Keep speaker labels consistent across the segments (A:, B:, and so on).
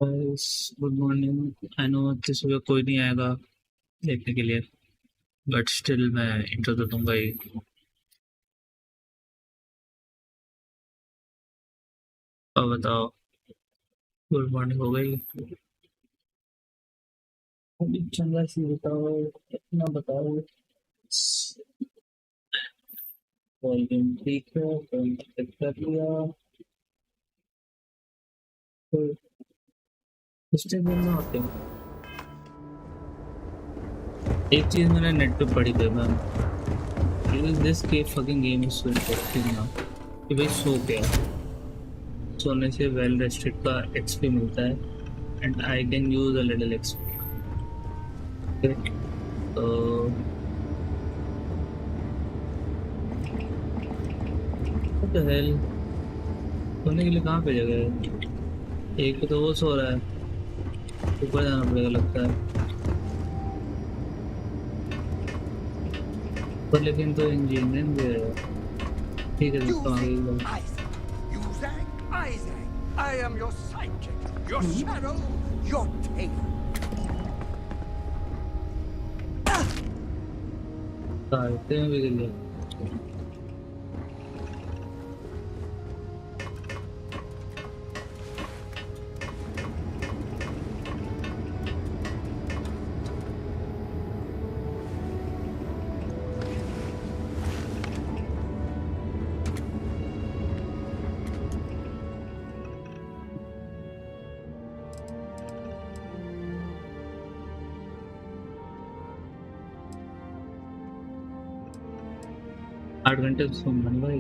A: Good morning. I know इतनी सुबह कोई नहीं आएगा देखने के लिए, बट स्टिल मैं इंट्रो तो दूंगा ही। अब बताओ, गुड मॉर्निंग हो गई? अभी चंगा सी बताओ, अपना बताओ। वॉल्यूम ठीक है, वॉल्यूम चेक कर लिया। तो पिछले दिन में होते हैं। एक चीज मैंने नेट पे पढ़ी थी मैम, दिस के fucking game is so interesting ना कि भाई सो गया, सोने से वेल रेस्टेड का एक्सपी मिलता है and I can use a little XP. तो what the hell? सोने के लिए कहाँ पे जगह है? एक तो वो सो रहा है, ऊपर जाना पड़ेगा लगता है। पर लेकिन तो इंजीनियरिंग भी है। ठीक है, देखता हूँ आगे की बात।
B: Isaac, I am your sidekick, your shadow, your tail.
A: काटते हैं भी के लिए। 8 घंटे तो सोना है भाई।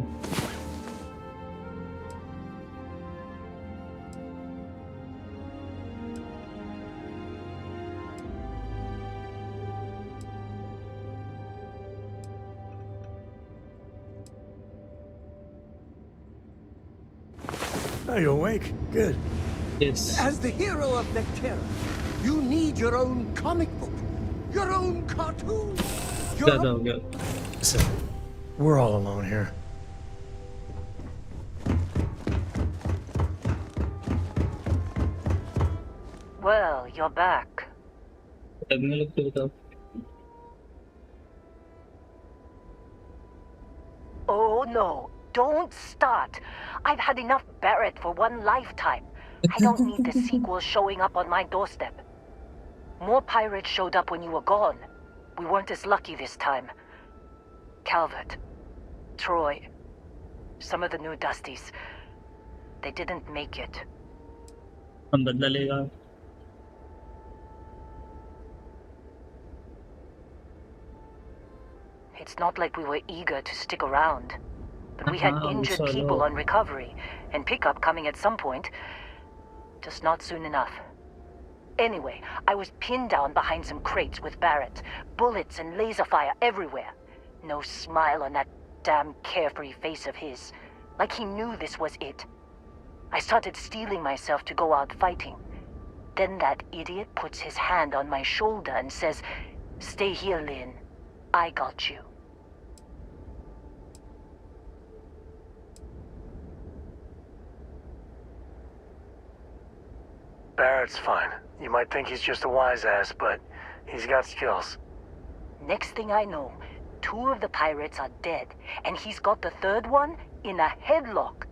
B: Are you awake? Good.
A: Yes.
B: As the hero of Vector, you need your own comic book, your own cartoon.
A: क्या था हो गया?
C: Listen, we're all alone here.
D: Well, you're back.
A: लगने लग तो बताओ।
D: Oh no, don't start. I've had enough Barrett for one lifetime. I don't need the sequel showing up on my doorstep. More pirates showed up when you were gone. We weren't as lucky this time. Calvert, Troy, some of the new Dusties. They didn't make it.
A: हम बदला लेगा।
D: It's not like we were eager to stick around. But we had injured people on recovery, and pickup coming at some point. Just not soon enough. Anyway, I was pinned down behind some crates with Barrett. Bullets and laser fire everywhere. No smile on that damn carefree face of his. Like he knew this was it. I started steeling myself to go out fighting. Then that idiot puts his hand on my shoulder and says, "Stay here, Lian. I got you."
C: Barrett's fine. You might think he's just a wise ass, but he's got skills.
D: Next thing I know, 2 of the pirates are dead, and he's got the 3rd one in a headlock.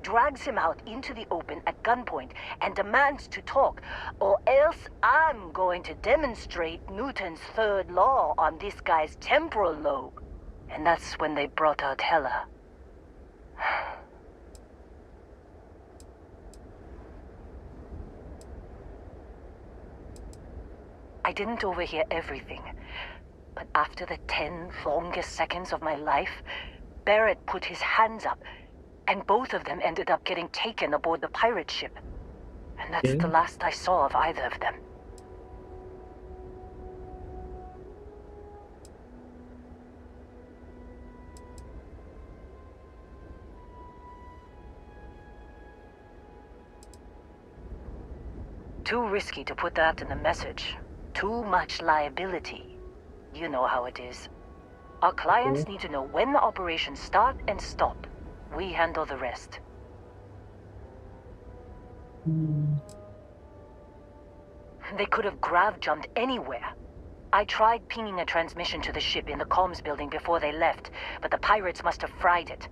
D: Drags him out into the open at gunpoint and demands to talk, or else I'm going to demonstrate Newton's 3rd law on this guy's temporal lobe. And that's when they brought out Hella. I didn't overhear everything, but after the 10 longest seconds of my life, Barrett put his hands up, and both of them ended up getting taken aboard the pirate ship. And that's the last I saw of either of them. Too risky to put that in the message. Too much liability. You know how it is. Our clients need to know when the operations start and stop. We handle the rest. They could have grav jumped anywhere. I tried pinging a transmission to the ship in the comms building before they left, but the pirates must have fried it.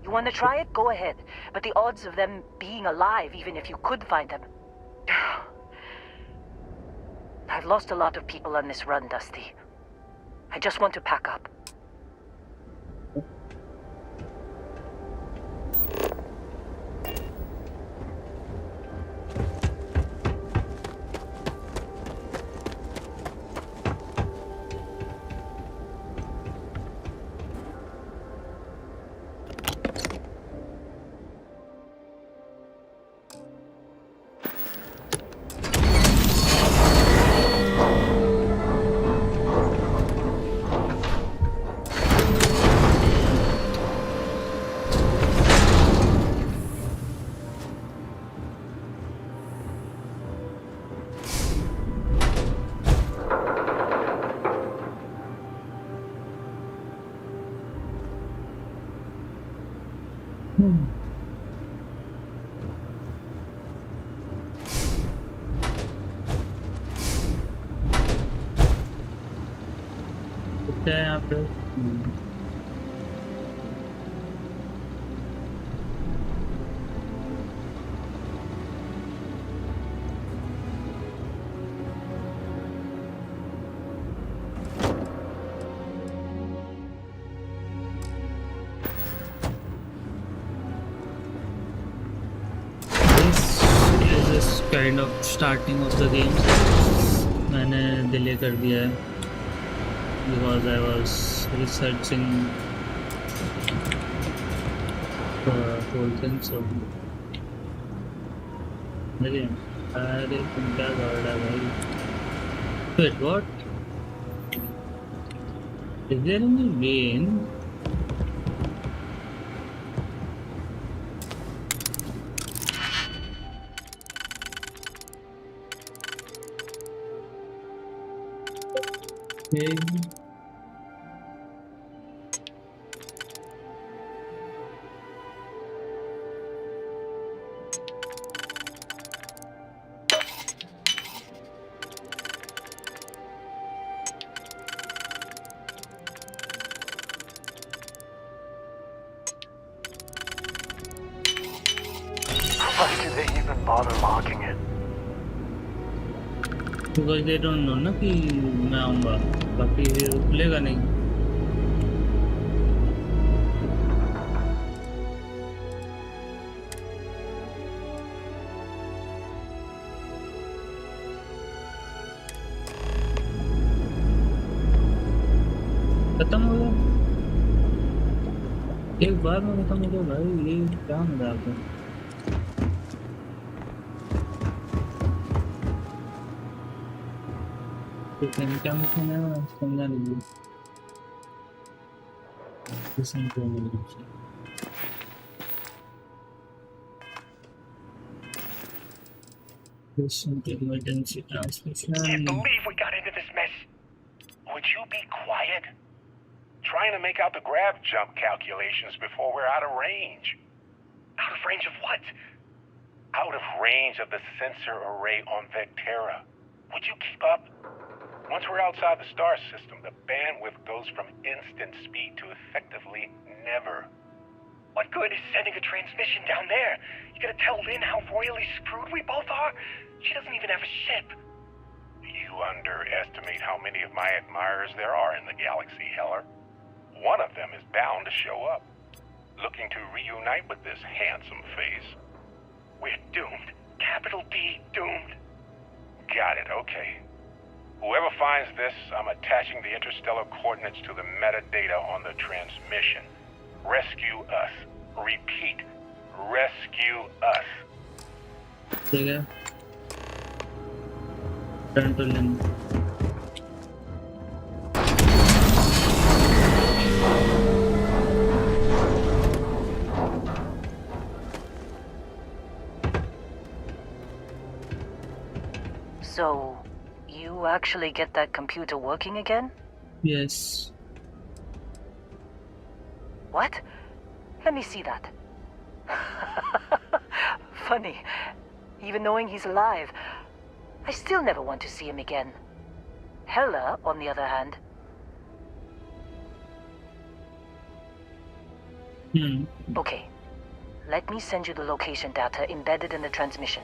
D: You want to try it? Go ahead. But the odds of them being alive, even if you could find them... I've lost a lot of people on this run, Dusty. I just want to pack up.
A: क्या है यहाँ पे? Kind of starting of the game मैंने delay कर दिया है because I was researching the whole thing. So अरे तुम क्या कर रहा है भाई? Wait, what? Is there any way in? Okay.
C: Why did they even bother locking it?
A: Because they don't know ना कि मैं आऊँगा, बाकी खुलेगा नहीं. खत्म हो गया एक बार में, खत्म हो गया भाई. ये क्या मजाक है? क्या मशीन है समझा नहीं. Emergency transmission.
E: Can't believe we got into this mess. Would you be quiet? Trying to make out the grav jump calculations before we're out of range. Out of range of what? Out of range of the sensor array on Vector². Would you keep up? Once we're outside the star system, the bandwidth goes from instant speed to effectively never. What good is sending a transmission down there? You gonna tell Lin how royally screwed we both are? She doesn't even have a ship. You underestimate how many of my admirers there are in the galaxy, Heller. One of them is bound to show up, looking to reunite with this handsome face. We're doomed. Capital D, doomed. Got it, okay. Whoever finds this, I'm attaching the interstellar coordinates to the metadata on the transmission. Rescue us. Repeat. Rescue us.
A: ठीक है. Turn to Lin.
D: So, you actually get that computer working again?
A: Yes.
D: What? Let me see that. Funny. Even knowing he's alive, I still never want to see him again. Hella, on the other hand. Okay. Let me send you the location data embedded in the transmission.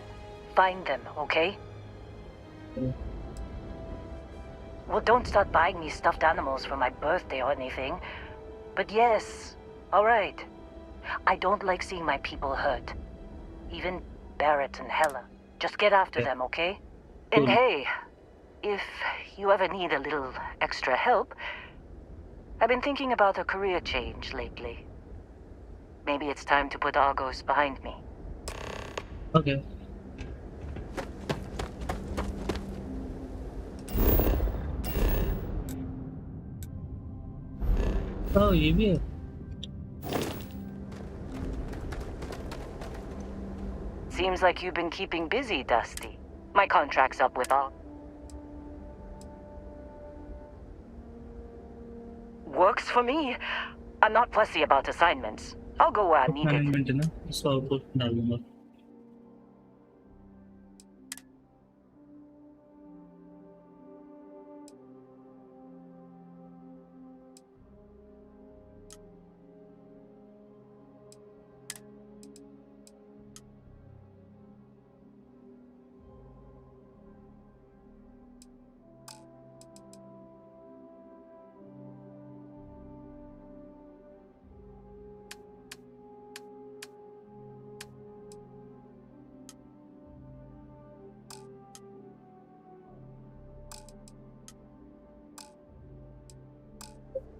D: Find them, okay? Well, don't start buying me stuffed animals for my birthday or anything. But yes, alright. I don't like seeing my people hurt. Even Barrett and Hella. Just get after them, okay? And hey, if you ever need a little extra help, I've been thinking about a career change lately. Maybe it's time to put Argos behind me.
A: Okay. Oh, ये भी है.
D: Seems like you've been keeping busy, Dusty. My contract's up with all. Works for me. I'm not fussy about assignments. I'll go where I need it.
A: Management है ना, इसको output डालूंगा.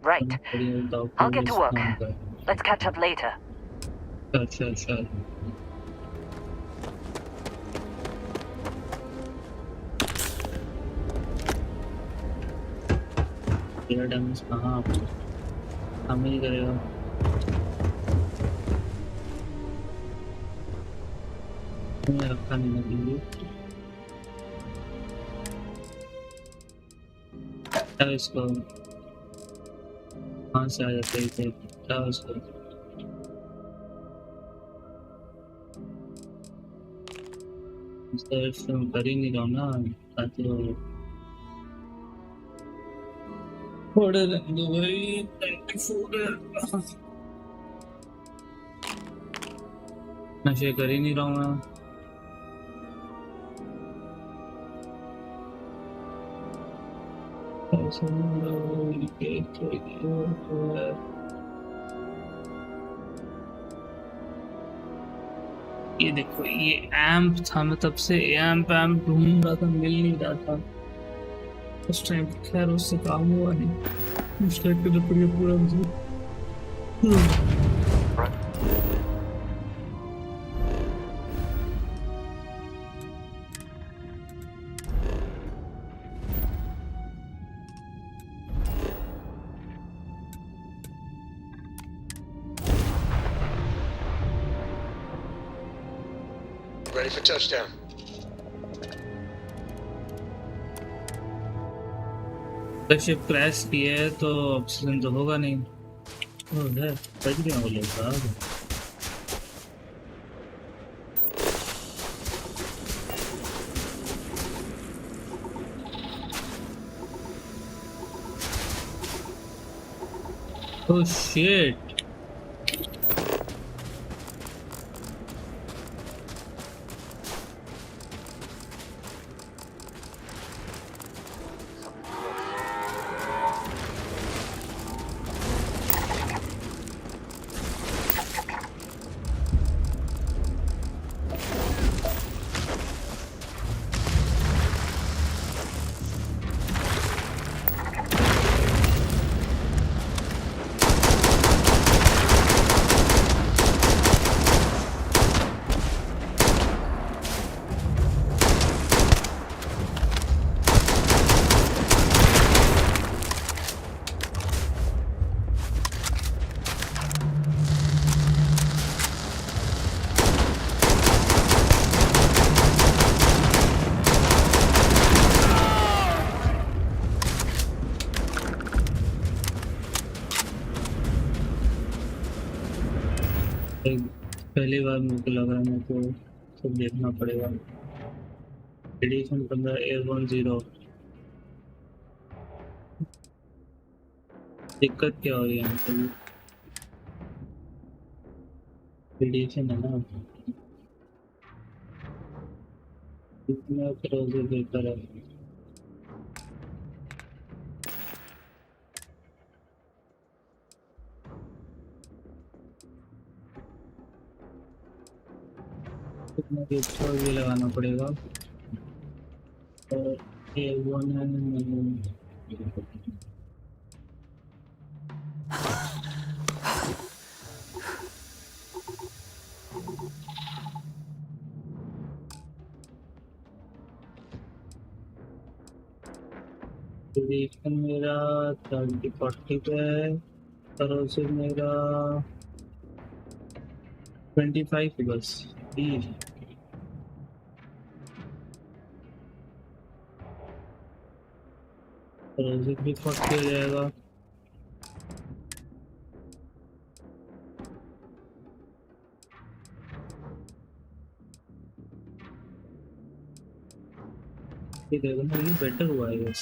D: Right. I'll get to work. Let's catch up later.
A: Sure. तेरा damage कहाँ हमें ही करेगा. मैं रखा नहीं लगी. क्या इसको कहाँ से आ जाते हैं? क्या उसको इसको कर ही नहीं रहा ना, ताकि वो थोड़े दिन दो भाई. 94 नशे कर ही नहीं रहा हूँ मैं. ये देखो, ये एम्प था. मैं तब से एम्प ढूंढ रहा था, मिल नहीं रहा था उस टाइम. खैर उससे काम हुआ नहीं. उस टाइम पे पूरा मुझे
F: Ready for touchdown.
A: Ship crash किया है तो ऑक्सीजन तो होगा नहीं. ओह है, बच गया वो लोग. Oh shit. पहली बार मुझे लग रहा है, मेरे को सब देखना पड़ेगा. एडिशन 15 एयरबोर्न 0 दिक्कत क्या हो रही है यहाँ पे एडिशन है ना इतना क्लोज बेहतर है इतना अच्छा भी लगाना पड़ेगा और एयरबोर्न है एडिशन मेरा 30-40 पे है और उसे मेरा 25 बस 20 और उसे भी 40 हो जाएगा ये देखो ना ये बेटर हुआ है बस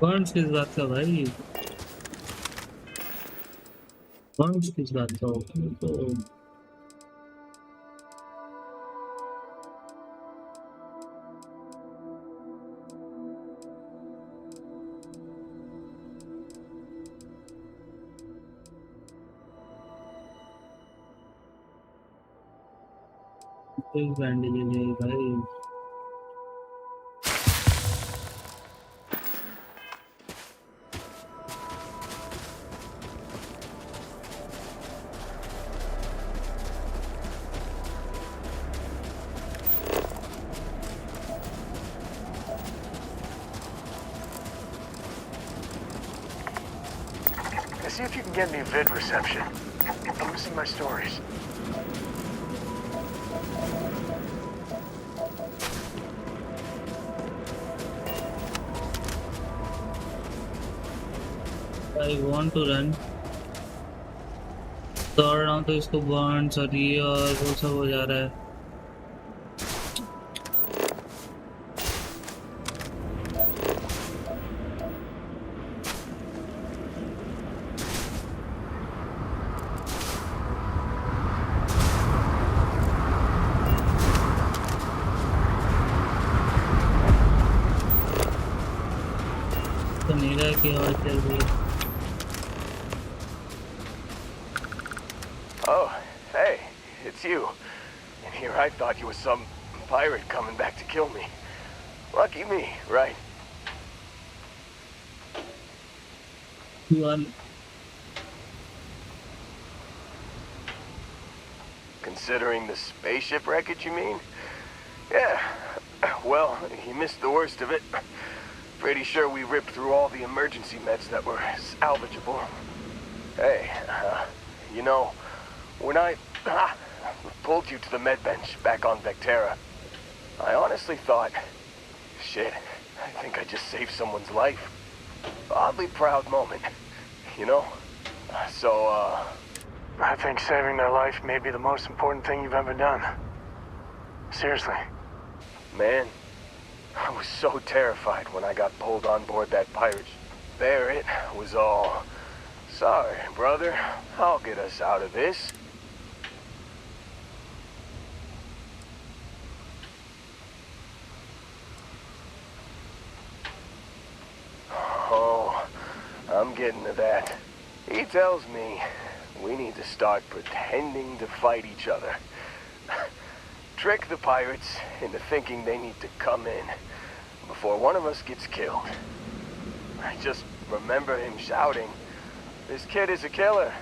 A: कौन सी इस बात का भाई कौन सी इस बात का तो एक बैंडेज है भाई
C: See if you can get me vid reception. I'm missing my stories.
A: I want to run दौड़ रहा हूँ तो इसको बॉन्ड्स और ये और वो सब हो जा रहा है तो मेरा क्या और चल रही है
C: Oh, hey, it's you. And here I thought you were some pirate coming back to kill me. Lucky me, right?
A: You are
C: Considering the spaceship wreckage, you mean? Yeah. Well, you missed the worst of it. Pretty sure we ripped through all the emergency meds that were salvageable. Hey, you know, when I pulled you to the med bench back on Vector², I honestly thought, shit, I think I just saved someone's life. Oddly proud moment, you know? So, I think saving their life may be the most important thing you've ever done. Seriously. Man, I was so terrified when I got pulled on board that pirate. There it was all. Sorry, brother. I'll get us out of this. Oh, I'm getting to that. He tells me we need to start pretending to fight each other. Trick the pirates into thinking they need to come in before one of us gets killed. I just remember him shouting, "This kid is a killer.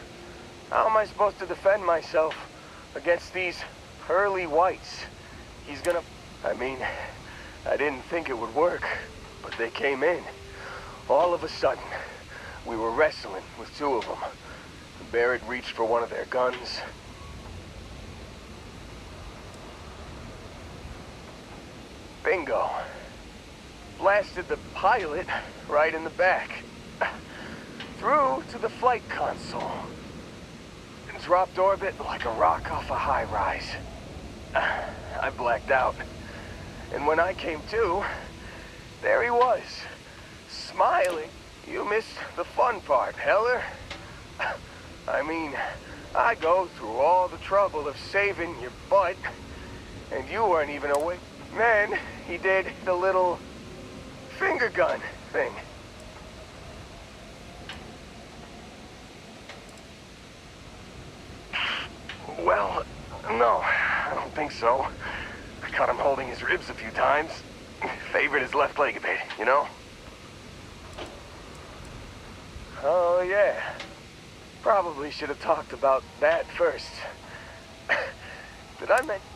C: How am I supposed to defend myself against these pearly whites? He's gonna..." I mean, I didn't think it would work, but they came in. All of a sudden, we were wrestling with two of them. Barrett reached for one of their guns. Bingo. Blasted the pilot right in the back. Through to the flight console. Dropped orbit like a rock off a high-rise. I blacked out. And when I came to, there he was, smiling. You missed the fun part, Heller. I mean, I go through all the trouble of saving your butt, and you weren't even awake. Then he did the little finger gun thing. Well, no, I don't think so. I caught him holding his ribs a few times. Favored his left leg a bit, you know? Oh, yeah. Probably should have talked about that first. Did I mention?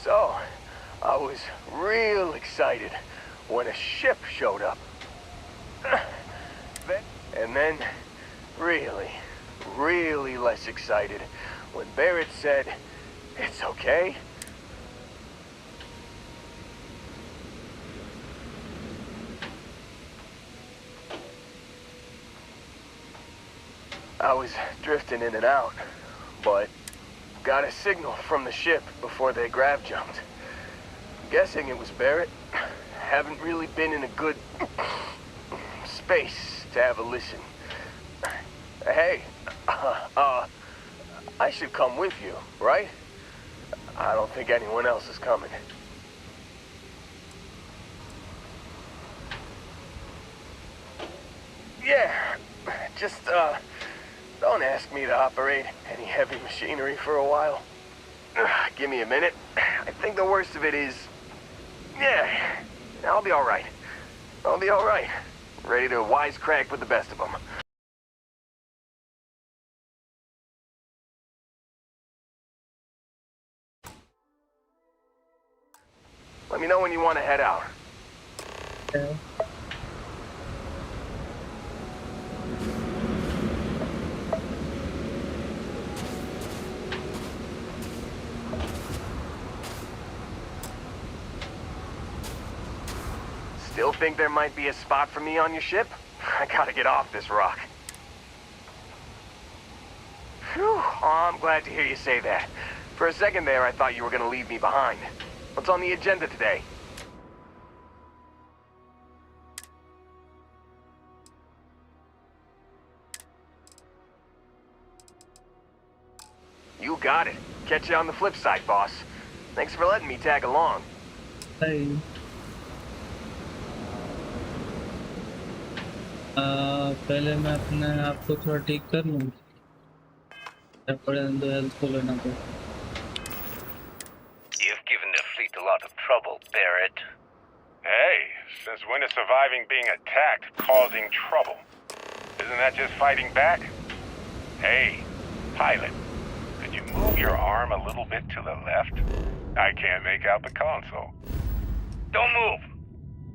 C: So, I was real excited when a ship showed up. And then, really less excited when Barrett said, "It's okay." I was drifting in and out, but got a signal from the ship before they grav jumped. Guessing it was Barrett. Haven't really been in a good space to have a listen. Hey, I should come with you, right? I don't think anyone else is coming. Yeah, just, don't ask me to operate any heavy machinery for a while. Give me a minute. I think the worst of it is... Yeah, I'll be alright. I'll be alright. Ready to wisecrack with the best of them. Let me know when you want to head out.
A: Yeah.
C: Still think there might be a spot for me on your ship? I gotta get off this rock. Phew, oh, I'm glad to hear you say that. For a second there, I thought you were gonna leave me behind. What's on the agenda today? You got it. Catch you on the flip side, boss. Thanks for letting me tag along.
A: Bye. पहले मैं अपने आप को थोड़ा ठीक कर लूँ। Health को लेना तो।
E: You've given the fleet a lot of trouble, Barrett. Hey, since when is surviving being attacked causing trouble? Isn't that just fighting back? Hey, pilot, could you move your arm a little bit to the left? I can't make out the console.
G: Don't move!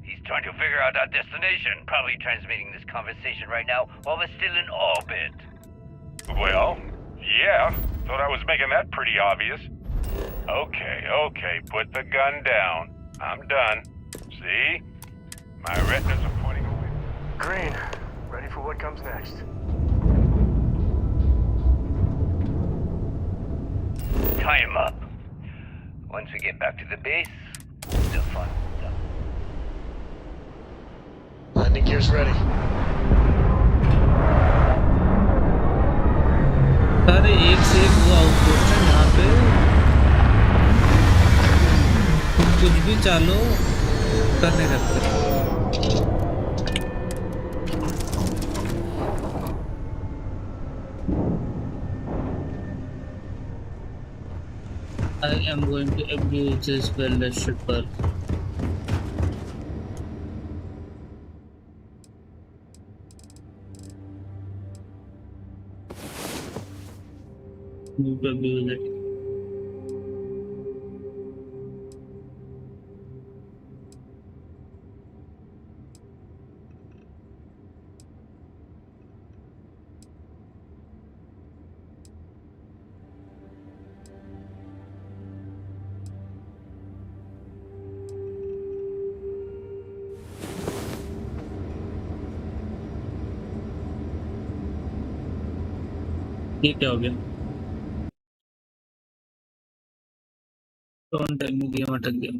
G: He's trying to figure out our destination. Probably transmitting this conversation right now while we're still in orbit.
E: Well, yeah. Thought I was making that pretty obvious. Okay, put the gun down. I'm done. See? My retinas are pointing away.
C: Green, ready for what comes next.
G: Tie him up. Once we get back to the base, the fun stuff.
F: Landing gear's ready.
A: अरे एक से एक वो outpost है यहाँ पे। कुछ भी चालो करने लगते हैं। I am going to abuse this Velocity². Need to abuse it. ये क्या हो गया? Don't tell me गेम अटक गया.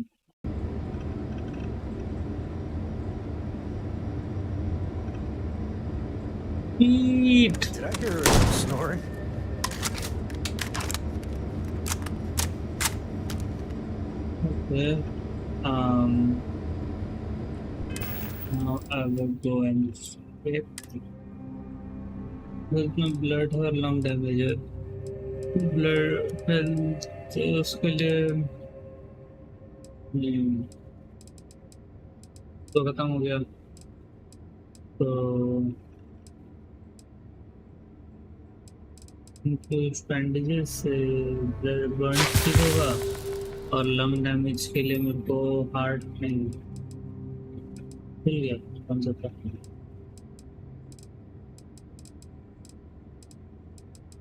A: Eat.
B: Did I hear snoring?
A: Okay. Now I will go and escape. There's no blood or lung damage. Blood health उसके लिए तो खत्म हो गया. तो कुछ बैंडेजेस से ब्लड बर्न ठीक होगा और लंग डैमेज के लिए मेरे को हार्ट नहीं मिल गया. कौन सा था?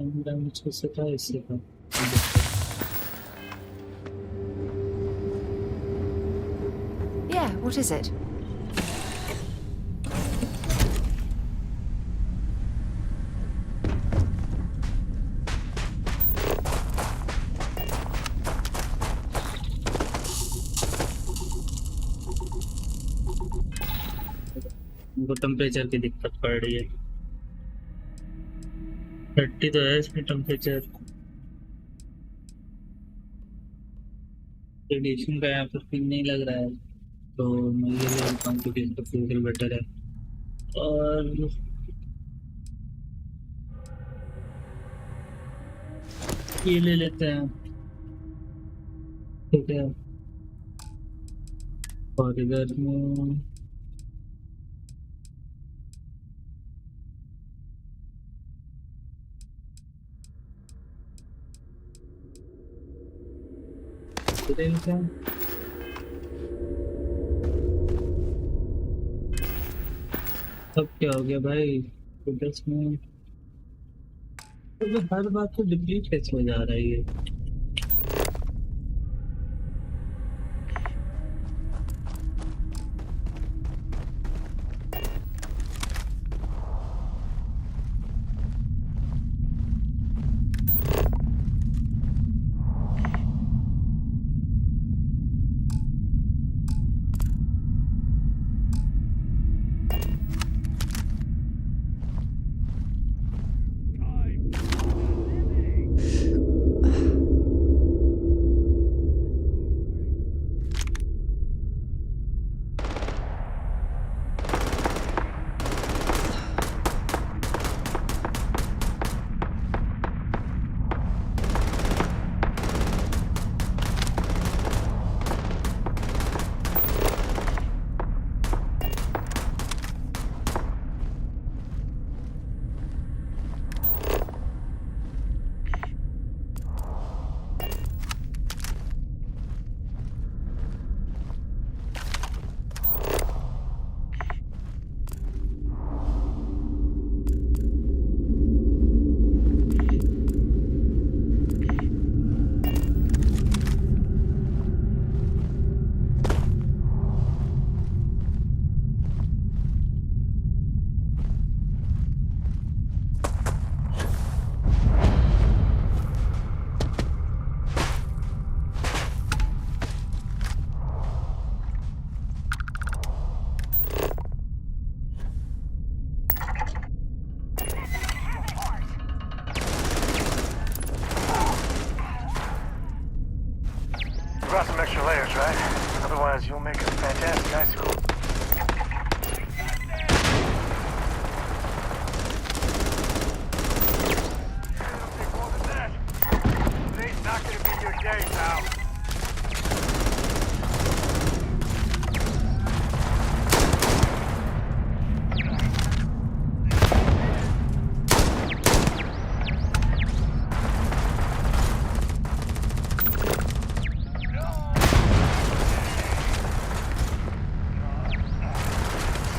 A: लंग डैमेज किससे था? इससे था.
H: Yeah, what is it?
A: उनको टेम्परेचर की दिक्कत पड़ रही है. 30 तो है इसमें टेम्परेचर. रेडिएशन का यहाँ पर फील नहीं लग रहा है तो मैं ये ले लेता हूँ क्योंकि इसका फिजिकल बेटर है. और ये ले लेते हैं. ठीक है. और इधर में अब क्या हो गया भाई? तो 10 में तो हर बात तो डिप्लीट कैसे हो जा रहा है ये?
C: Brought some extra layers, right? Otherwise, you'll make a fantastic icicle.
E: Today's not gonna be your day, pal.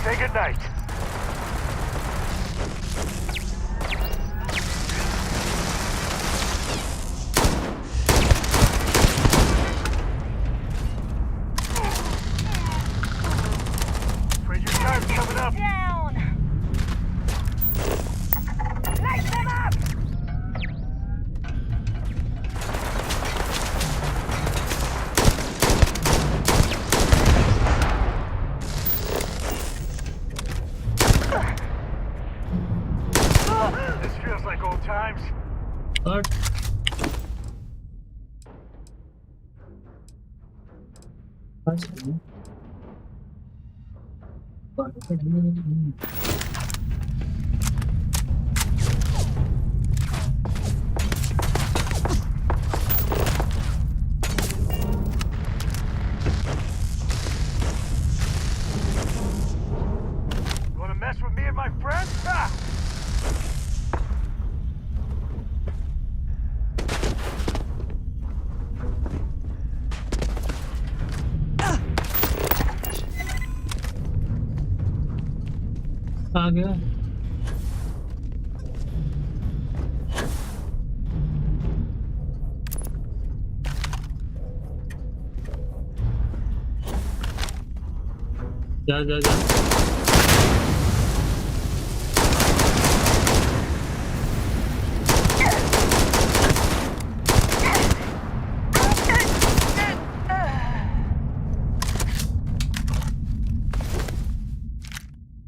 C: Say goodnight. Afraid your time's coming up.
D: Down! Light them up!
A: But
C: Wanna mess with me and my friends? Ah!
A: आ गया जा जा जा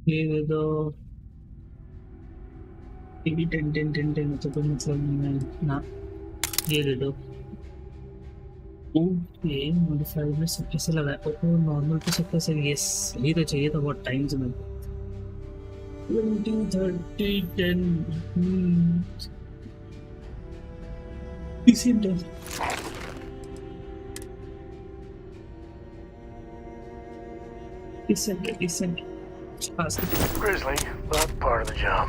A: ये दे दो TV 10 तो कोई मतलब नहीं है ना ये दे दो ओके मॉडिफाइड में सब कैसे लगा है ओके नॉर्मल पे सब कैसे यस यही तो चाहिए था बहुत टाइम से मैं 20 30 10 इसी decent
C: Grizzly, but part of the job.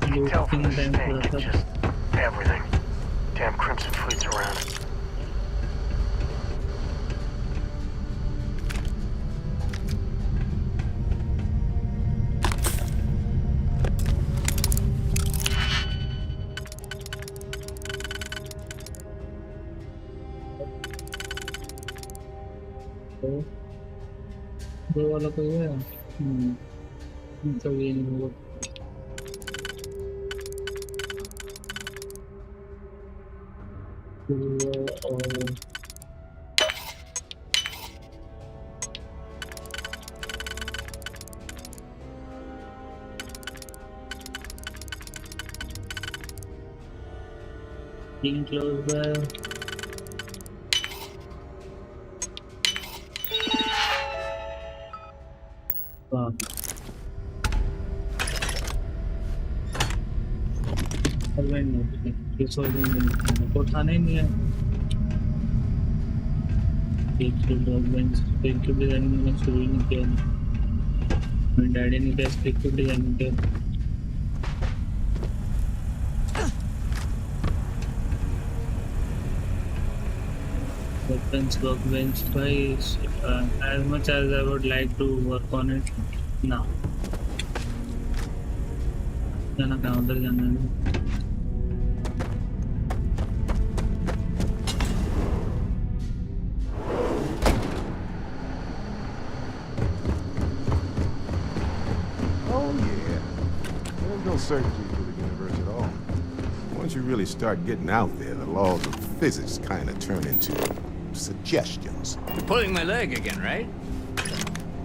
C: You can tell from the stink, it's just everything. Damn Crimson Fleet's around.
A: दो वाला कोई है तो ये नहीं होगा और being close by उठाना ही नहीं है डिजाइनिंग मैंने शुरू ही नहीं किया मेरे डैडी ने क्या स्पेक्टिव डिजाइनिंग किया weapons workbench twice as much as I would like to work on it now जाना कहाँ उधर जाना है
I: certainty for the universe at all. Once you really start getting out there, the laws of physics kind of turn into suggestions.
G: You're pulling my leg again, right?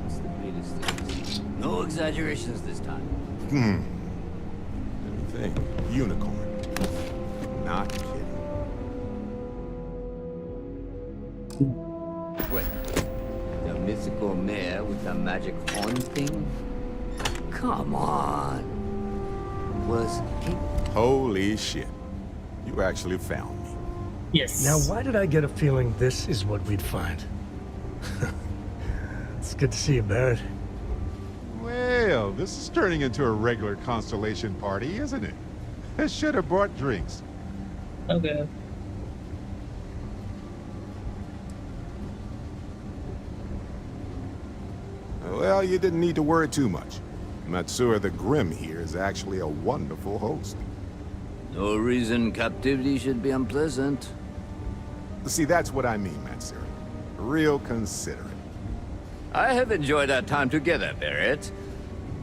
G: It's the greatest thing. No exaggerations this time.
I: Thing. Unicorn. Not kidding.
G: Wait. The mythical mare with the magic horn thing? Come on. Was he?
I: Holy shit. You actually found me.
A: Yes.
J: Now, why did I get a feeling this is what we'd find? It's good to see you, Barrett.
K: Well, this is turning into a regular Constellation party, isn't it? I should have brought drinks.
A: Okay.
I: Well, you didn't need to worry too much. Matsura the Grim here is actually a wonderful host.
G: No reason captivity should be unpleasant.
I: See, that's what I mean, Matsura. Real considerate.
G: I have enjoyed our time together, Barrett.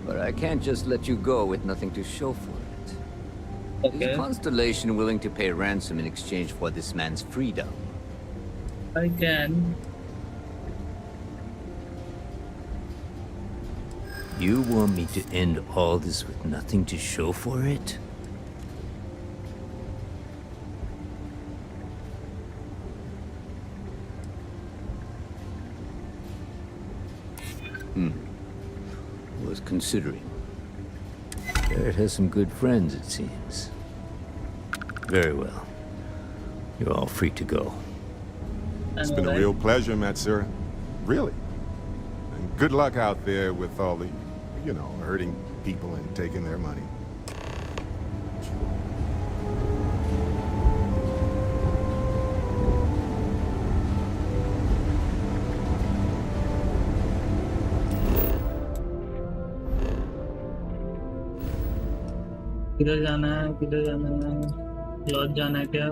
G: But I can't just let you go with nothing to show for it.
A: Okay.
G: Is Constellation willing to pay ransom in exchange for this man's freedom?
A: I can.
G: You want me to end all this with nothing to show for it? Was considering. Barrett has some good friends, it seems. Very well. You're all free to go.
I: It's been a real pleasure, Matsura. Really. And good luck out there with all the, you know, hurting people and taking their money.
A: किधर जाना है, किधर जाना है? Laws जाना है क्या?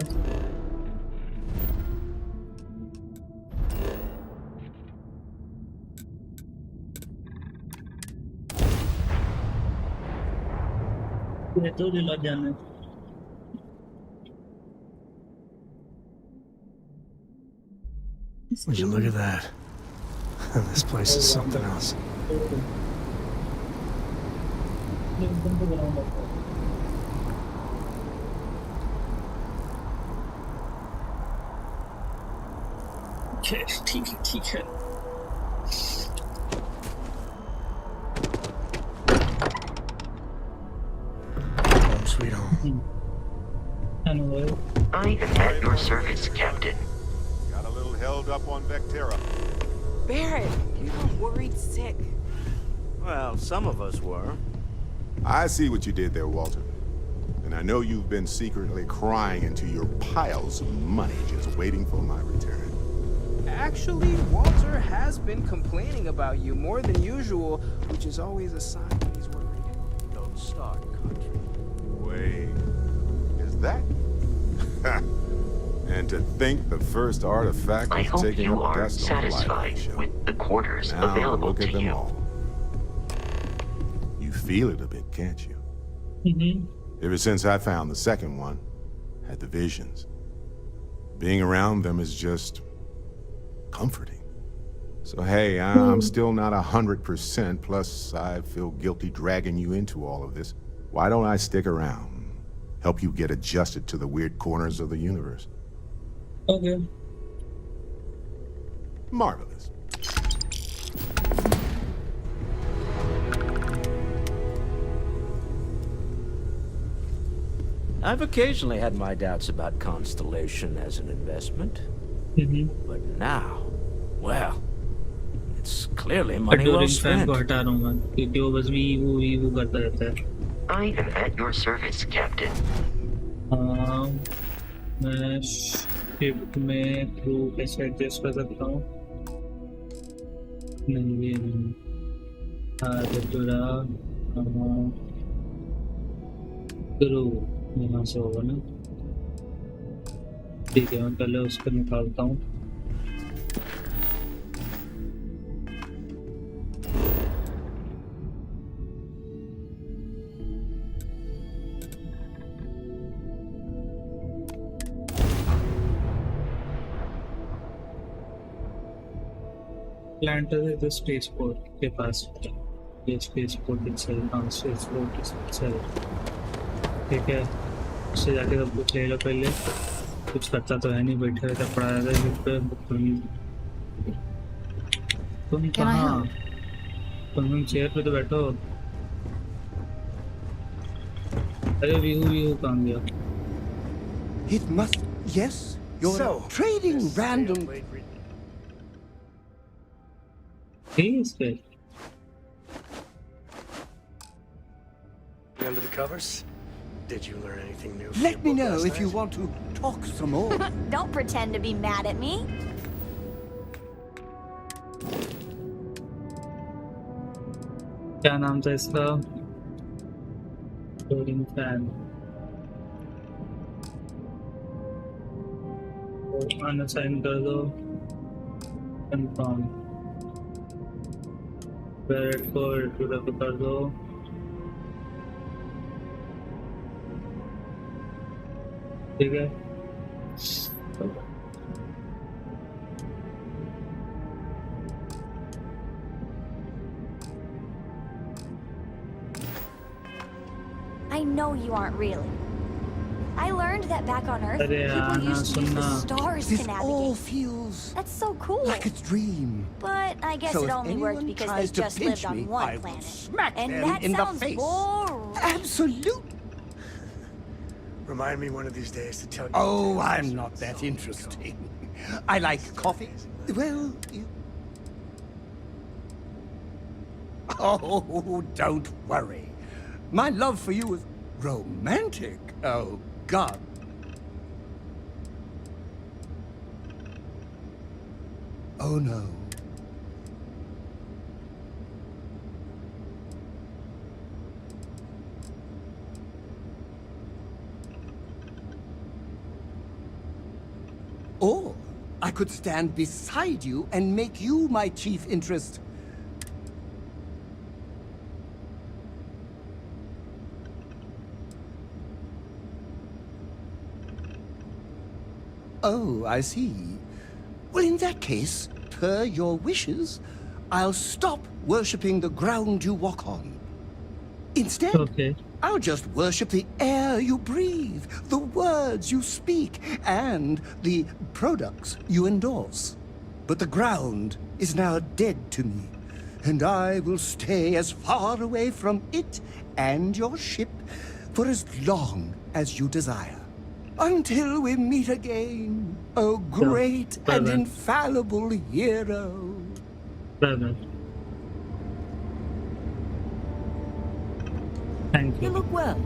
A: तो लॉज जाना है.
J: Would you look at that? This place is something else.
A: ठीक है, ठीक है.
J: Home sweet home.
L: I am at your service, Captain.
K: Got a little held up on Vector².
M: Barrett, you look worried sick.
N: Well, some of us were.
I: I see what you did there, Walter. And I know you've been secretly crying into your piles of money just waiting for my return.
O: Actually, Walter has been complaining about you more than usual, which is always a sign when he's worried.
N: Don't start, country.
I: Wait, is that? And to think the first artifact
L: I
I: was
L: hope
I: taking
L: you
I: up
L: are
I: best on the
L: satisfied
I: library
L: with the quarters
I: now
L: available
I: look
L: to
I: at them
L: you.
I: all. You feel it a bit, can't you? Ever since I found the second one, had the visions. Being around them is just comforting. So hey, I'm still not 100%, plus I feel guilty dragging you into all of this. Why don't I stick around? Help you get adjusted to the weird corners of the universe.
A: Okay.
I: Marvelous.
N: I've occasionally had my doubts about Constellation as an investment. But now, well, it's clearly money well spent.
L: I am at your service, Captain.
A: मैं shift में crew कैसे adjust कर सकता हूँ? नहीं ये नहीं. Crew यहाँ से होगा ना? ठीक है, मैं पहले उसको निकालता हूँ. प्लांटर है तो स्पेसपोर्ट के पास. ये स्पेसपोर्ट इटसेल्फ, हाँ स्पेसपोर्ट इटसेल्फ. ठीक है, उससे जाके सब कुछ ले लो पहले. कुछ करता तो है नहीं, बैठे रहता पड़ा रहता है जिस पे. तुम कहाँ? तुम चेयर पे तो बैठो. अरे वीहू कहाँ गया?
B: It must. Yes, you're trading random.
A: Good.
J: Under the covers? Did you learn anything new?
B: Let me know if you want to talk some more.
P: Don't pretend to be mad at me.
A: क्या नाम था इसका? Cooling fan. Unassign कर दो. Confirm. Barrett को रद्द कर दो. ठीक है.
P: I know you aren't really. I learned that back on Earth,
A: Arey
P: people
A: yaar,
P: used to use the
A: sunna.
P: stars
B: This
P: to
B: all
P: navigate.
B: feels
P: That's so cool.
B: like a dream.
P: But I guess
B: So
P: it
B: if
P: only worked
B: anyone
P: because they
B: tries to
P: just
B: pinch
P: lived
B: me,
P: on one
B: I will
P: planet.
B: smack
P: And
B: them
P: that
B: in the
P: sounds
B: face.
P: boring.
B: Absolute.
J: Remind me one of these days to tell you.
B: Oh, I'm not that interesting. I like coffee. Well, Oh, don't worry. My love for you is romantic. Oh, God. Oh, no. Or I could stand beside you and make you my chief interest. Oh, I see. Well, in that case, per your wishes, I'll stop worshipping the ground you walk on. Instead, I'll just worship the air you breathe, the words you speak, and the products you endorse. But the ground is now dead to me, and I will stay as far away from it and your ship for as long as you desire. Until we meet again, oh great and infallible hero.
A: Thank you.
D: You look well.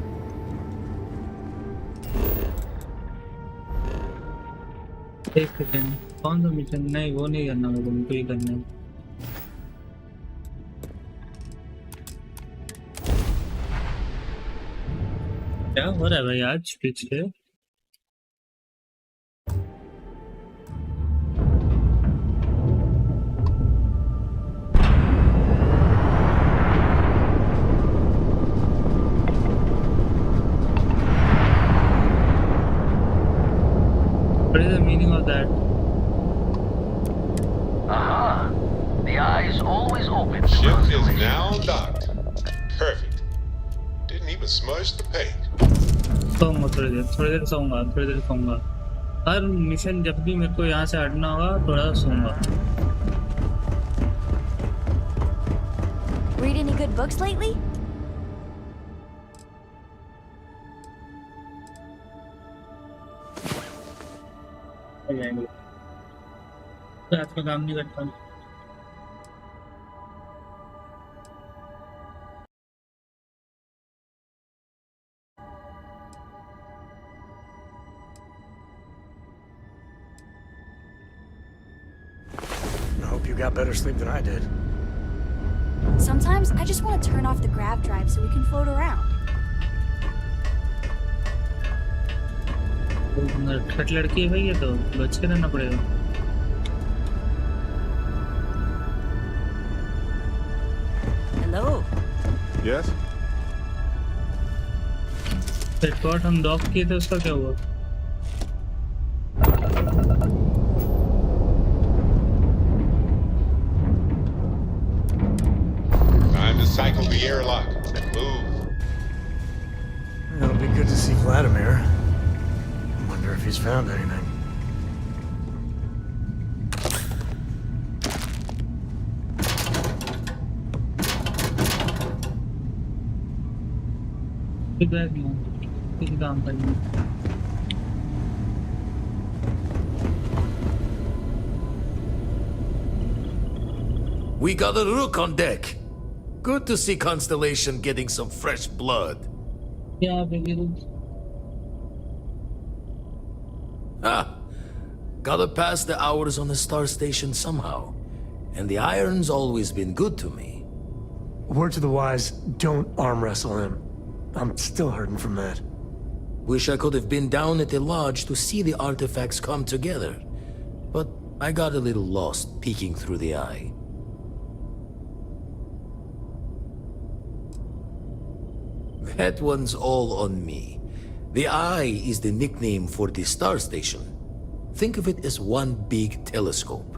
A: एक second कौन सा mission नहीं वो नहीं करना होगा तुमको ही करना है क्या हो रहा है भाई आज पीछे What is the meaning of that?
Q: Aha! The eye is always open.
K: Ship is now docked. Perfect. Didn't even smudge the paint.
A: सोऊंगा थोड़ी देर सोऊंगा हर मिशन जब भी मेरे को यहाँ से हटना होगा थोड़ा सा सोऊंगा
P: Read any good books lately?
A: रात का काम नहीं करता
J: I hope you got better sleep than I did.
P: Sometimes I just want to turn off the grav drive so we can float around.
A: खट लड़की है भाई ये तो बच के रहना पड़ेगा
D: Hello.
K: Yes?
A: हेडफोन हम डॉक किए थे उसका क्या हुआ
K: Time to cycle the airlock. Move.
J: It'll be good to see Vladimir. I wonder if he's found anything.
A: काम करना
R: We got a rook on deck. Good to see Constellation getting some fresh blood.
A: Yeah, baby.
R: Gotta pass the hours on the star station somehow. And the iron's always been good to me.
J: Word to the wise, don't arm wrestle him. I'm still hurting from that.
R: Wish I could have been down at the lodge to see the artifacts come together. But I got a little lost peeking through the eye. That one's all on me. The eye is the nickname for the star station. Think of it as one big telescope.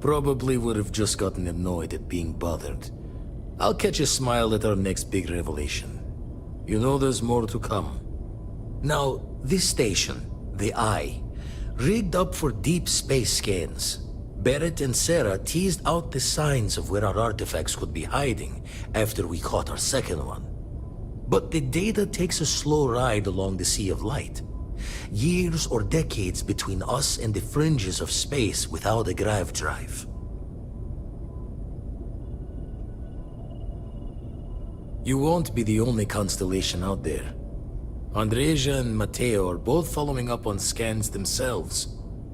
R: Probably would have just gotten annoyed at being bothered. I'll catch a smile at our next big revelation. You know there's more to come. Now, this station, the Eye, rigged up for deep space scans. Barrett and Sarah teased out the signs of where our artifacts could be hiding after we caught our second one. But the data takes a slow ride along the Sea of Light. Years or decades between us and the fringes of space without a grav drive. You won't be the only constellation out there. Andreja and Matteo are both following up on scans themselves.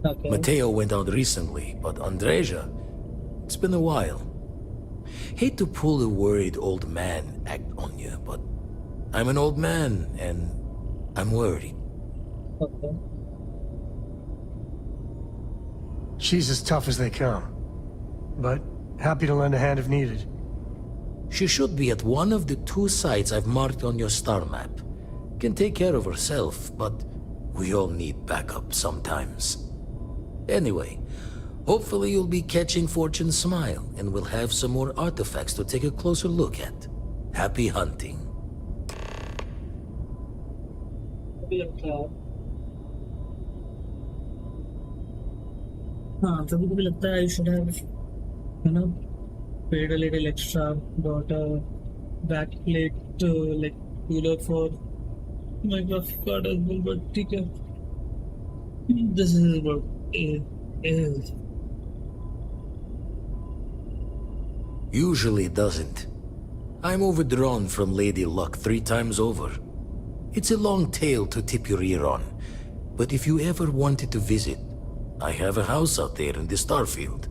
A: Okay.
R: Matteo went out recently, but Andreja, it's been a while. Hate to pull a worried old man act on you, but I'm an old man and I'm worried.
A: Okay.
J: She's as tough as they come, but happy to lend a hand if needed.
R: She should be at one of the 2 sites I've marked on your star map. Can take care of herself, but we all need backup sometimes. Anyway, hopefully you'll be catching Fortune's smile and we'll have some more artifacts to take a closer look at. Happy hunting.
A: कभी लगता है I should have, you know, paid a little extra, bought a backplate like cooler for my graphic card as well, but ठीक है. This is what it is.
R: Usually it doesn't. I'm overdrawn from Lady Luck 3 times over. It's a long tale to tip your ear on, but if you ever wanted to visit, I have a house out there in the Starfield.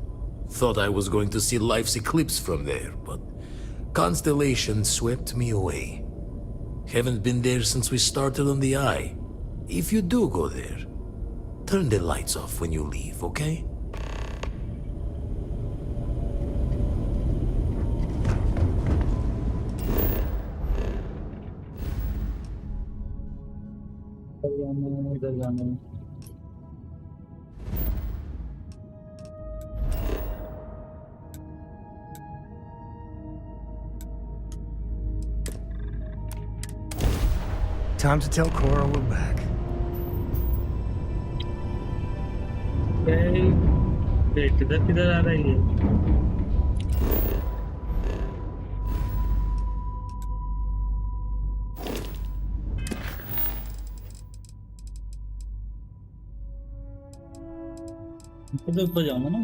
R: Thought I was going to see life's eclipse from there, but Constellation swept me away. Haven't been there since we started on the Eye. If you do go there, turn the lights off when you leave, okay?
J: Time to tell Cora we're back.
A: किधर आ रही है? इधर ऊपर जाऊंगा ना?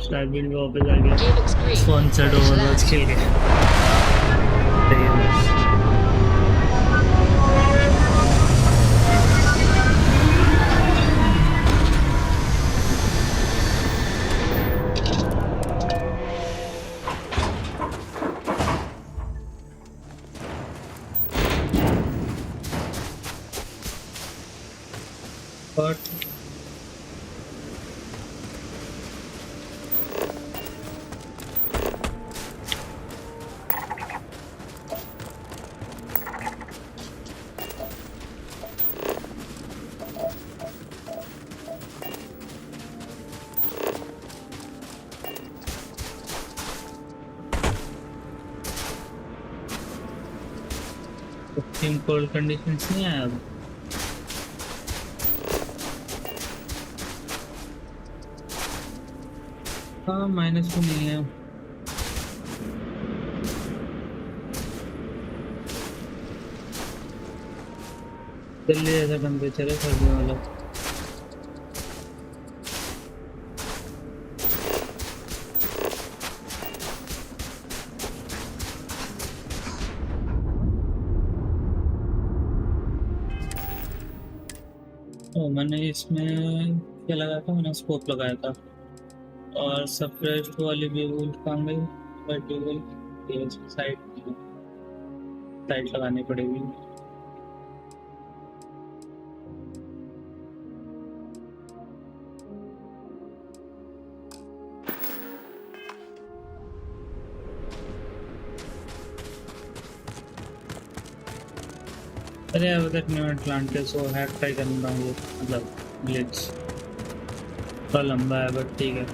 A: Starfield में वापस आ गया स्पॉन्सर्ड ओवरवॉच खेल के कोल्ड कंडीशंस नहीं है अब हाँ -2 नहीं है जल्दी ऐसा टेम्परेचर है सर्दी वाला मैंने इसमें क्या लगाया था मैंने स्कोप लगाया था और सप्रेस्ड वाली बेबुल काम गई बट बेबुल साइड लगानी पड़ेगी अरे अब तक न्यू अटलांटिस वो हैक ट्राई करना हूँ मतलब ग्लिच थोड़ा लंबा है बट ठीक है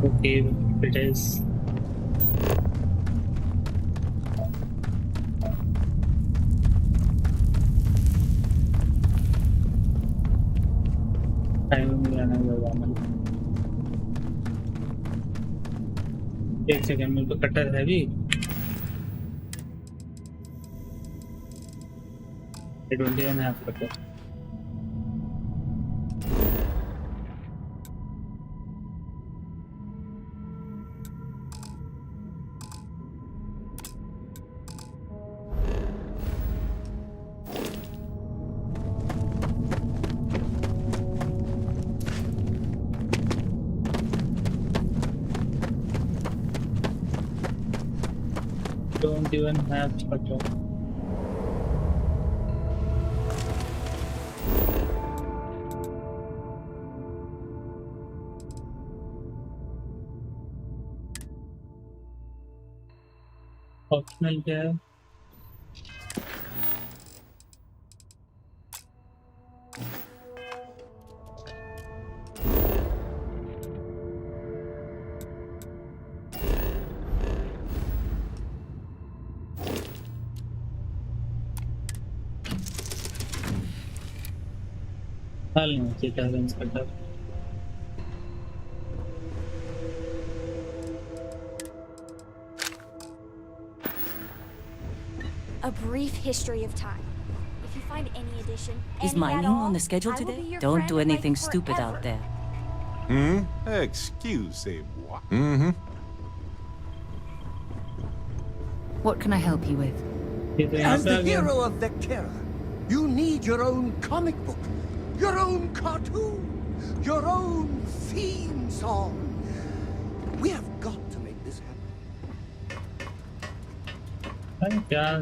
A: Okay, it is. Time में आना होगा एक सेकंड में तो कटर है भी I don't even have cutter don't even have cutter optional क्या है हाल नहीं चेता है cutter
P: A brief history of time. If you find any addition,
D: Is
P: any
D: mining
P: at all,
D: on the schedule
P: I will
D: today?
P: be your
D: Don't
P: friend
D: do
P: like
D: anything stupid
P: forever.
D: out there.
K: Excuse me, what?
H: What can I help you with?
B: As the hero of Vector, you need your own comic book, your own cartoon, your own theme song. We have got to make this happen.
A: क्या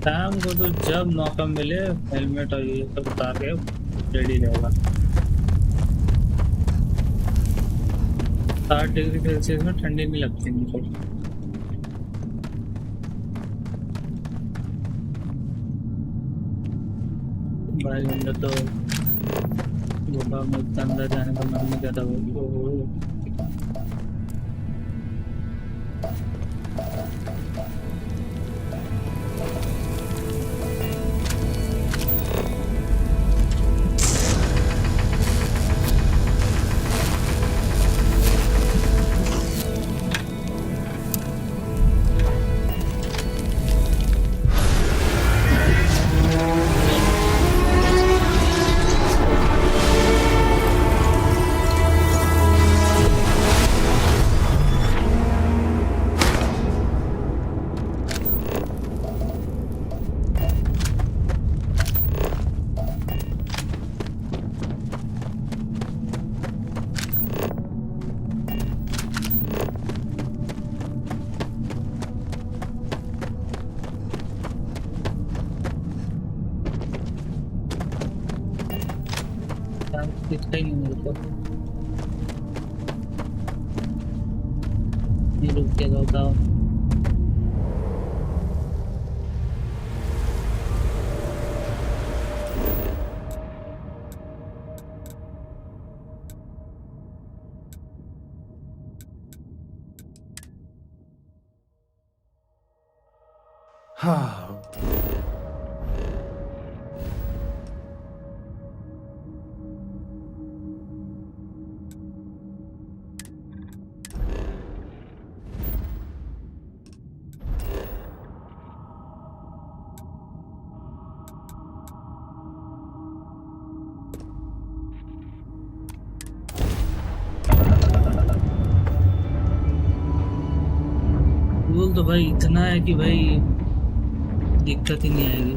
A: शाम को तो जब मौका मिले helmet और ये सब उतार के रेडी रहेगा 60 डिग्री सेल्सियस में ठंडी नहीं लगती मुझे भाई अंदर तो गुफा में अंदर जाने का मन नहीं करता दिखता ही नहीं मेरे को ये रुक के बताओ बोल तो भाई इतना है कि भाई दिक्कत ही नहीं आएगी।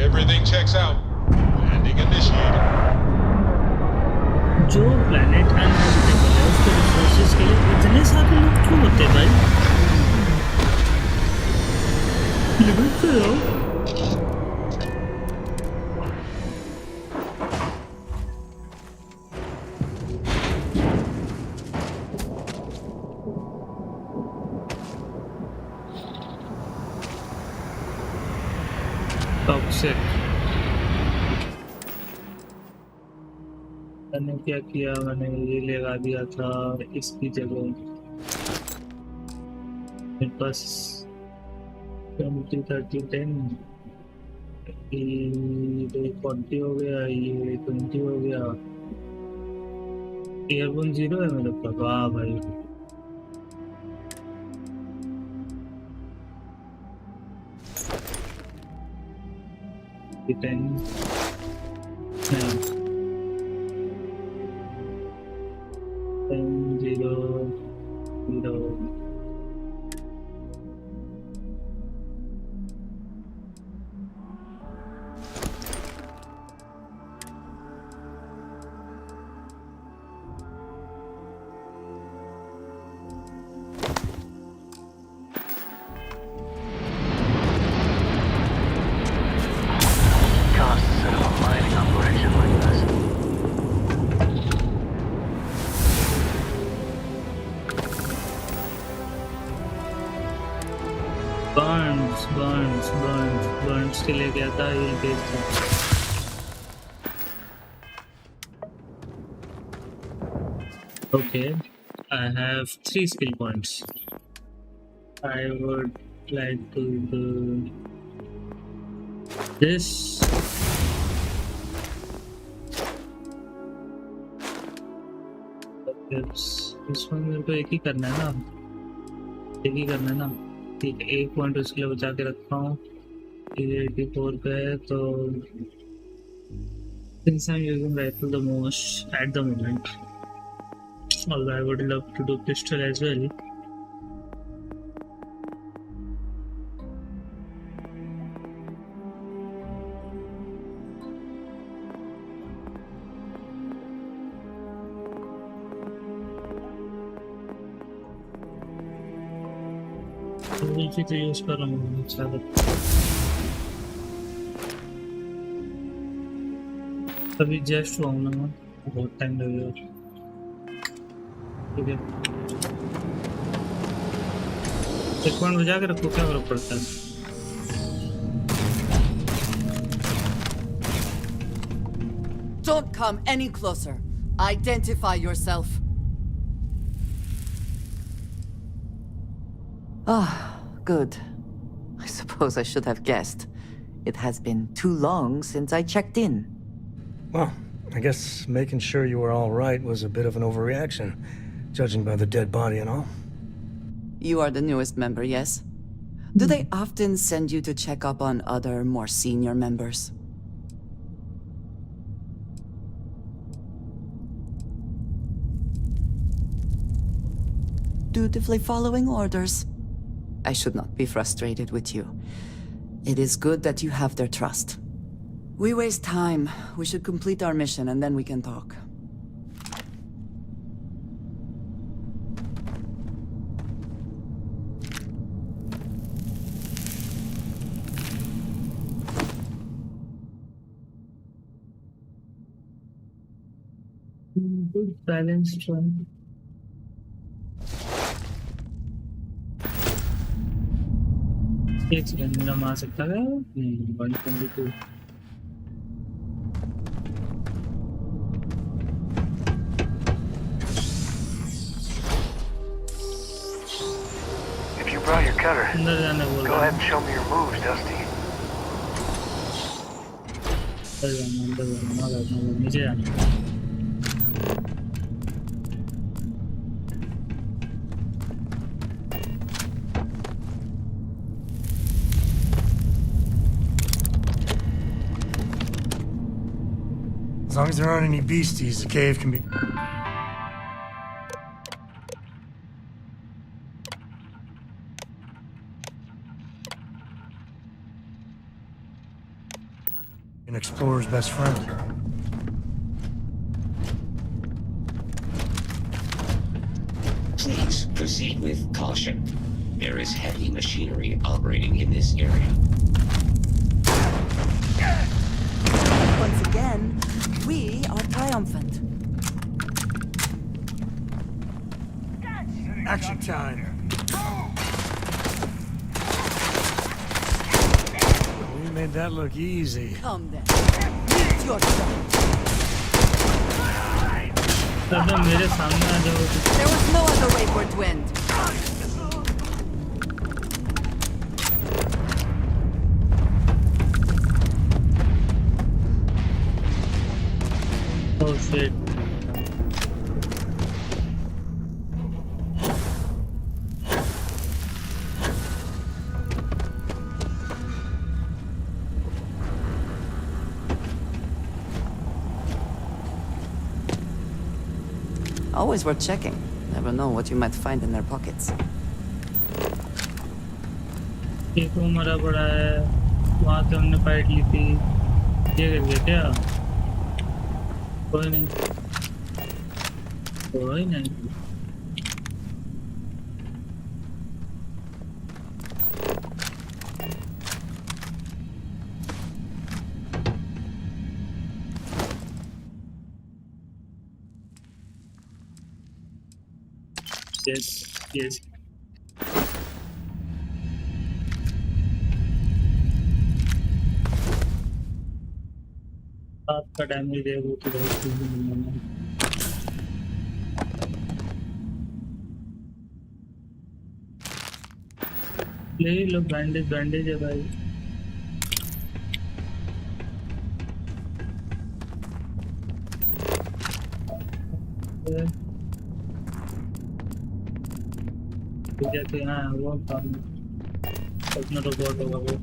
K: Everything checks out. Landing initiated.
A: जो प्लैनेट अनहैबिटेबल है उसके रिसोर्सेज के लिए इतने सारे लोग क्यों होते हैं भाई? लिमिट करो। टॉक्सिक मैंने क्या किया, मैंने ये लगा दिया था इसकी जगह। मेरे पास 20, 30, 10 ये 40 हो गया, ये 20 हो गया। एयरबोन 0 है मेरे पास। वाह भाई ये 10 0 0 बर्न्स के लिए गया था, ये पेज था। Okay, I have 3 skill points. I would like to do this. इसमें मेरे को एक ही करना है ना, ठीक है। एक पॉइंट उसके लिए बचा के रखता हूँ। ये 84 पे है, तो since I'm using rifle the most at the moment, although I would love to do pistol as well. तो यूज कर रहा हूँ ज़्यादा। अभी जस्ट हुआ हूँ ना मैं, बहुत टाइम लगेगा। ठीक है, एक पॉइंट बजा के रखो, क्या फर्क पड़ता है।
S: Don't come any closer. Identify yourself. Ah, good. I suppose I should have guessed. It has been too long since I checked in.
J: Well, I guess making sure you were all right was a bit of an overreaction, judging by the dead body and all.
S: You are the newest member, yes? Do they often send you to check up on other, more senior members? Dutifully following orders. I should not be frustrated with you. It is good that you have their trust. We waste time. We should complete our mission and then we can talk.
A: Good balanced one. एक second मेरा मार सकता है 122
C: brought your cutter.
A: अंदर जाने बोल
C: Go
A: रहा
C: ahead
A: है।
C: and show me your moves, Dusty.
A: अंदर जाना, नीचे जाना।
J: As long as there aren't any beasties, the cave can be... An explorer's best friend.
L: Please proceed with caution. There is heavy machinery operating in this area.
S: Once again, we are triumphant.
J: Action time. We made that look easy.
S: Come then. Meet your death.
A: मेरे सामने आ जाओ।
S: There was no other way for it to end.
A: Oh shit.
S: Always worth checking. Never know what you might find in their pockets.
A: एक को मरा पड़ा है, वहाँ से हमने फाइट ली थी। ये कर गया क्या? कोई नहीं, कोई नहीं। Yes, yes. आपका डैमेज है वो तो बहुत ले लो। बैंडेज है भाई। जाते हैं वो काम अपना रोबोट होगा वो।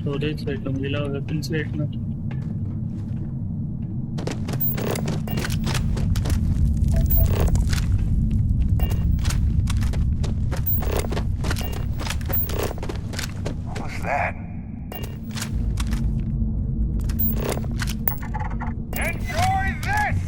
A: स्टोरेज सेट मिला वेपन सेट में।
C: What's that? Enjoy this!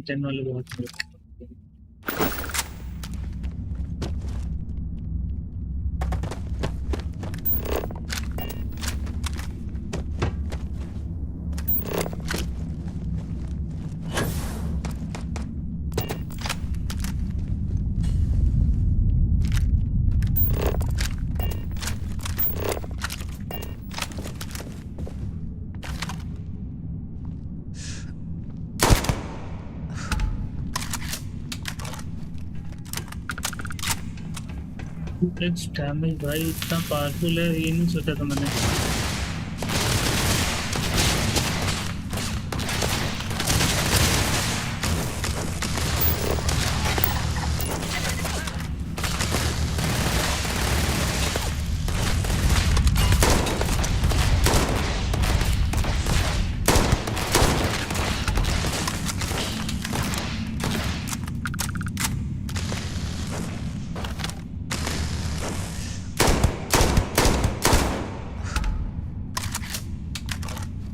C: Ten वाले बहुत डैमेज भाई इतना पावरफुल है, ये नहीं सोचा था मैंने।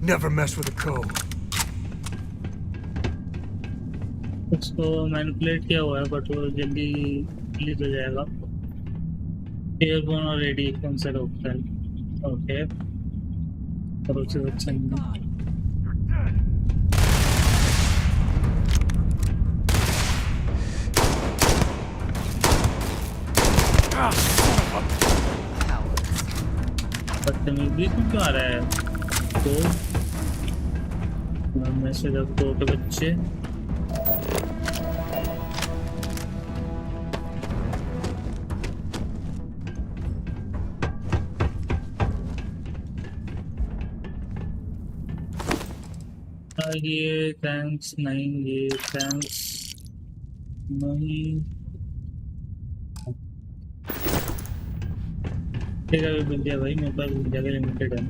J: Never mess with a code.
A: उसको मैनिपुलेट किया हुआ है बट वो जल्दी रिलीज हो जाएगा। एयरबोन और रेडिएशन से रोकता है। ओके और उसे अच्छा नहीं बदतमीजी क्यों आ रहा है तो मैसेज अब तो के बच्चे ये थैंक्स नहीं ये थैंक्स नहीं ठीक है मिल गया भाई मेरे पास जगह लिमिटेड है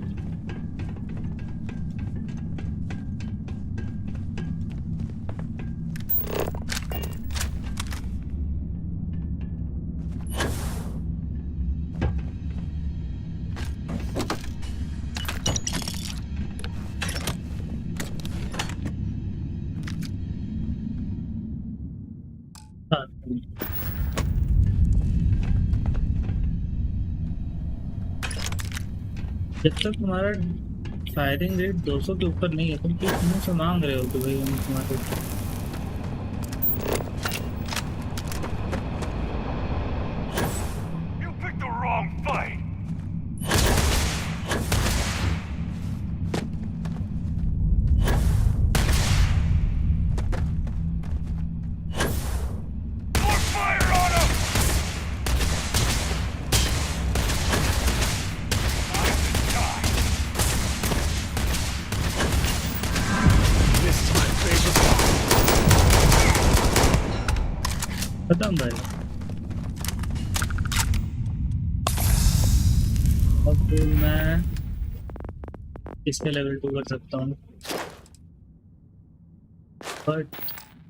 A: जब तक तुम्हारा फायरिंग रेट 200 के ऊपर नहीं है तुम किस मुंह से मांग रहे हो तो भाई हम तुम्हारे खत्म भाई अब मैं इसके लेवल 2 कर सकता हूँ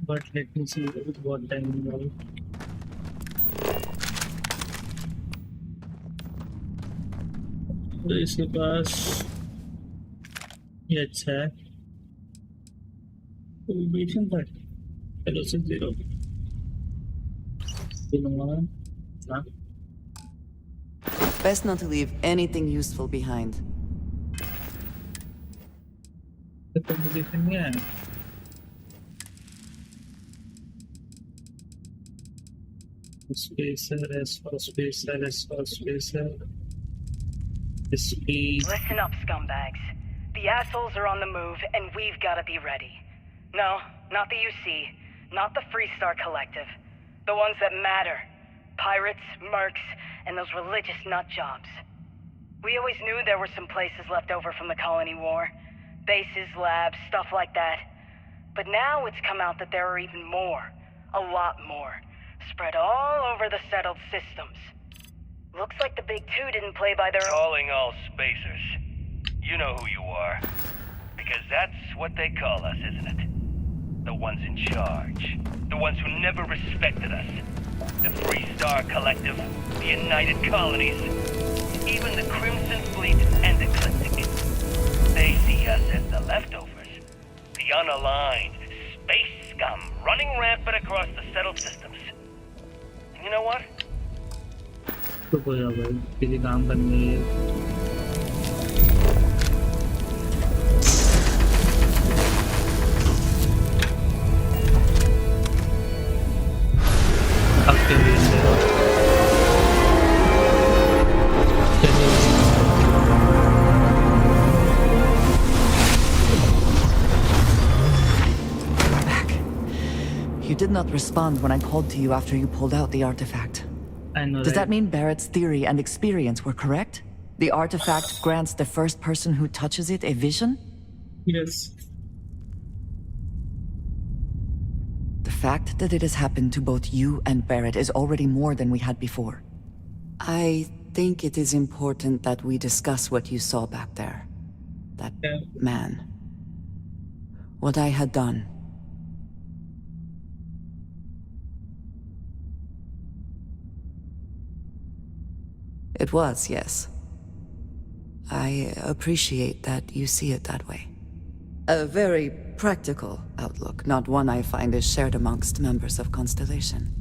A: बट लेट मी सी बहुत टाइम लगा तो इसके पास ये अच्छा है चलो से 0
S: Best not to leave anything useful behind.
A: Spacer, spacer, spacer.
D: Listen up, scumbags. The assholes are on the move, and we've got to be ready. No, not the UC, not the Freestar Collective. The ones that matter. Pirates, mercs, and those religious nut jobs. We always knew there were some places left over from the Colony War. Bases, labs, stuff like that. But now it's come out that there are even more. A lot more. Spread all over the settled systems. Looks like the Big Two didn't play by their own...
E: Calling all spacers. You know who you are. Because that's what they call us, isn't it? The ones in charge. The ones who never respected us. The Freestar Collective, the United Colonies, even the Crimson Fleet and Ecliptic. They see us as the leftovers. The unaligned, space scum running rampant across the settled systems. And you know what?
A: चुप हो जाओ भाई किसी काम करने
S: You did not respond when I called to you after you pulled out the artifact.
A: I know.
S: Does that mean Barrett's theory and experience were correct? The artifact grants the first person who touches it a vision?
A: Yes.
S: The fact that it has happened to both you and Barrett is already more than we had before. I think it is important that we discuss what you saw back there. That man. What I had done. It was, yes. I appreciate that you see it that way. A very practical outlook, not one I find is shared amongst members of Constellation.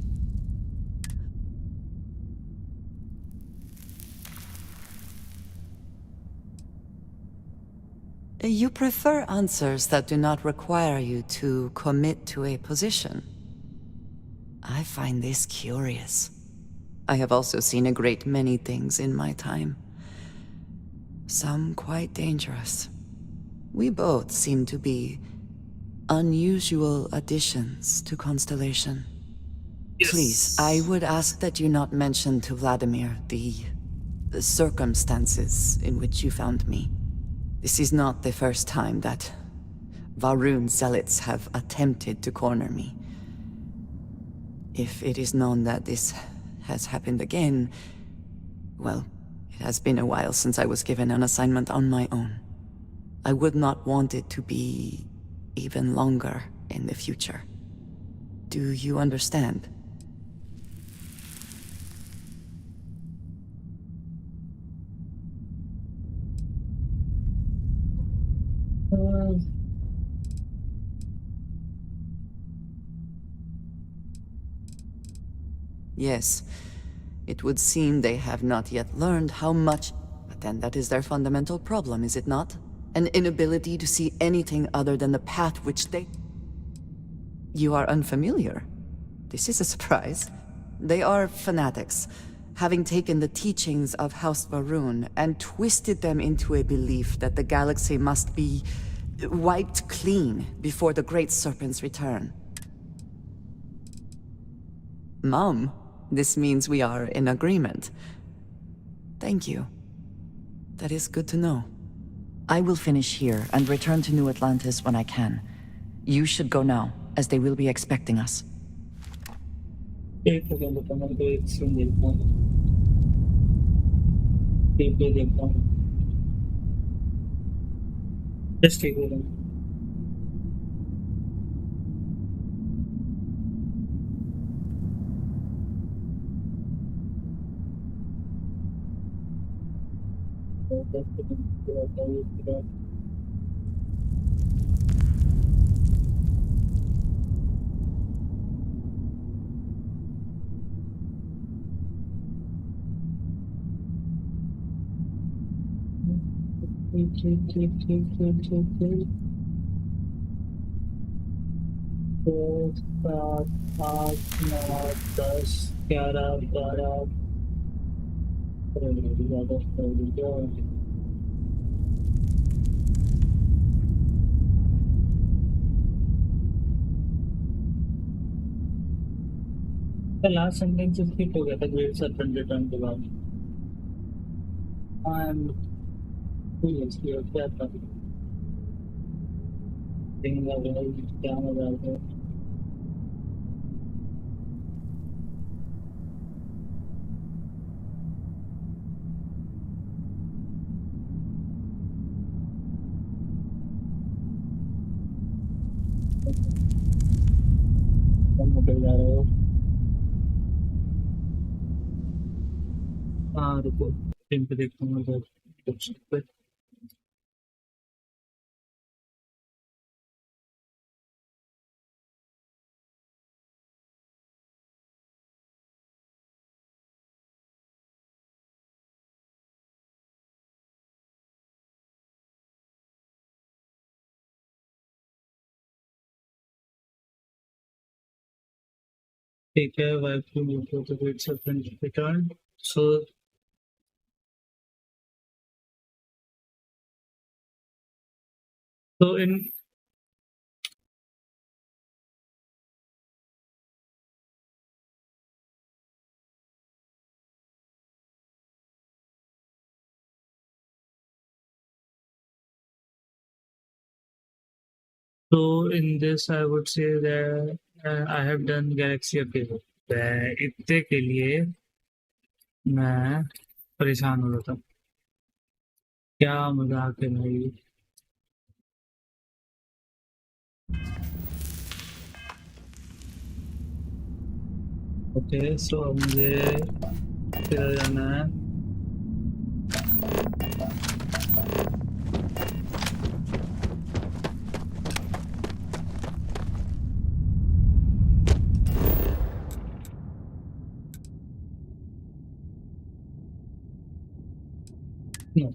S: You prefer answers that do not require you to commit to a position. I find this curious. I have also seen a great many things in my time. Some quite dangerous. We both seem to be unusual additions to Constellation. Yes. Please, I would ask that you not mention to Vladimir the circumstances in which you found me. This is not the first time that Va'ruun zealots have attempted to corner me. If it is known that this has happened again, well, it has been a while since I was given an assignment on my own. I would not want it to be even longer in the future. Do you understand? Yes. It would seem they have not yet learned how much... But then that is their fundamental problem, is it not? An inability to see anything other than the path which they... You are unfamiliar? This is a surprise. They are fanatics, having taken the teachings of House Va'ruun and twisted them into a belief that the galaxy must be wiped clean before the Great Serpent's return. Mom, this means we are in agreement. Thank you. That is good to know. I will finish here and return to New Atlantis when I can. You should go now, as they will be expecting us.
A: Just take it. The last sentence is keep together, Great Serpent return to God. I'm curious here, क्या था? Things are very down about it. रुको team पे देखता हूँ उधर कुछ पे ठीक है wife to move to the great serpent return so in this I would say that I have done Galaxy Appeal. इतने के लिए मैं परेशान हो रहा था क्या मजाक है भाई ओके सो अब मुझे फिर जाना है No.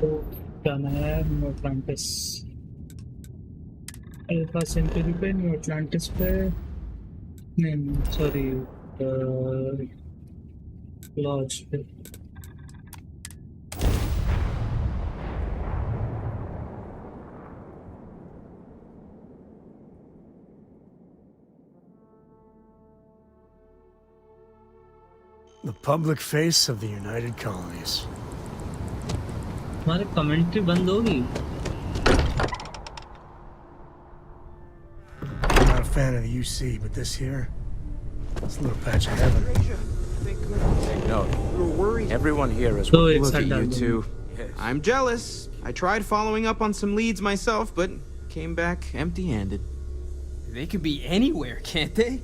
A: तो क्या नाम है न्यू अटलांटिस अल्फा सेंचुरी पे न्यू अटलांटिस पे नहीं सॉरी लॉज पे
J: The public face of the United Colonies.
A: हमारे कमेंट्री बंद होगी
J: I'm not a fan of the UC, but this here, it's a little patch of heaven.
O: No, we were worried.
T: Everyone here is
A: So
T: look at you
A: excited.
T: two.
O: I'm jealous. I tried following up on some leads myself, but came back empty-handed.
U: They could be anywhere, can't they?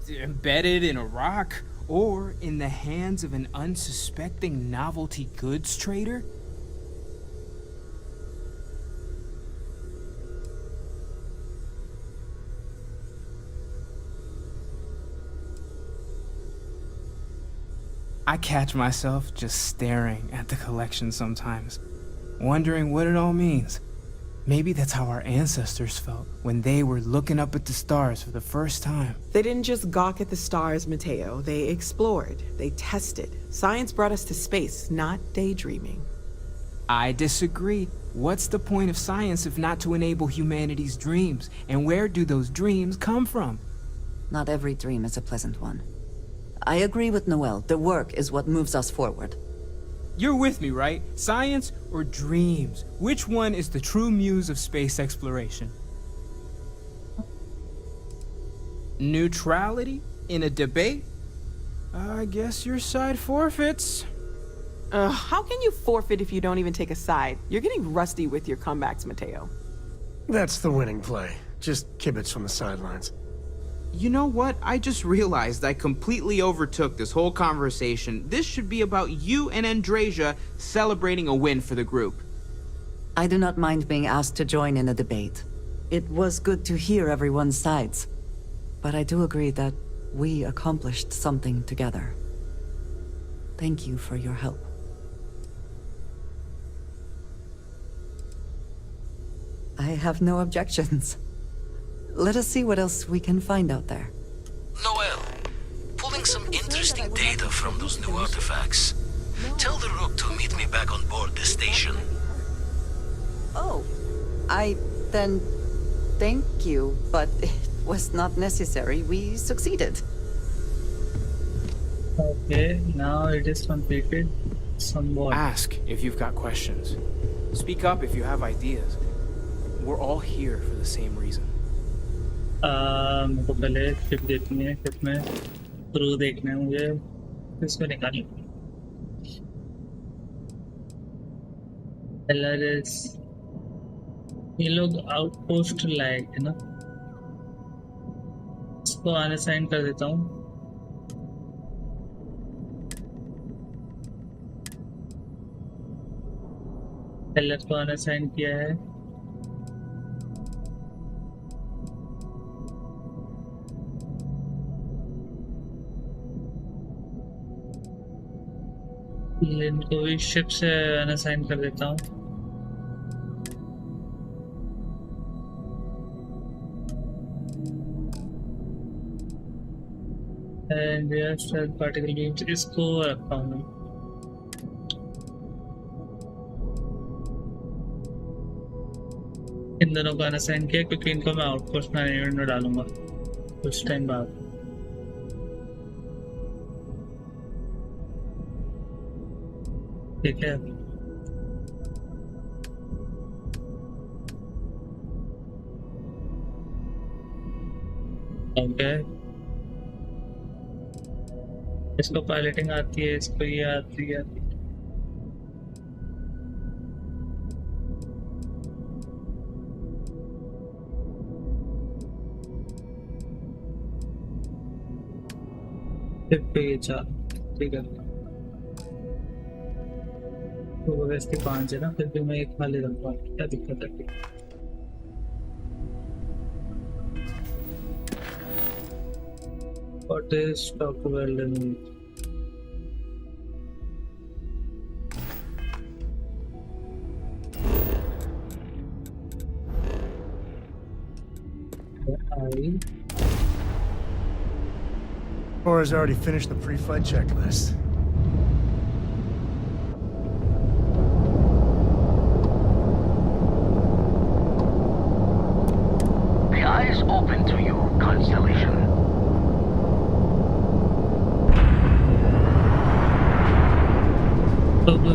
U: Embedded in a rock, or in the hands of an unsuspecting novelty goods trader? I catch myself just staring at the collection sometimes, wondering what it all means. Maybe that's how our ancestors felt when they were looking up at the stars for the first time.
M: They didn't just gawk at the stars, Mateo. They explored. They tested. Science brought us to space, not daydreaming.
U: I disagree. What's the point of science if not to enable humanity's dreams? And where do those dreams come from?
S: Not every dream is a pleasant one. I agree with Noel. The work is what moves us forward.
U: You're with me, right? Science or dreams? Which one is the true muse of space exploration? Neutrality in a debate? I guess your side forfeits.
M: How can you forfeit if you don't even take a side? You're getting rusty with your comebacks, Mateo.
J: That's the winning play. Just kibitz from the sidelines.
O: You know what? I just realized I completely overtook this whole conversation. This should be about you and Andreja celebrating a win for the group.
S: I do not mind being asked to join in a debate. It was good to hear everyone's sides. But I do agree that we accomplished something together. Thank you for your help. I have no objections. Let us see what else we can find out there.
R: Noel, pulling some interesting data from those new artifacts. Tell the Rook to meet me back on board the station.
S: Oh, then thank you, but it was not necessary. We succeeded.
A: Okay, now it is completed. Somewhat.
U: Ask if you've got questions. Speak up if you have ideas. We're all here for the same reason.
A: मेरे को पहले clip देखनी है clip में through देखना है मुझे इसको निकालना LRS ये लोग आउटपोस्ट लाइक है ना इसको अनअसाइन कर देता हूँ LRS को अनअसाइन किया है इनको भी शिप से अनअसाइन कर देता हूँ एंड पार्टिकल बीम्स इसको रखता हूँ इन दोनों को अनअसाइन किया क्योंकि इनको मैं आउटपोस्ट मैनेजमेंट में डालूंगा कुछ टाइम बाद ठीक है ओके इसको पायलटिंग आती है इसको ये आती है ठीक है तो वैसे 5 है ना फिर भी मैं एक खाली रखूंगा क्या दिक्कत है What is stock welding?
J: Cora's already finished the pre-flight checklist.
Q: The eye is open to you, Constellation.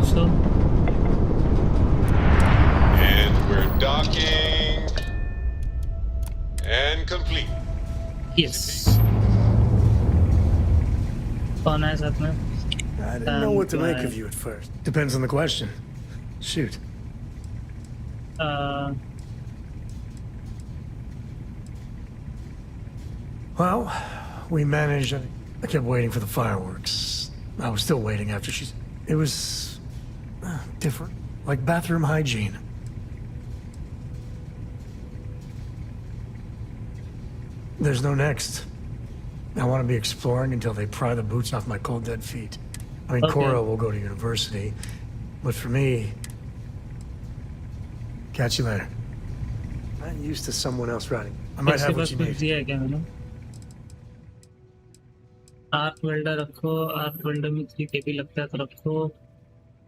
A: So.
K: And we're docking. And complete.
A: Yes. कौन है साथ में?
J: I didn't know what to make of you at first. Depends on the question. Shoot. Well, we managed. I kept waiting for the fireworks. I was still waiting after she's... It was... different. Like bathroom hygiene. There's no next. I want to be exploring until they pry the boots off my cold dead feet. I mean, Cora will go to university, but for me... Catch you later. I'm used to someone else riding. I might have what you need.
A: Arc welder रखो, arc welder में 3 केबी लगता है तो रखो।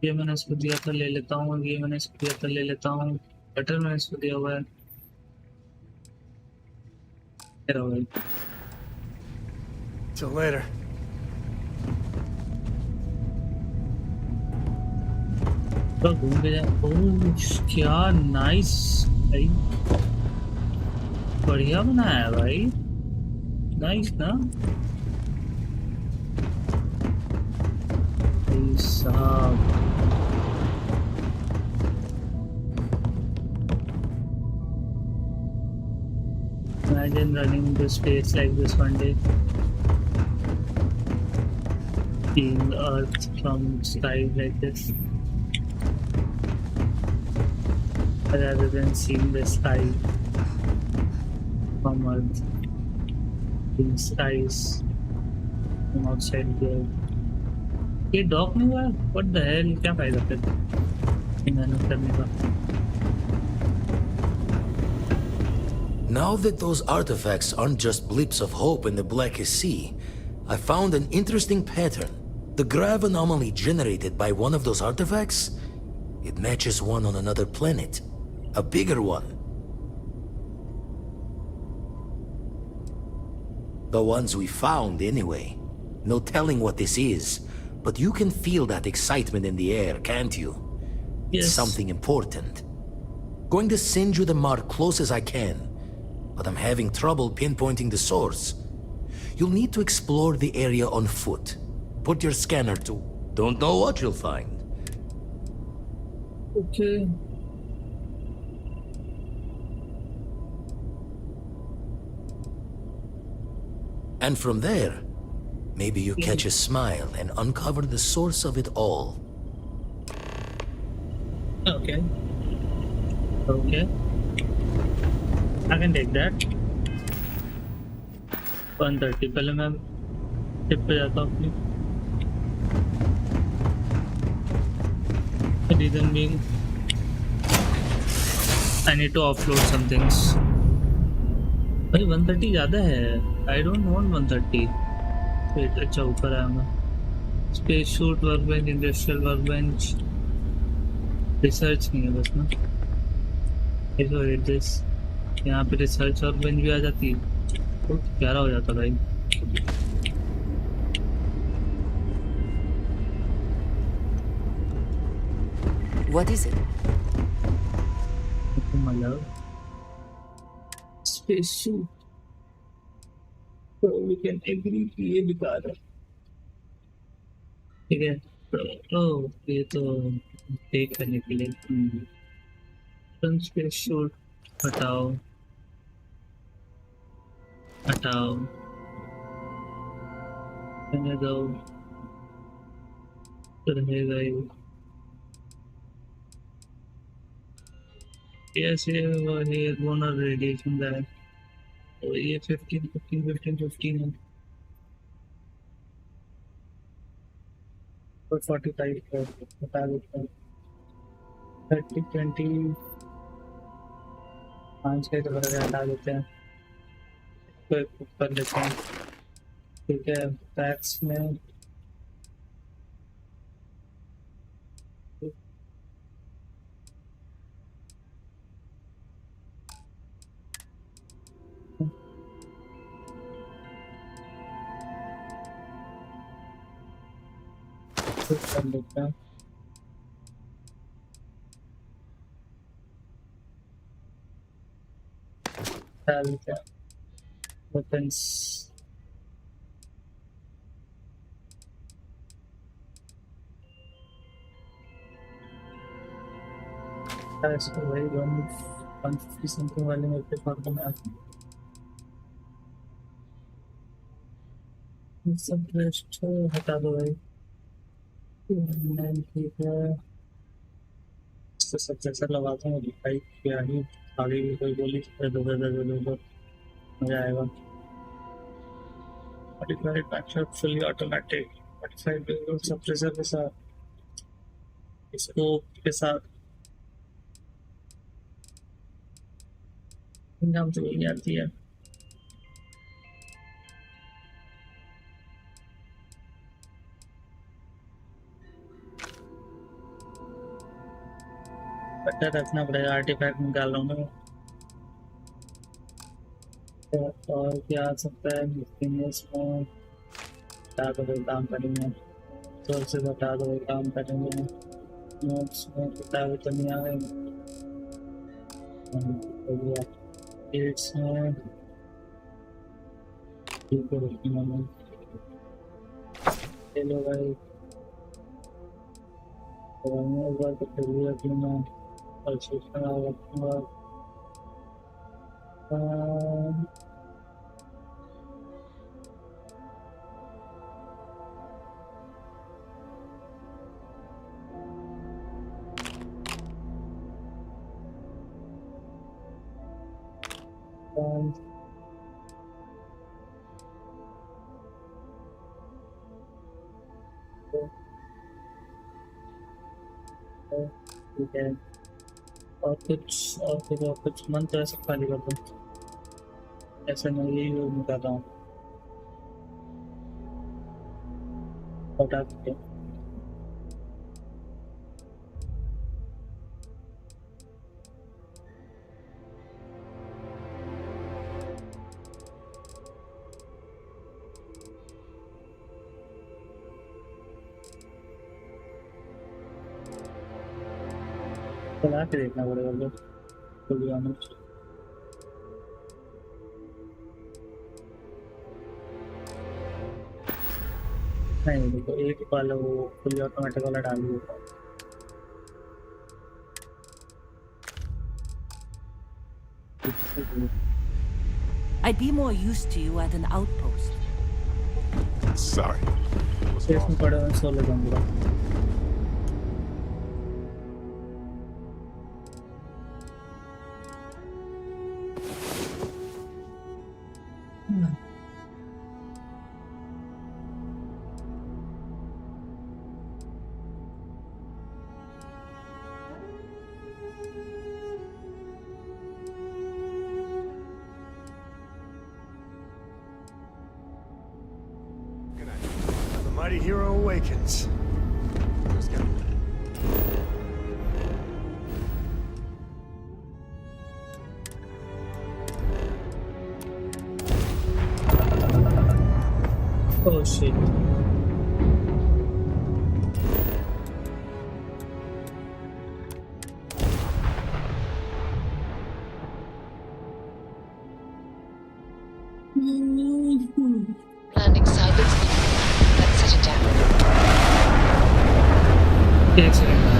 A: ये मैंने इसको दिया था, ले लेता हूँ। ये मैंने इसको दिया था, ले लेता हूँ। बटर मैंने इसको दिया हुआ है।
J: Till later.
A: तो घूम के जाए। ओह क्या नाइस भाई, बढ़िया बनाया है भाई, नाइस ना भाई साहब। Imagine running into space like this one day, seeing Earth from sky like this, rather than seeing the sky from Earth, seeing skies from outside the Earth. ये डॉक नहीं हुआ? What the hell? क्या फायदा फिर मेहनत करने का?
R: Now that those artifacts aren't just blips of hope in the blackest sea, I found an interesting pattern. The grav anomaly generated by one of those artifacts, it matches one on another planet. A bigger one. The ones we found, anyway. No telling what this is, but you can feel that excitement in the air, can't you?
A: Yes.
R: It's something important. Going to send you the mark close as I can, but I'm having trouble pinpointing the source. You'll need to explore the area on foot. Put your scanner to... Don't know what you'll find.
A: Okay.
R: And from there, maybe you catch a smile and uncover the source of it all.
A: Okay. Okay. I can take that. 130 पहले मैं tip पे जाता हूँ अपनी। Reason being, I need to offload some things. भाई 130 ज़्यादा है। I don't want 130. Wait, अच्छा ऊपर आया मैं। Space suit, workbench, industrial workbench. Research नहीं है बस ना। I will read this. यहाँ पे रिसर्च और बेंच भी आ जाती है, तो प्यारा हो जाता भाई।
S: What is it?
A: मतलब स्पेस सूट, तो we can agree कि ये बेकार है, ठीक है। तो ये तो देख करने के लिए स्पेस सूट हटाओ हटाओ, रहने दो, रहेगा ये। Yes, एयरबोर्न और रेडिएशन का है, तो ये 15 है। 45 बता देते हैं 30 20 5 के तो हटा देते हैं तो एक ऊपर लेते हैं ठीक है टैक्स में कर लेते हैं डालते हैं weapons इसको वही 150 समथिंग वाले में पे कर दूंगा सब रेस्ट हटा दो भाई ठीक है इससे सब जैसा लगाता हूँ भाई क्या ही आगे भी कोई बोली दो मजा आएगा modified backshot fully automatic modified suppressor के साथ स्कोप के साथ नाम तो यही आती है बट्टा रखना पड़ेगा आर्टिफैक्ट निकाल रहा हूँ मैं तो और क्या आ सकता है मिस्टिंगनेस में हटा दो भाई काम करेंगे तो से हटा दो भाई काम करेंगे नोट्स में किताबें तो नहीं आ रही डेट्स में ठीक है मैंने चलो भाई एक बार तो फिर भी अपनी मैं और सोचना रखूँगा ठीक है और कुछ मन तो ऐसा खाली कर दो ऐसा मैं यही यूज नहीं कर रहा हूँ हटा दीजिए चला के देखना पड़ेगा लोग to be honest नहीं देखो एक वाला वो फुली ऑटोमेटिक वाला डाल दिया
D: I'd be more used to you at an outpost.
K: Sorry.
A: इसमें पड़े हुए सोलो दूंगा
J: Mighty hero awakens. Let's go.
A: Oh shit.
T: Landing side looks good. Let's set it down.
A: Excellent.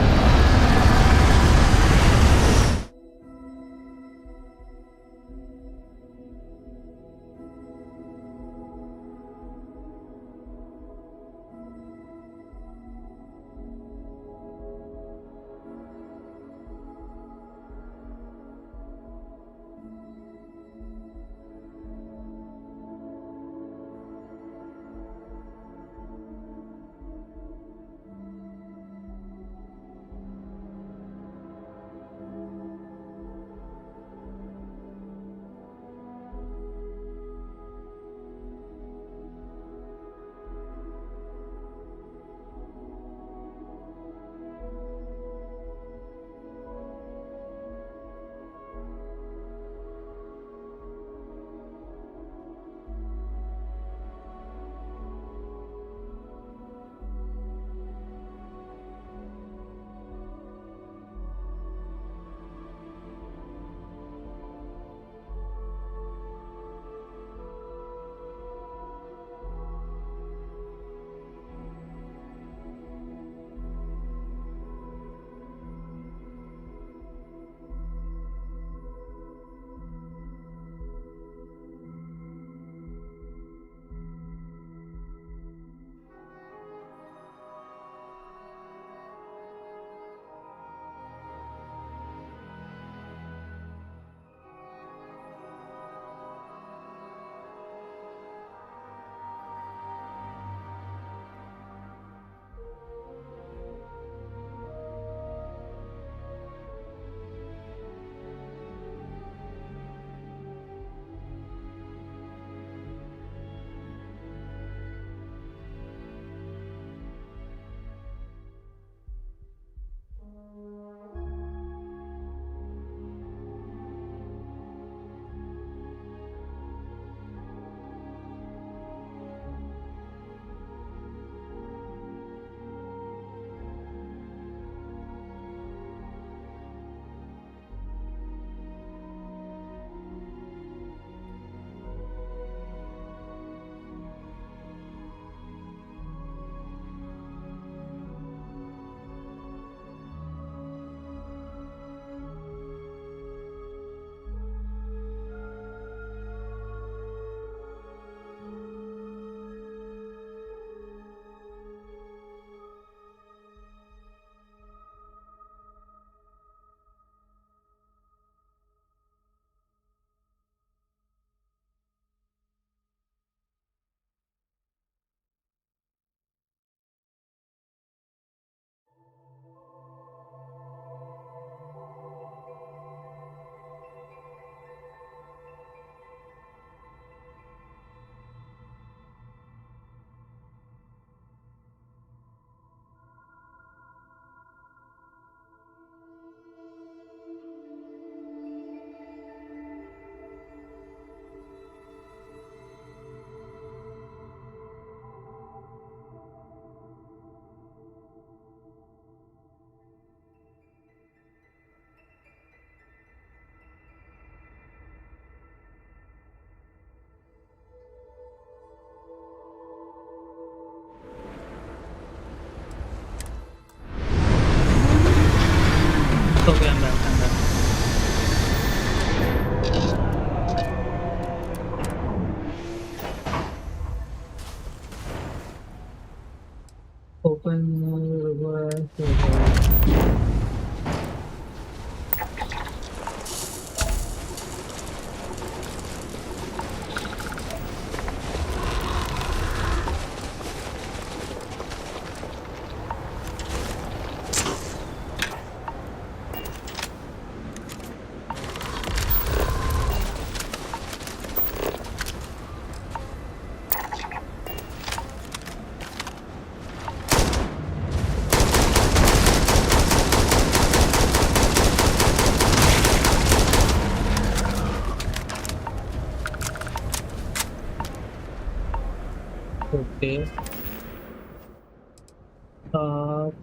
A: Okay.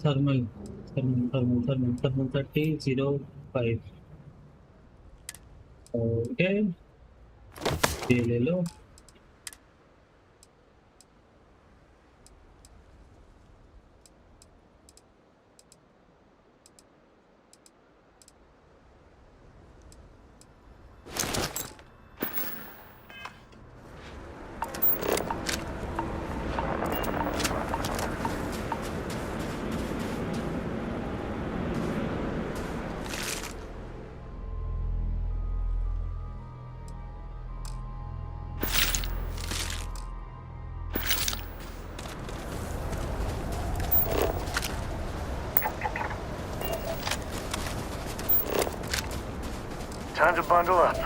A: Thermal 3005. Okay. ये ले लो.
C: Time to bundle up.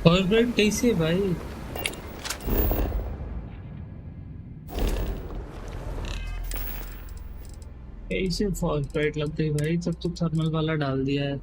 A: Corporate कैसे भाई? कैसे false bright लग गई भाई? सब तो थर्मल वाला डाल दिया है.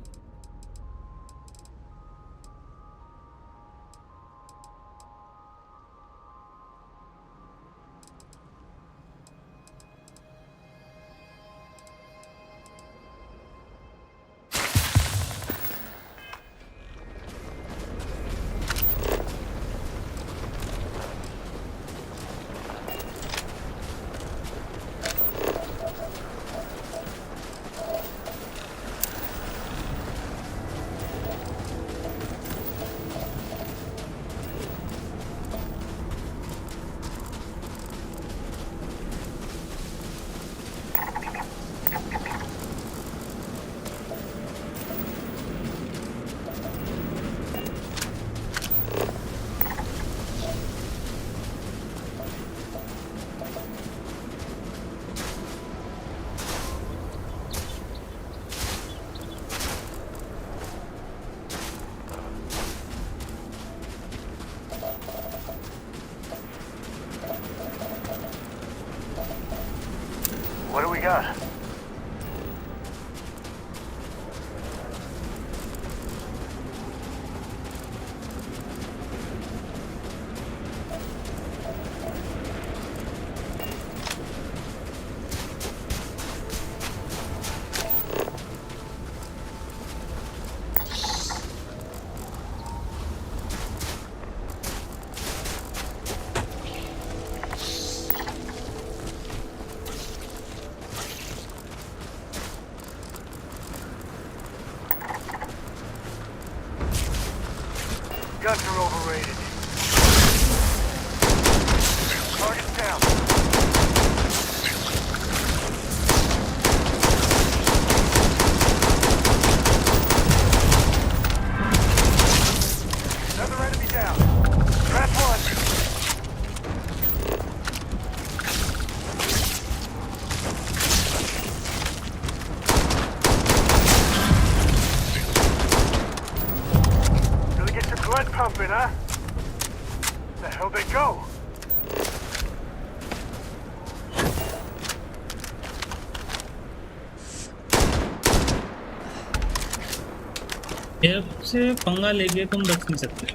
C: What do we got? Guns are overrated. Target's down. Another enemy down. Trap one. Gonna get your blood pumping, huh?
A: ये से पंगा लेके तुम बच नहीं सकते।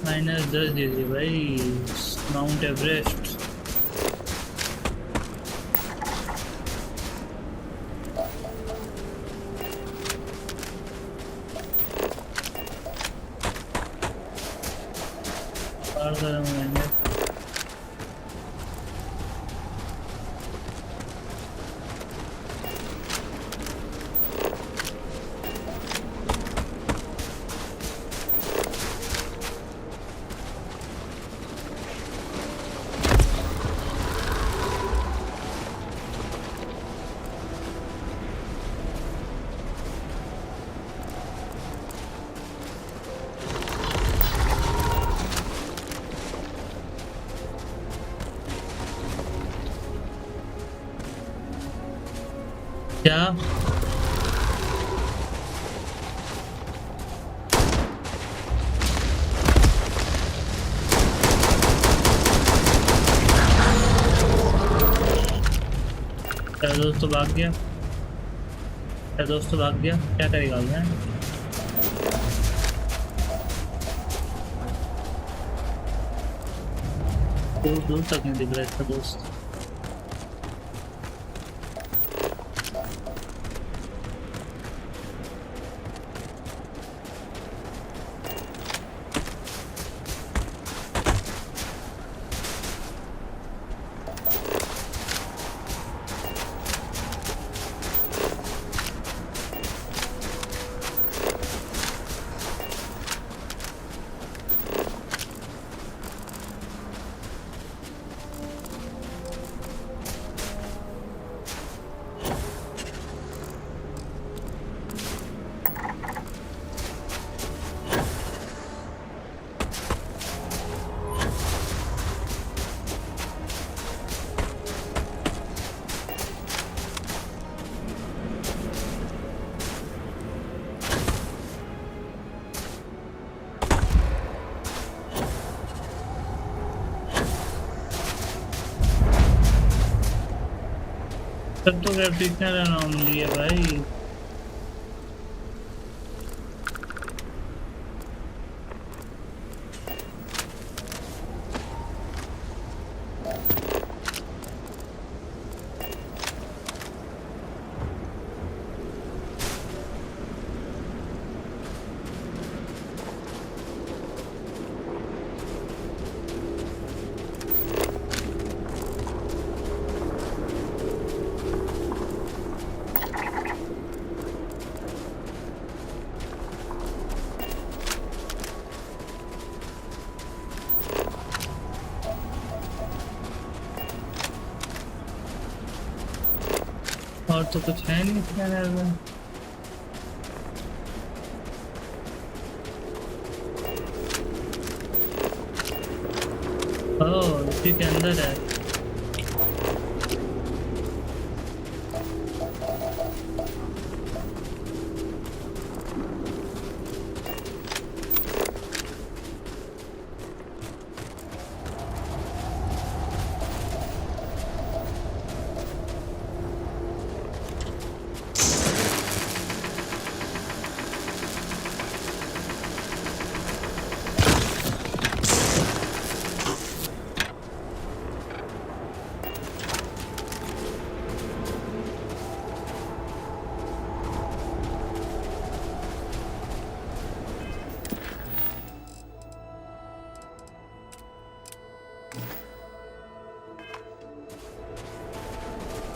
A: -10 दीजिए भाई, माउंट एवरेस्ट। और गर्म होंगे। क्या दोस्त तो भाग गया, क्या दोस्त तो भाग गया, क्या करेगा मैं? दूर दूर तक नहीं दिख रहा इसका दोस्त। तब तो ग्रेविटेशनल एनॉमली है भाई। और तो कुछ है नहीं स्कैनर में। ओह इसी के अंदर है।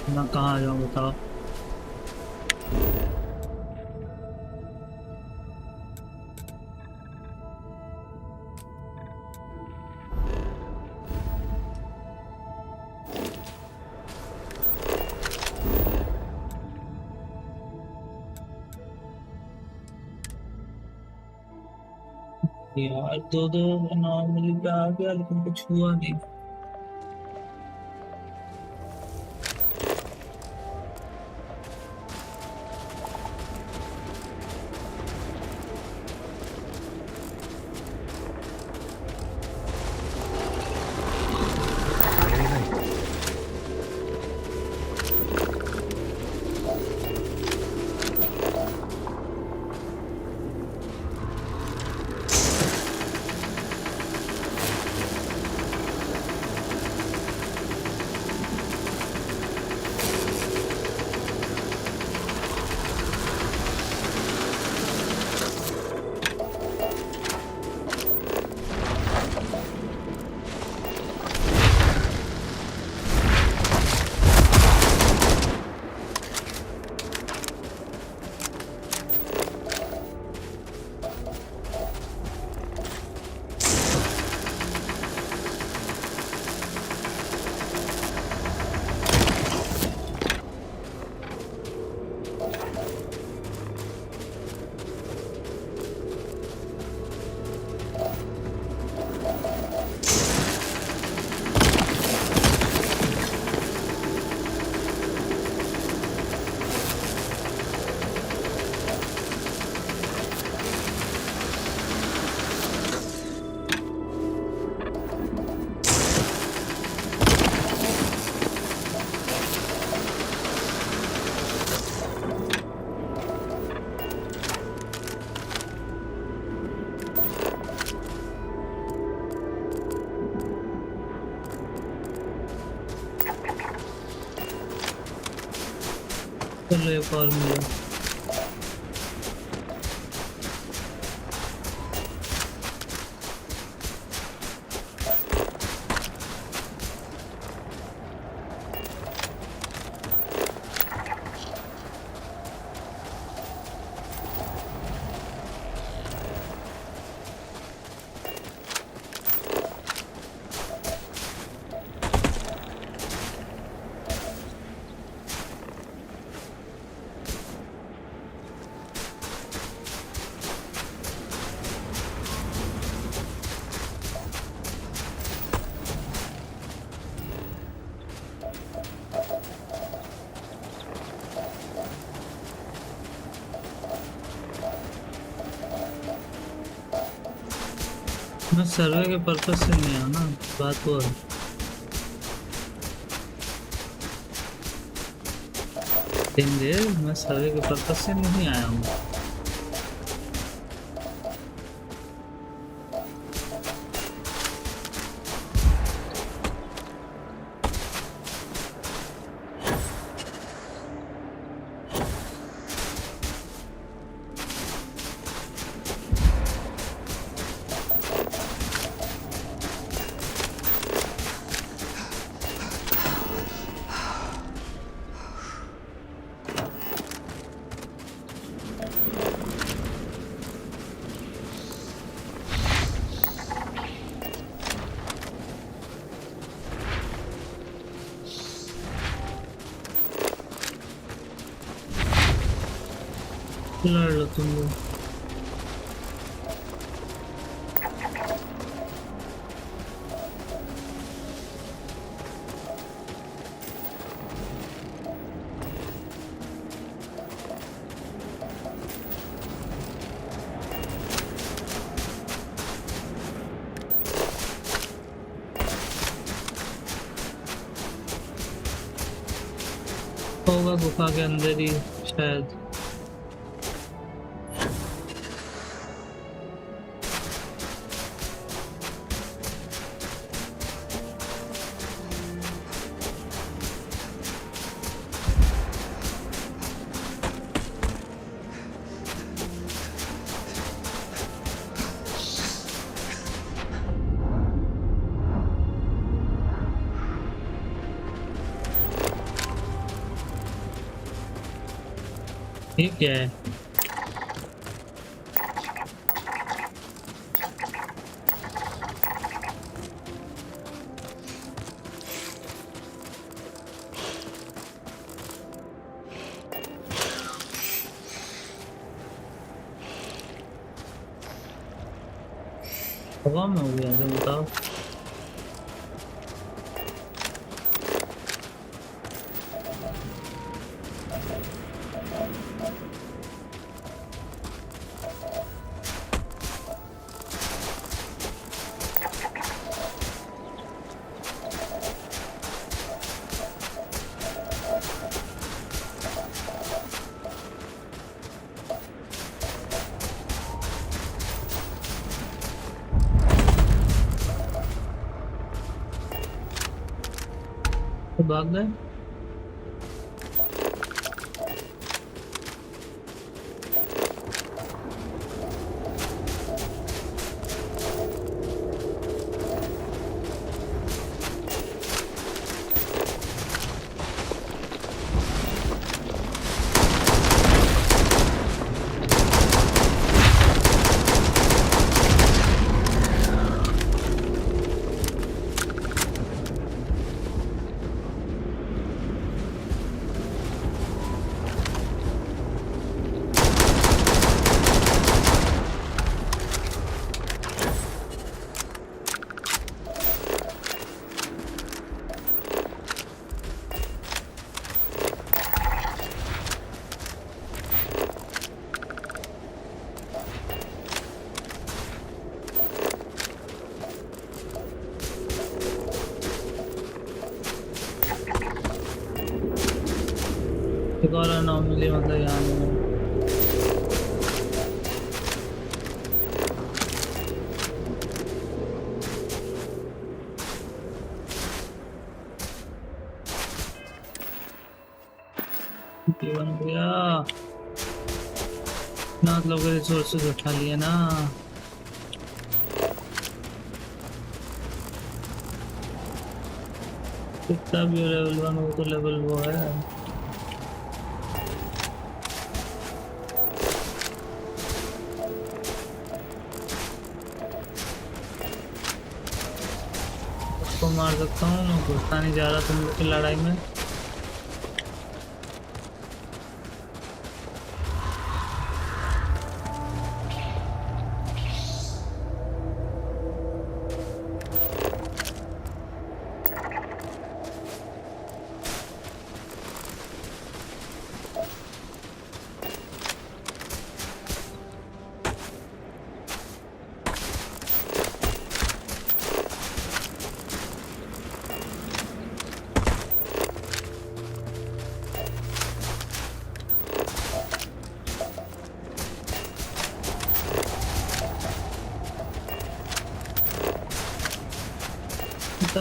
A: मैं कहाँ आ जाऊँ बताओ। यार दो नॉर्मली पे आ गया लेकिन कुछ हुआ नहीं। चलो एक और मिला। मैं सर्वे के पर्पज से नहीं आया ना, बात वो है। देंगे, मैं सर्वे के पर्पज से नहीं आया हूँ। लड़ लो तुम लोग। होगा गुफा के अंदर ही शायद। ठीक है, हवा में हो गया था, बताओ। भाग गए। एक और अनोमली मतलब यहाँ में बन गया ना, लोग रिसोर्सेज उठा लिए ना। कितना भी लेवल 1 हो तो लेवल वो है। उसको मार सकता हूँ, मैं घुसता नहीं जा रहा तुम लोग की लड़ाई में।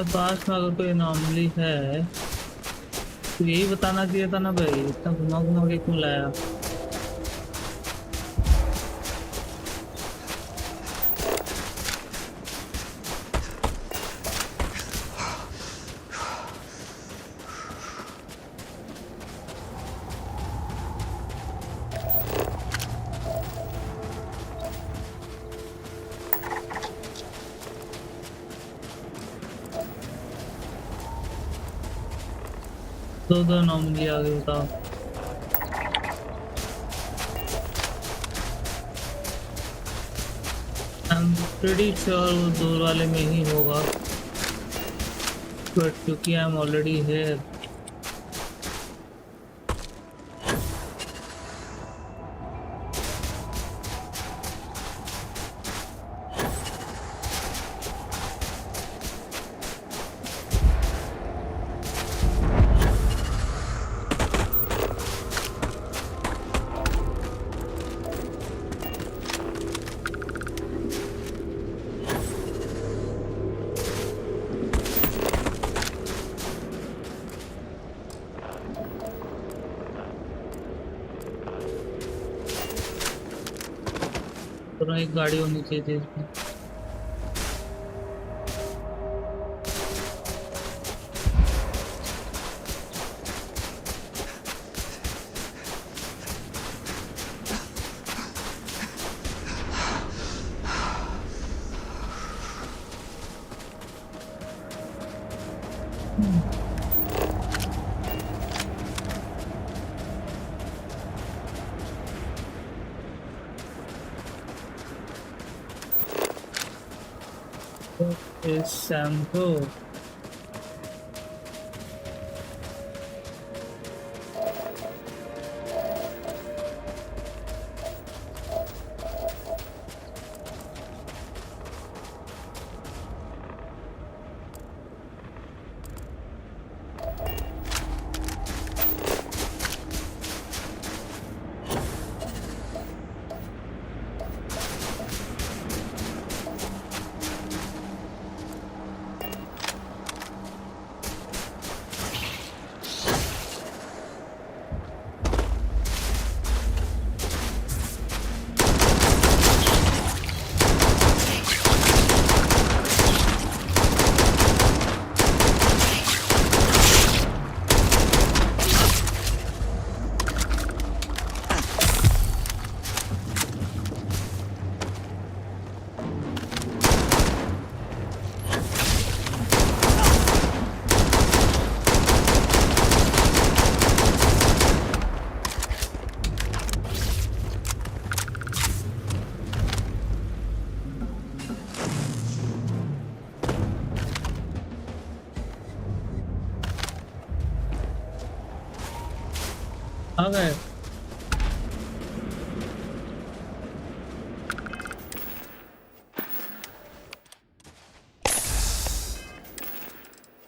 A: पास में अगर कोई अनोमली है तो यही बताना चाहिए था ना भाई, इतना घुमा घुमा के क्यों लाया? दो अनोमली आ गई, बताओ। I'm pretty sure वो दूर वाले में ही होगा, but क्योंकि I'm already here. एक गाड़ी होनी चाहिए थी इसमें। Shampoo. आ गए।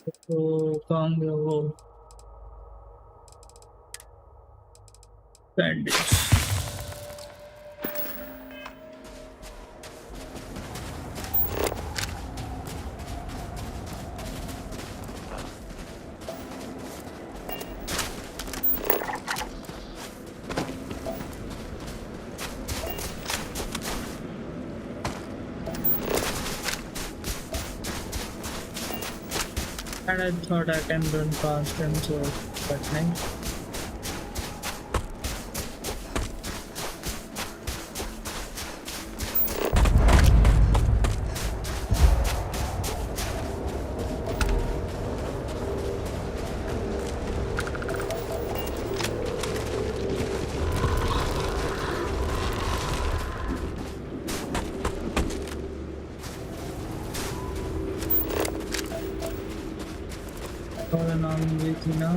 A: तो कहाँ गया वो bandage? And I thought I can run past them, so but नहीं. Now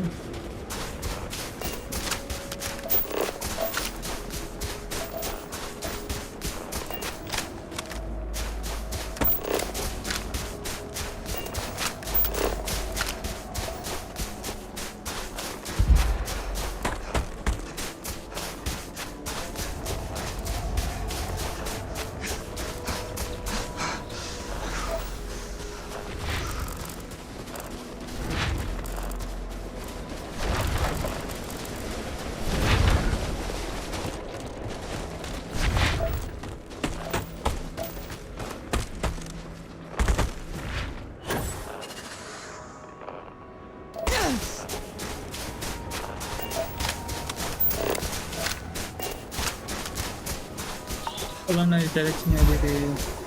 A: Follow nice direction every day.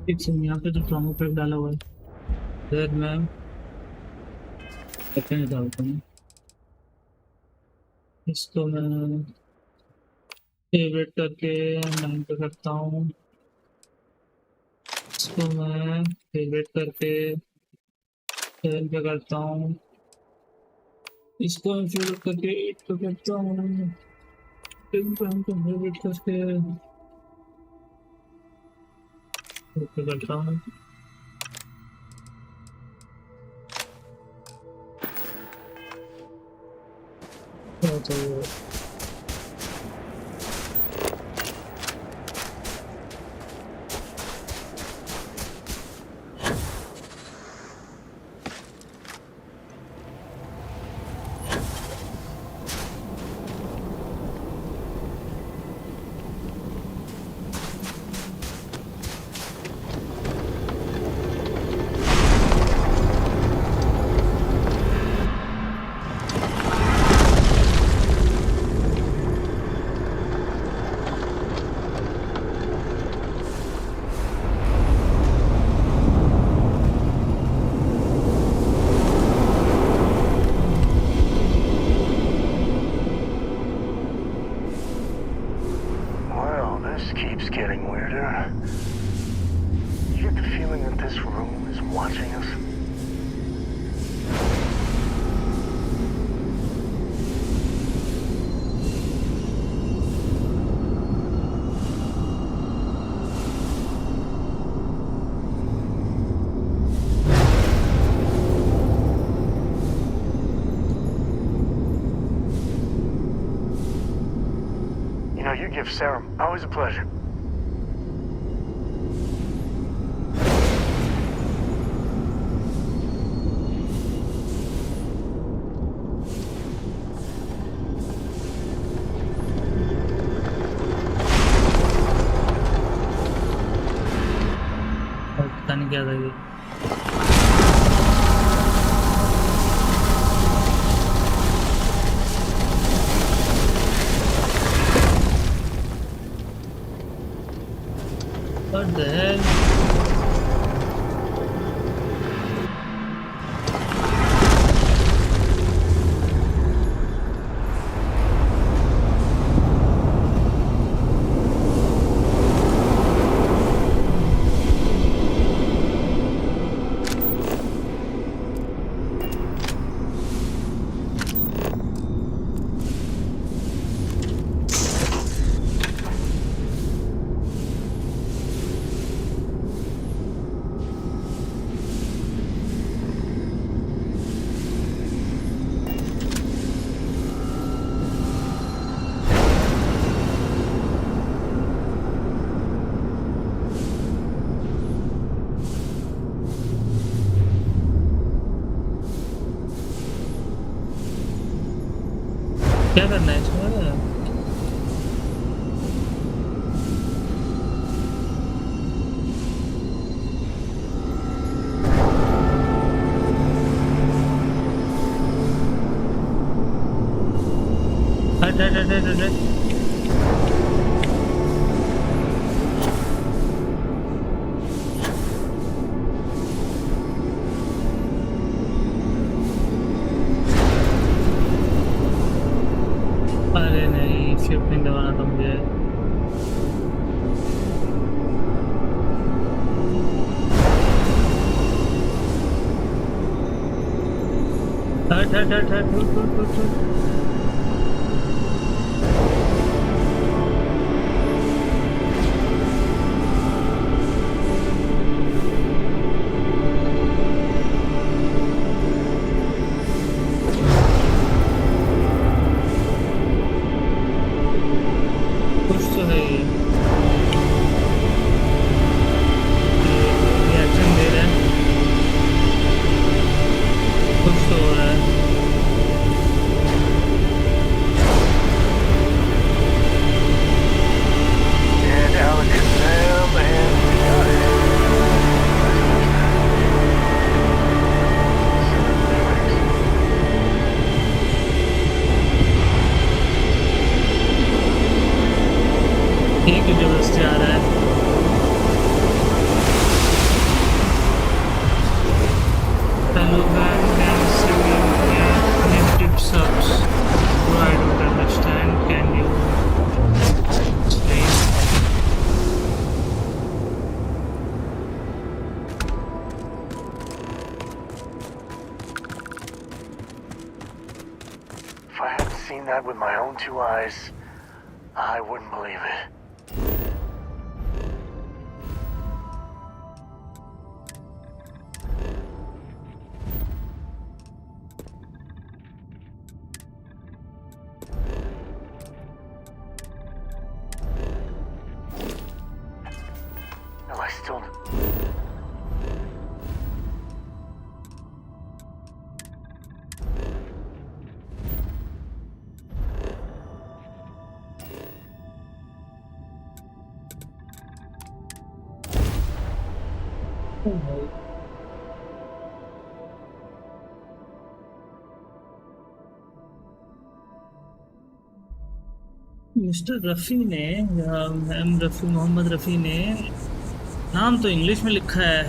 A: यहाँ पे तो प्रोमो पैक डाला हुआ है सर मैं कैसे डालता हूँ इसको मैं फेवरेट करके 9 पे करता हूँ इसको मैं फेवरेट करके 7 पे करता हूँ इसको मैं फेवरेट करके 8 पे करता हूँ इनको फेवरेट करके करता हूँ तो
C: your gift, Sarah. Always a pleasure.
A: पता नहीं क्या था ये What the hell? क्या करना है इसमें? हट। अरे नहीं, शिफ्ट नहीं दबाना था मुझे। हट। कुछ तो है ये रिएक्शन दे रहा है, कुछ तो हो रहा है।
C: And Alakazam, and we got it.
A: ये क्यों जबरदस्ती आ रहा है? Hello man, can you see me? Limited subs. Bro, I don't understand. Can you explain?
C: If I hadn't seen that with my own two eyes, I wouldn't believe it. Am I still...
A: mister Rafi ने या ma'am Rafi, Mohammad Rafi ने नाम तो English में लिखा है,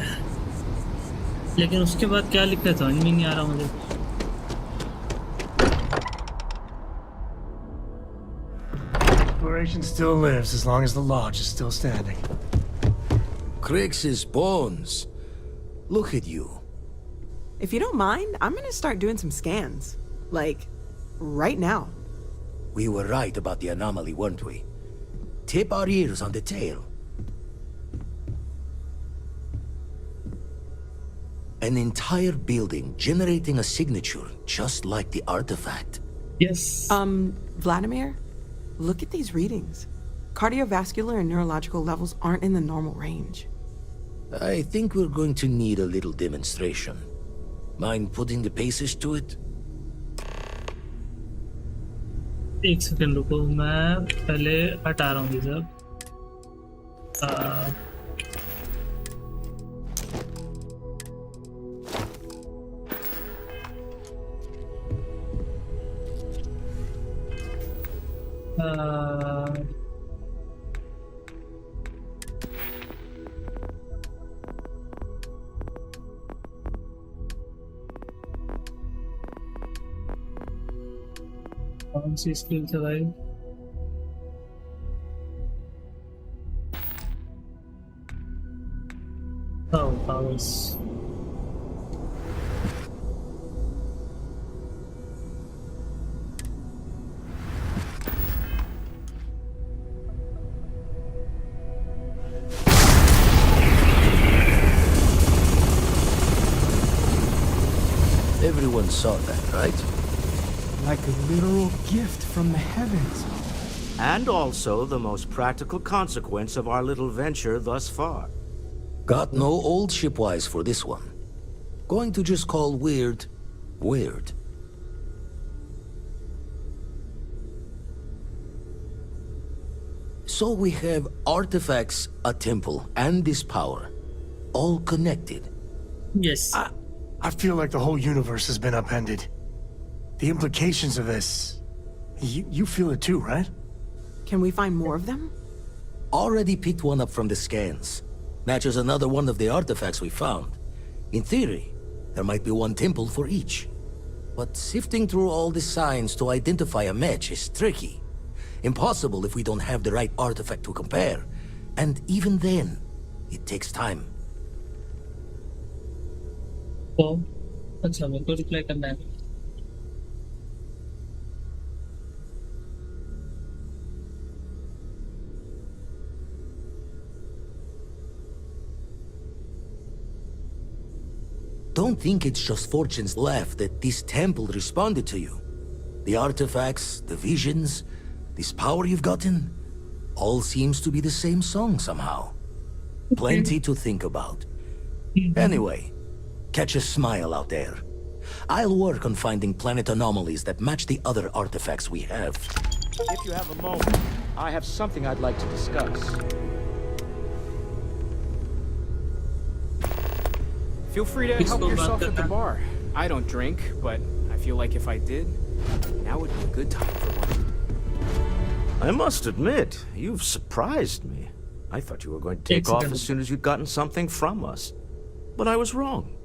A: लेकिन उसके बाद क्या लिखा है समझ में नहीं आ रहा मुझे।
J: Exploration still lives as long as the lodge is still standing.
R: Crix's bones. Look at you.
M: If you don't mind, I'm gonna start doing some scans. Like, right now.
R: We were right about the anomaly, weren't we? Tip our ears on the tail. An entire building generating a signature just like the artifact.
A: Yes.
M: Vladimir, look at these readings. Cardiovascular and neurological levels aren't in the normal range.
R: I think we're going to need a little demonstration. Mind putting the paces to it?
A: एक second रुको, मैं पहले हटा रहा हूँ ये सब। कौन सी स्किल है भाई? Oh, powers.
R: Everyone saw that, right?
U: Like a literal gift from the heavens.
N: And also the most practical consequence of our little venture thus far.
R: Got no old shipwise for this one. Going to just call weird, weird. So we have artifacts, a temple, and this power, all connected.
A: Yes.
J: I feel like the whole universe has been upended. The implications of this... You feel it too, right?
M: Can we find more of them?
R: Already picked one up from the scans. Matches another one of the artifacts we found. In theory, there might be one temple for each. But sifting through all the signs to identify a match is tricky. Impossible if we don't have the right artifact to compare. And even then, it takes time.
A: So, अच्छा मेरे को reply करना है.
R: Don't think it's just fortunes left that this temple responded to you. The artifacts, the visions, this power you've gotten, all seems to be the same song somehow. Plenty to think about. Anyway, catch a smile out there. I'll work on finding planet anomalies that match the other artifacts we have.
N: If you have a moment, I have something I'd like to discuss.
U: Feel free to help yourself at the bar. I don't drink, but I feel like if I did, now would be a good time for one.
N: I must admit, you've surprised me. I thought you were going to take off as soon as you'd gotten something from us. But I was wrong.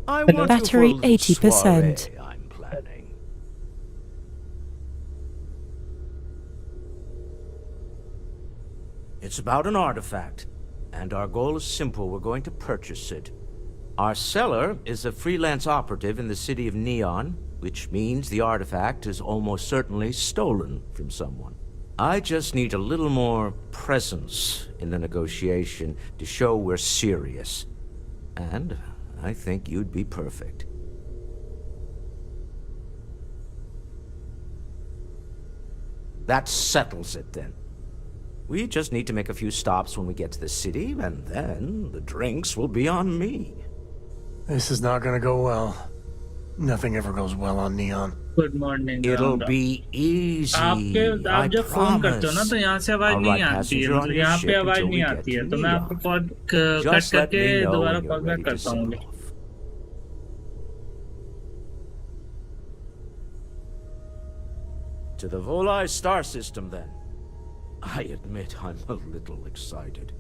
N: I want
F: Battery
N: you for a little
F: 80%.
N: soiree I'm planning. It's about an artifact, and our goal is simple. We're going to purchase it. Our seller is a freelance operative in the city of Neon, which means the artifact is almost certainly stolen from someone. I just need a little more presence in the negotiation to show we're serious. And I think you'd be perfect. That settles it then. We just need to make a few stops when we get to the city, and then the drinks will be on me.
J: This is not gonna go well. Nothing ever goes well on Neon.
A: Good morning.
N: It'll be easy.
A: आप जब phone करते हो ना तो यहाँ से आवाज नहीं आती है, मतलब यहाँ पे आवाज नहीं आती है, तो मैं आपको कॉल कट करके दोबारा कॉल बैक करता हूँ.
N: To the Volai star system, then. I admit I'm a little excited.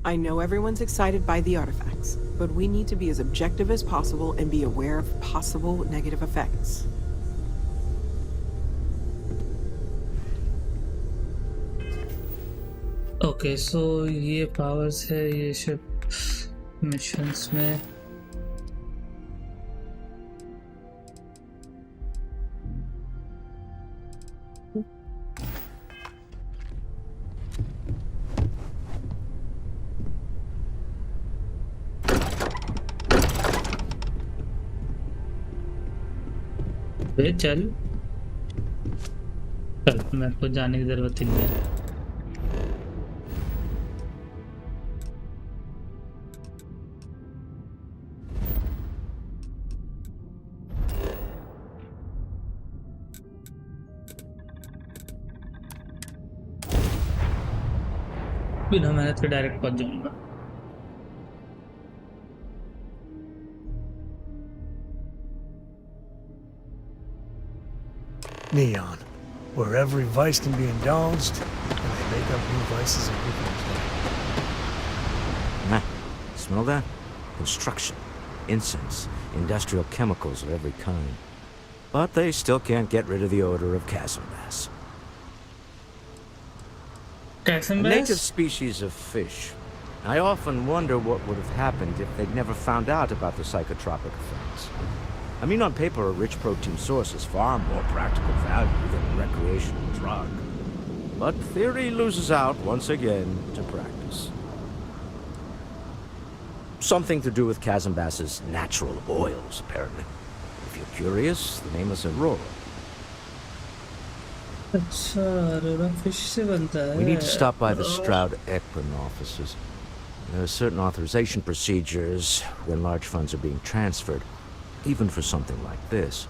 M: I know everyone's excited by the artifacts, but we need to be as objective as possible and be aware of possible negative effects.
A: Okay, so ये powers है ये ship missions में चल मेरे को जाने की जरूरत ही नहीं है बिना मेहनत के डायरेक्ट पहुंच जाऊंगा
J: Neon, where every vice can be indulged, and they make up new vices and weaknesses.
N: Nah, smell that? Construction, incense, industrial chemicals of every kind. But they still can't get rid of the odor of chasm bass.
A: Chasm
N: bass? A native
A: bass?
N: species of fish. I often wonder what would have happened if they'd never found out about the psychotropic effects. I mean, on paper, a rich protein source is far more practical value than a recreational drug. But theory loses out once again to practice. Something to do with chasm bass's natural oils, apparently. If you're curious, the name is Aurora.
A: अच्छा Arora fish से बनता है
N: We need to stop by the Stroud-Ekman offices. There are certain authorization procedures when large funds are being transferred, even for something like this.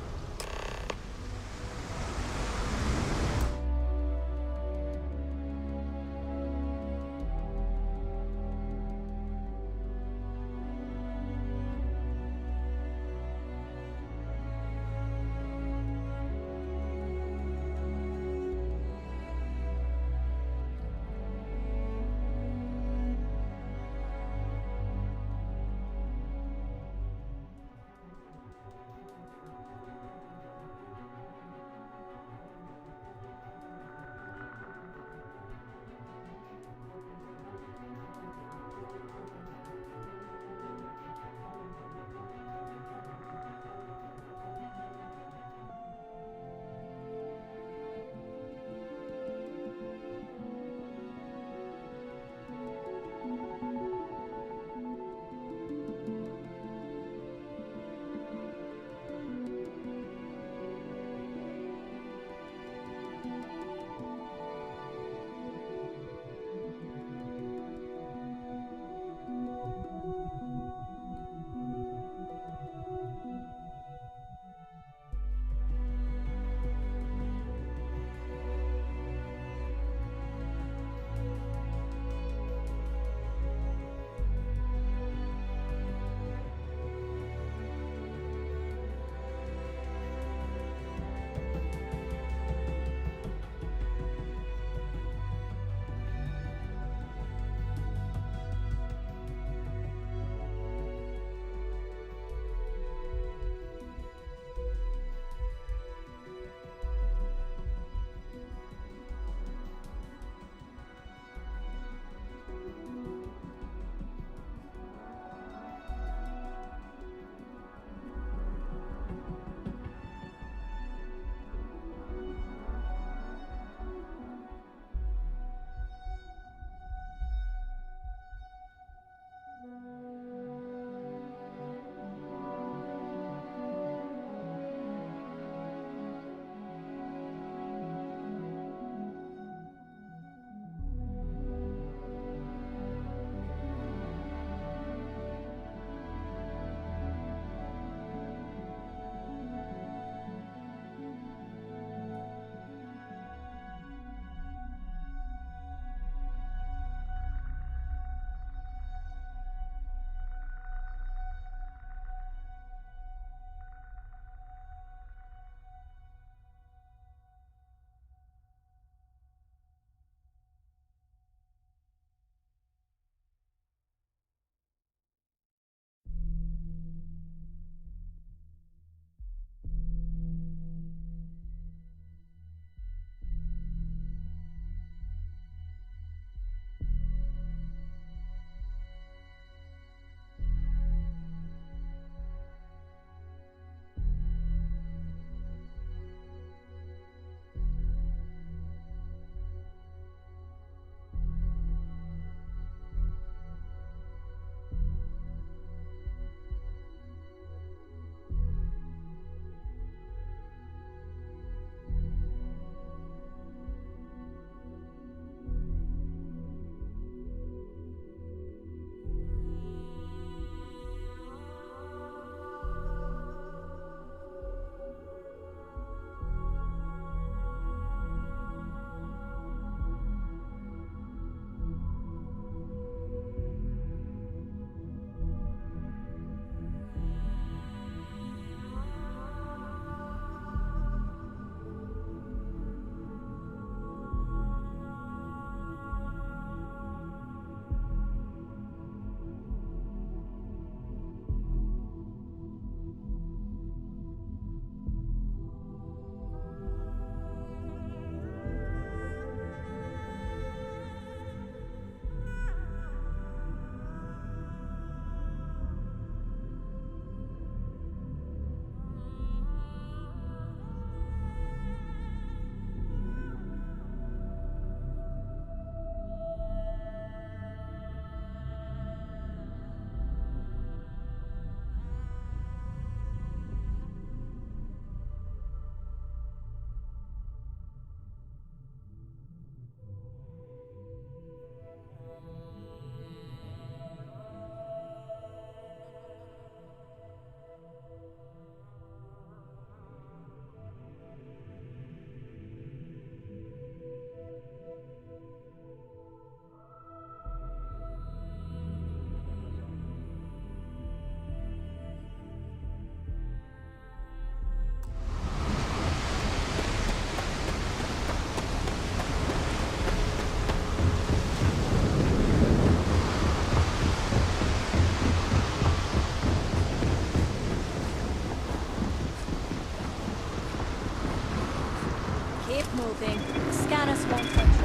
F: moving. Scanners won't touch it.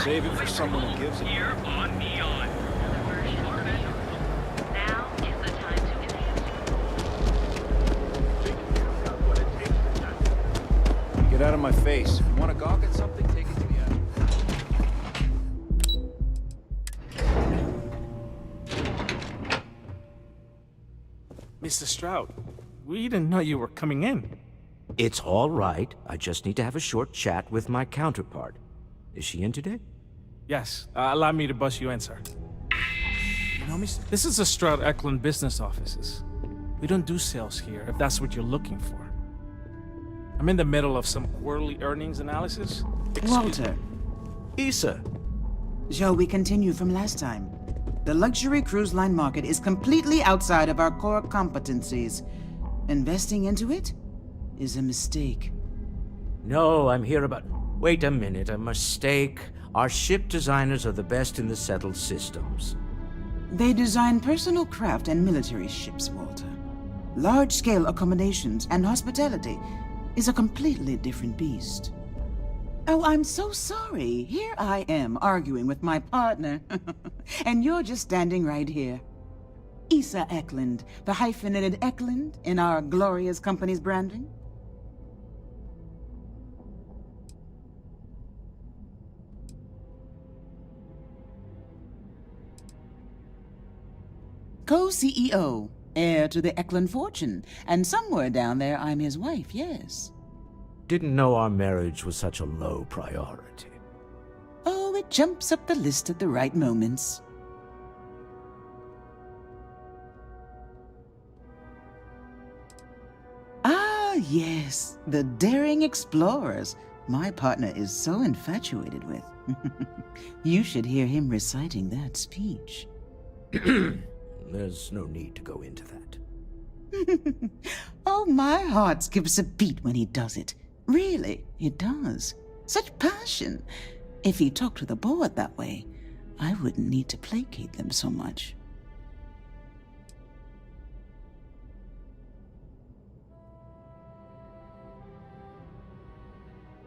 V: Save it for someone who gives it.
Q: Here on Neon. Now is the time to enhance.
V: Get out of my face. You want to gawk at something? Take it to the eye.
E: Mr. Stroud, we didn't know you were coming in.
N: It's all right. I just need to have a short chat with my counterpart. Is she in today?
E: Yes, allow me to bust you in, sir. You know, mister, this is the Stroud Eklund business offices. We don't do sales here, if that's what you're looking for. I'm in the middle of some quarterly earnings analysis.
W: Walter.
N: Issa.
W: Shall we continue from last time? The luxury cruise line market is completely outside of our core competencies. Investing into it is a mistake.
N: No, I'm here about... Wait a minute, a mistake. Our ship designers are the best in the settled systems.
W: They design personal craft and military ships, Walter. Large-scale accommodations and hospitality is a completely different beast. Oh, I'm so sorry. Here I am arguing with my partner. And you're just standing right here. Issa Eklund, the hyphenated Eklund in our glorious company's branding. Co-CEO, heir to the Eklund fortune, and somewhere down there I'm his wife, yes.
N: Didn't know our marriage was such a low priority.
W: Oh, it jumps up the list at the right moments. Ah, yes, the daring explorers. My partner is so infatuated with. You should hear him reciting that speech.
N: There's no need to go into that.
W: Oh, my heart skips a beat when he does it. Really, it does. Such passion. If he talked to the board that way, I wouldn't need to placate them so much.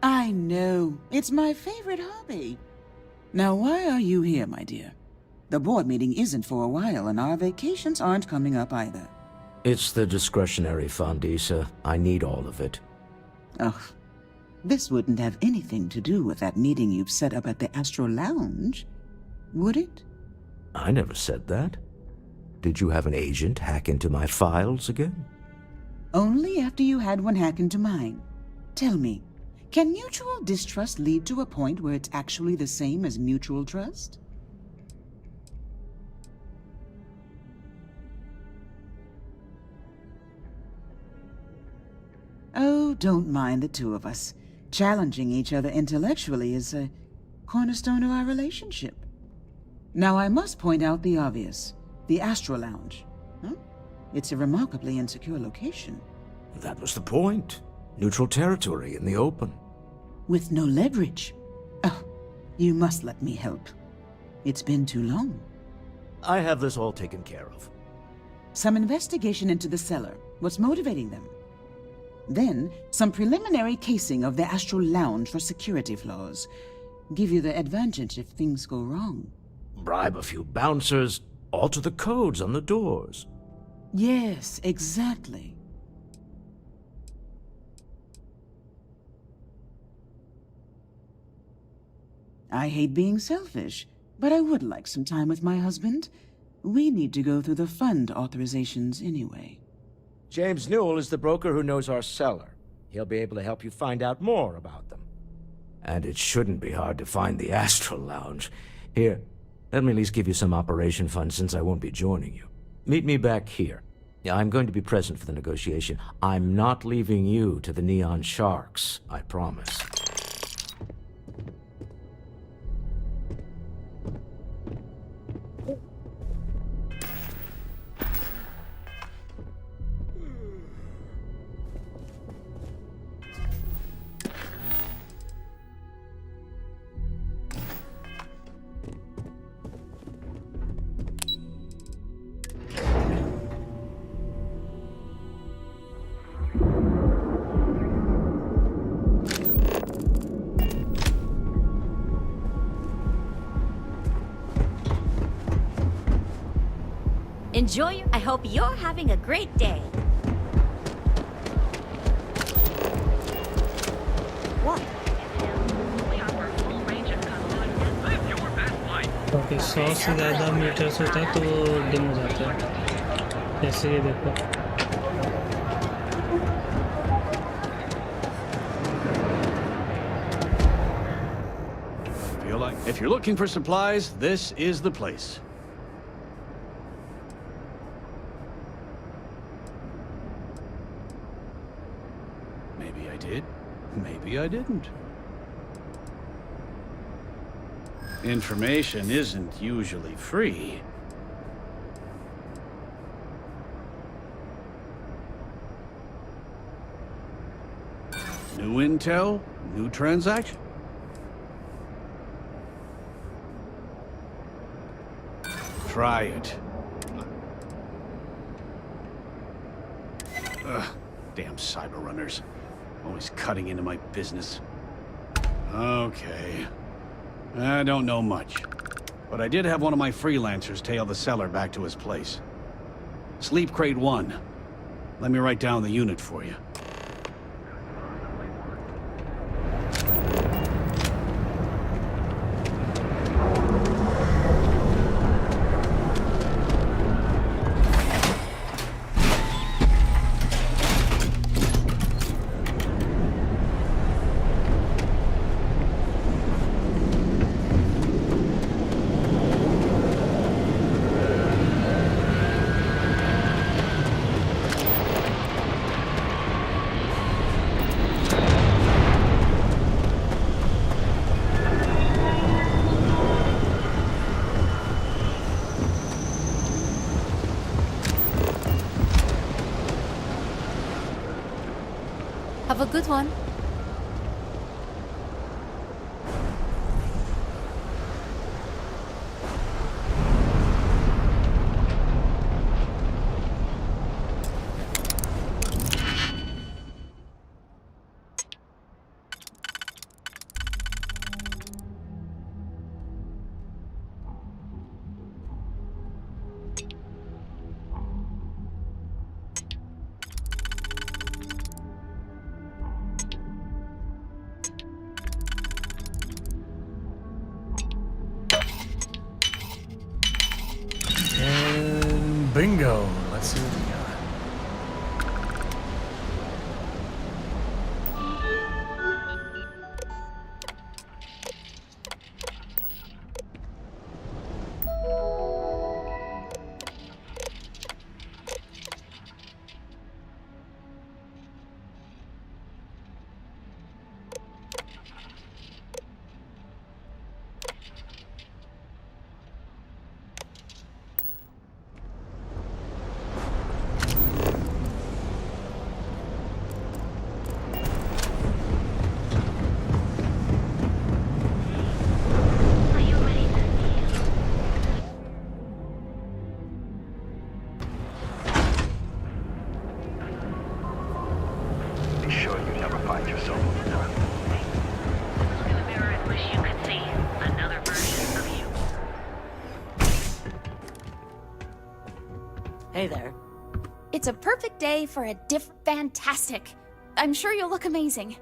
W: I know. It's my favorite hobby. Now, why are you here, my dear? The board meeting isn't for a while, and our vacations aren't coming up either.
N: It's the discretionary fund, Issa. I need all of it.
W: Ugh. This wouldn't have anything to do with that meeting you've set up at the Astro Lounge, would it?
N: I never said that. Did you have an agent hack into my files again?
W: Only after you had one hack into mine. Tell me, can mutual distrust lead to a point where it's actually the same as mutual trust? Oh, don't mind the two of us. Challenging each other intellectually is a cornerstone of our relationship. Now, I must point out the obvious. The Astro Lounge. Huh? It's a remarkably insecure location.
N: That was the point. Neutral territory in the open.
W: With no leverage. Oh, you must let me help. It's been too long.
N: I have this all taken care of.
W: Some investigation into the cellar. What's motivating them? Then, some preliminary casing of the Astral Lounge for security flaws. Give you the advantage if things go wrong.
N: Bribe a few bouncers, alter the codes on the doors.
W: Yes, exactly. I hate being selfish, but I would like some time with my husband. We need to go through the fund authorizations anyway.
N: James Newell is the broker who knows our cellar. He'll be able to help you find out more about them. And it shouldn't be hard to find the Astral Lounge. Here, let me at least give you some operation funds since I won't be joining you. Meet me back here. I'm going to be present for the negotiation. I'm not leaving you to the Neon Sharks, I promise.
G: Enjoy. I hope you're having a great day. What?
A: Okay 100 से ज़्यादा metres होता है तो वो dim हो जाता है जैसे ये देखो
V: If you're looking for supplies, this is the place. Maybe I did, maybe I didn't. Information isn't usually free. New intel, new transaction. Try it. Ugh, damn cyber runners. Always cutting into my business. Okay. I don't know much. But I did have one of my freelancers tail the seller back to his place. Sleep Crate 1. Let me write down the unit for you.
H: Have a good one.
J: Bingo. Let's see what we got.
G: Hey there.
F: It's a perfect day for a fantastic. I'm sure you'll look amazing.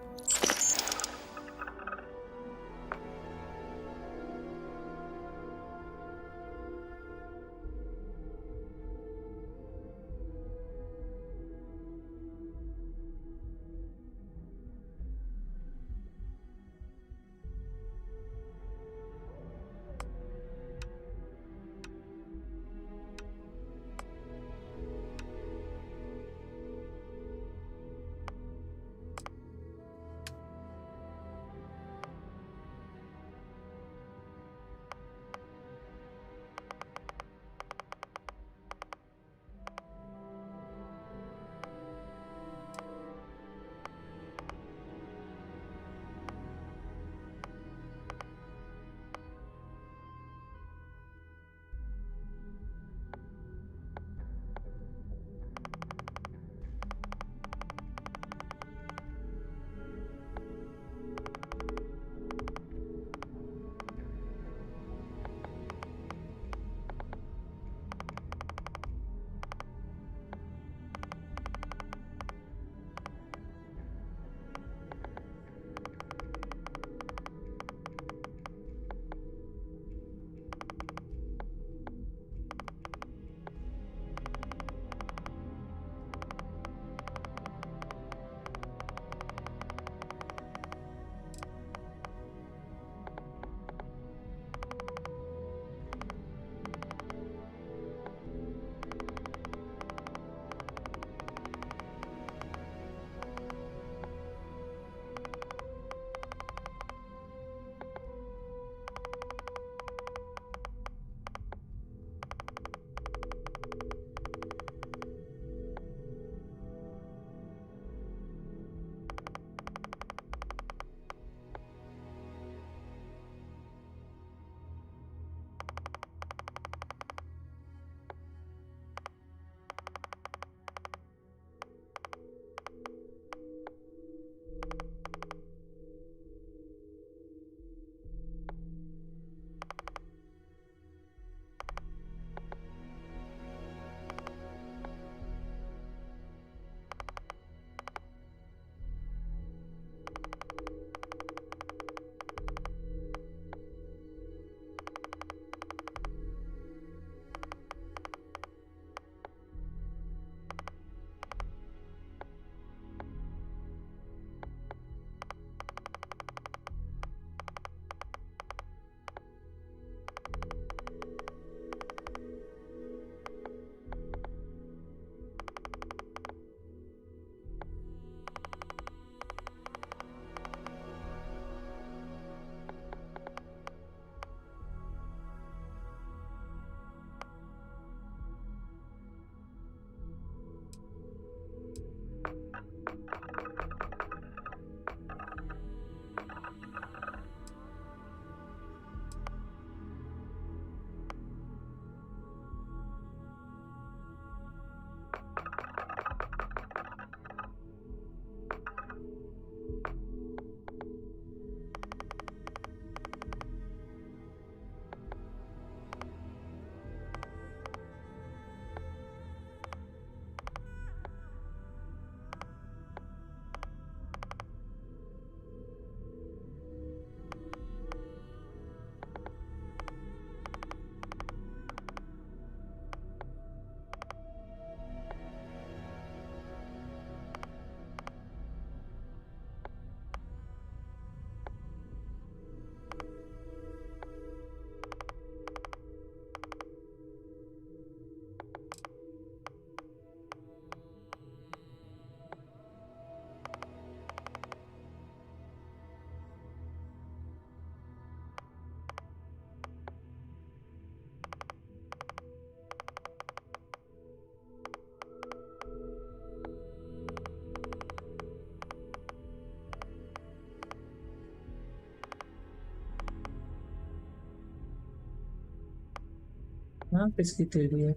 A: हाँ किसकी theory है?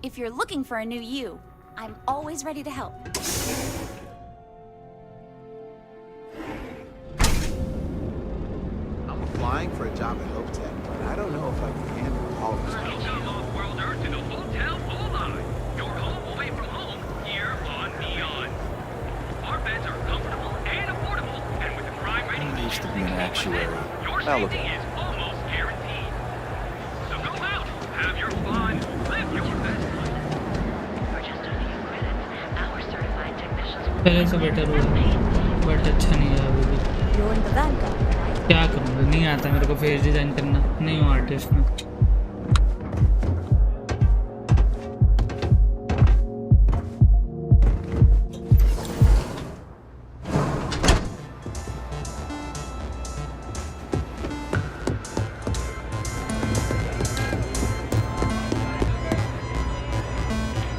F: If you're looking for a new you, I'm always ready to help.
B: I'm applying for a job at HopeTech, but I don't know if I can handle all of this.
Q: Welcome off-world Earth to the Hotel Bullseye. Your home away from home, here on Neon. Our beds are comfortable and affordable, and with the crime rating
I: I used to be an actuary.
Q: your
I: Now look
Q: safety
I: at
Q: is almost guaranteed. So go out, have your fun, live your best life. For just a few credits, our certified technicians will
A: पहले से better हुआ but अच्छा नहीं है अभी भी।
G: You're in the Vanguard, right?
A: क्या करूँगा, नहीं आता मेरे को फेस डिजाइन करना, नहीं हूँ आर्टिस्ट में।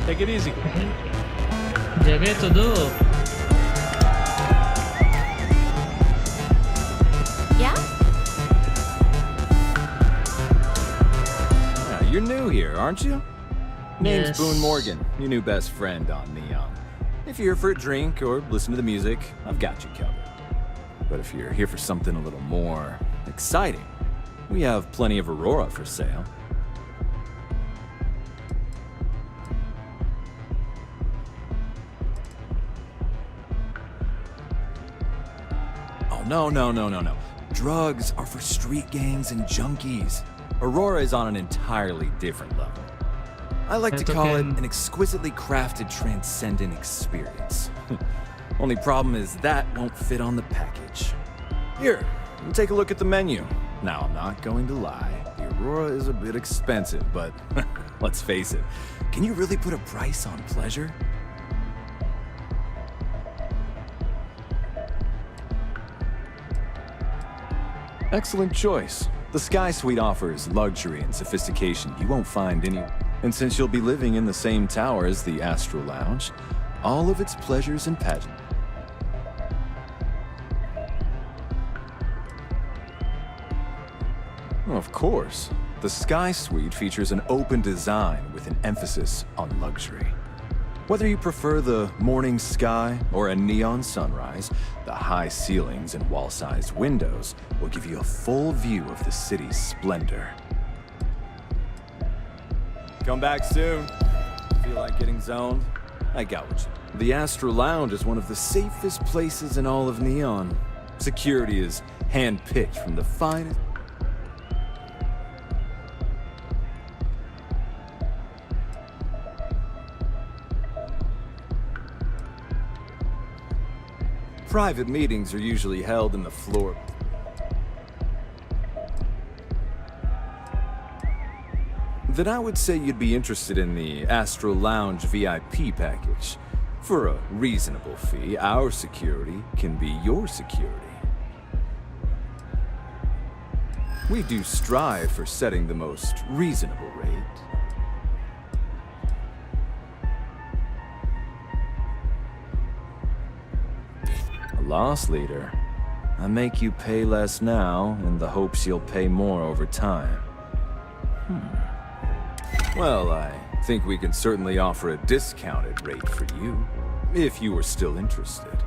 I: Take it easy.
A: जगह तो दो।
F: Yeah?
I: Yeah, you're new here, aren't you? Name's
A: Yes.
I: Boone Morgan, your new best friend on Neon. If you're here for a drink or listen to the music, I've got you covered. But if you're here for something a little more exciting, we have plenty of Aurora for sale. Oh, no. Drugs are for street gangs and junkies. Aurora is on an entirely different level. I like to call it an exquisitely crafted, transcendent experience. Only problem is that won't fit on the package. Here, take a look at the menu. Now, I'm not going to lie. The Aurora is a bit expensive, but let's face it. Can you really put a price on pleasure? Excellent choice. The Sky Suite offers luxury and sophistication you won't find anywhere. And since you'll be living in the same tower as the Astral Lounge, all of its pleasures and pageant. Of course. The Sky Suite features an open design with an emphasis on luxury. Whether you prefer the morning sky or a neon sunrise, the high ceilings and wall-sized windows will give you a full view of the city's splendor. Come back soon. Feel like getting zoned? I got what you. The Astro Lounge is one of the safest places in all of Neon. Security is hand-picked from the finest. Private meetings are usually held in the floor. Then I would say you'd be interested in the Astro Lounge VIP package. For a reasonable fee, our security can be your security. We do strive for setting the most reasonable rate. A loss leader. I make you pay less now in the hopes you'll pay more over time. Well, I think we can certainly offer a discounted rate for you, if you were still interested.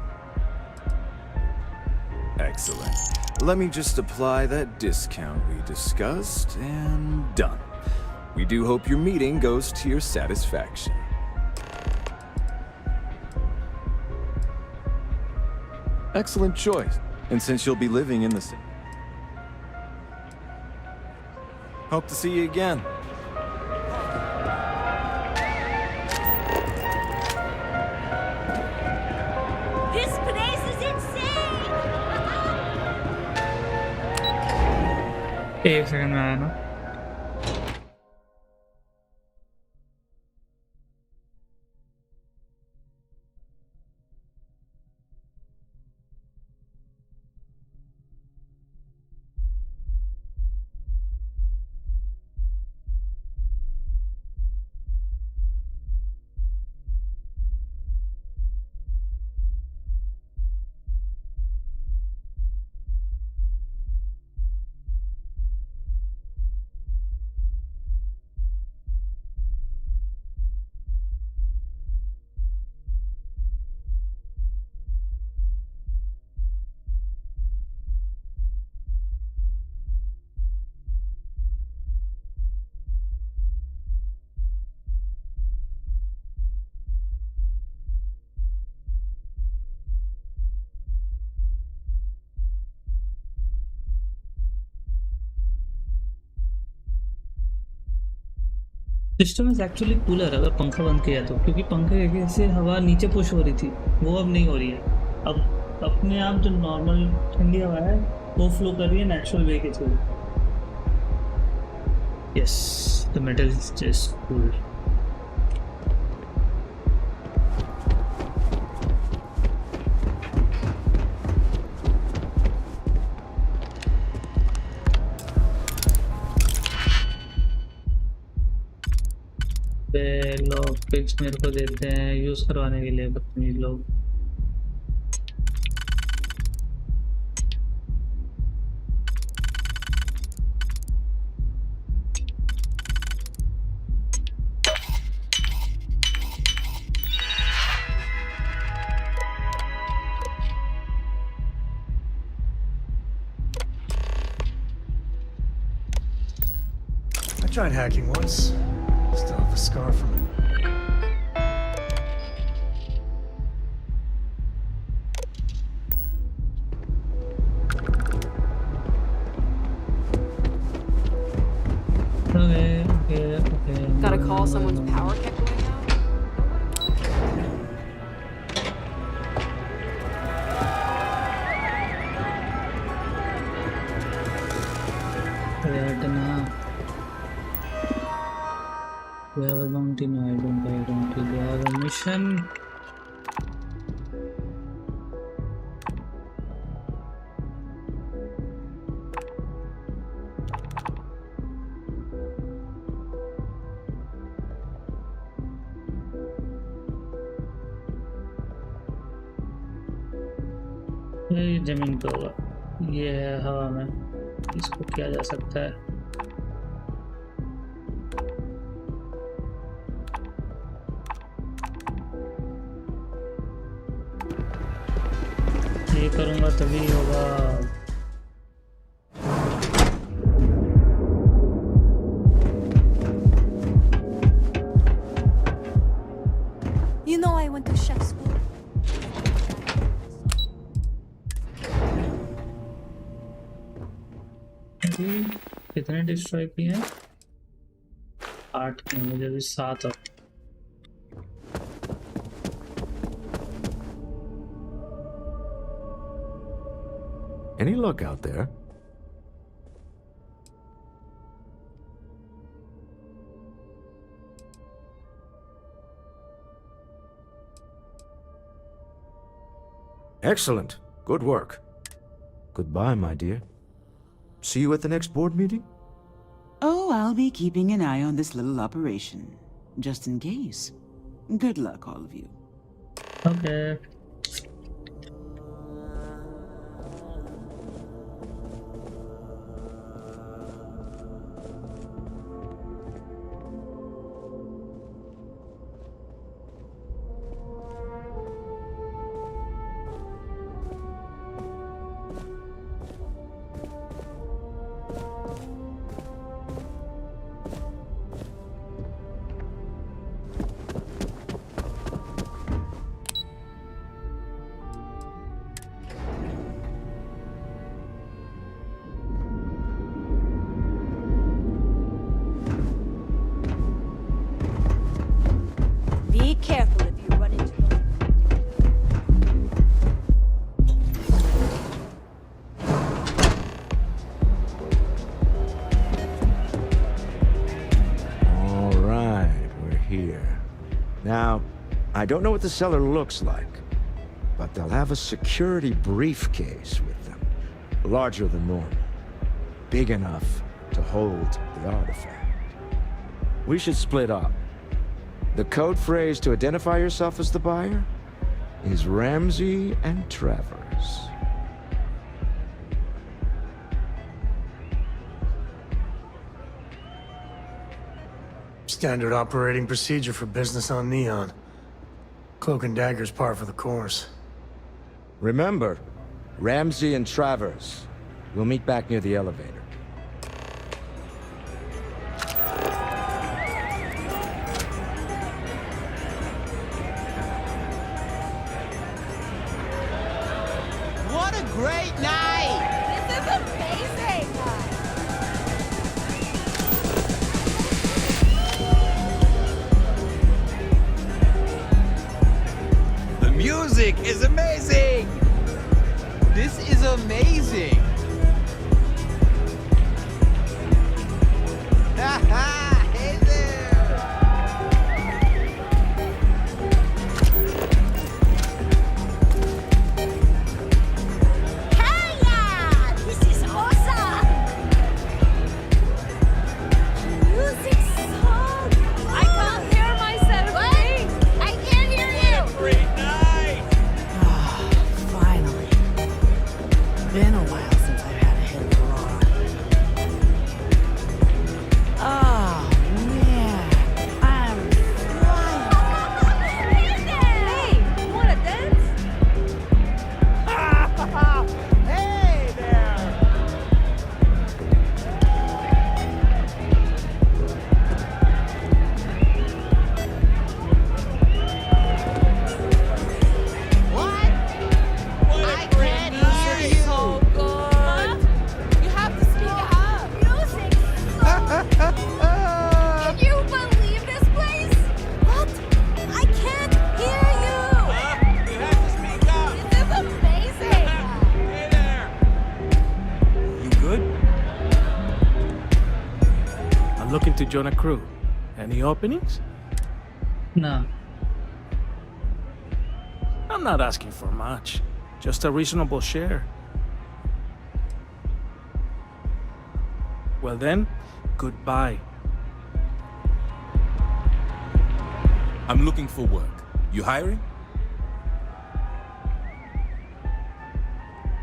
I: Excellent. Let me just apply that discount we discussed, and done. We do hope your meeting goes to your satisfaction. Excellent choice. And since you'll be living in the city, hope to see you again.
L: This place is insane!
A: एक second में आया ना. System is actually cooler अगर पंखा बंद किया तो, क्योंकि पंखे से हवा नीचे पुश हो रही थी, वो अब नहीं हो रही है. अब अपने आप जो नॉर्मल ठंडी हवा है वो फ्लो कर रही है नेचुरल वे के through. Yes, the metal is just cool. लोग पिक्स मेरे को देते हैं यूज करवाने के लिए, बदतमीज लोग.
J: I tried hacking once. Still have a scar from it.
A: Okay.
O: Gotta call someone's power kept going out?
A: We have a bounty. No, I don't have a bounty. We have a mission. ये जमीन पे होगा, ये है हवा में. इसको किया जा सकता है. ये करूँगा तभी होगा।
L: You know I went to chef school.
A: कितने डिस्ट्रॉय किए हैं? 8 के, मुझे भी 7 और
N: Any luck out there? Excellent. Good work. Goodbye, my dear. See you at the next board meeting?
W: Oh, I'll be keeping an eye on this little operation, just in case. Good luck, all of you.
A: Okay.
L: Be careful if you run into those.
N: All right, we're here. Now, I don't know what the cellar looks like, but they'll have a security briefcase with them, larger than normal, big enough to hold the artifact. We should split up. The code phrase to identify yourself as the buyer is Ramsey and Travers.
J: Standard operating procedure for business on Neon. Cloak and dagger's par for the course.
N: Remember, Ramsey and Travers. We'll meet back near the elevator.
D: What a great night!
L: This is amazing!
D: The music is amazing! This is amazing! Haha! Hey there!
L: Hey yeah! This is awesome! Music's so good! I can't hear myself! What? I can't hear you!
D: Great night!
U: Finally. Been a while since I've had a hit of Aurora. Oh, man. I'm flying.
L: Hey, you wanna dance?
D: Hey there! What? I can't hear you!
L: So good! You have to speak up! Music! Can you believe this place? What? I can't hear you!
D: You have to speak up!
L: This is amazing!
D: Hey there!
U: You good? I'm looking to join a crew. Any openings?
A: Nah.
U: I'm not asking for much. Just a reasonable share. Well then, goodbye.
P: I'm looking for work. You hiring?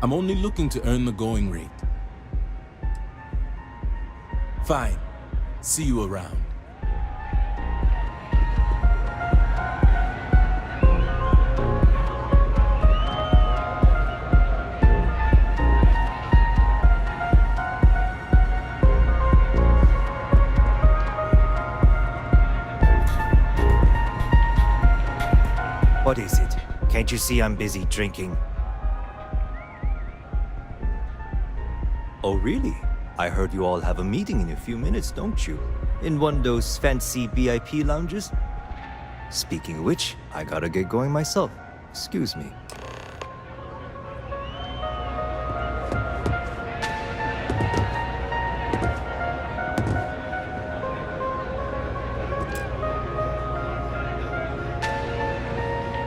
P: I'm only looking to earn the going rate. Fine. See you around.
K: What is it? Can't you see I'm busy drinking? Oh, really? I heard you all have a meeting in a few minutes, don't you? In one of those fancy VIP lounges? Speaking of which, I gotta get going myself. Excuse me.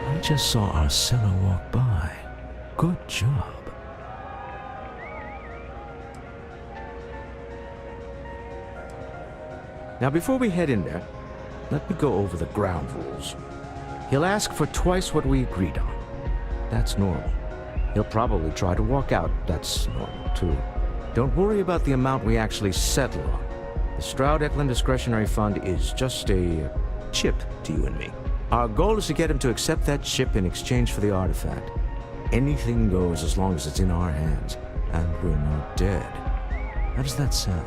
N: I just saw our seller walk by. Good job. Now, before we head in there, let me go over the ground rules. He'll ask for twice what we agreed on. That's normal. He'll probably try to walk out. That's normal, too. Don't worry about the amount we actually settle on. The Stroud-Eklund Discretionary Fund is just a chip to you and me. Our goal is to get him to accept that chip in exchange for the artifact. Anything goes as long as it's in our hands, and we're not dead. How does that sound?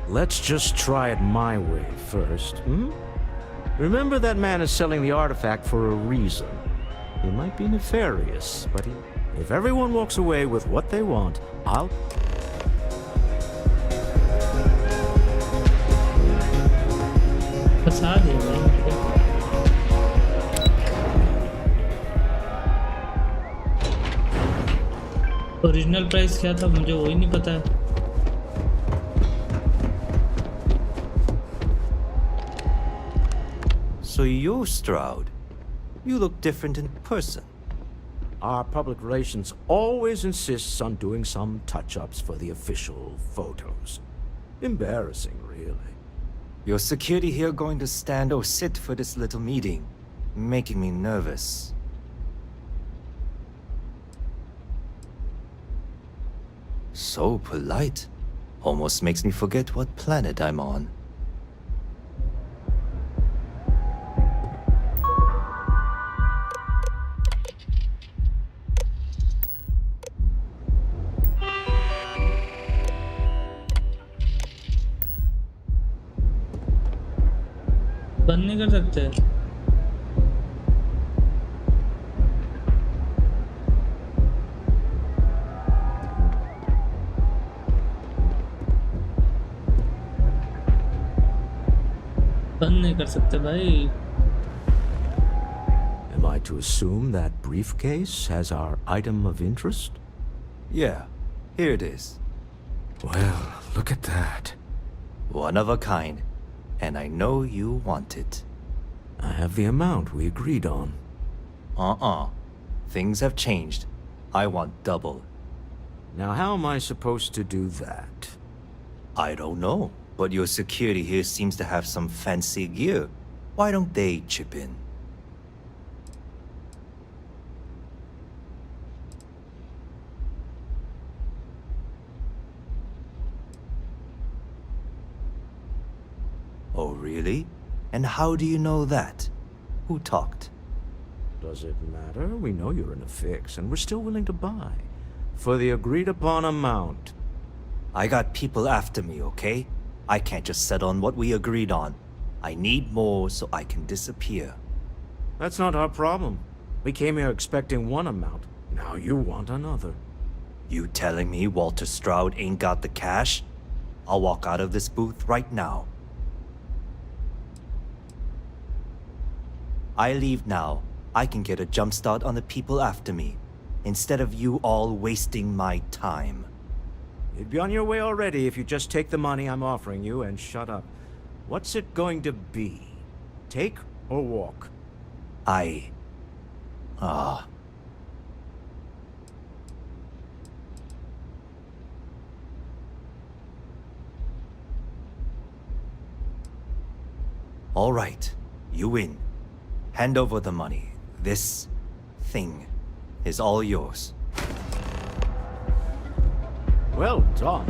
N: Let's just try it my way first, hmm? Remember, that man is selling the artifact for a reason. He might be nefarious, but if everyone walks away with what they want, I'll...
A: फंसा दे भाई। Original price क्या था मुझे वही नहीं पता है।
K: So you're Stroud. You look different in person.
N: Our public relations always insists on doing some touch-ups for the official photos. Embarrassing, really.
K: Your security here going to stand or sit for this little meeting, making me nervous. So polite. Almost makes me forget what planet I'm on.
A: बंद नहीं कर सकते। बंद नहीं कर सकते भाई।
N: Am I to assume that briefcase has our item of interest?
K: Yeah, here it is.
N: Well, look at that.
K: One of a kind. And I know you want it.
N: I have the amount we agreed on.
K: Things have changed. I want double.
N: Now, how am I supposed to do that?
K: I don't know, but your security here seems to have some fancy gear. Why don't they chip in? Oh, really? And how do you know that? Who talked?
N: Does it matter? We know you're in a fix, and we're still willing to buy. For the agreed-upon amount.
K: I got people after me, okay? I can't just settle on what we agreed on. I need more so I can disappear.
N: That's not our problem. We came here expecting one amount. Now you want another.
K: You telling me Walter Stroud ain't got the cash? I'll walk out of this booth right now. I leave now. I can get a jump start on the people after me, instead of you all wasting my time.
N: You'd be on your way already if you just take the money I'm offering you and shut up. What's it going to be? Take or walk?
K: All right, you win. Hand over the money. This thing is all yours.
N: Well done.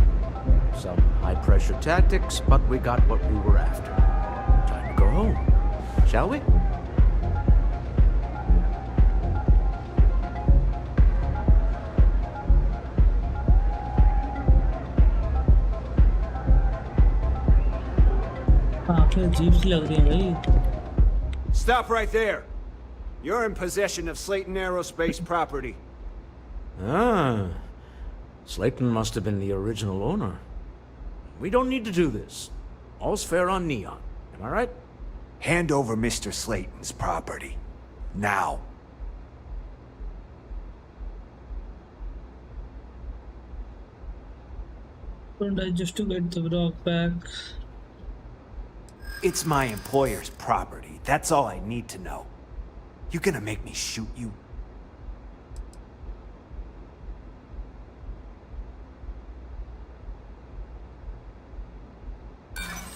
N: Some high-pressure tactics, but we got what we were after. Time to go home, shall we?
A: आंखें अजीब सी लग रही हैं भाई.
V: Stop right there. You're in possession of Slayton Aerospace property.
N: Ah. Slayton must have been the original owner. We don't need to do this. All's fair on Neon. Am I right?
B: Hand over Mr. Slayton's property. Now.
A: Don't I just to get the rock back?
B: It's my employer's property. That's all I need to know. You gonna make me shoot you?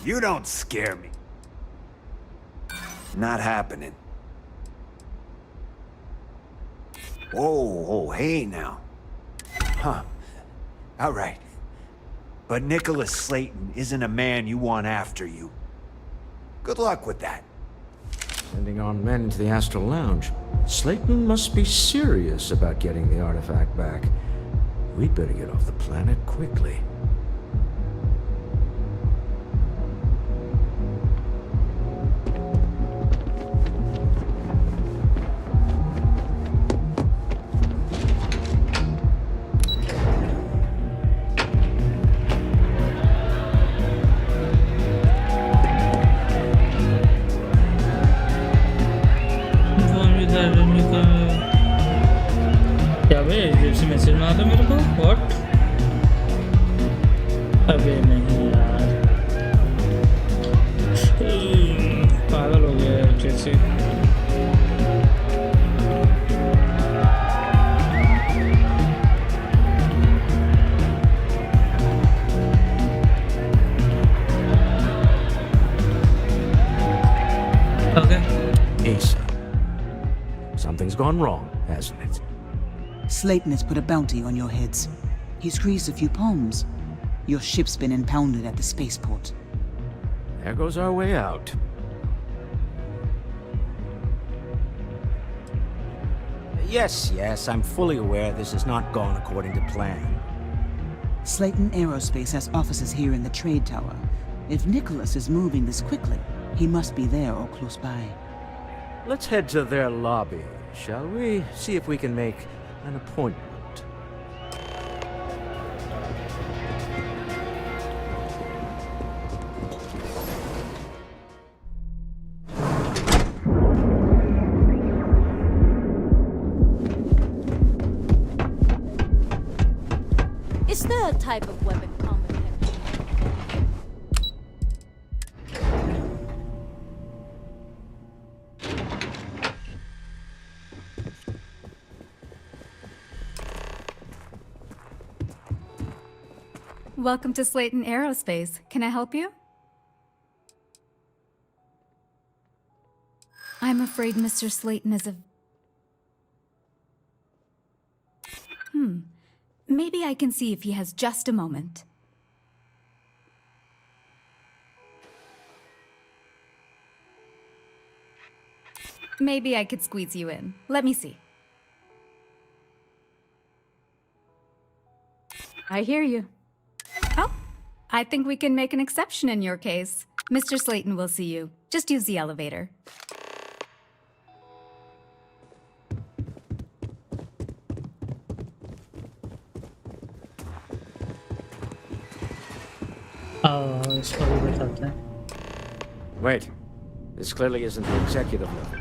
B: You don't scare me. Not happening. Oh, hey now. Huh. All right. But Nicholas Slayton isn't a man you want after you. Good luck with that.
N: Sending on men into the Astral Lounge. Slayton must be serious about getting the artifact back. We'd better get off the planet quickly.
A: क्या बे जैसे message मार मेरे को what अबे नहीं यार पागल हो गया जैसे okay
N: Asa, something's gone wrong, hasn't it?
W: Slayton has put a bounty on your heads. He's greased a few palms. Your ship's been impounded at the spaceport.
N: There goes our way out. Yes, I'm fully aware this has not gone according to plan.
W: Slayton Aerospace has offices here in the trade tower. If Nicholas is moving this quickly, he must be there or close by.
N: Let's head to their lobby, shall we? See if we can make an appointment.
L: Is there a type of weapon competent?
H: Welcome to Slayton Aerospace. Can I help you? I'm afraid Mr. Slayton is a... Maybe I can see if he has just a moment. Maybe I could squeeze you in. Let me see. I hear you. Oh, I think we can make an exception in your case. Mr. Slayton will see you. Just use the elevator.
A: इसको भी बताते हैं.
N: Wait, this clearly isn't the executive level.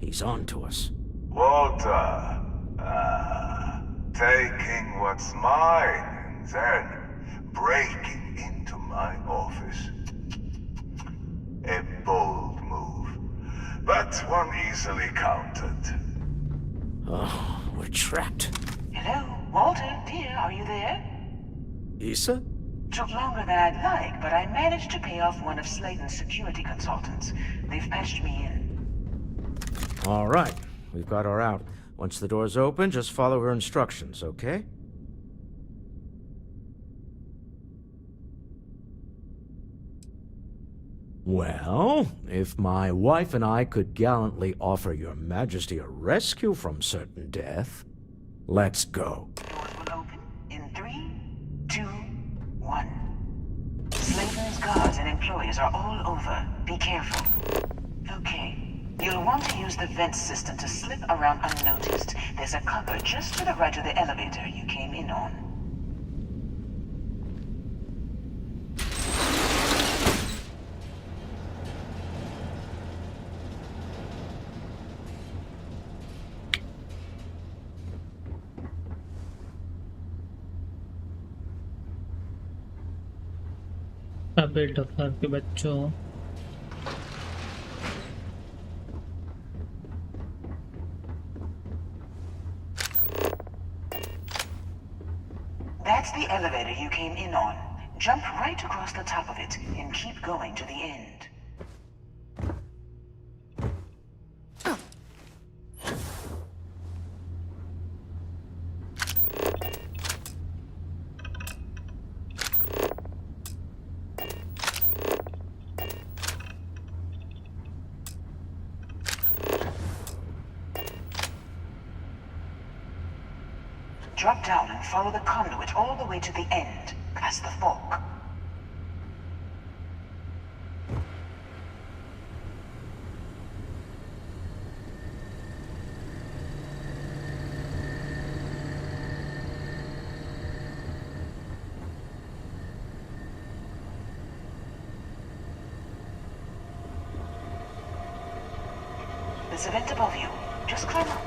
N: He's on to us.
C: Walter, taking what's mine and then breaking into my office. A bold move, but one easily countered.
N: Oh, we're trapped.
W: Hello, Walter, dear, are you there?
N: Issa?
W: Took longer than I'd like, but I managed to pay off one of Slayton's security consultants. They've patched me in.
N: All right, we've got her out. Once the door's open, just follow her instructions, okay? Well, if my wife and I could gallantly offer your majesty a rescue from certain death, let's go.
W: Doors will open in 3, 2, 1. Slayton's guards and employees are all over. Be careful. Okay. You'll want to use the vent system to slip around unnoticed. There's a cupboard just to the right of the elevator you came in on.
A: अबे डकार के बच्चों
W: That's the elevator you came in on. Jump right across the top of it and keep going to the end. Drop down and follow the conduit all the way to the end, past the fork. There's a vent above you. Just climb up.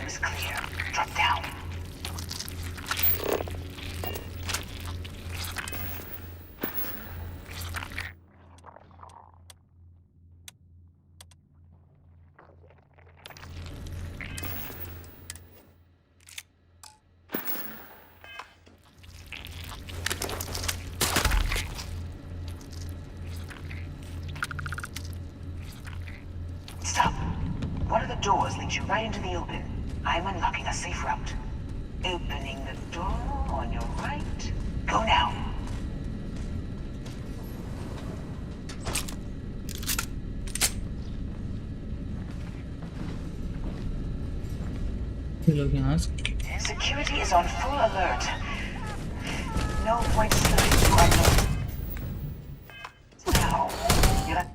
W: Is clear. Drop down. Stop. One of the doors leads you right into the open. I'm unlocking a safe route. Opening the door on your right. Go now. Security is on full alert. No point slipping to unknown. Now, you'll have...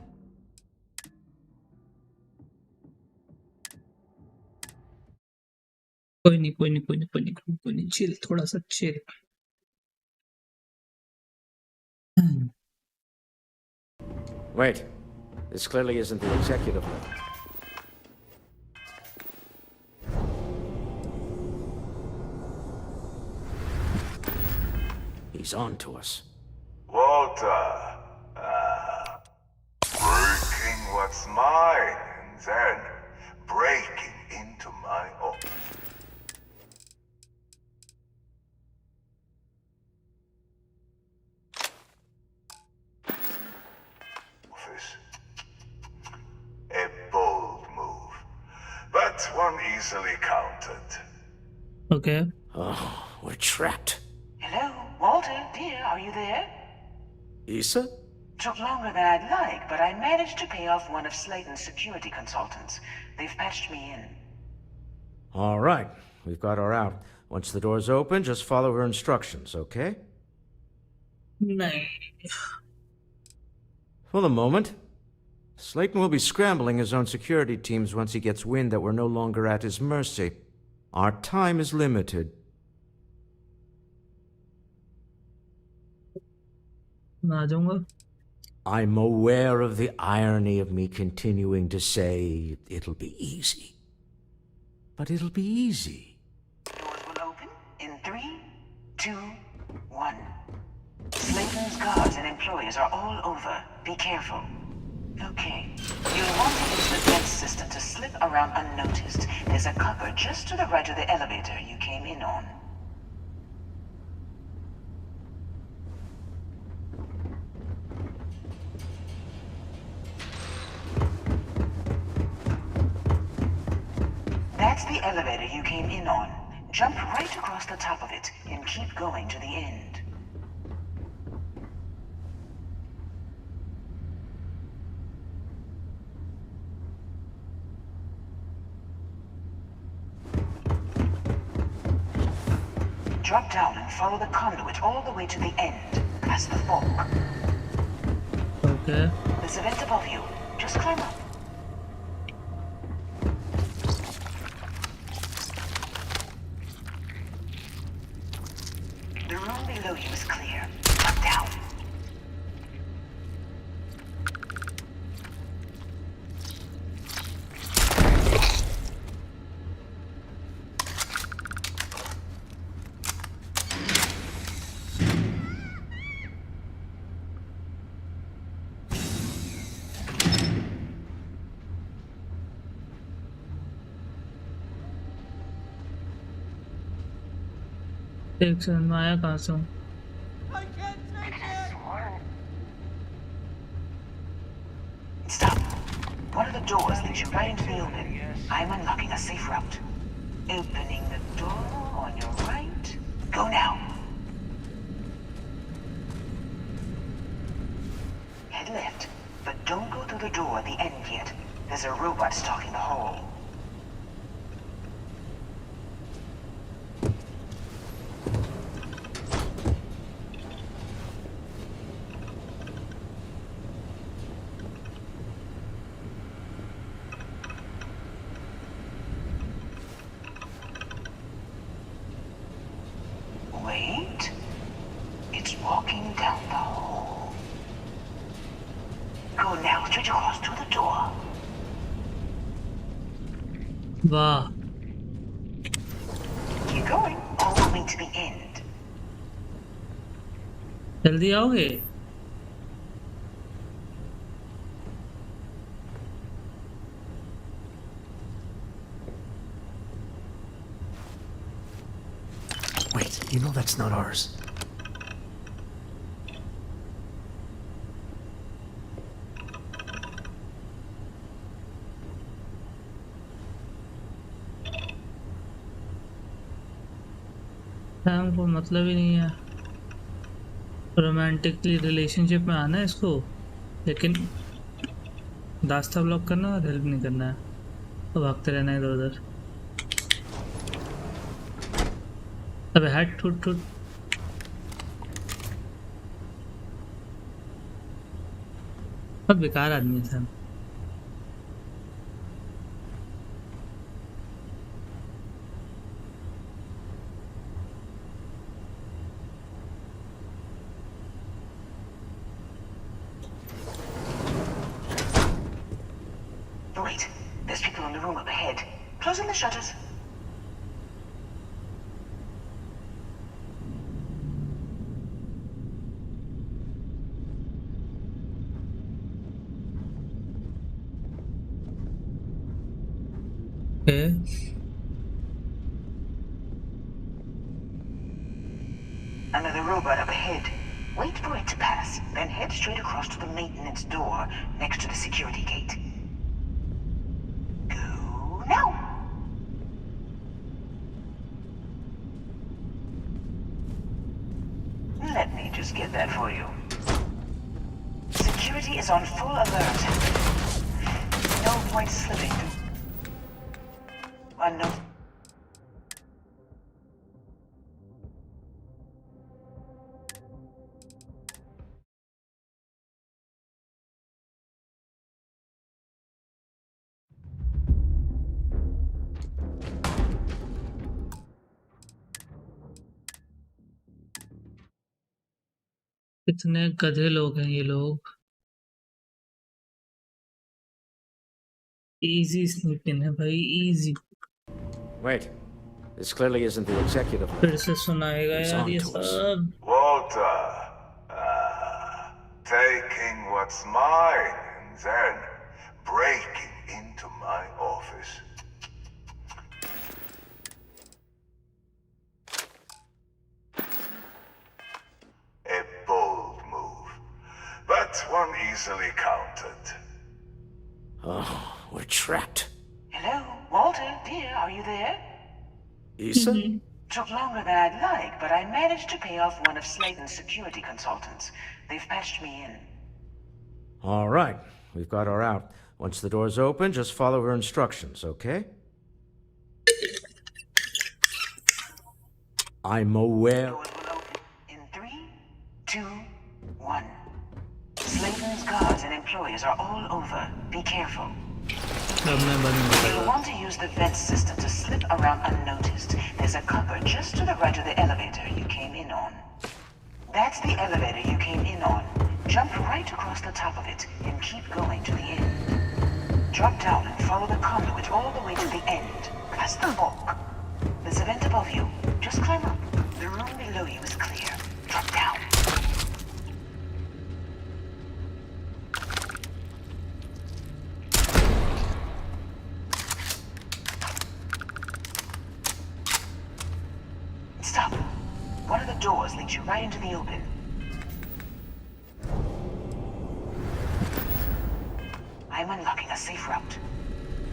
A: कोई नहीं chill थोड़ा सा chill
N: Wait, this clearly isn't the executive level. He's on to us.
C: Walter, breaking what's mine, and then breaking into my office. A bold move, but one easily countered.
A: Okay.
N: Oh, we're trapped.
W: Hello, Walter, dear, are you there?
N: Issa?
W: Took longer than I'd like, but I managed to pay off one of Slayton's security consultants. They've patched me in.
N: All right, we've got her out. Once the door's open, just follow her instructions, okay?
A: No.
N: For the moment. Slayton will be scrambling his own security teams once he gets wind that we're no longer at his mercy. Our time is limited. I'm aware of the irony of me continuing to say it'll be easy. But it'll be easy.
W: Doors will open in 3, 2, 1. Slayton's guards and employees are all over. Be careful. Okay. You'll want to use the vent system to slip around unnoticed. There's a cupboard just to the right of the elevator you came in on. That's the elevator you came in on. Jump right across the top of it and keep going to the end. Drop down and follow the conduit all the way to the end, past the fork.
A: Okay.
W: There's a vent above you. Just climb up. The room below you is clear. Drop down.
A: एक second में आया कहाँ से हूँ?
W: Stop. One of the doors leads you right into the open. I'm unlocking a safe route. Opening the door on your right. Go now. Head left, but don't go through the door at the end yet. There's a robot stalking the hall. Wait. It's walking down the hall. Go now, straight across to the door.
A: वाह.
W: Keep going, all the way to the end.
A: जल्दी आओगे?
J: Wait, you know that's not ours.
A: को मतलब ही नहीं है romantically relationship में आना है इसको, लेकिन रास्ता ब्लॉक करना और हेल्प नहीं करना है, तो भागते रहना है इधर उधर. अबे हट ठुट ठुट. बहुत बेकार आदमी था.
W: Wait, there's people in the room up ahead. Closing the shutters.
A: Okay.
W: Another robot up ahead. Wait for it to pass, then head straight across to the maintenance door next to the security gate. Go now! Let me just get that for you. Security is on full alert. No point slipping through. Unknown.
A: कितने गधे लोग हैं ये लोग. Easy sneaking है भाई, easy.
N: Wait, this clearly isn't the executive.
A: फिर से सुनाएगा
N: It's
A: यार
N: on
A: ये
N: to us.
A: सब.
C: Walter, taking what's mine and then breaking into my office. A bold move, but one easily countered.
N: Oh, we're trapped.
W: Hello, Walter, dear, are you there?
N: Issa?
W: Took longer than I'd like, but I managed to pay off one of Slayton's security consultants. They've patched me in.
N: All right, we've got her out. Once the door's open, just follow her instructions, okay? I'm aware.
W: Doors will open in 3, 2, 1. Slayton's guards and employees are all over. Be careful. You'll want to use the vent system to slip around unnoticed. There's a cupboard just to the right of the elevator you came in on. That's the elevator you came in on. Jump right across the top of it and keep going to the end. Drop down and follow the conduit all the way to the end, past the bulk. There's a vent above you. Just climb up. The room below you is clear. Drop down. Stop. One of the doors leads you right into the open. I'm unlocking a safe route.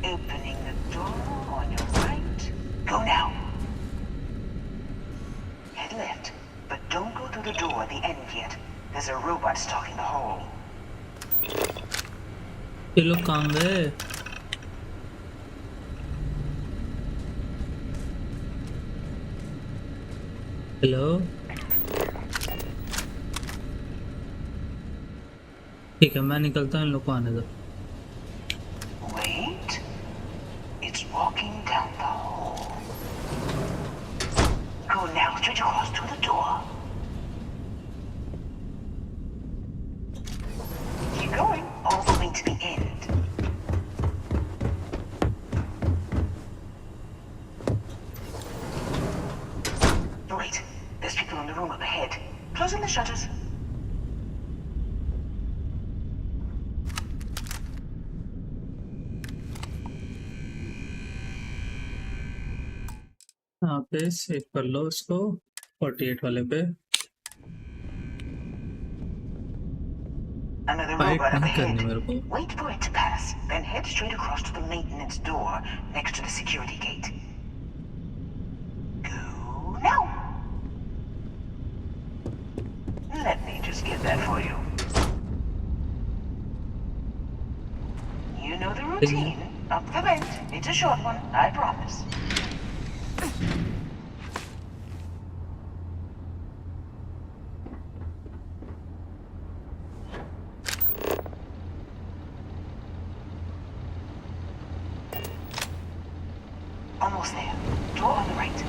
W: Opening the door on your right. Go now. Head left, but don't go through the door at the end yet. There's a robot stalking the hall.
A: ये लोग कहाँ गए? Hello? ठीक है, मैं निकलता हूँ, इन लोग को आने दो.
W: Wait. It's walking down the hall. Go now, straight across to the door. Keep going, all the way to the end. Wait, there's people in the room up ahead. Closing the shutters.
A: यहाँ पे save कर लो इसको 48 वाले पे.
W: Another
A: Fight
W: robot up
A: नहीं करनी
W: ahead.
A: मेरे को.
W: Wait for it to pass, then head straight across to the maintenance door next to the security gate. Go now. Let me just get that for you. You know the routine. Up the vent. It's a short one, I promise. Almost there. Door on the right.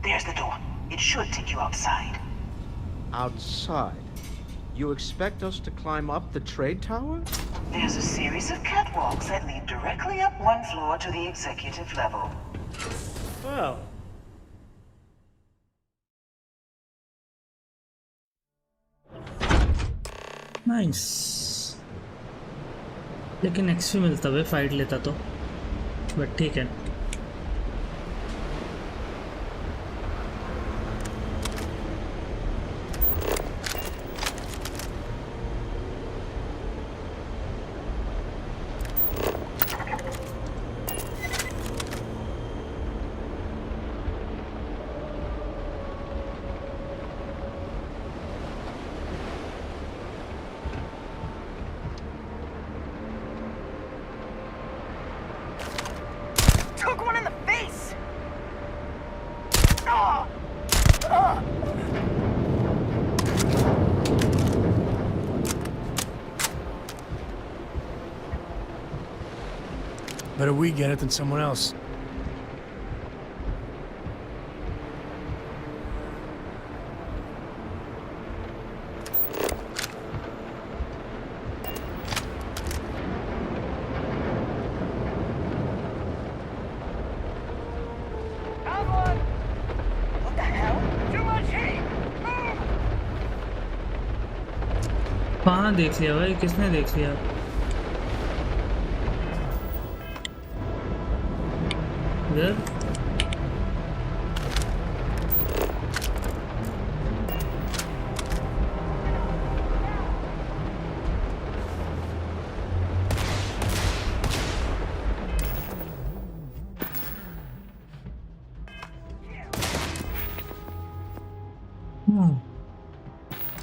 W: There's the door. It should take you outside.
N: Outside? You expect us to climb up the trade tower?
W: There's a series of catwalks that lead directly up one floor to the executive level.
N: Well.
A: Nice. लेकिन XP मिलता है fight लेता तो, but ठीक है.
D: Took one in the face!
J: Better we get it than someone else.
A: कहाँ देख लिया भाई, किसने देख लिया? इधर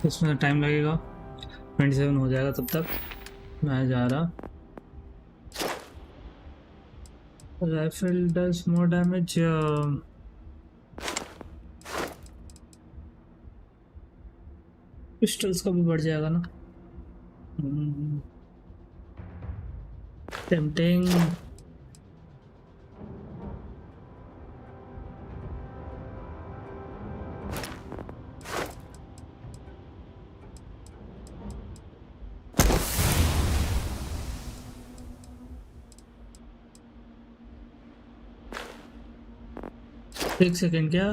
A: इसमें टाइम लगेगा, 27 हो जाएगा तब तक। मैं जा रहा। Rifle does more damage. Pistols का भी बढ़ जाएगा ना। टेम्पटिंग। एक सेकेंड, क्या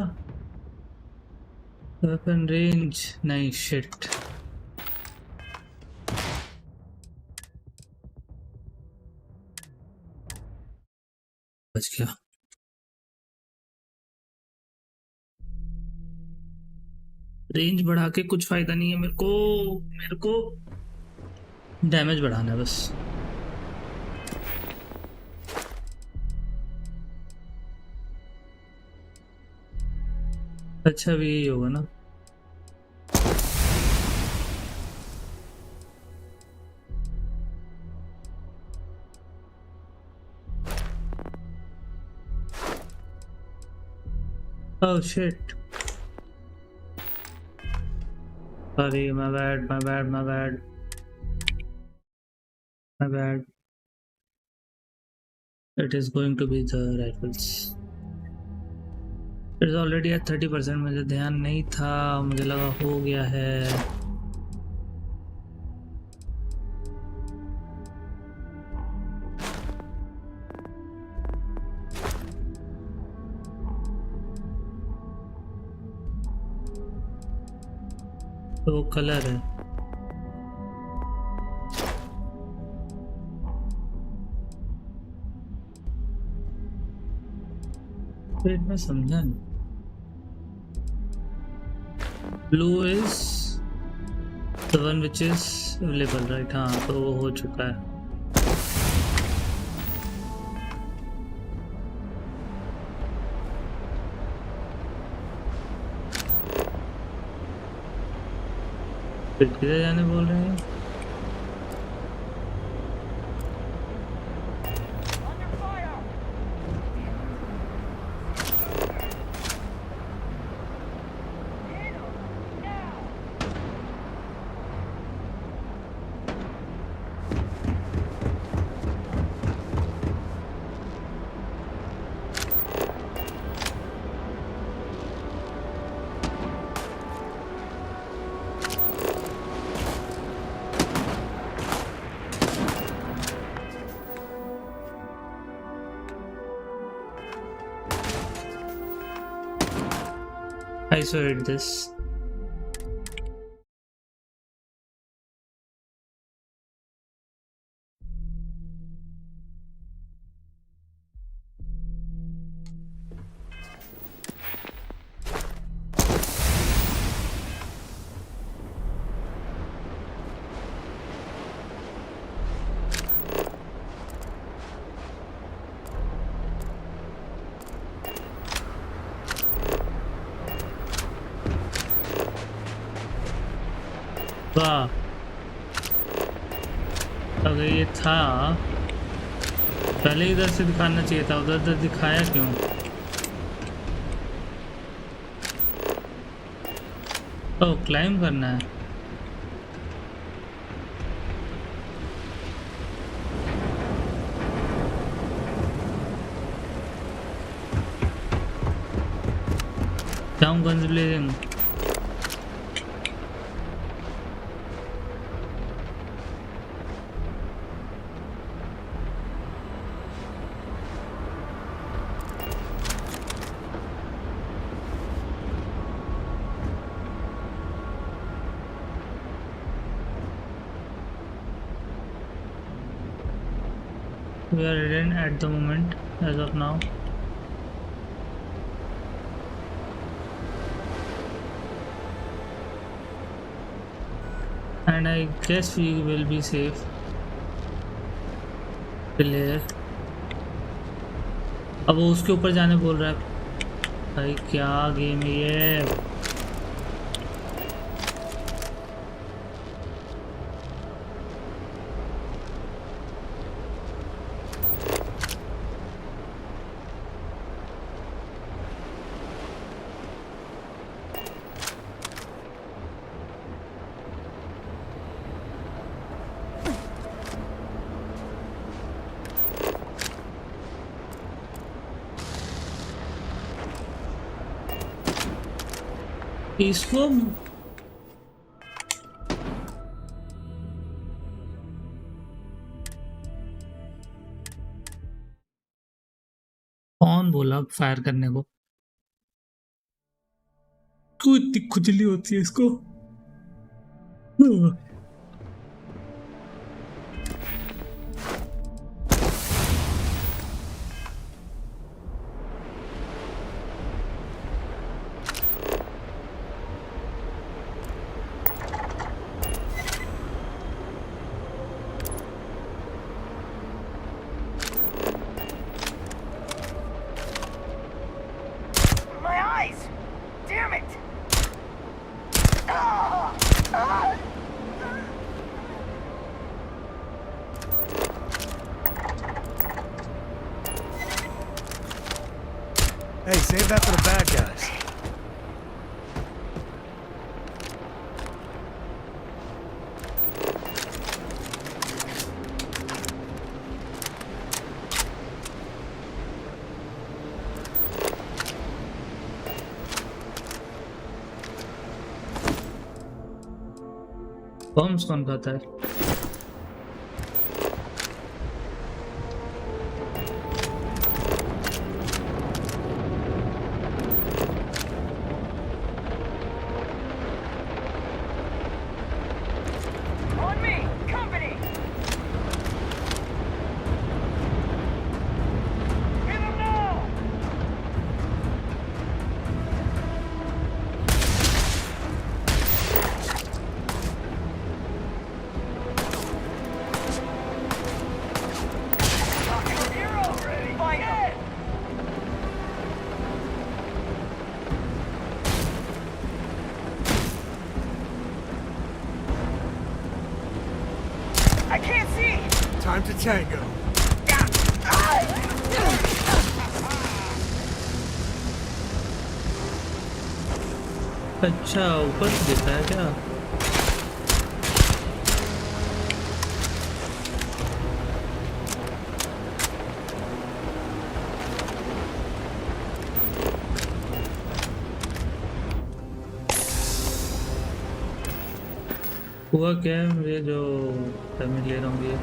A: वेपन रेंज नहीं? शिट, बच गया। रेंज बढ़ा के कुछ फायदा नहीं है, मेरे को डैमेज बढ़ाना है बस। अच्छा भी यही होगा ना। Oh shit. Sorry, my bad. It is going to be the rifles. It is already at 30%. मुझे ध्यान नहीं था, मुझे लगा हो गया है। तो वो कलर है। वेट, मैं समझा नहीं। Blue is the one which is available, right? हाँ, तो वो हो चुका है। किधर जाने बोल रहे हैं? I swear this. वाह, अगर ये था पहले इधर से दिखाना चाहिए था, उधर दिखाया क्यों? ओह, क्लाइम करना है। Down guns blazing. We are hidden at the moment, as of now. And I guess we will be safe till here. अब वो उसके ऊपर जाने बोल रहा है। भाई क्या गेम है ये? इसको कौन बोला फायर करने को? क्यों इतनी खुजली होती है इसको?
J: Hey, save that for the bad guys.
A: Bombs कौन खाता है?
J: Time to tango.
A: अच्छा ऊपर से देता है क्या? हुआ क्या है ये जो मैं ले रहा हूँ ये?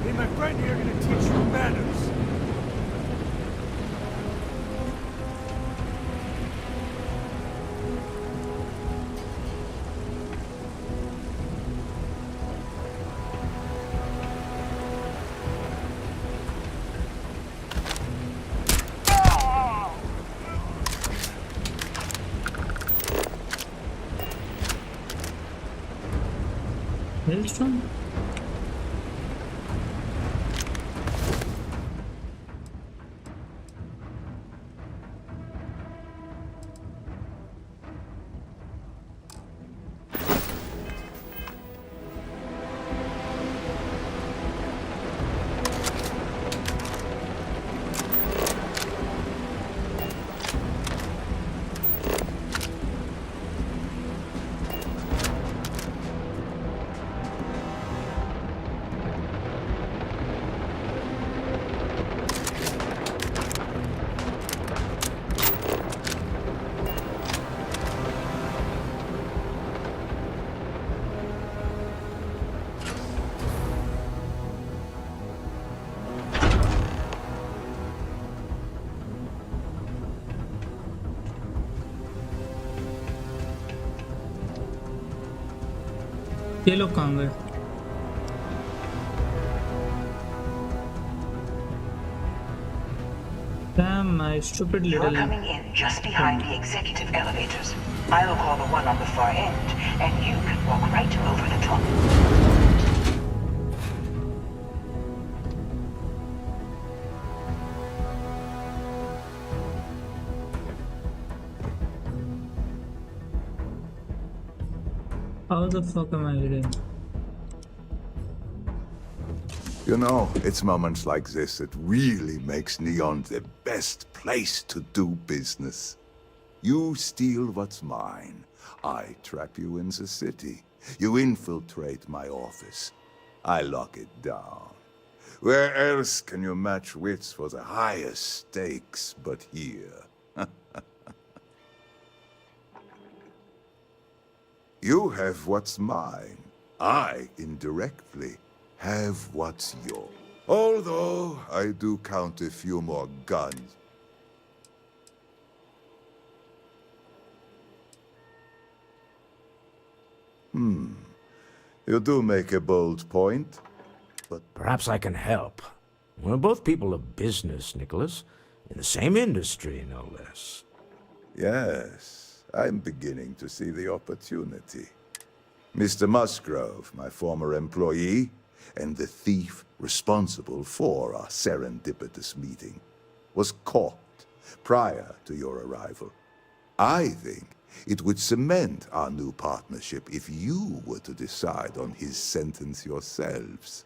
J: Me and my friend here are gonna teach you manners.
A: Maelstrom? ये लोग कहाँ गए? Damn, my stupid
R: You're
A: little...
R: coming in just behind the executive elevators. I'll call the one on the far end, and you can walk right over the top.
A: How the fuck am I getting?
C: You know, it's moments like this that really makes Neon the best place to do business. You steal what's mine. I trap you in the city. You infiltrate my office. I lock it down. Where else can you match wits for the highest stakes but here? You have what's mine. I, indirectly, have what's yours. Although, I do count a few more guns. You do make a bold point, but...
N: Perhaps I can help. We're both people of business, Nicholas. In the same industry, no less.
C: Yes, I'm beginning to see the opportunity. Mr. Musgrove, my former employee, and the thief responsible for our serendipitous meeting, was caught prior to your arrival. I think it would cement our new partnership if you were to decide on his sentence yourselves.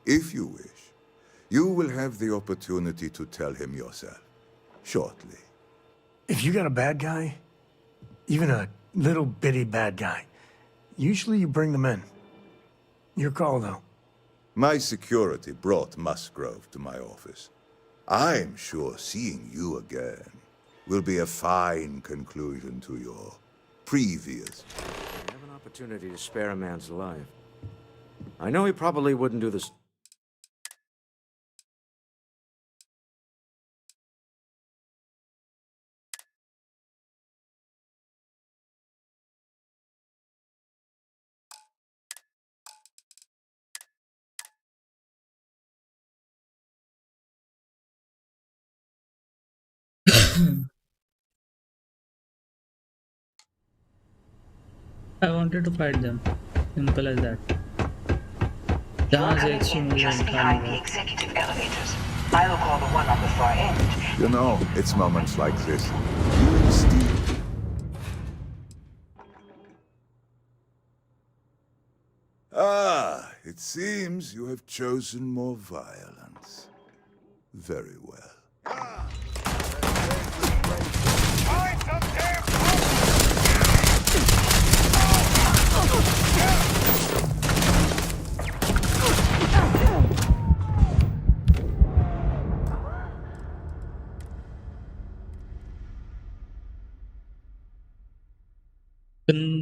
C: If you wish, you will have the opportunity to tell him yourself, shortly.
J: If you got a bad guy, even a little bitty bad guy, usually you bring them in. Your call, though.
C: My security brought Musgrove to my office. I'm sure seeing you again will be a fine conclusion to your previous...
N: I have an opportunity to spare a man's life. I know he probably wouldn't do this...
A: I wanted to fight them. Simple as that.
R: You're coming in just behind the executive elevators. I'll call the one on the far end.
C: You know, it's moments like this. You steal... Ah, it seems you have chosen more violence. Very well.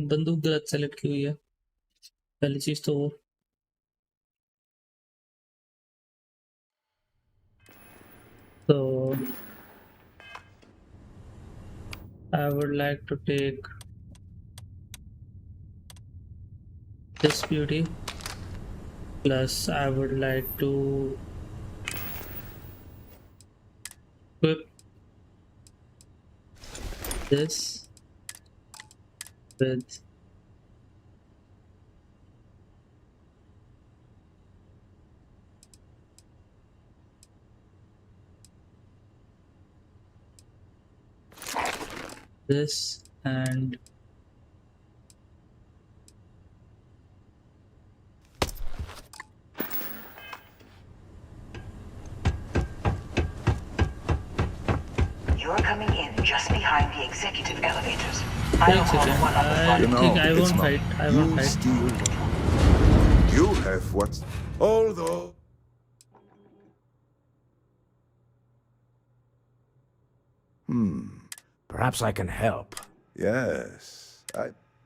A: बंदूक गलत select की हुई है पहली चीज तो वो so I would like to take this beauty plus I would like to equip this with this and
R: You're coming in just behind the executive elevators. I'll call the one on the far
C: You
R: end.
C: know,
A: I
C: it's
A: won't fight. I
C: you
A: won't fight.
C: steal... You have what's... Although...
N: Perhaps I can help.
C: Yes,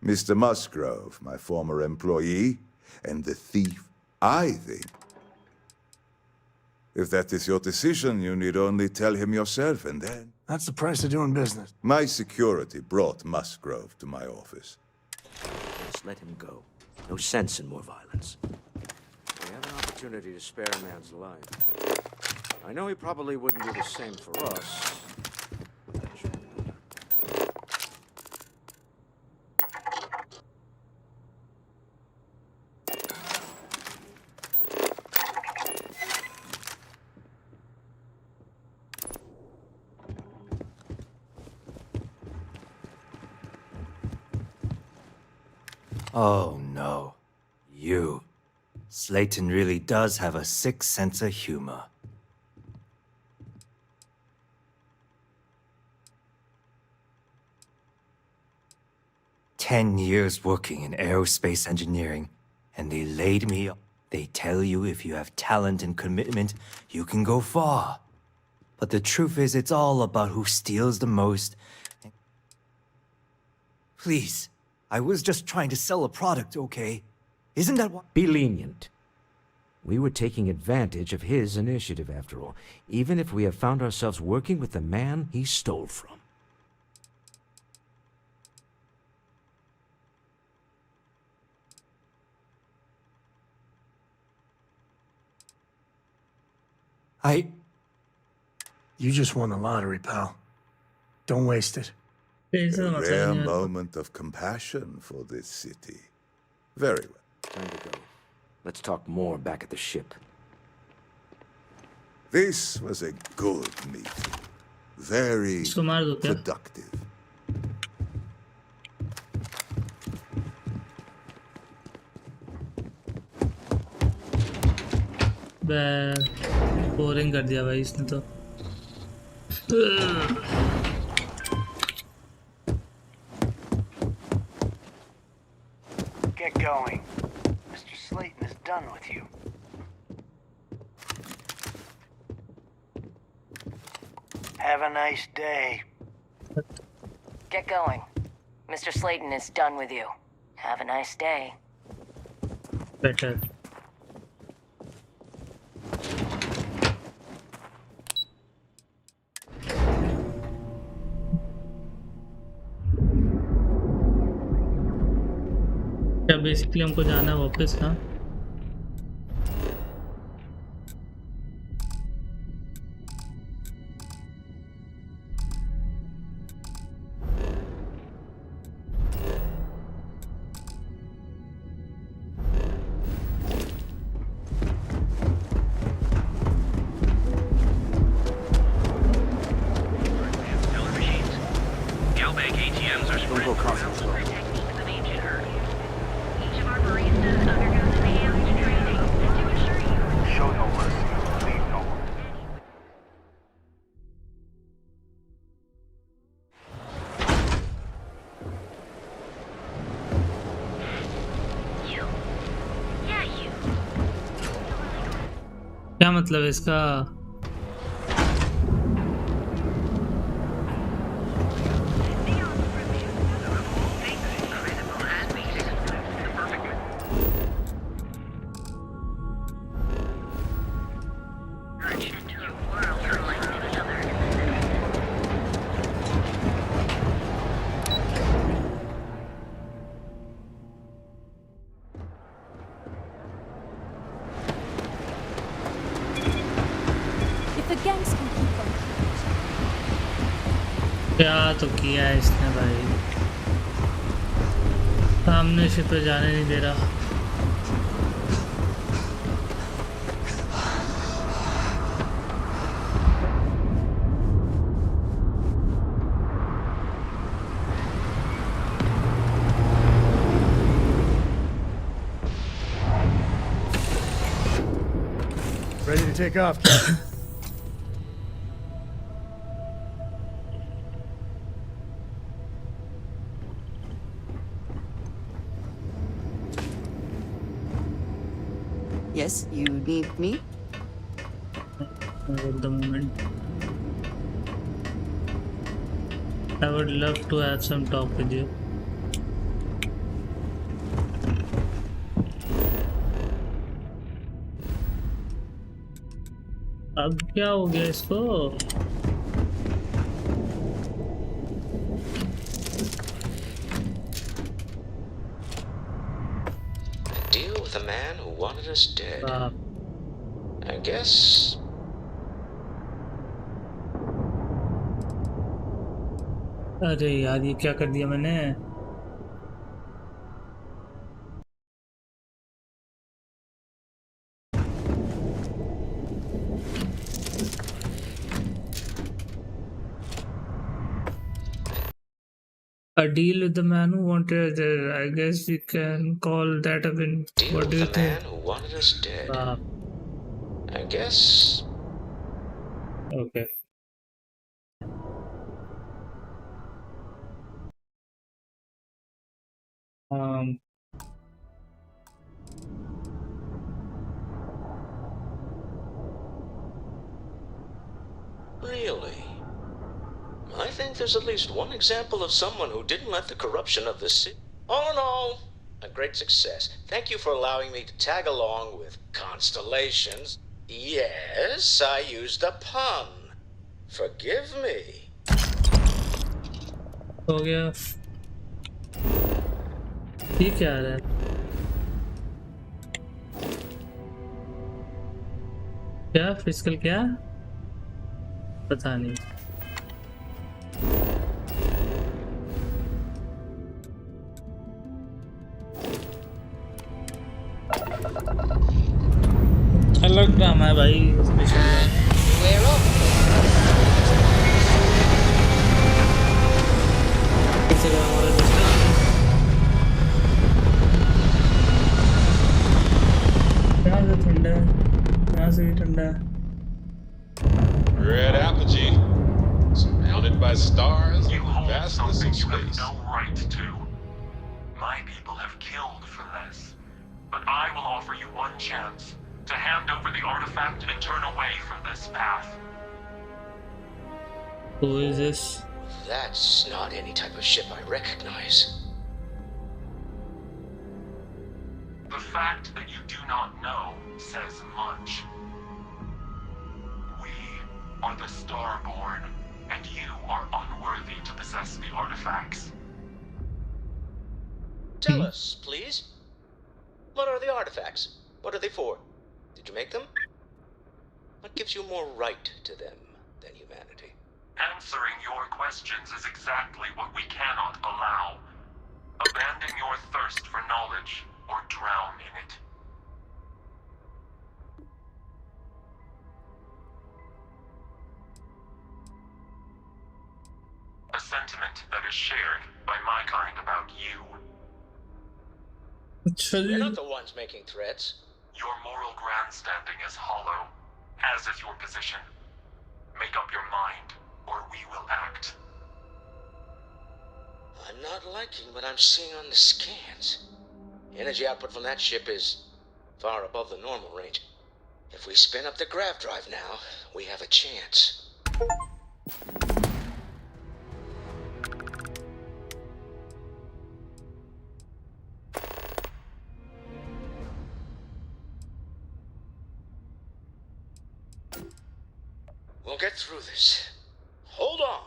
C: Mr. Musgrove, my former employee, and the thief, I think. If that is your decision, you need only tell him yourself, and then
J: That's the price of doing business.
C: My security brought Musgrove to my office.
N: Just let him go. No sense in more violence. We have an opportunity to spare a man's life. I know he probably wouldn't do the same for us.
K: Oh no. You. Slayton really does have a sick sense of humor. "10 years working in aerospace engineering, and they laid me up. They tell you if you have talent and commitment, you can go far. But the truth is, it's all about who steals the most. Please, I was just trying to sell a product, okay? Isn't that what—
N: Be lenient. We were taking advantage of his initiative, after all, even if we have found ourselves working with the man he stole from.
J: You just won the lottery, pal. Don't waste it.
C: A rare moment of compassion for this city. Very well.
N: Time to go. Let's talk more back at the ship.
C: This was a good meeting. Very productive.
A: Boring कर दिया भाई इसने तो।
M: Get going. Mr. Slayton is done with you. Have a nice day.
S: Get going. Mr. Slayton is done with you. Have a nice day.
A: Better. क्या basically हमको जाना है वापस ना? क्या मतलब है इसका? क्या तो किया है इसने भाई, सामने से पे जाने नहीं दे रहा।
J: Ready to take off, Captain.
T: Yes, you need me?
A: At the moment, I would love to have some talk with you. अब क्या हो गया इसको?
N: with a man who wanted us dead. I guess...
A: अरे यार ये क्या कर दिया मैंने A deal with the man who wanted us. I guess we can call that a win. What do you think?
N: Man who wanted us dead. I guess...
A: Okay.
N: Really? I think there's at least one example of someone who didn't let the corruption of the city... All in all, a great success. Thank you for allowing me to tag along with Constellations. Yes, I used a pun. Forgive me.
A: हो गया ये क्या आ रहा है क्या physical क्या पता नहीं अलग ड्रामा है भाई
E: Red apogee, surrounded by stars and vastness of space.
Q: No right to. My people have killed for this, but I will offer you one chance to hand over the artifact and turn away from this path.
A: Who is this?
N: That's not any type of ship I recognize.
Q: The fact that you do not know says much. We are the Starborn, and you are unworthy to possess the artifacts.
N: Tell us, please. What are the artifacts? What are they for? Did you make them? What gives you more right to them than humanity?
Q: Answering your questions is exactly what we cannot allow. Abandon your thirst for knowledge, or drown in it. A sentiment that is shared by my kind about you.
N: We're not the ones making threats.
Q: Your moral grandstanding is hollow, as is your position. Make up your mind, or we will act.
N: I'm not liking what I'm seeing on the scans. Energy output from that ship is far above the normal range. If we spin up the grav drive now, we have a chance. We'll get through this. Hold on.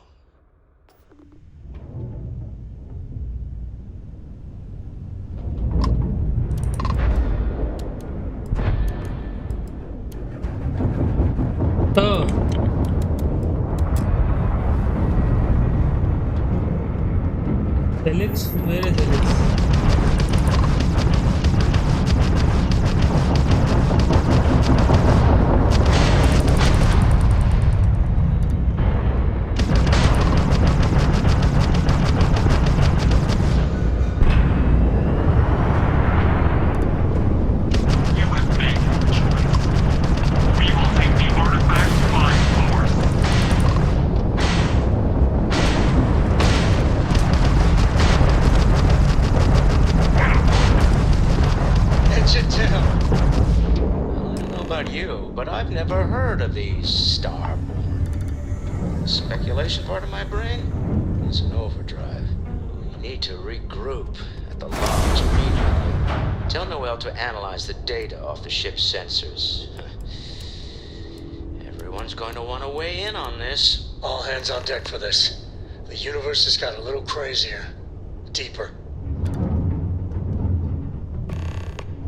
A: Oh. Helix? Where is Helix?
N: Speculation part of my brain is in overdrive. We need to regroup at the large region. Tell Noel to analyze the data off the ship's sensors. Everyone's going to want to weigh in on this.
J: All hands on deck for this. The universe has got a little crazier. Deeper.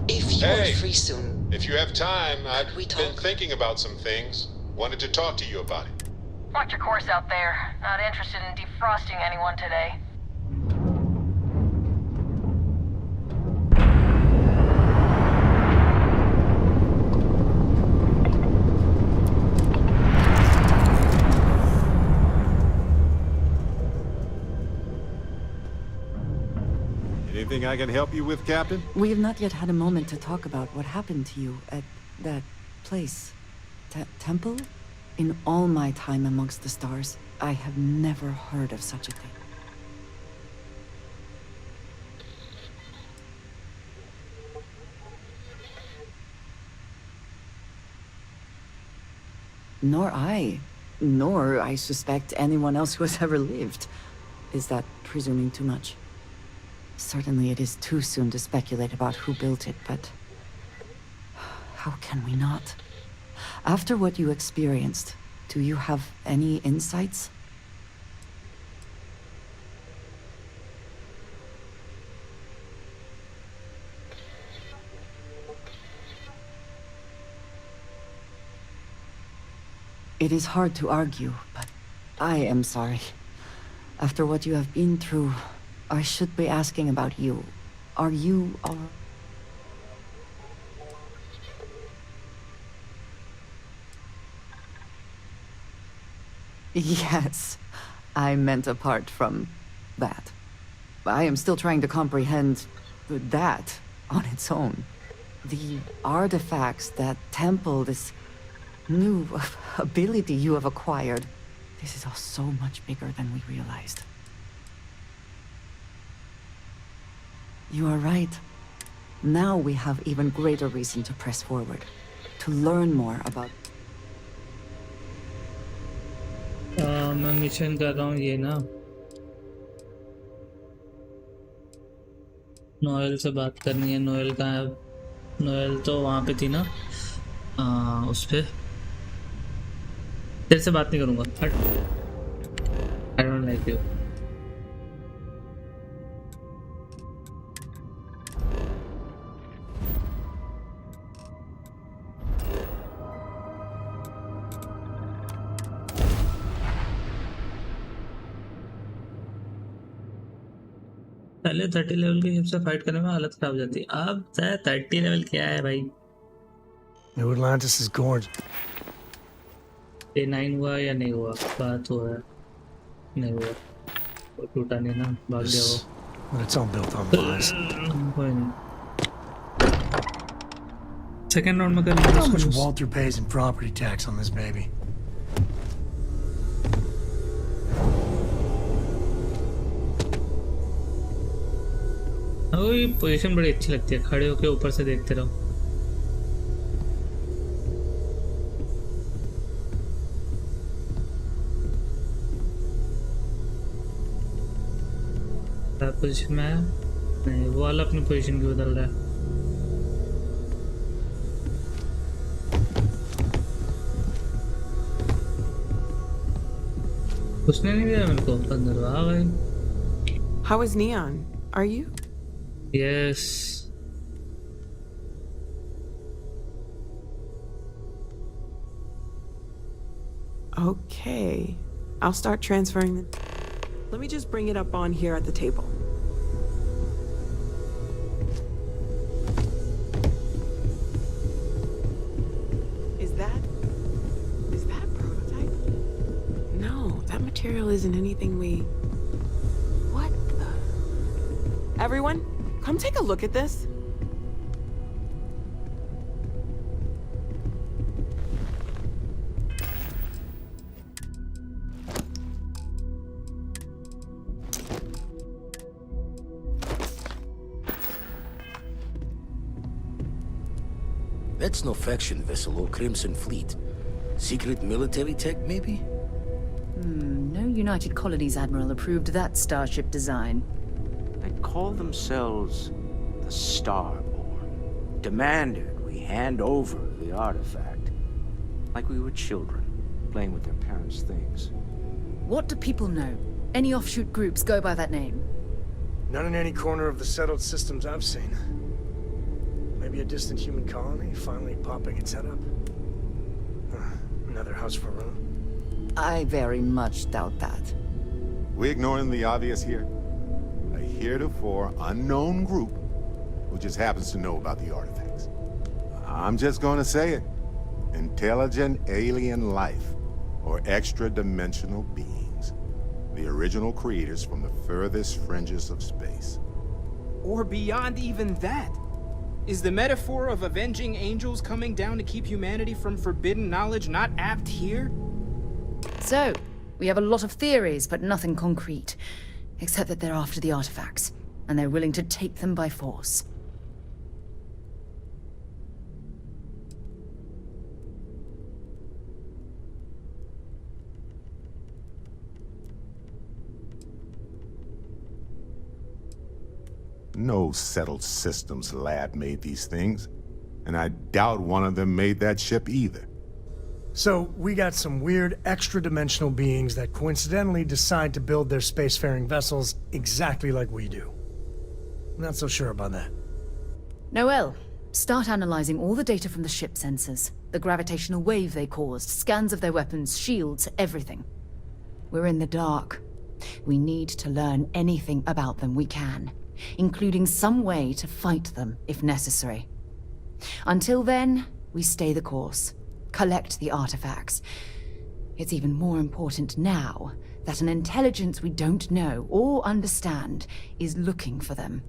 N: If
R: You
E: Hey.
R: are free soon.
E: If you have time, I've
R: we
E: been
R: talk?
E: thinking about some things. Wanted to talk to you about it.
S: Watch your course out there. Not interested in defrosting anyone today.
V: Anything I can help you with, Captain?
F: We have not yet had a moment to talk about what happened to you at that place. Temple? In all my time amongst the stars, I have never heard of such a thing. Nor I suspect anyone else who has ever lived. Is that presuming too much? Certainly it is too soon to speculate about who built it, but how can we not? After what you experienced, do you have any insights? It is hard to argue, but I am sorry. After what you have been through, I should be asking about you. Are you all... Yes, I meant apart from that. I am still trying to comprehend that on its own. The artifacts, that temple, this new ability you have acquired. This is all so much bigger than we realized. You are right. Now we have even greater reason to press forward, to learn more about...
A: मैं mission कर रहा हूँ ये ना Noel से बात करनी है। नोएल कहाँ है? नोएल तो वहाँ पे थी ना, उस पे तेरे से बात नहीं करूँगा। हट, I don't like you. पहले 30 लेवल के हिप से फाइट करने में हालत खराब हो जाती है। अब 30 लेवल क्या है भाई?
J: New Atlantis is gorgeous.
A: ये 9 हुआ या नहीं हुआ? बात हुआ है, नहीं हुआ, वो टूटा नहीं ना, भाग गया वो।
J: But it's all built on lies.
A: कोई नहीं। सेकंड राउंड में कर लेंगे।
J: How much Walter pays in property tax on this baby?
A: ये पोजीशन बड़ी अच्छी लगती है, खड़े होके ऊपर से देखते रहो। पोजीशन में नहीं, वो वाला अपनी पोजीशन क्यों बदल रहा है? उसने नहीं दिया मेरे को अंदर। वाह भाई।
G: How is Neon? Are you?
A: Yes.
G: Okay. I'll start transferring the... Let me just bring it up on here at the table. Is that a prototype? No, that material isn't anything we... What the... Everyone? Come take a look at this.
T: That's no faction vessel or Crimson Fleet. Secret military tech, maybe?
X: No United Colonies Admiral approved that starship design.
N: They call themselves the Starborn. Demanded we hand over the artifact. Like we were children, playing with their parents' things.
X: What do people know? Any offshoot groups go by that name?
J: Not in any corner of the settled systems I've seen. Maybe Maybe a distant human colony finally popping its head up. Another house for room.
F: I very much doubt that.
C: We ignoring the obvious here? A heretofore unknown group who just happens to know about the artifacts. I'm just gonna say it. Intelligent alien life, or extra-dimensional beings. The original creators from the furthest fringes of space.
I: Or beyond even that. Is the metaphor of avenging angels coming down to keep humanity from forbidden knowledge not apt here?
X: So, we have a lot of theories, but nothing concrete. Except that they're after the artifacts, and they're willing to take them by force.
C: No settled systems lab made these things, and I doubt one of them made that ship either.
J: So, we got some weird extra-dimensional beings that coincidentally decide to build their spacefaring vessels exactly like we do. Not so sure about that.
X: Noel, start analyzing all the data from the ship sensors. The gravitational wave they caused, scans of their weapons, shields, everything. We're in the dark. We need to learn anything about them we can, including some way to fight them if necessary. Until then, we stay the course. Collect the artifacts. It's even more important now that an intelligence we don't know or understand is looking for them.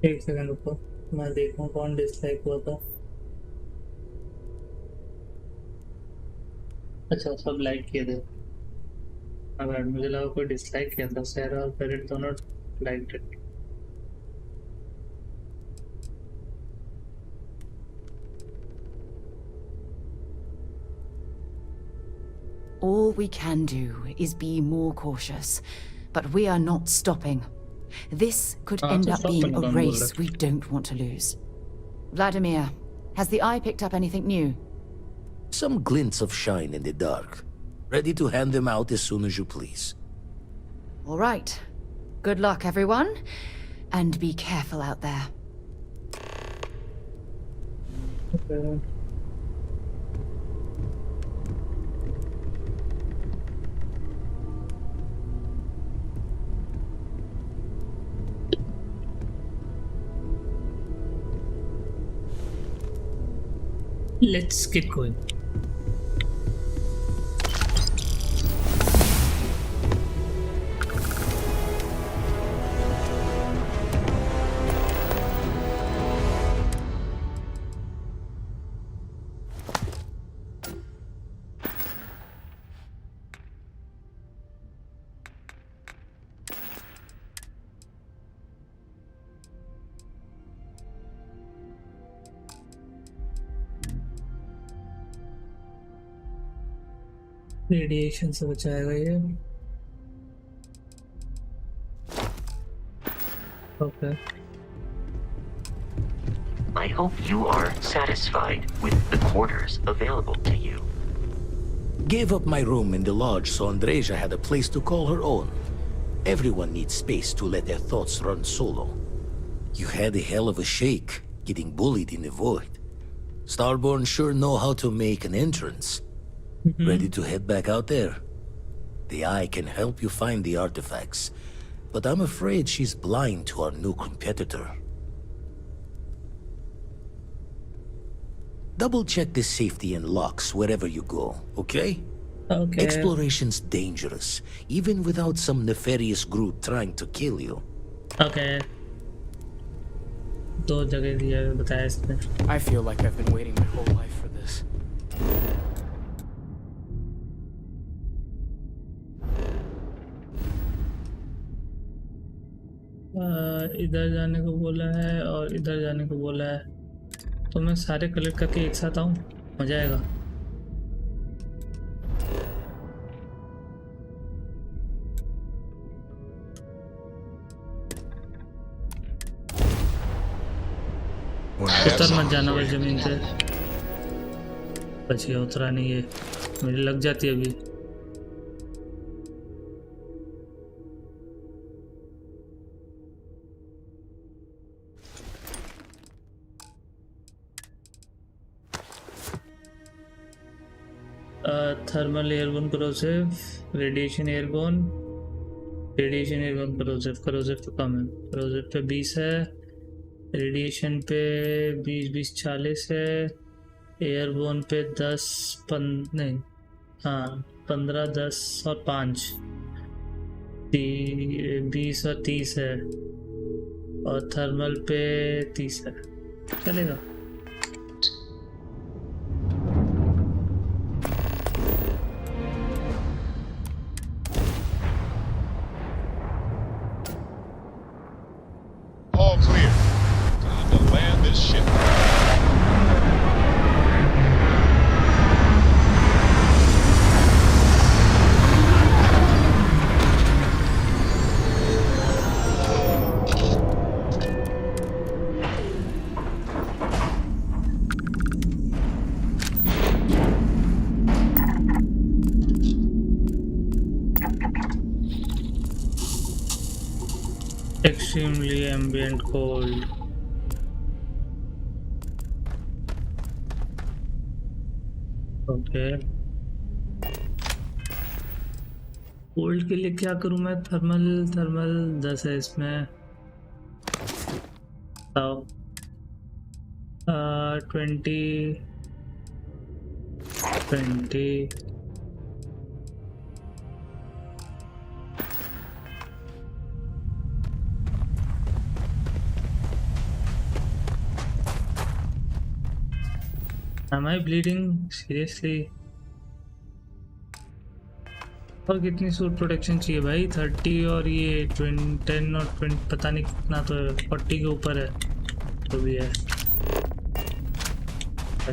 A: एक second रुको, मैं देखूं कौन dislike हुआ था। अच्छा, सब like किए थे। अगर मुझे लगा कोई डिसलाइक किया था। सैरा और पेरेंट दोनों like it.
X: All we can do is be more cautious, but we are not stopping. This could end up being a race we don't want to lose. Vladimir, has the eye picked up anything new?
T: Some glints of shine in the dark. Ready to hand them out as soon as you please.
X: All right. Good luck, everyone. And be careful out there.
A: Okay. Let's get going. Radiation से बचाएगा ये। Okay.
O: I hope you are satisfied with the quarters available to you.
T: Gave up my room in the lodge so Andreja had a place to call her own. Everyone needs space to let their thoughts run solo. You had a hell of a shake, getting bullied in the void. Starborn sure know how to make an entrance. Ready to head back out there? The Eye can help you find the artifacts, but I'm afraid she's blind to our new competitor. Double-check the safety and locks wherever you go, okay?
A: Okay.
T: Exploration's dangerous, even without some nefarious group trying to kill you.
A: Okay. दो जगह दिया है बताया इसने.
I: I feel like I've been waiting my whole life for this. इधर जाने को बोला है और इधर जाने को बोला है, तो मैं सारे कलेक्ट करके एक साथ आऊँ, मजा आएगा. उतर मत जाना भाई जमीन से. बचिए उतरा नहीं है, मेरी लग जाती है अभी.
A: Thermal airborne corrosive, radiation airborne, corrosive तो कम है, करोसिव पे 20 है, रेडिएशन पे 20 40 है, एयरबोन पे 15 10 और 5 20 और 30 है, और थर्मल पे 30 है, चलेगा।
E: All clear. Time to land this ship.
A: Extremely ambient cold. Okay. Cold के लिए क्या करूं मैं? थर्मल 10 है इसमें। 20 Am I bleeding? Seriously? और कितनी सूट प्रोटेक्शन चाहिए भाई? 30 और ये 10 और 20 पता नहीं कितना, तो 40 के ऊपर है तो भी है।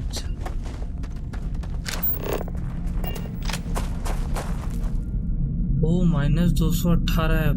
A: अच्छा ओ -218 है।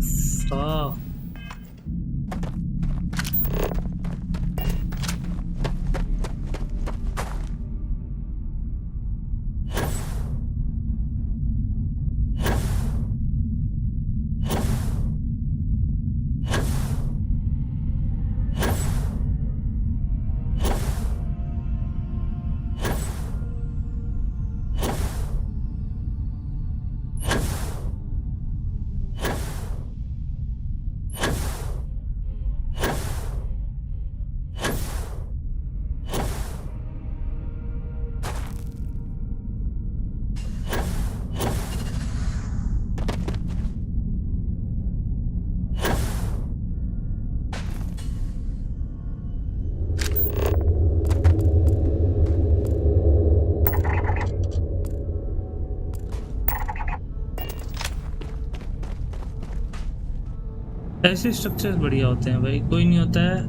A: ऐसे स्ट्रक्चर्स बढ़िया होते हैं भाई, कोई नहीं होता है।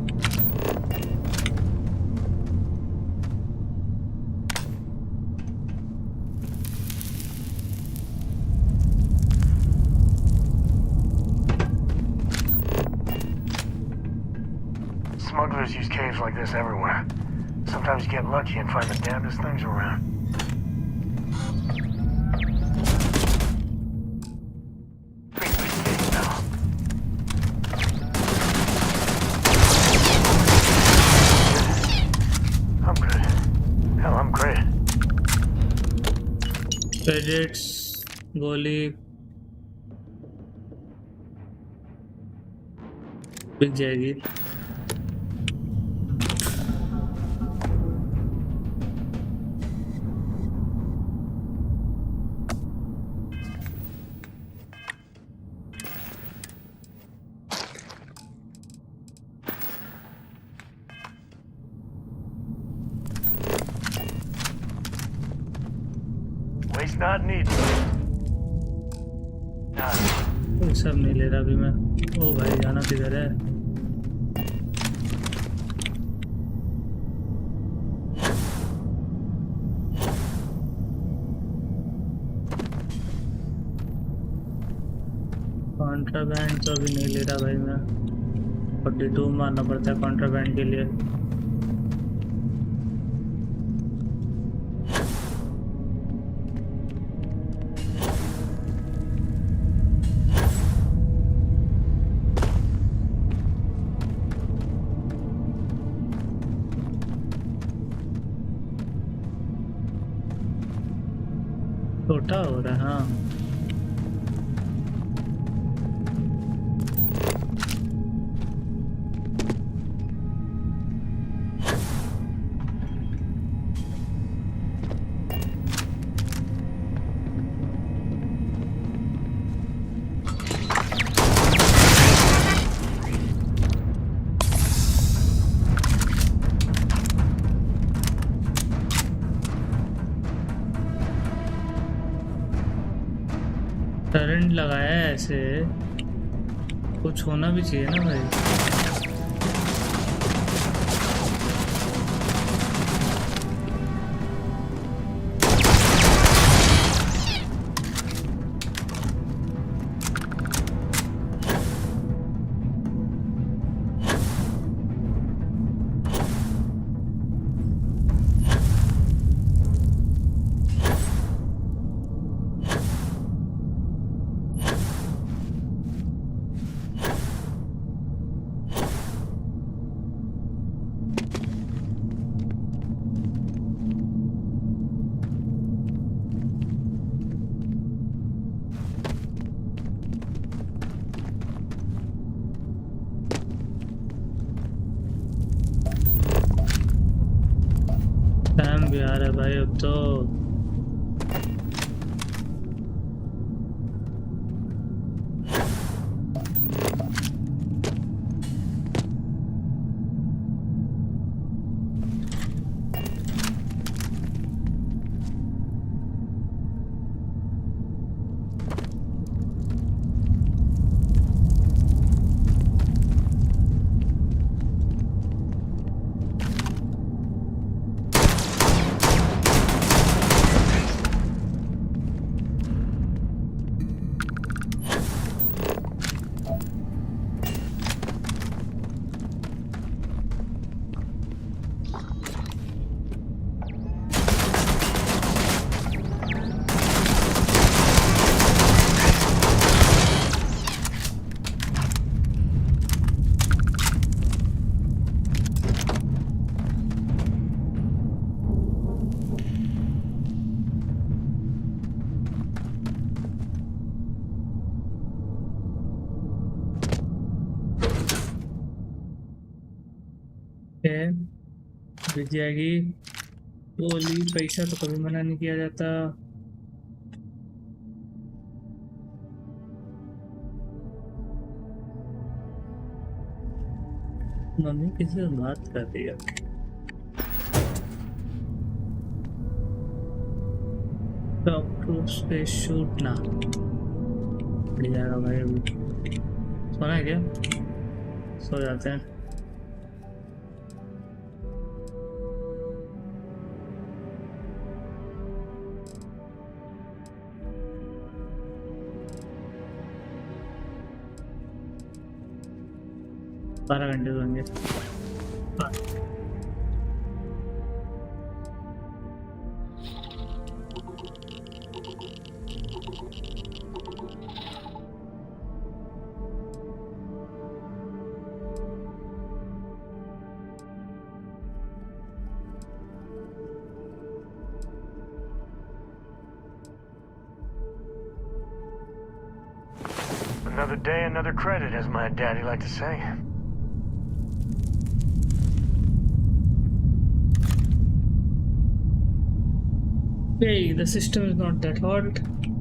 M: Smugglers use caves like this everywhere. Sometimes you get lucky and find the damnedest things around.
A: Credits, गोली बिक जाएगी।
M: Not needed.
A: सब नहीं ले रहा अभी मैं। ओ भाई जाना किधर है? कॉन्ट्राबैंड तो अभी नहीं ले रहा भाई मैं। 42 मारना पड़ता है कॉन्ट्राबैंड के लिए। छोटा हो रहा है हाँ करंट लगाया है ऐसे कुछ होना भी चाहिए ना भाई टाइम भी आ रहा है भाई अब तो बीत जाएगी बोली पैसा तो कभी मना नहीं किया जाता मम्मी किसी से बात कर रही है टॉप स्पेस शूट ना बढ़ जाएगा भाई अभी सोना है क्या सो जाते हैं बारह घंटे होंगे
M: Another day, another credit, as my daddy liked to say.
A: Okay, the system is not that hot.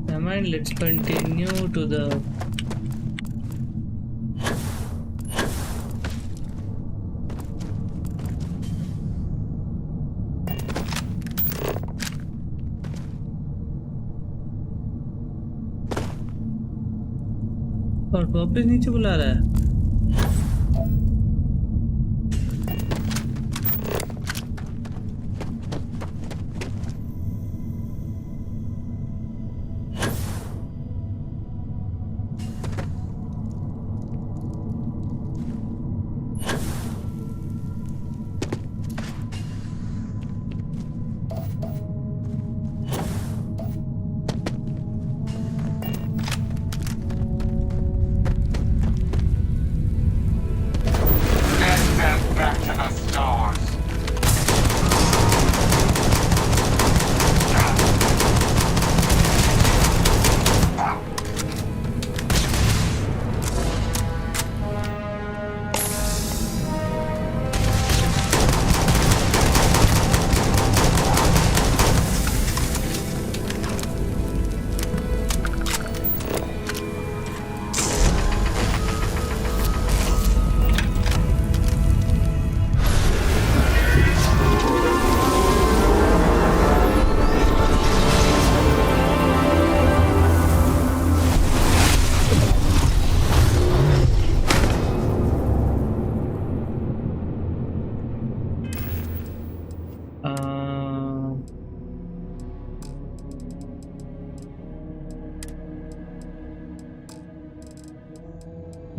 A: Never mind, let's continue to the और वापस नीचे बुला रहा है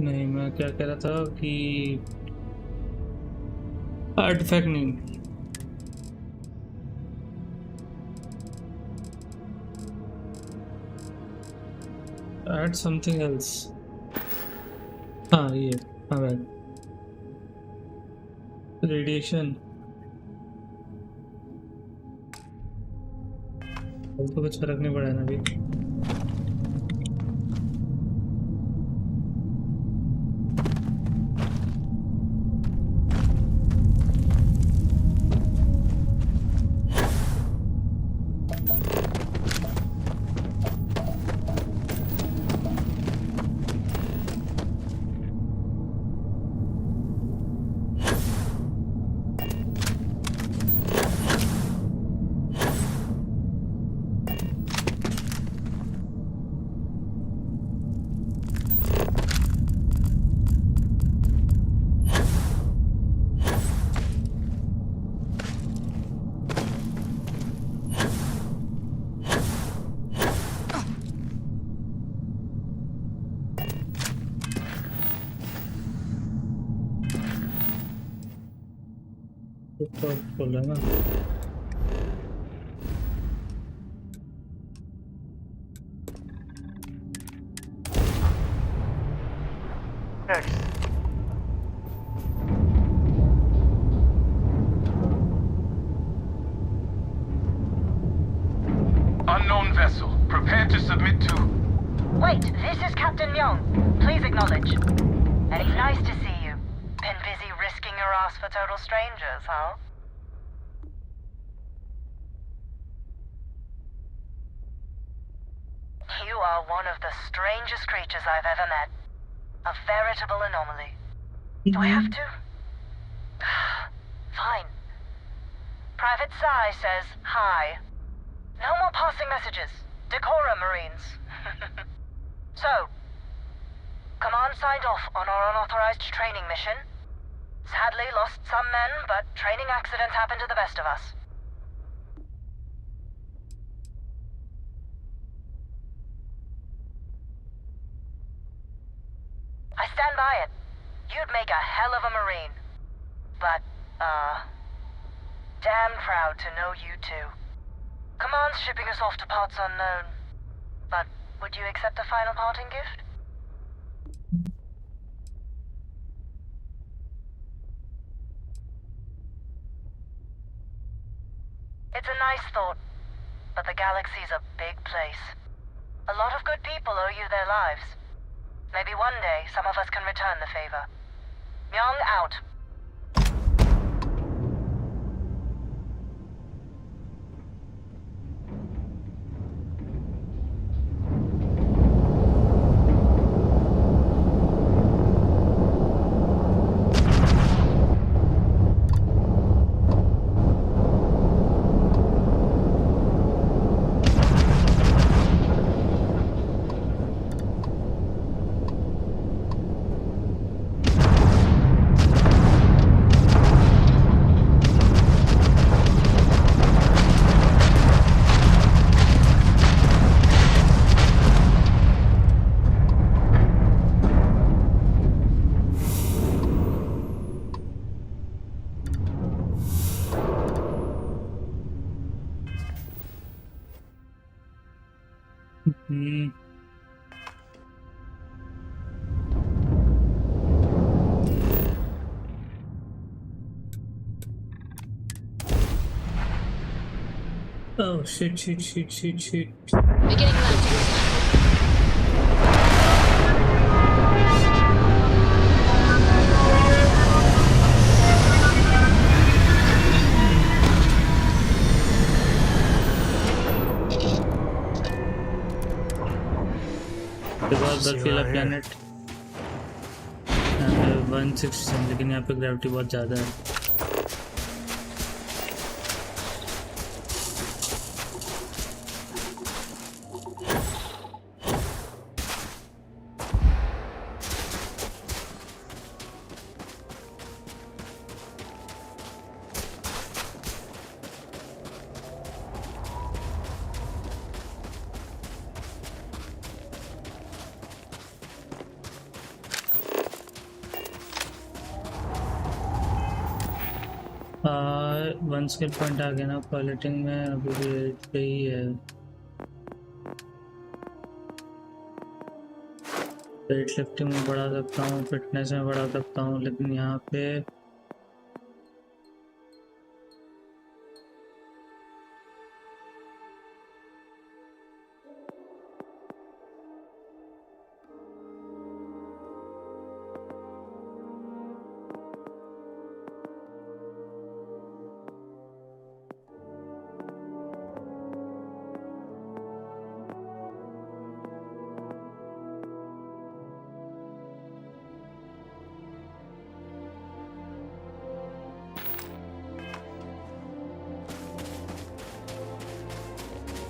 A: नहीं, मैं क्या कह रहा था कि आर्टिफैक्ट नहीं, add something else. हाँ ये, हाँ बैड रेडिएशन तो कुछ फर्क नहीं पड़ा ना अभी। खोल रहा है ना।
Q: Unknown vessel. Prepare to submit to...
B: Wait, this is Captain Young. Please acknowledge. And it's nice to see you. Been busy risking your ass for total strangers, huh? You are one of the strangest creatures I've ever met. A veritable anomaly. Do I have to? Fine. Private Psy says hi. No more passing messages. Decorum, Marines. So, Command signed off on our unauthorized training mission. Sadly lost some men, but training accidents happen to the best of us. I stand by it. You'd make a hell of a Marine. But, damn proud to know you too. Command's shipping us off to parts unknown. But would you accept a final parting gift? It's a nice thought, but the galaxy's a big place. A lot of good people owe you their lives. Maybe one day some of us can return the favor. Young out. Oh shit.
L: Beginning landing.
A: बहुत बर्फीला planet, यहाँ पे 160, लेकिन यहाँ पे gravity बहुत ज़्यादा है। वन स्किल पॉइंट आ गया ना पायलटिंग में, अभी भी 8 पे ही है। वेट लिफ्टिंग में बढ़ा सकता हूँ, फिटनेस में बढ़ा सकता हूँ, लेकिन यहाँ पे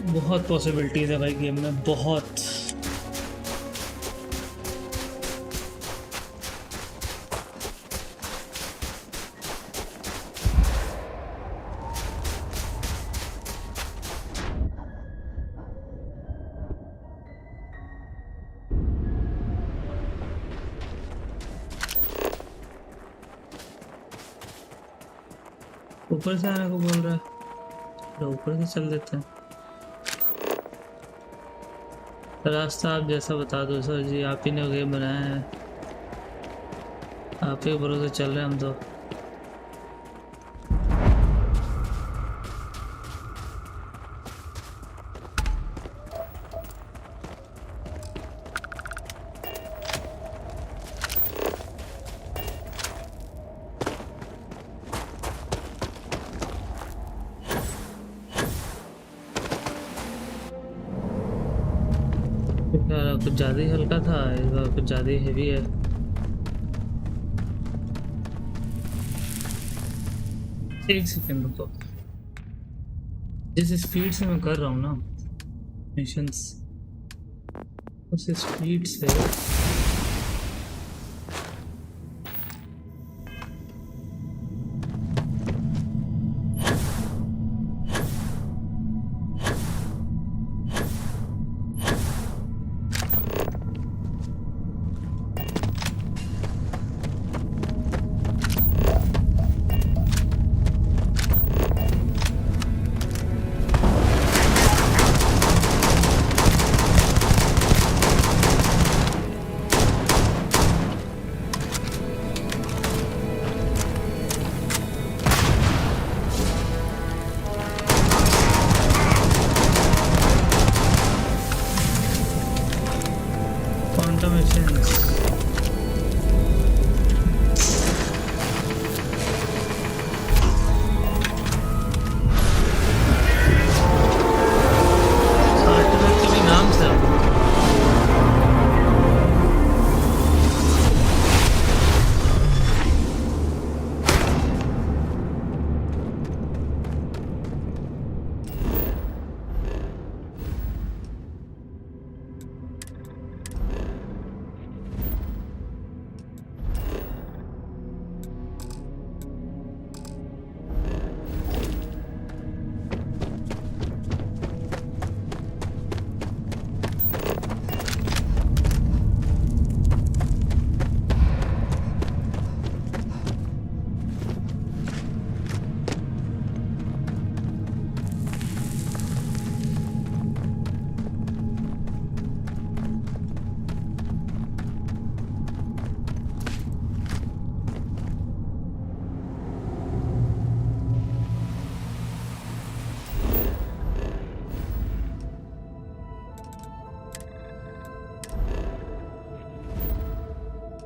A: बहुत पॉसिबिलिटीज है भाई गेम में, बहुत। ऊपर से आने को बोल रहा है, तो ऊपर से चल देते हैं। रास्ता आप जैसा बता दो सर जी, आप ही ने गेम बनाया है, आप ही भरोसे चल रहे हैं हम तो। कुछ ज़्यादा ही हल्का था, इस बार कुछ ज़्यादा ही हेवी है। एक सेकंड रुको, जिस स्पीड से मैं कर रहा हूँ ना मिशंस, उस स्पीड से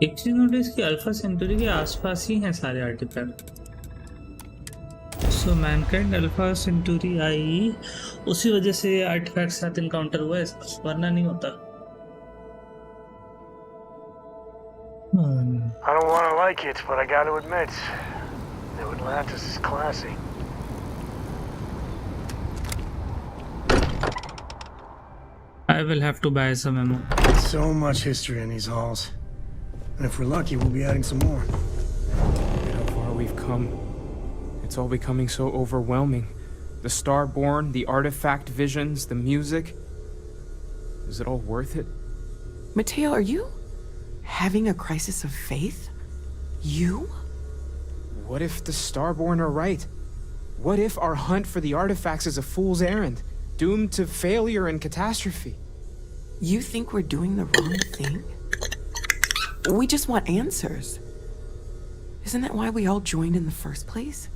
A: एक चीज नोटिस कि अल्फा सेंचुरी के आसपास ही हैं सारे आर्टिफैक्ट। सो मैनकाइंड अल्फा सेंचुरी आई, उसी वजह से आर्टिफैक्ट के साथ इनकाउंटर हुआ है, वरना नहीं होता।
M: I don't want to like it, but I got to admit, New Atlantis is classy.
A: I will have to buy some ammo.
J: So much history in these halls. And if we're lucky, we'll be adding some more.
I: Look at how far we've come. It's all becoming so overwhelming. The Starborn, the artifact visions, the music. Is it all worth it?
G: Mateo, are you having a crisis of faith? You?
I: What if the Starborn are right? What if our hunt for the artifacts is a fool's errand, doomed to failure and catastrophe?
G: You think we're doing the wrong thing? We just want answers. Isn't that why we all joined in the first place?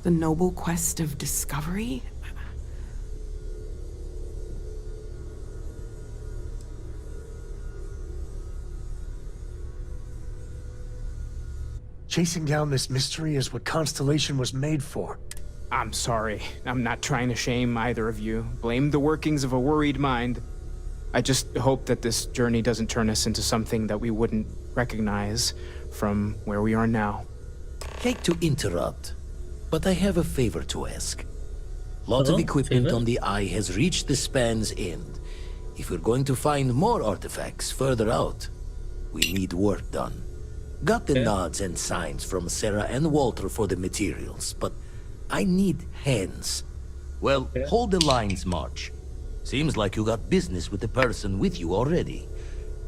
G: The noble quest of discovery?
J: Chasing down this mystery is what Constellation was made for.
I: I'm sorry. I'm not trying to shame either of you. Blame the workings of a worried mind. I just hope that this journey doesn't turn us into something that we wouldn't recognize from where we are now.
T: Hate to interrupt, but I have a favor to ask. Lot of equipment on the Eye has reached the span's end. If we're going to find more artifacts further out, we need work done. Got the nods and signs from Sarah and Walter for the materials, but I need hands. Well, hold the lines, March. Seems like you got business with the person with you already.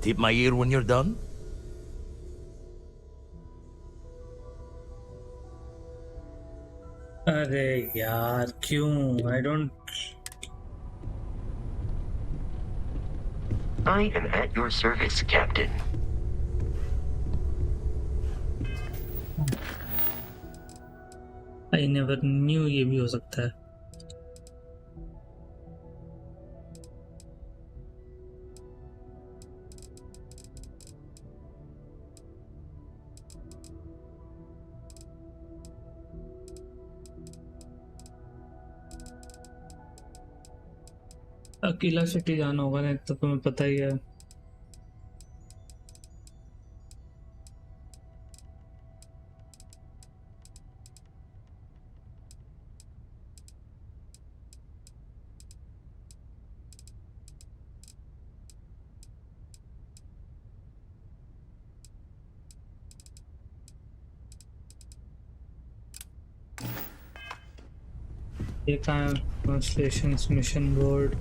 T: Tip my ear when you're done?
A: अरे यार क्यों? I don't.
O: I am at your service, Captain.
A: I never knew ये भी हो सकता है. अकेला city जाना होगा ना, तो तुम्हें पता ही है. ये कहाँ है? Constellation's mission board.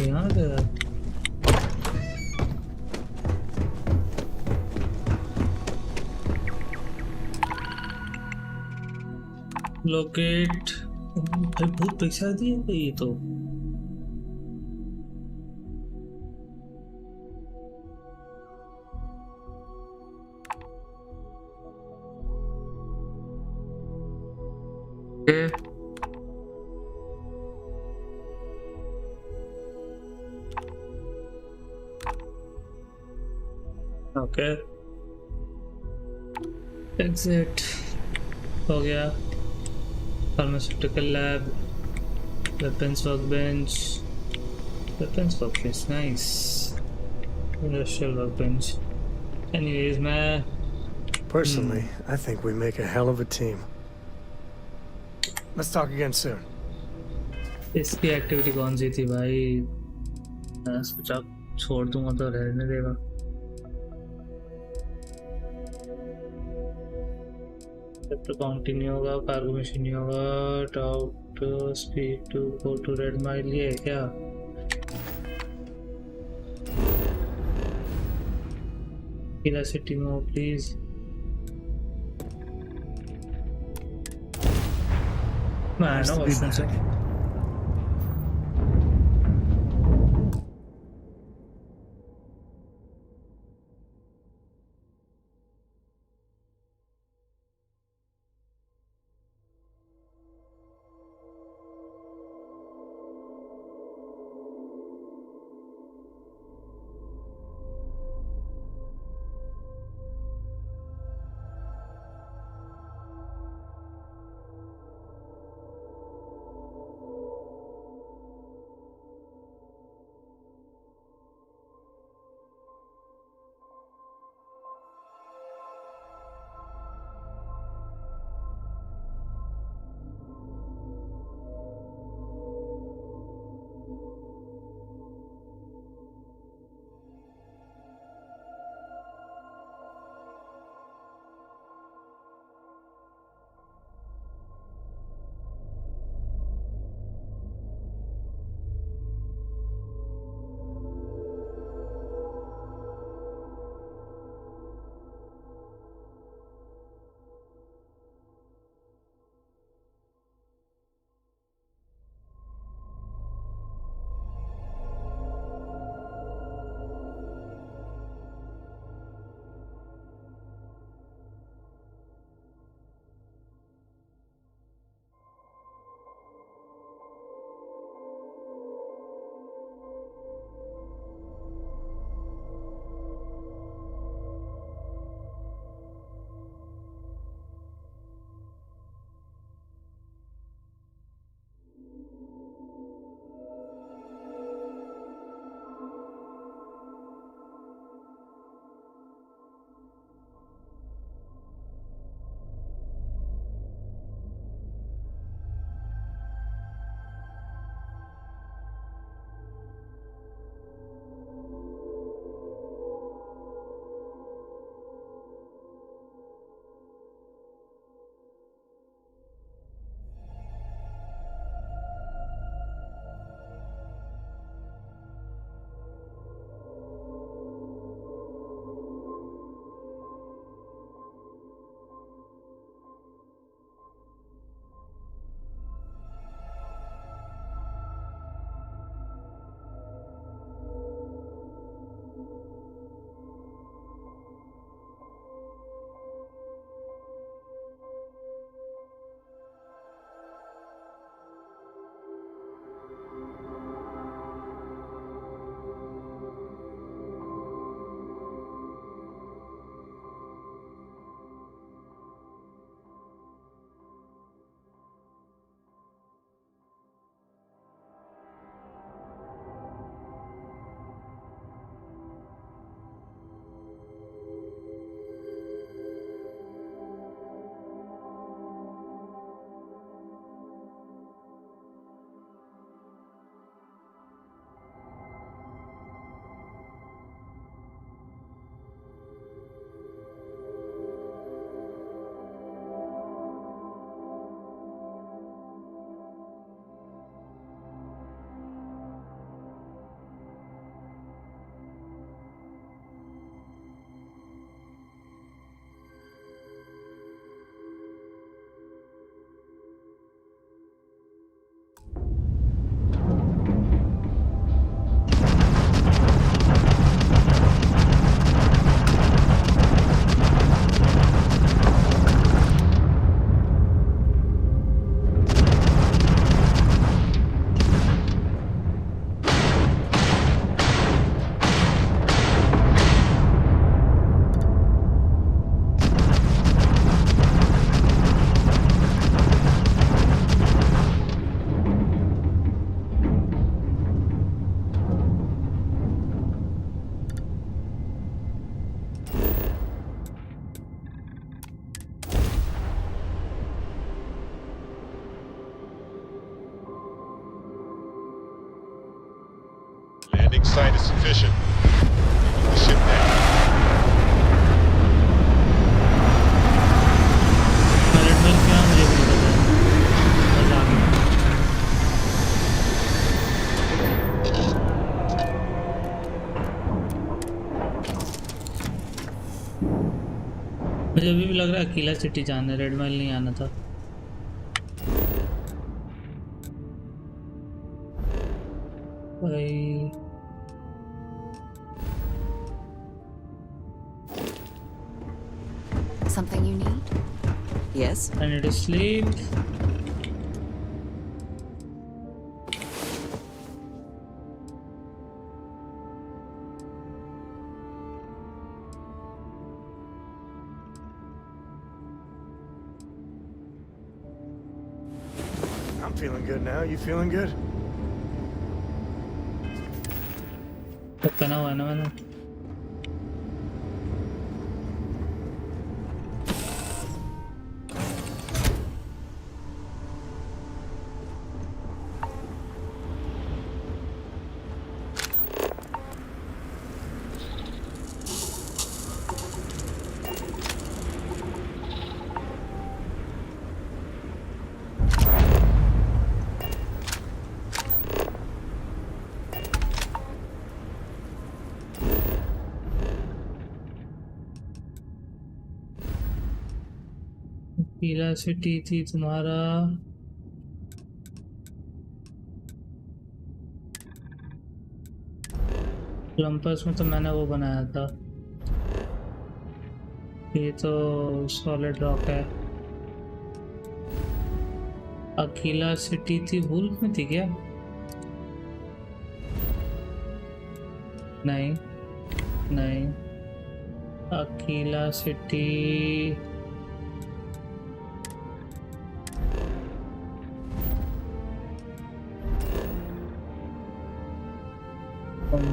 A: यहाँ पे है. लोकेट भाई बहुत पैसा दिए भाई ये तो. ओके एग्जिट हो गया. Pharmaceutical lab, weapons workbench, nice. Industrial workbench. Anyways, man.
J: Personally, I think we make a hell of a team. Let's talk again soon.
A: इसकी एक्टिविटी कौन सी थी भाई? मैं सोचा छोड़ दूंगा तो रहने देगा. तो कंटिन्यू होगा, कार्गो मिशन नहीं होगा. Talk to speed to go to red mile, ये है क्या? किला सिटी में हो please. Man of
E: Landing site is sufficient. Move the ship down.
A: रेडवेल क्या मुझे भी नहीं पता बस आ गया मुझे अभी भी लग रहा है अकेला सिटी जाना है रेडवेल नहीं आना था भाई
F: Something you need? Yes?
A: I need to sleep.
J: I'm feeling good now. You feeling good?
A: तो पहना हुआ है ना मैंने पीला सिटी थी तुम्हारा ओलंपस में तो मैंने वो बनाया था ये तो सॉलिड रॉक है अकेला सिटी थी वुल्फ में थी क्या नहीं नहीं अकेला सिटी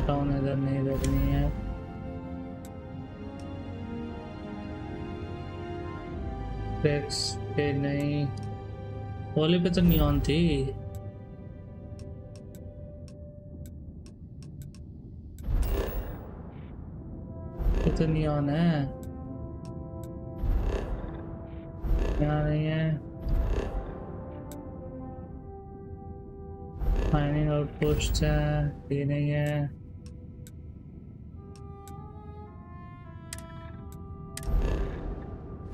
A: टाउन इधर नहीं है फ्लेक्स पे नहीं वाले पे तो नियॉन थी ये तो नियॉन है यहाँ नहीं है माइनिंग आउटपोस्ट है ये नहीं है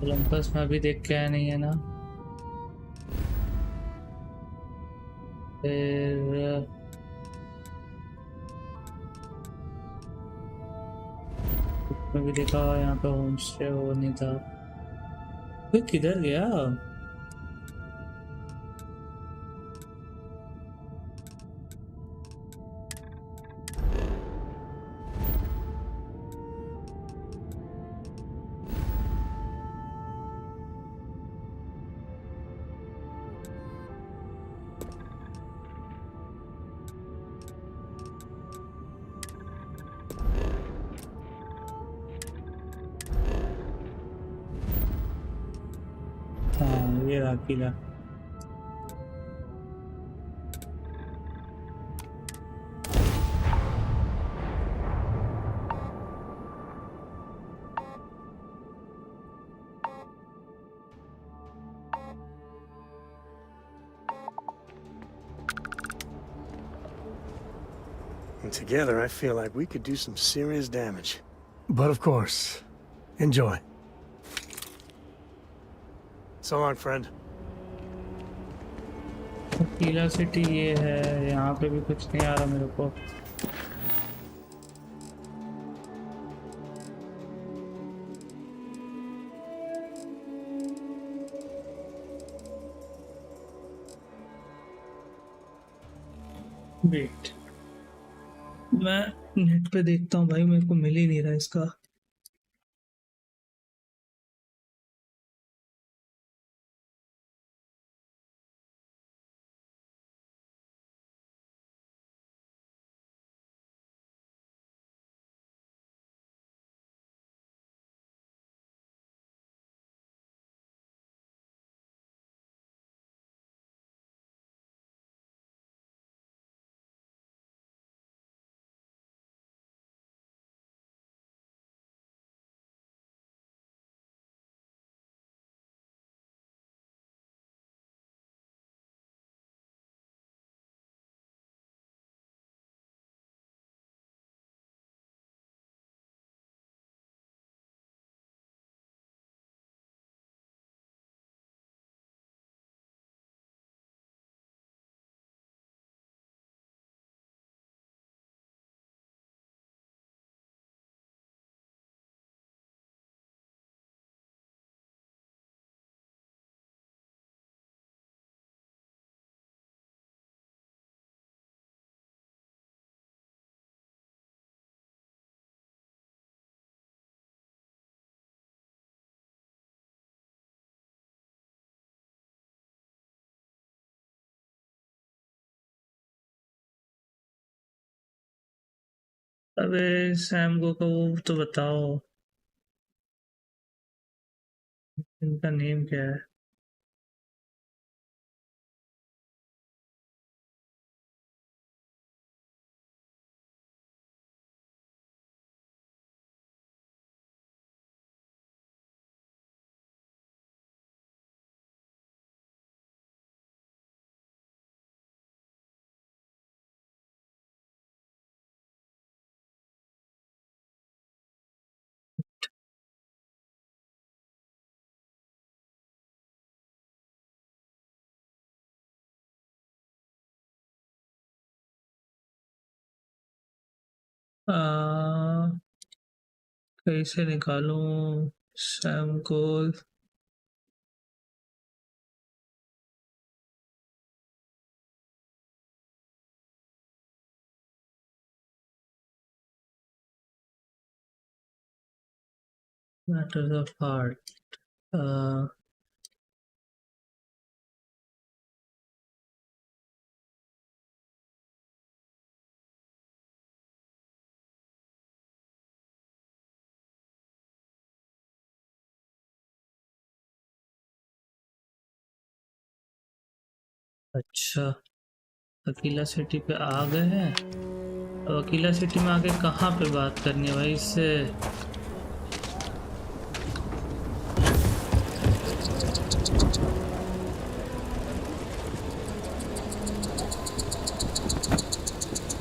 A: ओलंपस में अभी देख के आया नहीं है ना फिर मैं भी देखा यहाँ पे होम स्टे वो नहीं था फिर किधर गया ये रहा किला
J: And together, I feel like we could do some serious damage. But of course, enjoy. So long, friend.
A: Qila city ये है यहाँ पे भी कुछ नहीं आ रहा मेरे को वेट मैं नेट पे देखता हूँ भाई मेरे को मिल ही नहीं रहा इसका अबे सैम को वो तो बताओ, इनका नेम क्या है? कैसे निकालूं सैम को? Matters of heart. अच्छा, अकीला सिटी पे आ गए हैं। अब अकीला सिटी में आके कहाँ पे बात करनी है भाई इससे?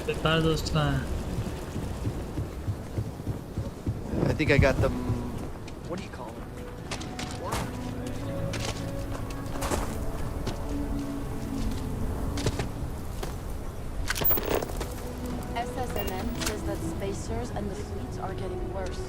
A: बेकार दोस्त कहाँ है?
H: I think I got them. What do you call them?
P: SSNN says that spacers and the fleets are getting worse.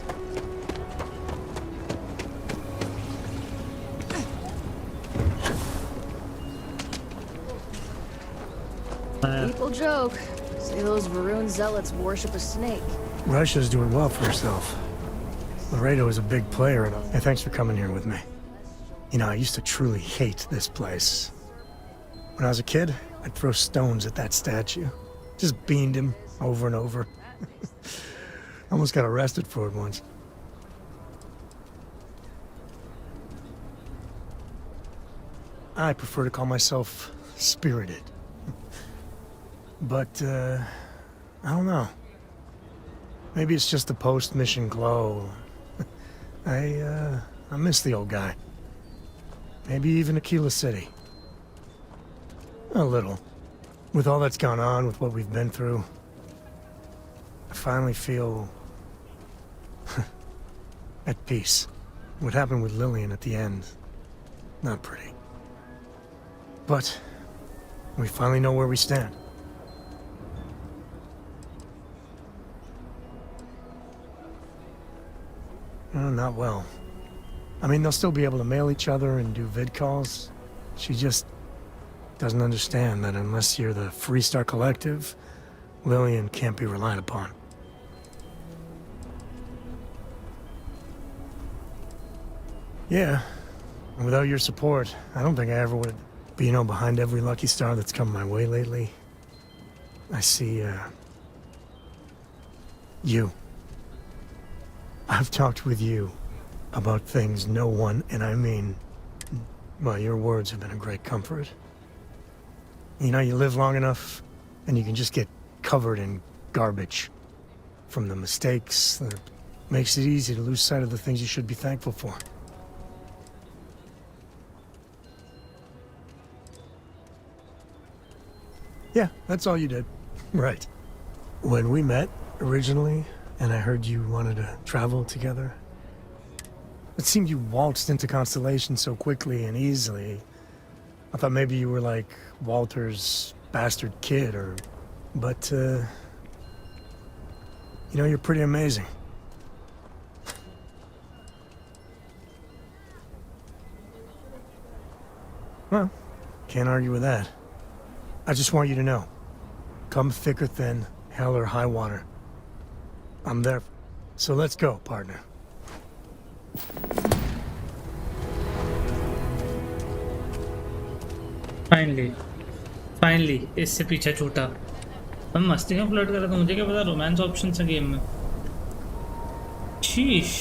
P: People joke. Say those Varun zealots worship a snake.
J: Russia's doing well for herself. Laredo is a big player, and hey, thanks for coming here with me. You know, I used to truly hate this place. When I was a kid, I'd throw stones at that statue. Just beamed him over and over. Almost got arrested for it once. I prefer to call myself spirited. But, I don't know. Maybe it's just the post-mission glow. I miss the old guy. Maybe even Aquila City. A little. With all that's gone on, with what we've been through, I finally feel at peace. What happened with Lillian at the end, not pretty. But we finally know where we stand. Not well. I mean, they'll still be able to mail each other and do vid calls. She just doesn't understand that unless you're the Freestar Collective, Lillian can't be relied upon. Yeah, and without your support, I don't think I ever would. But you know, behind every lucky star that's come my way lately, I see, you. I've talked with you about things no one, and I mean, well, your words have been a great comfort. You know, you live long enough, and you can just get covered in garbage. From the mistakes that makes it easy to lose sight of the things you should be thankful for. Yeah, that's all you did. Right. When we met originally, and I heard you wanted to travel together, it seemed you waltzed into Constellation so quickly and easily. I thought maybe you were like Walter's bastard kid, or... But, you know, you're pretty amazing. Well, can't argue with that. I just want you to know, come thick or thin, hell or high water, I'm there. So let's go, partner.
A: Finally, इससे पीछा छूटा. मैं मस्ती में flirt कर रहा था, मुझे क्या पता रोमांस ऑप्शन है गेम में। शीश।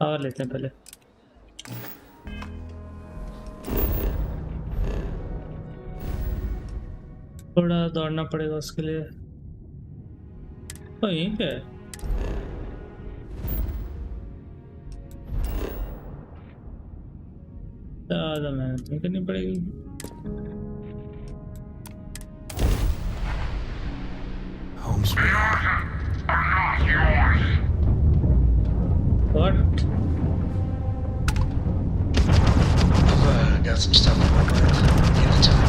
A: और लेते हैं पहले। थोड़ा दौड़ना पड़ेगा उसके लिए। तो यहीं पे है। ज़्यादा मेहनत नहीं करनी पड़ेगी। What?
M: I've got some stuff to work with. Give it time.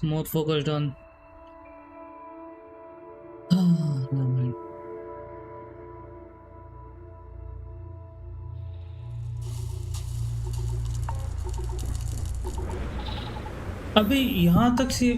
A: More focused on never mind. अभी यहाँ तक से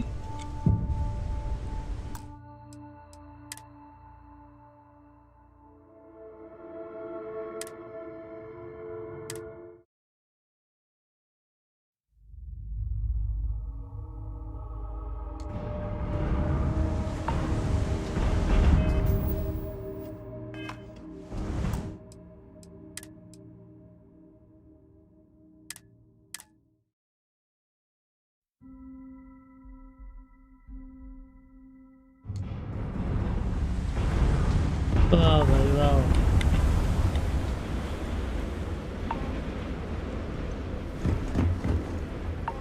A: वाह भाई वाह।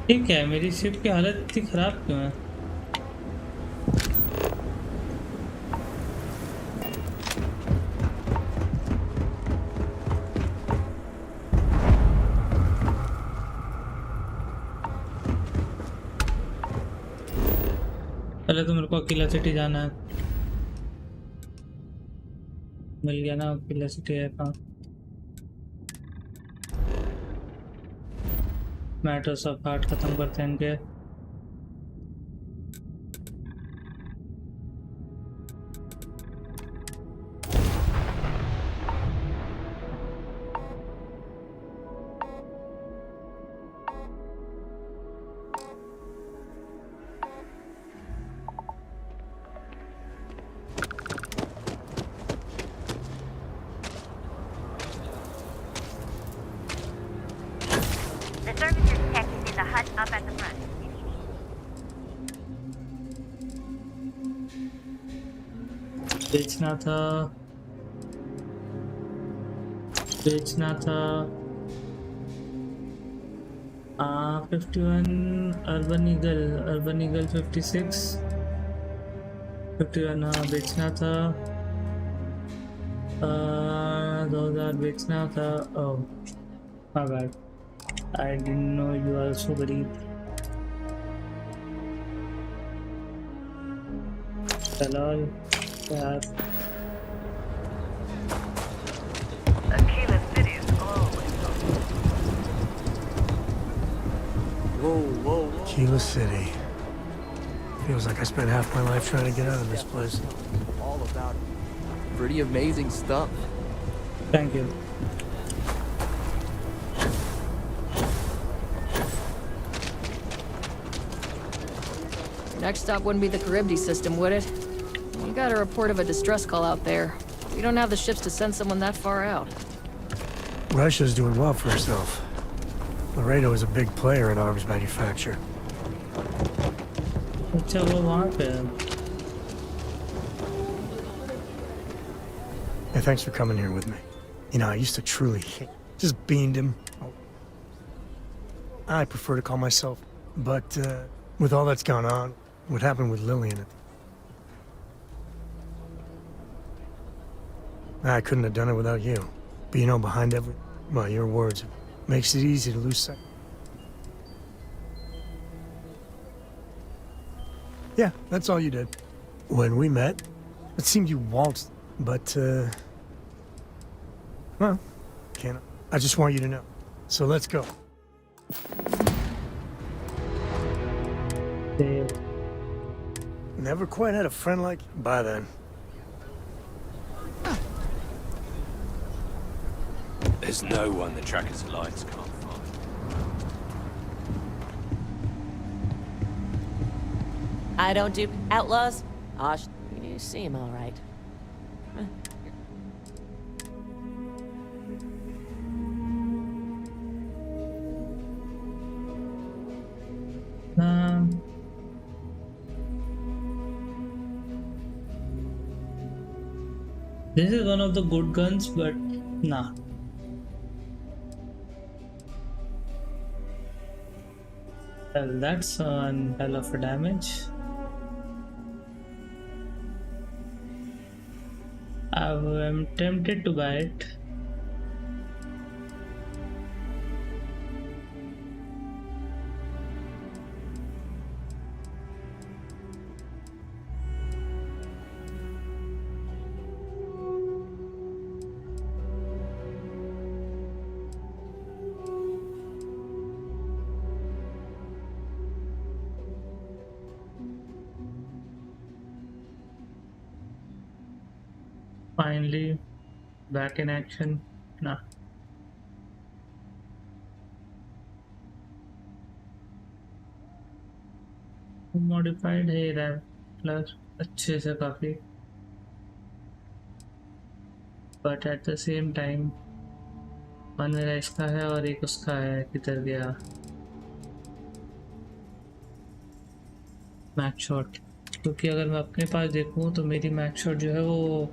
A: ठीक है, मेरी शिप की हालत इतनी खराब क्यों है? पहले तो मेरे को अकेला सिटी जाना है। मिल गया ना, अकेला सिटी है कहाँ? मैटर्स ऑफ हार्ट खत्म करते हैं इनके। बेचना था 51 अर्बन ईगल 56 51 हाँ बेचना था 2000 बेचना था। Oh my bad, I didn't know you are so गरीब। चलो यार
J: Keyless City. Feels like I spent half my life trying to get out of this place.
H: All about it. Pretty amazing stuff.
A: Thank you.
P: Next stop wouldn't be the Charybdis system, would it? We got a report of a distress call out there. We don't have the ships to send someone that far out.
J: Russia's doing well for herself. Laredo is a big player in arms manufacture.
A: अच्छा वो वहाँ पे है.
J: Hey, thanks for coming here with me. You know, I used to truly hate... Just beamed him. I prefer to call myself. But, with all that's gone on, what happened with Lilian... I couldn't have done it without you. But you know, behind every... Well, your words makes it easy to lose sight. Yeah, that's all you did. When we met, it seemed you waltzed, but, well, can't... I just want you to know. So let's go.
A: Yeah.
J: Never quite had a friend like you. Bye then.
D: There's no one the Trackers Alliance can't find.
K: I don't do outlaws. Osh, you seem all right.
A: This is one of the good guns, but nah. Well, that's one hell of a damage. I'm tempted to buy it. Finally, back in action. Nah. Modified है RAM plus अच्छे से काफी, but at the same time one मेरा इसका है और एक उसका है. किधर गया मैक्स शॉट? क्योंकि अगर मैं अपने पास देखूं तो मेरी मैक्स शॉट जो है वो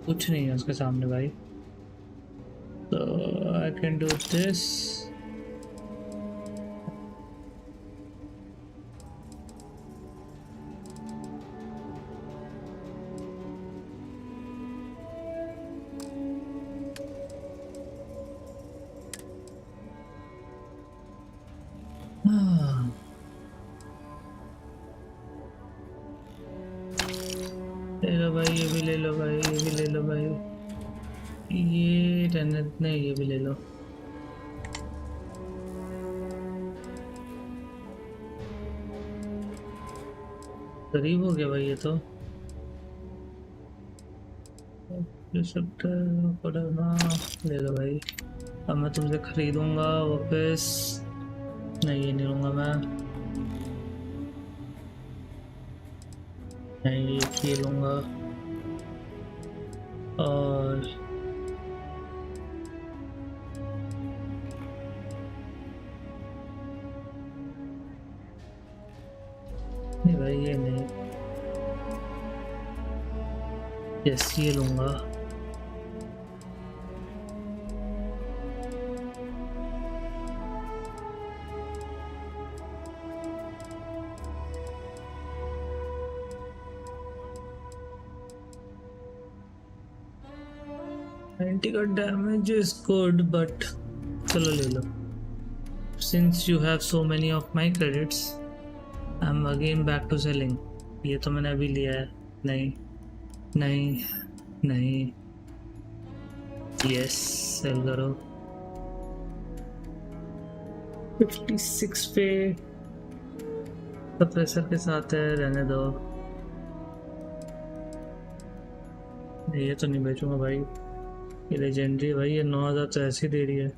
A: कुछ नहीं है उसके सामने भाई. तो आई कैन डू दिस. ले लो भाई, ये भी ले लो भाई, ये भी ले लो भाई, ये रहने नहीं, ये भी ले लो. करीब हो गया भाई ये तो. ले लो भाई. अब मैं तुमसे खरीदूंगा वापस. नहीं, ये नहीं लूंगा मैं. नहीं, ये लूंगा. और नहीं भाई, ये नहीं. यस, ये लूंगा. Anti-cut damage is good, but चलो ले लो. Since you have so many of my credits, I'm again back to selling. ये तो मैंने अभी लिया है. नहीं नहीं नहीं. Yes, sell करो. 56 पे सप्रेसर के साथ है, रहने दो. ये तो नहीं बेचूंगा भाई. ये लेजेंडरी भाई, ये 9000 तो ऐसे ही दे रही है.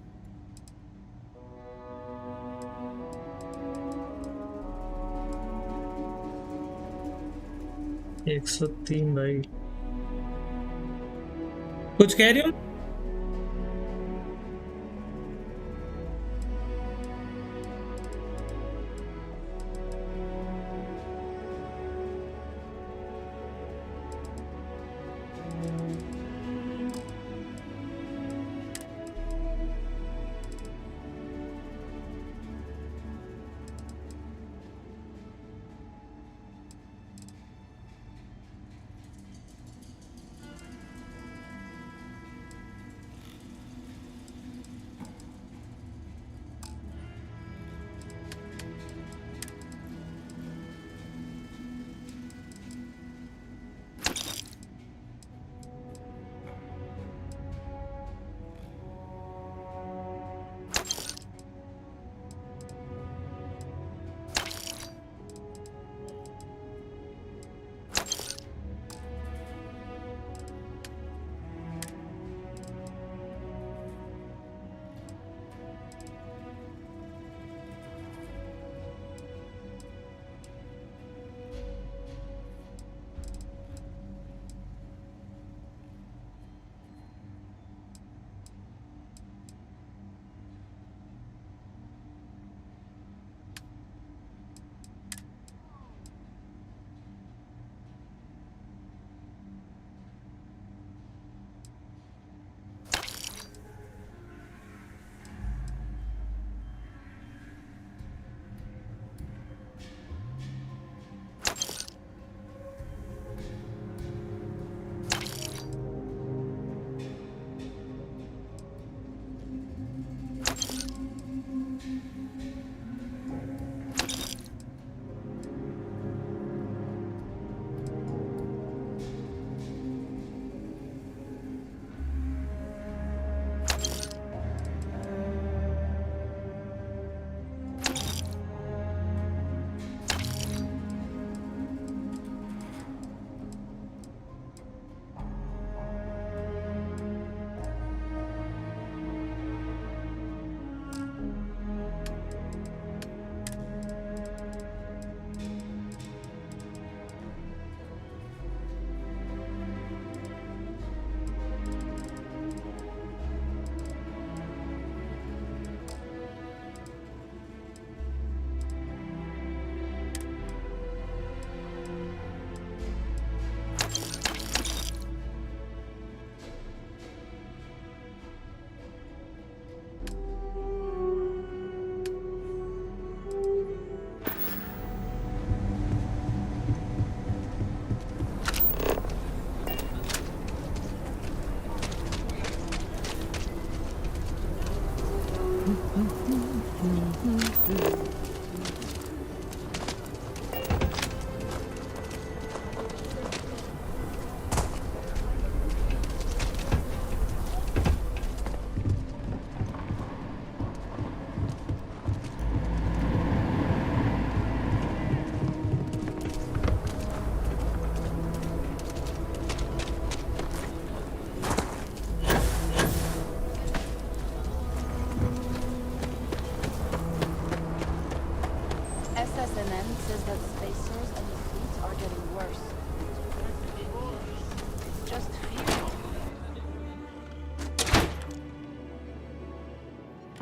A: $103 भाई. कुछ कह रही हो?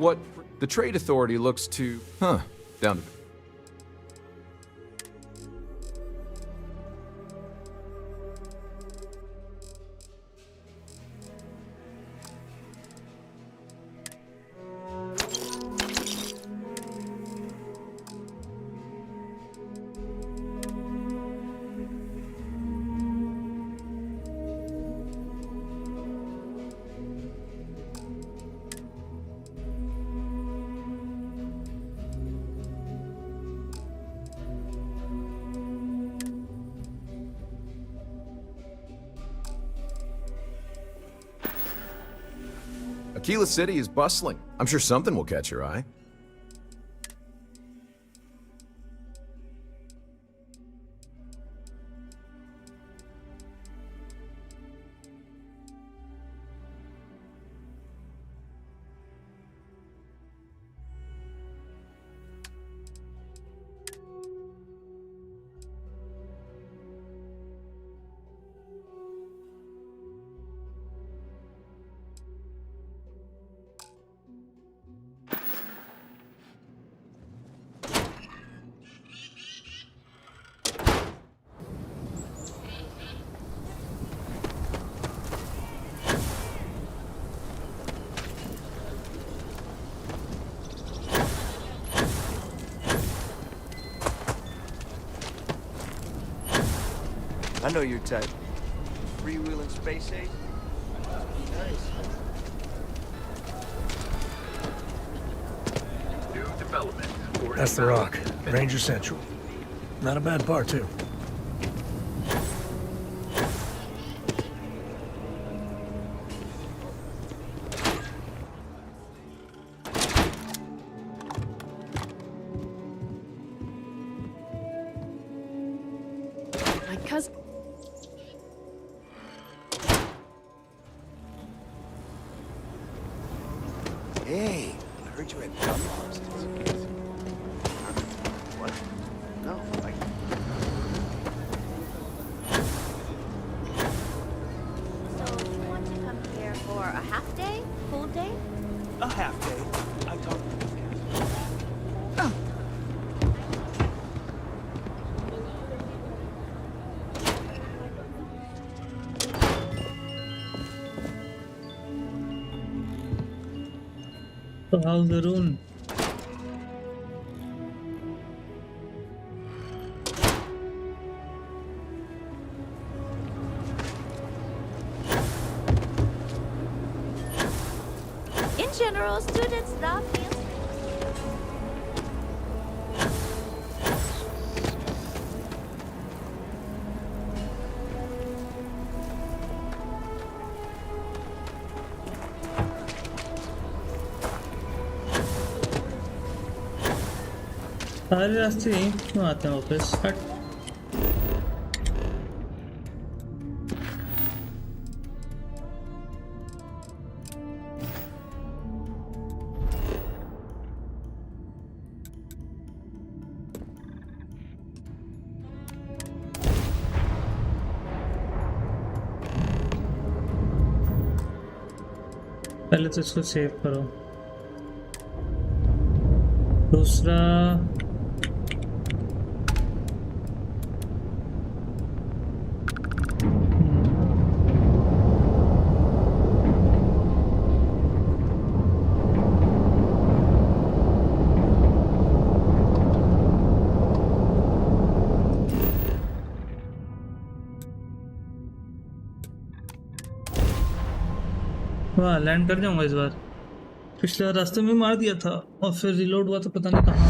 R: What the Trade Authority looks to... Huh. Down to... Aquila City is bustling. I'm sure something will catch your eye.
H: I know your type. Freewheeling space age? Nice.
M: New development.
J: That's the Rock. Ranger Central. Not a bad part, too.
P: My cousin...
H: Hey, I heard you had gun bars. What? No,
S: So you want to come here for a half day? Full day?
M: A half day. I talked to this guy.
A: So how's the rune?
S: In general, students love meals.
A: सारे रास्ते यहीं क्यों आते हैं वापस? हट। पहले तो इसको सेव करो। दूसरा वाह लैंड कर जाऊंगा इस बार। पिछले रास्ते में मार दिया था और फिर रिलोड हुआ तो पता नहीं कहाँ।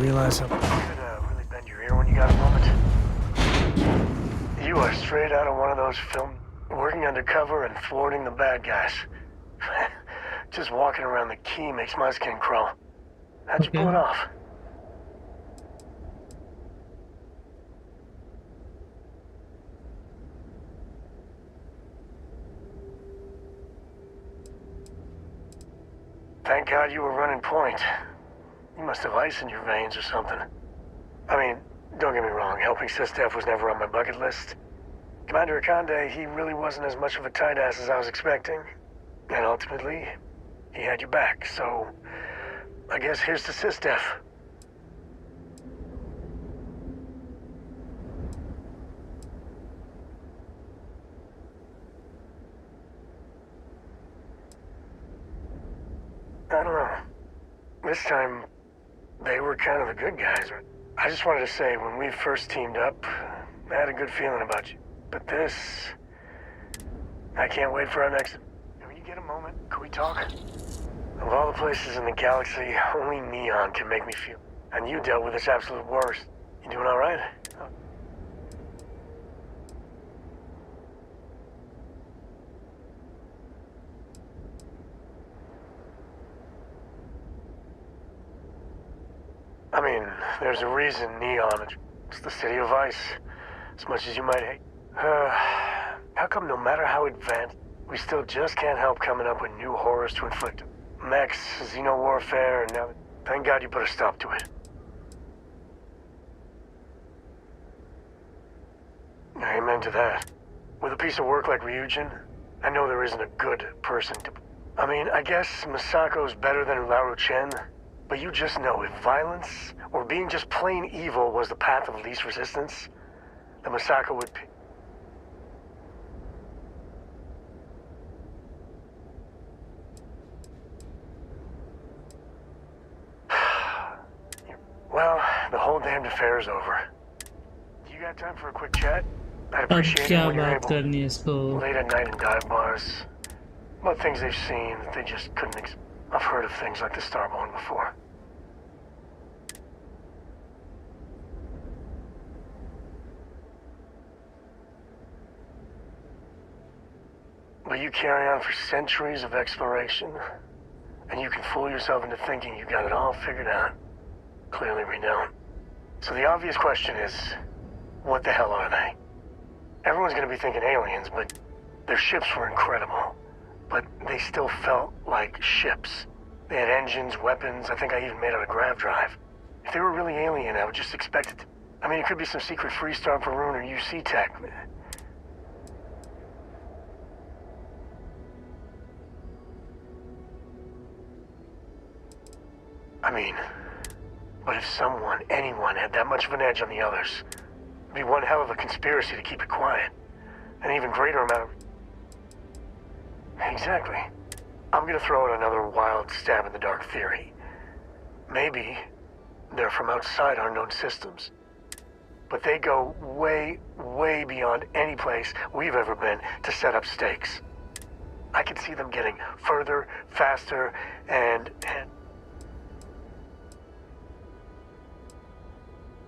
J: Realize how...
M: You could really bend your ear when you got a moment. You are straight out of one of those films, working undercover and thwarting the bad guys. Just walking around the key makes my skin crawl. How'd you pull it off? Thank God you were running point. You must have ice in your veins or something. I mean, don't get me wrong, helping SysDef was never on my bucket list. Commander Akande, he really wasn't as much of a tight ass as I was expecting. And ultimately, he had your back, so I guess here's to SysDef. I don't know. This time, they were kind of the good guys. I just wanted to say, when we first teamed up, I had a good feeling about you. But this... I can't wait for our next... When you get a moment, can we talk? Of all the places in the galaxy, only Neon can make me feel. And you dealt with its absolute worst. You doing all right? I mean, there's a reason Neon, it's the city of ice. As much as you might hate. How come no matter how advanced, we still just can't help coming up with new horrors to inflict? Mechs, xeno-warfare, and now... Thank God you put a stop to it. Amen to that. With a piece of work like Ryujin, I know there isn't a good person to... I mean, I guess Masako's better than Ularu Chen, but you just know if violence, or being just plain evil was the path of least resistance, then Masako would... Well, the whole damned affair is over. You got time for a quick chat? I'd
A: अब
M: appreciate
A: क्या
M: it when you're
A: बात
M: able.
A: करनी है इसको?
M: Late at night in dive bars. About things they've seen that they just couldn't I've heard of things like the Starborn before. But you carry on for centuries of exploration, and you can fool yourself into thinking you got it all figured out. Clearly we don't. So the obvious question is, what the hell are they? Everyone's gonna be thinking aliens, but their ships were incredible. But they still felt like ships. They had engines, weapons, I think I even made out a grav drive. If they were really alien, I would just expect it to... I mean, it could be some secret Freestar Varun or UC tech. I mean, but if someone, anyone, had that much of an edge on the others, it'd be one hell of a conspiracy to keep it quiet. An even greater amount of... Exactly. I'm gonna throw out another wild stab-in-the-dark theory. Maybe they're from outside our known systems. But they go way, way beyond any place we've ever been to set up stakes. I can see them getting further, faster, and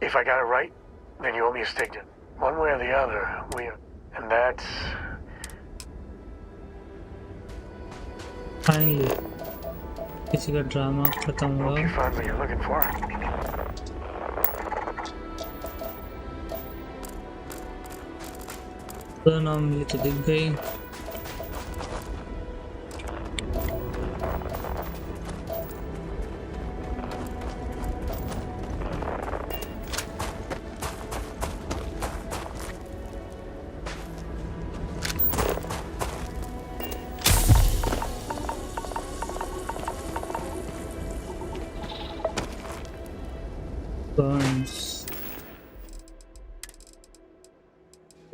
M: if I got it right, then you owe me a stake. One way or the other, and that's...
A: Finally, किसी का drama खत्म हुआ.
M: Hope you find what you're looking for.
A: तो नाम मिली तो दिख गई.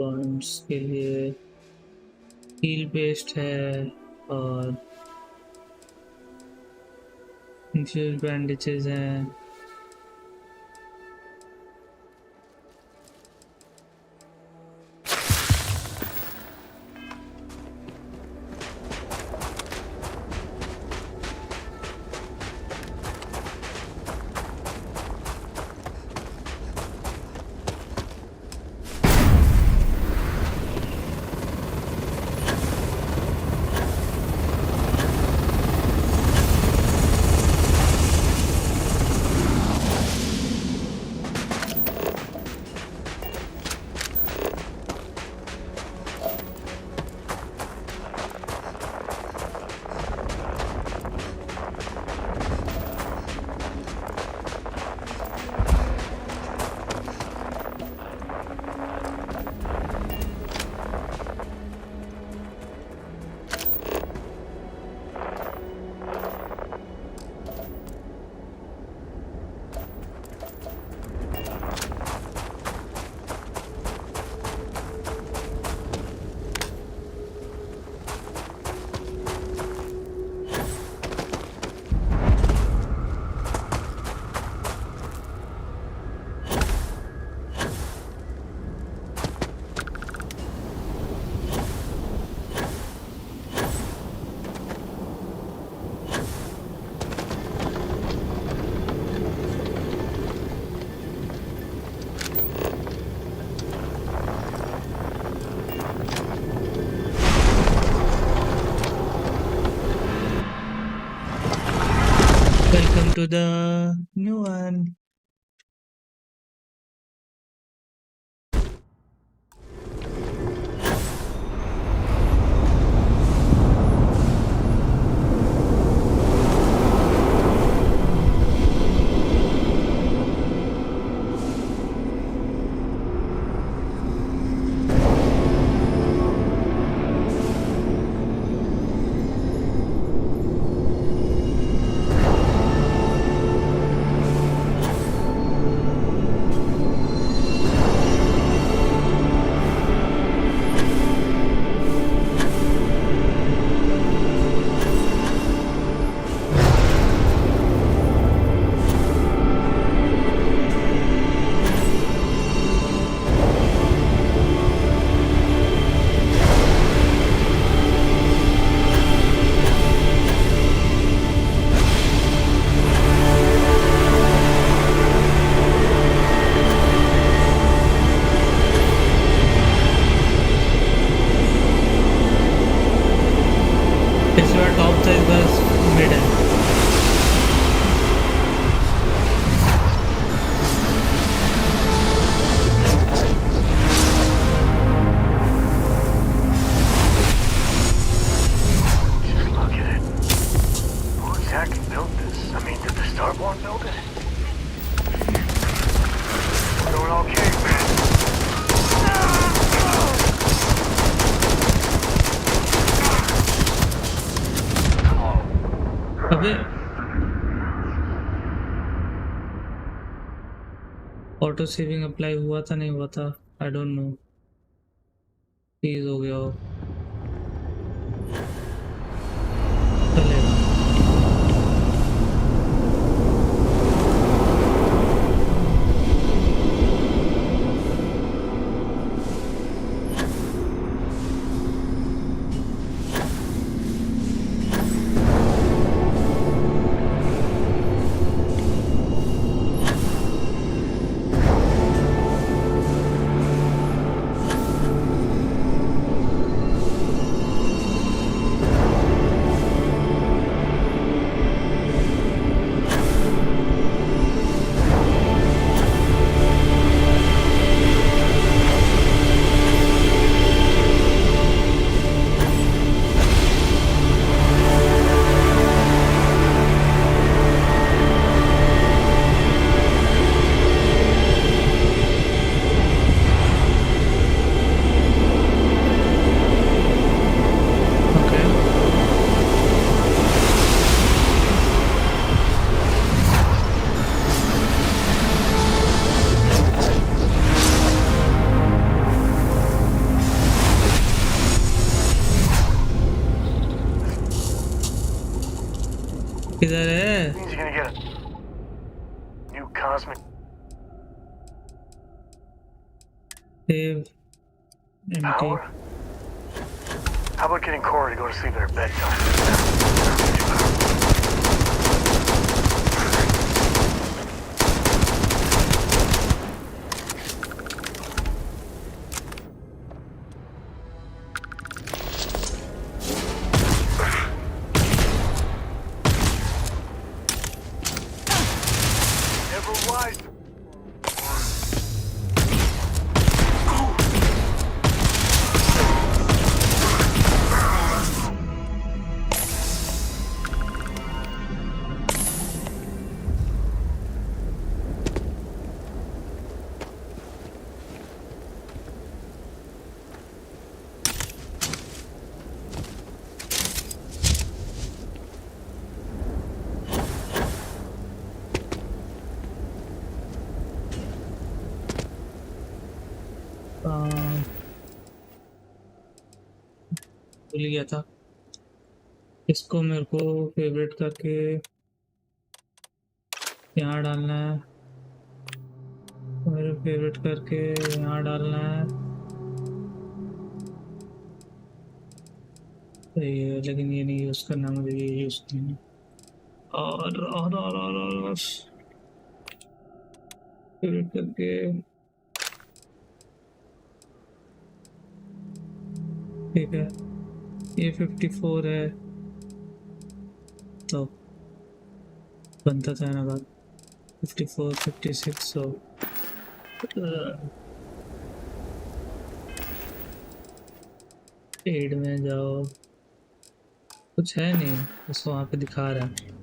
A: Burns के लिए हील बेस्ड है और इंफ्यूज बैंडेजेस हैं. to the new one. top size was mid-end.
M: Look at it. Who exactly built this? I mean, did the Starborn build it? We're doing okay, man.
A: अबे ऑटो सेविंग अप्लाई हुआ था नहीं हुआ था I don't know please हो गया हो चलेगा किधर है
M: Means you're gonna get a new cosmic.
A: Save empty
M: Power? How about getting Cora to go to sleep at her bedtime? Never wise.
A: भूल गया था इसको मेरे को फेवरेट करके यहाँ डालना है मेरे फेवरेट करके यहाँ डालना है सही है लेकिन ये नहीं यूज़ करना मुझे ये यूज़ करना और फेवरेट करके ठीक है ये 54 है तो बनता था ना बात 54 56 so 8 में जाओ कुछ है नहीं बस वहाँ पे दिखा रहा है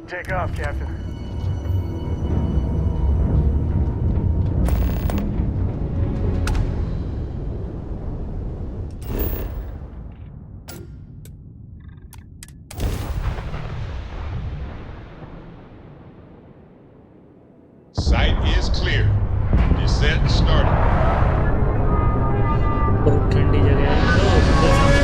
M: Take off, Captain.
E: Sight is clear. Descent started.
A: बहुत ठंडी जगह है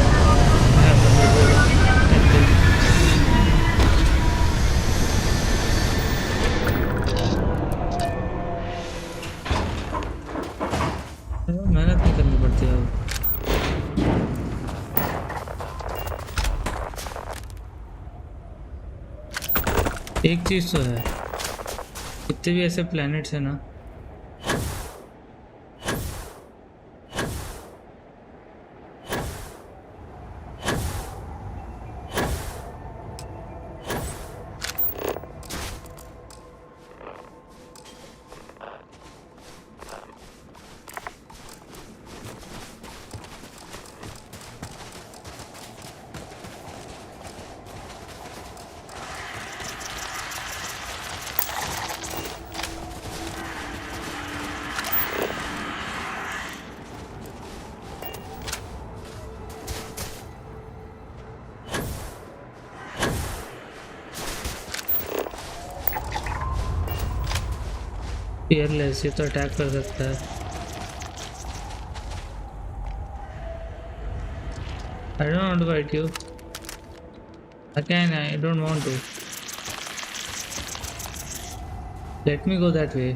A: मेहनत नहीं करनी पड़ती है एक चीज तो है कितने भी ऐसे प्लैनेट्स हैं ना fearless ये तो अटैक कर सकता है I don't want to fight you again I don't want to let me go that way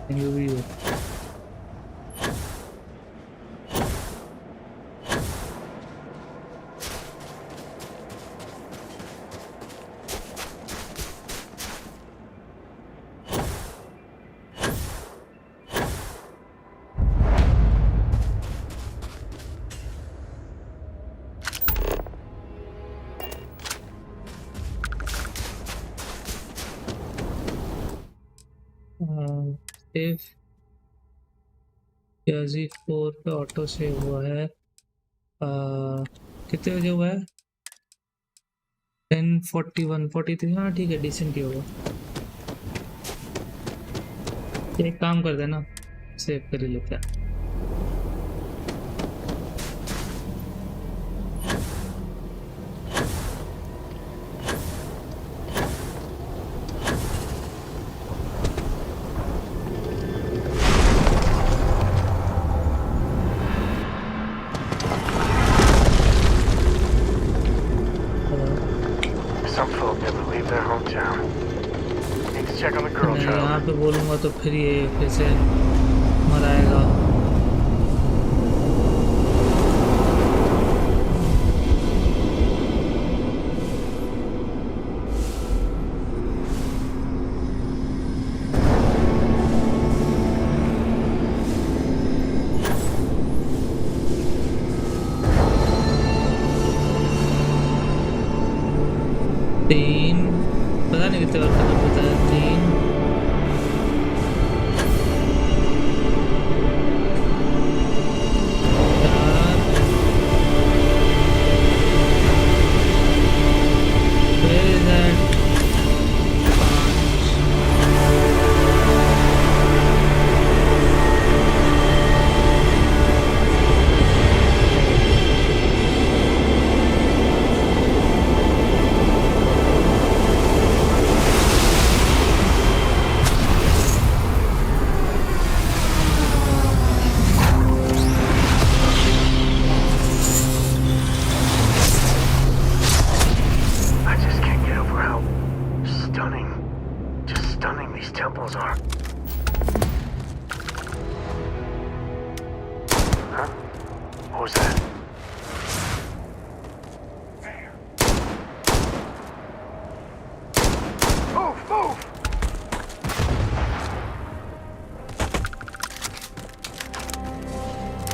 A: and you be you save G4 पे ऑटो सेव हुआ है कितने बजे हुआ है 10:41 43 हाँ ठीक है डिसेंट ही होगा एक काम कर देना सेव कर ही लेते हैं यहाँ पे बोलूँगा तो फिर ये फिर से मराएगा तीन पता नहीं कितने बार करना पड़ता है तीन
M: stunning. Just stunning these temples are. Huh? What was that? Move! Move!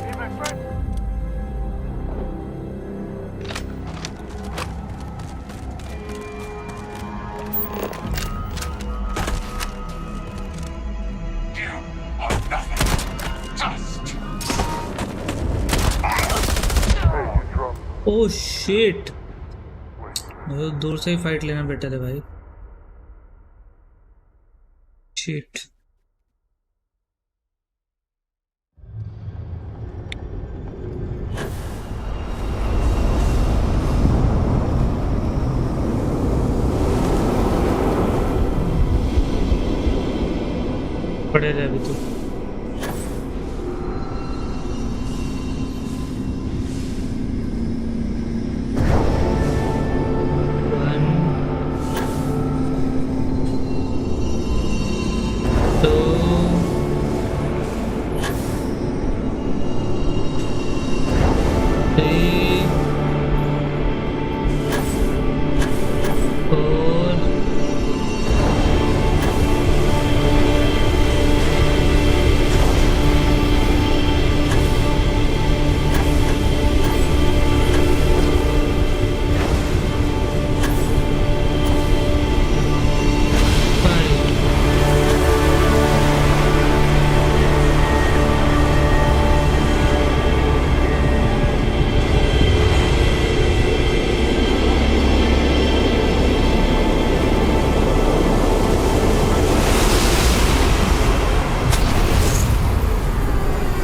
M: Hey, my friend.
A: Oh shit! दूर से ही फाइट लेना बेटर है भाई. Shit. पड़े रहे अभी तो.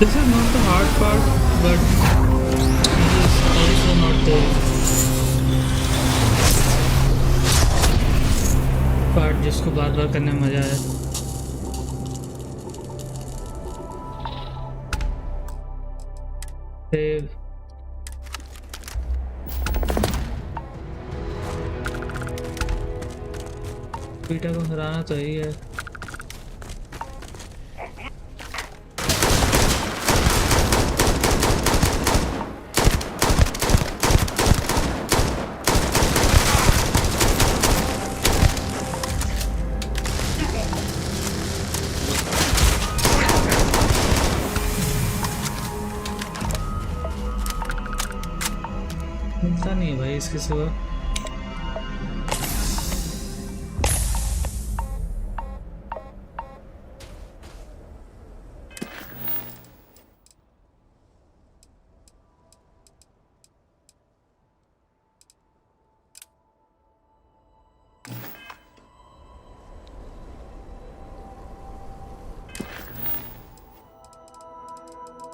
A: This is not the hard part, but it is also not the part जिसको बार बार करने में मजा आया. Save. बीटा को हराना तो ही है. मिलता नहीं है भाई इसके सिवा.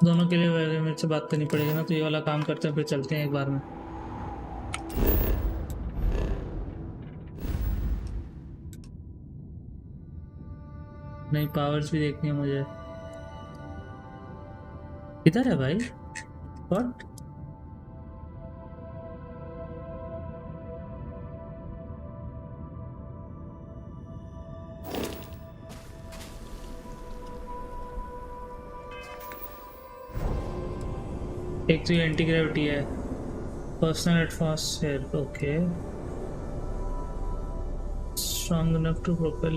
A: दोनों के लिए मेरे से बात करनी पड़ेगी ना, तो ये वाला काम करते हैं फिर चलते हैं एक बार में. नहीं, पावर्स भी देखनी है मुझे. किधर है भाई? व्हाट? एक तो ये एंटी ग्रेविटी है, personal atmosphere, okay. Strong enough to propel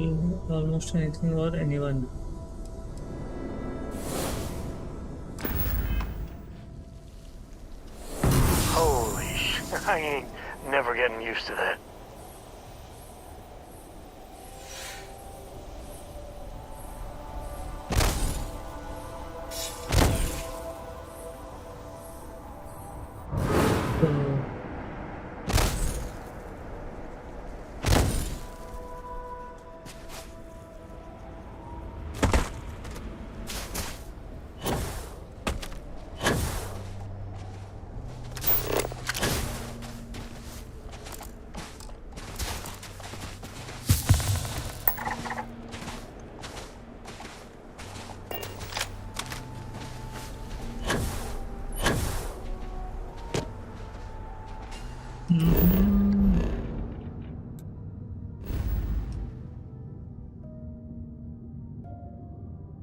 A: almost anything or anyone.
M: Holy sh! I ain't never getting used to that.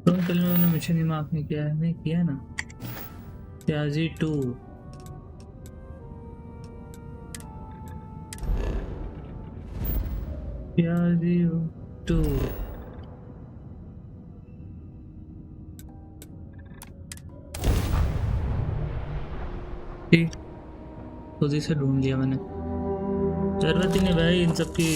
A: तो कल मैंने मिशन दिमाग में किया है, नहीं किया ना। प्याजी 2 प्याजी 2 ठीक खुद ही से ढूंढ लिया मैंने, जरूरत ही नहीं भाई इन सब की।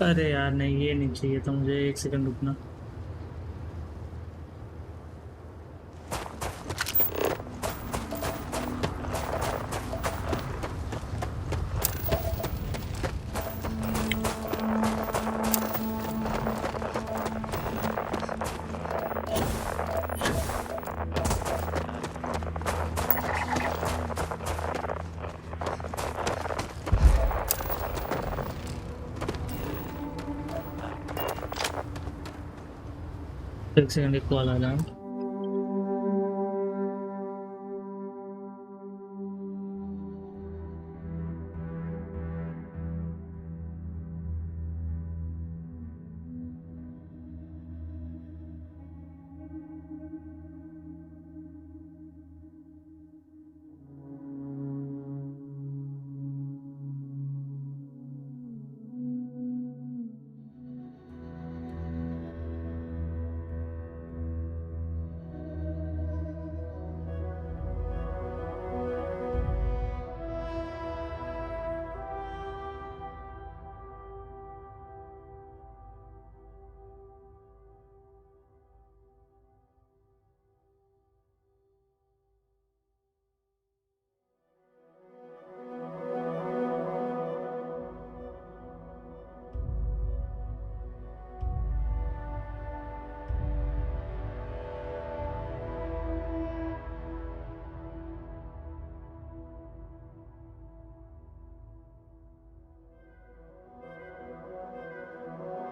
A: अरे यार नहीं, ये नहीं चाहिए था मुझे, एक सेकंड रुकना। एक सेकंड, एक कॉल आ रहा है।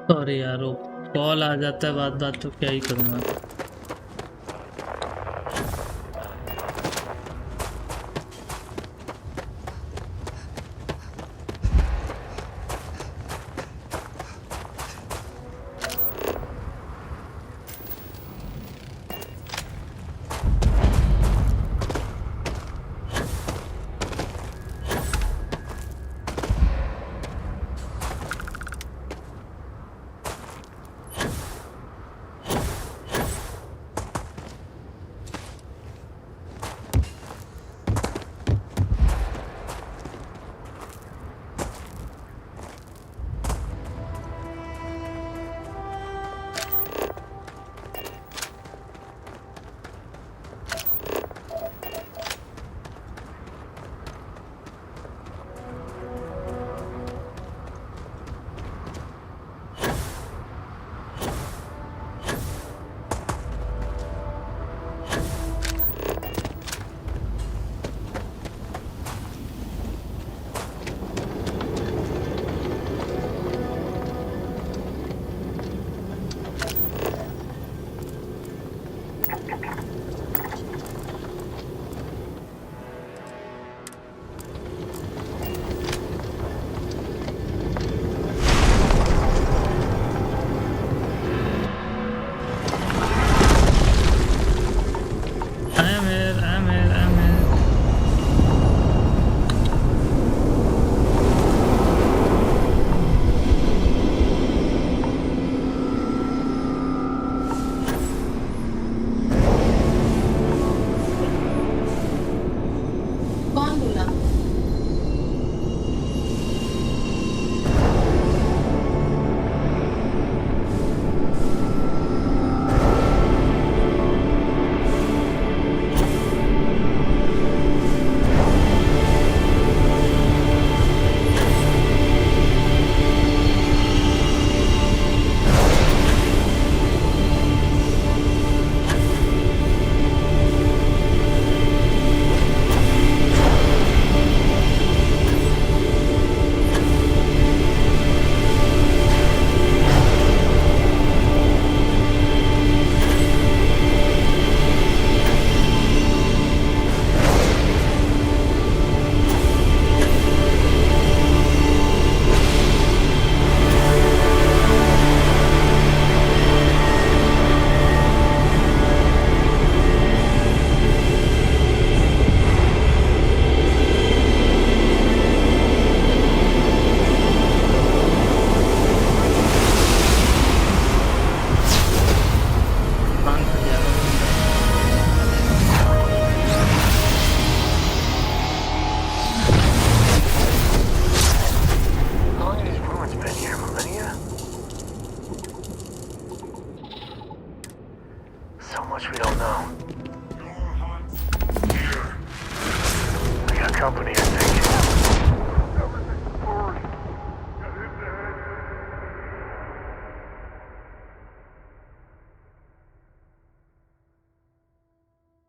A: सॉरी यार, वो कॉल आ जाता है बात बात, तो क्या ही करूँगा।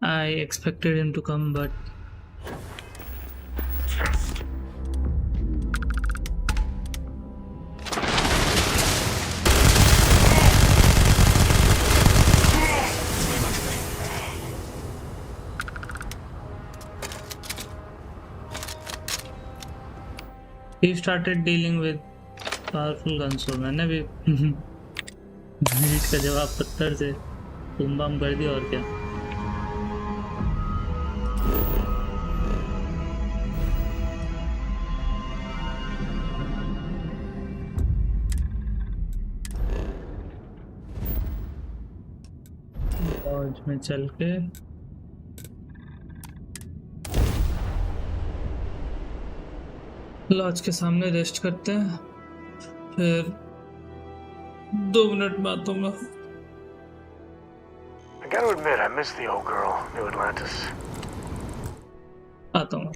A: I expected him to come, but he started dealing with powerful guns. So मैंने भी नीट का जवाब पत्थर से बूम बम कर दिया और क्या. लॉज में चल के लॉज के सामने रेस्ट करते हैं, फिर 2 मिनट में आता हूँ.
M: I gotta admit, I miss the old girl, New Atlantis.
A: आता हूँ.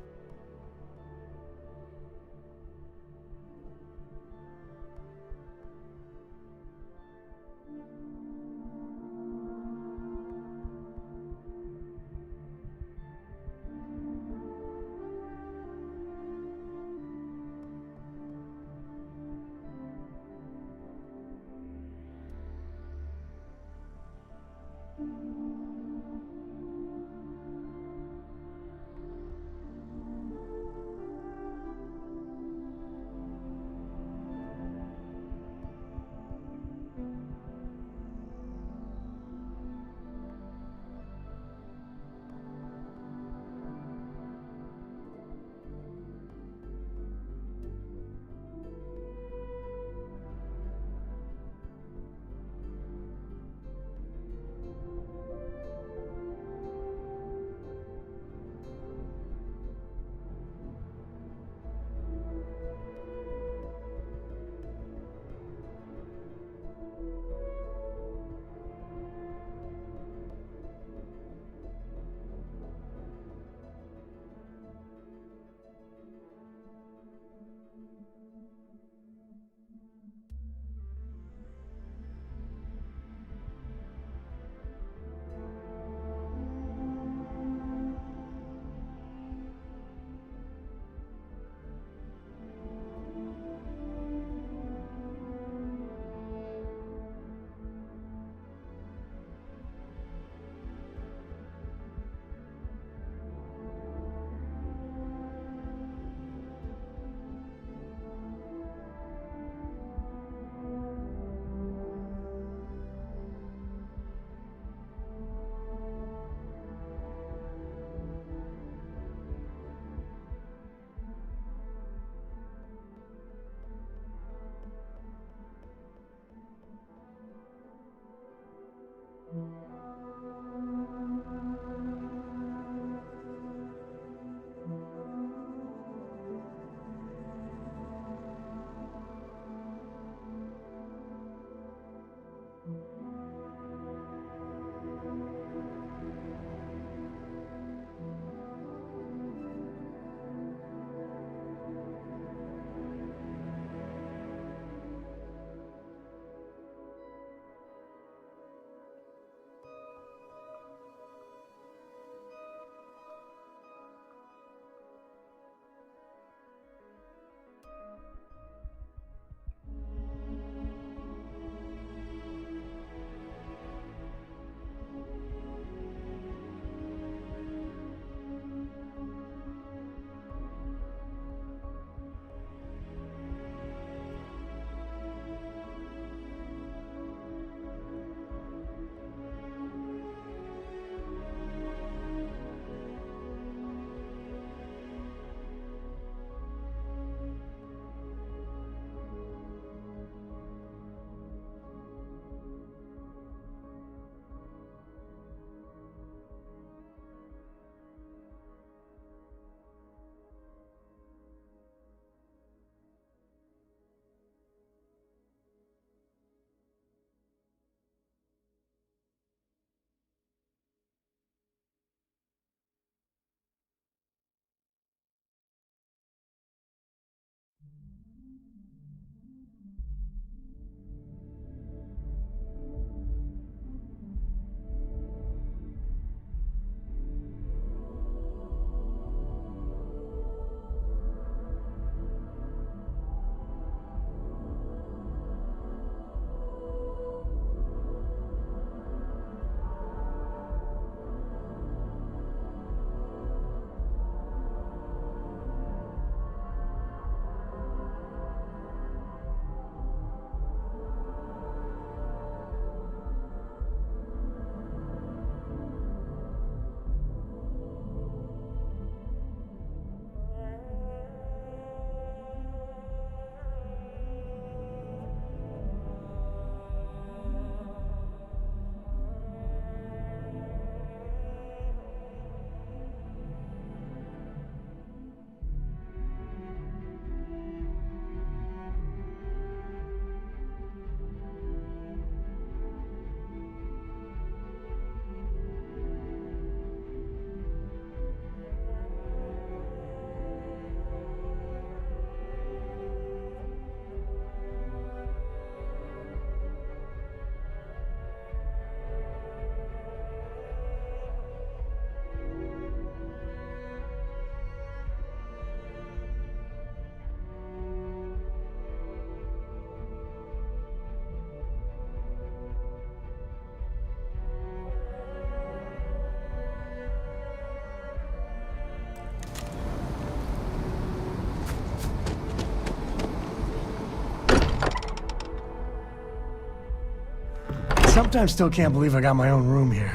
J: sometimes still can't believe I got my own room here.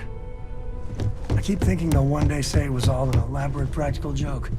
J: I keep thinking they'll one day say it was all an elaborate practical joke.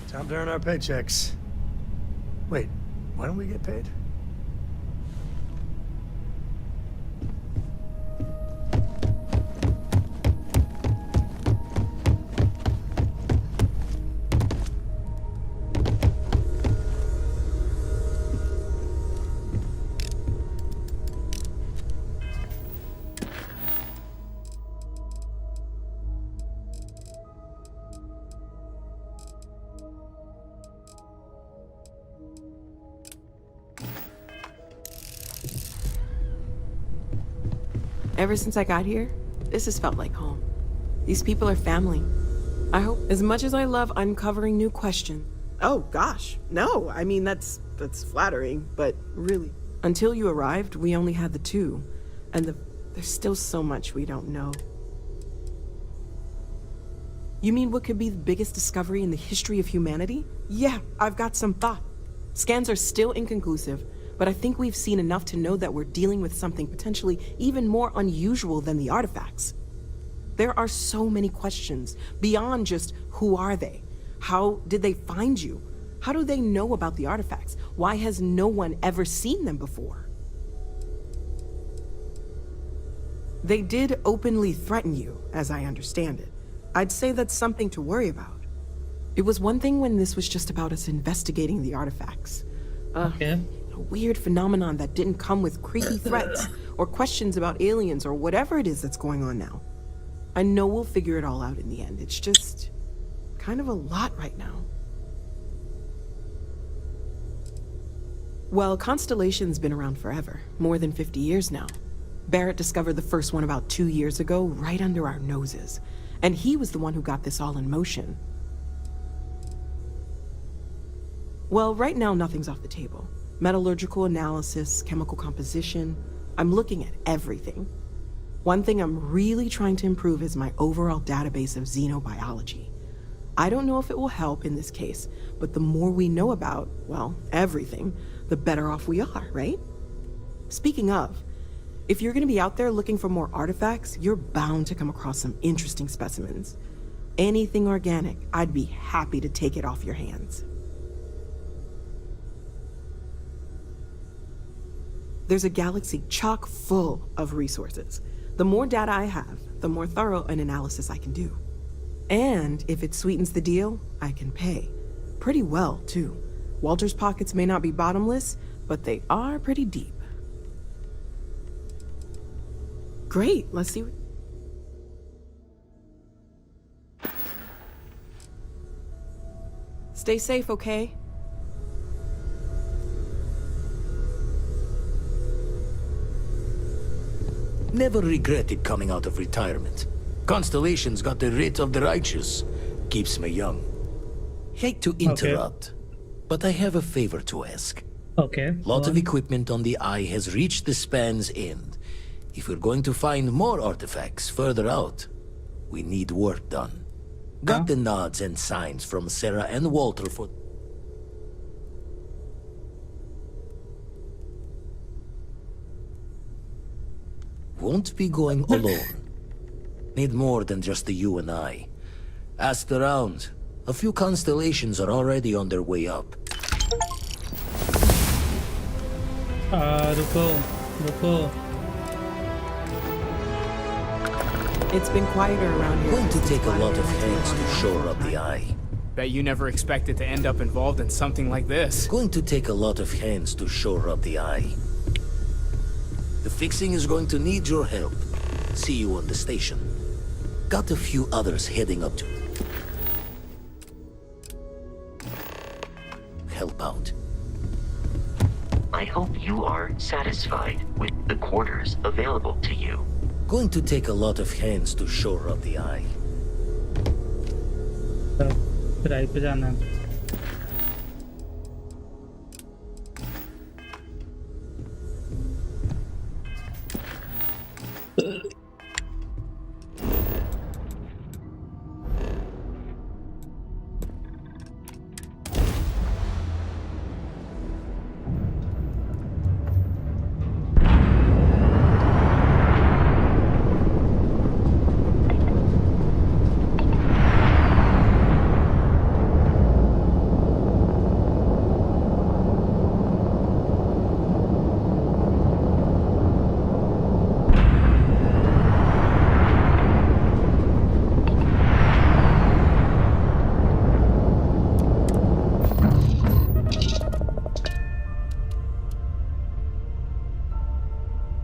J: Time to earn our paychecks. Wait, why don't we get paid?
G: Ever since I got here, this has felt like home. These people are family. I hope, as much as I love uncovering new questions. Oh gosh, no, I mean that's flattering, but really. Until you arrived, we only had the two, and there's still so much we don't know. You mean what could be the biggest discovery in the history of humanity? Yeah, I've got some thought. Scans are still inconclusive, but I think we've seen enough to know that we're dealing with something potentially even more unusual than the artifacts. There are so many questions beyond just who are they? How did they find you? How do they know about the artifacts? Why has no one ever seen them before? They did openly threaten you, as I understand it. I'd say that's something to worry about. It was one thing when this was just about us investigating the artifacts. A weird phenomenon that didn't come with creepy threats or questions about aliens or whatever it is that's going on now. I know we'll figure it all out in the end. It's just kind of a lot right now. Well, Constellation's been around forever, more than 50 years now. Barrett discovered the first one about 2 years ago, right under our noses. And he was the one who got this all in motion. Well, right now nothing's off the table. Metallurgical analysis, chemical composition. I'm looking at everything. One thing I'm really trying to improve is my overall database of xenobiology. I don't know if it will help in this case, but the more we know about, well, everything, the better off we are, right? Speaking of, if you're gonna be out there looking for more artifacts, you're bound to come across some interesting specimens. Anything organic, I'd be happy to take it off your hands. There's a galaxy chock full of resources. The more data I have, the more thorough an analysis I can do. And if it sweetens the deal, I can pay. Pretty well, too. Walter's pockets may not be bottomless, but they are pretty deep. Great, let's see what... Stay safe, okay?
T: Never regretted coming out of retirement. Constellation's got the writ of the righteous. Keeps me young. Hate to interrupt, but I have a favor to ask. Lot of equipment on the Eye has reached the span's end. If we're going to find more artifacts further out, we need work done. Got the nods and signs from Sarah and Walter for... Won't be going alone. Need more than just the you and I. Asked around. A few constellations are already on their way up.
A: रुको रुको.
G: It's been quieter around here.
T: Going to take a lot of hands to shore up the eye.
I: Bet you never expected to end up involved in something like this.
T: Going to take a lot of hands to shore up the eye. The fixing is going to need your help. See you on the station. Got a few others heading up to help out.
O: I hope you are satisfied with the quarters available to you.
T: Going to take a lot of hands to shore up the eye.
A: फिर आई पे जाना है.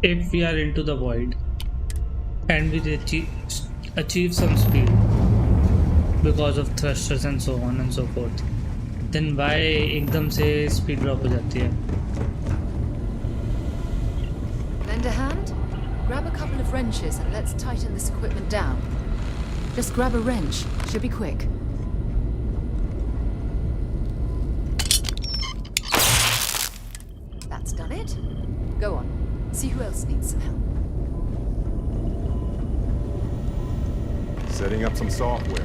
A: If we are into the void and we achieve some speed because of thrusters and so on and so forth, then why एकदम से speed drop हो जाती है?
X: Lend a hand? Grab a couple of wrenches and let's tighten this equipment down. Just grab a wrench. Should be quick. That's done it. Go on. See who else needs some help.
N: Setting up some software.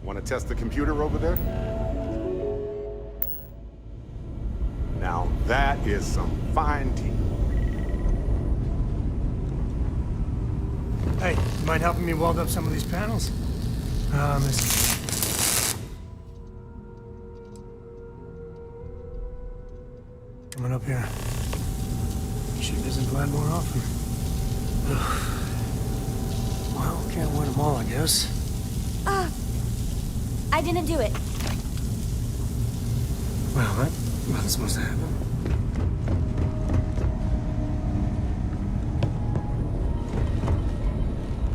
N: Want to test the computer over there? Now that is some fine team.
J: Hey, you mind helping me weld up some of these panels? Coming up here. You should visit Vlad more often. Well, can't win them all, I guess.
S: I didn't do it.
J: Well, that wasn't supposed to happen.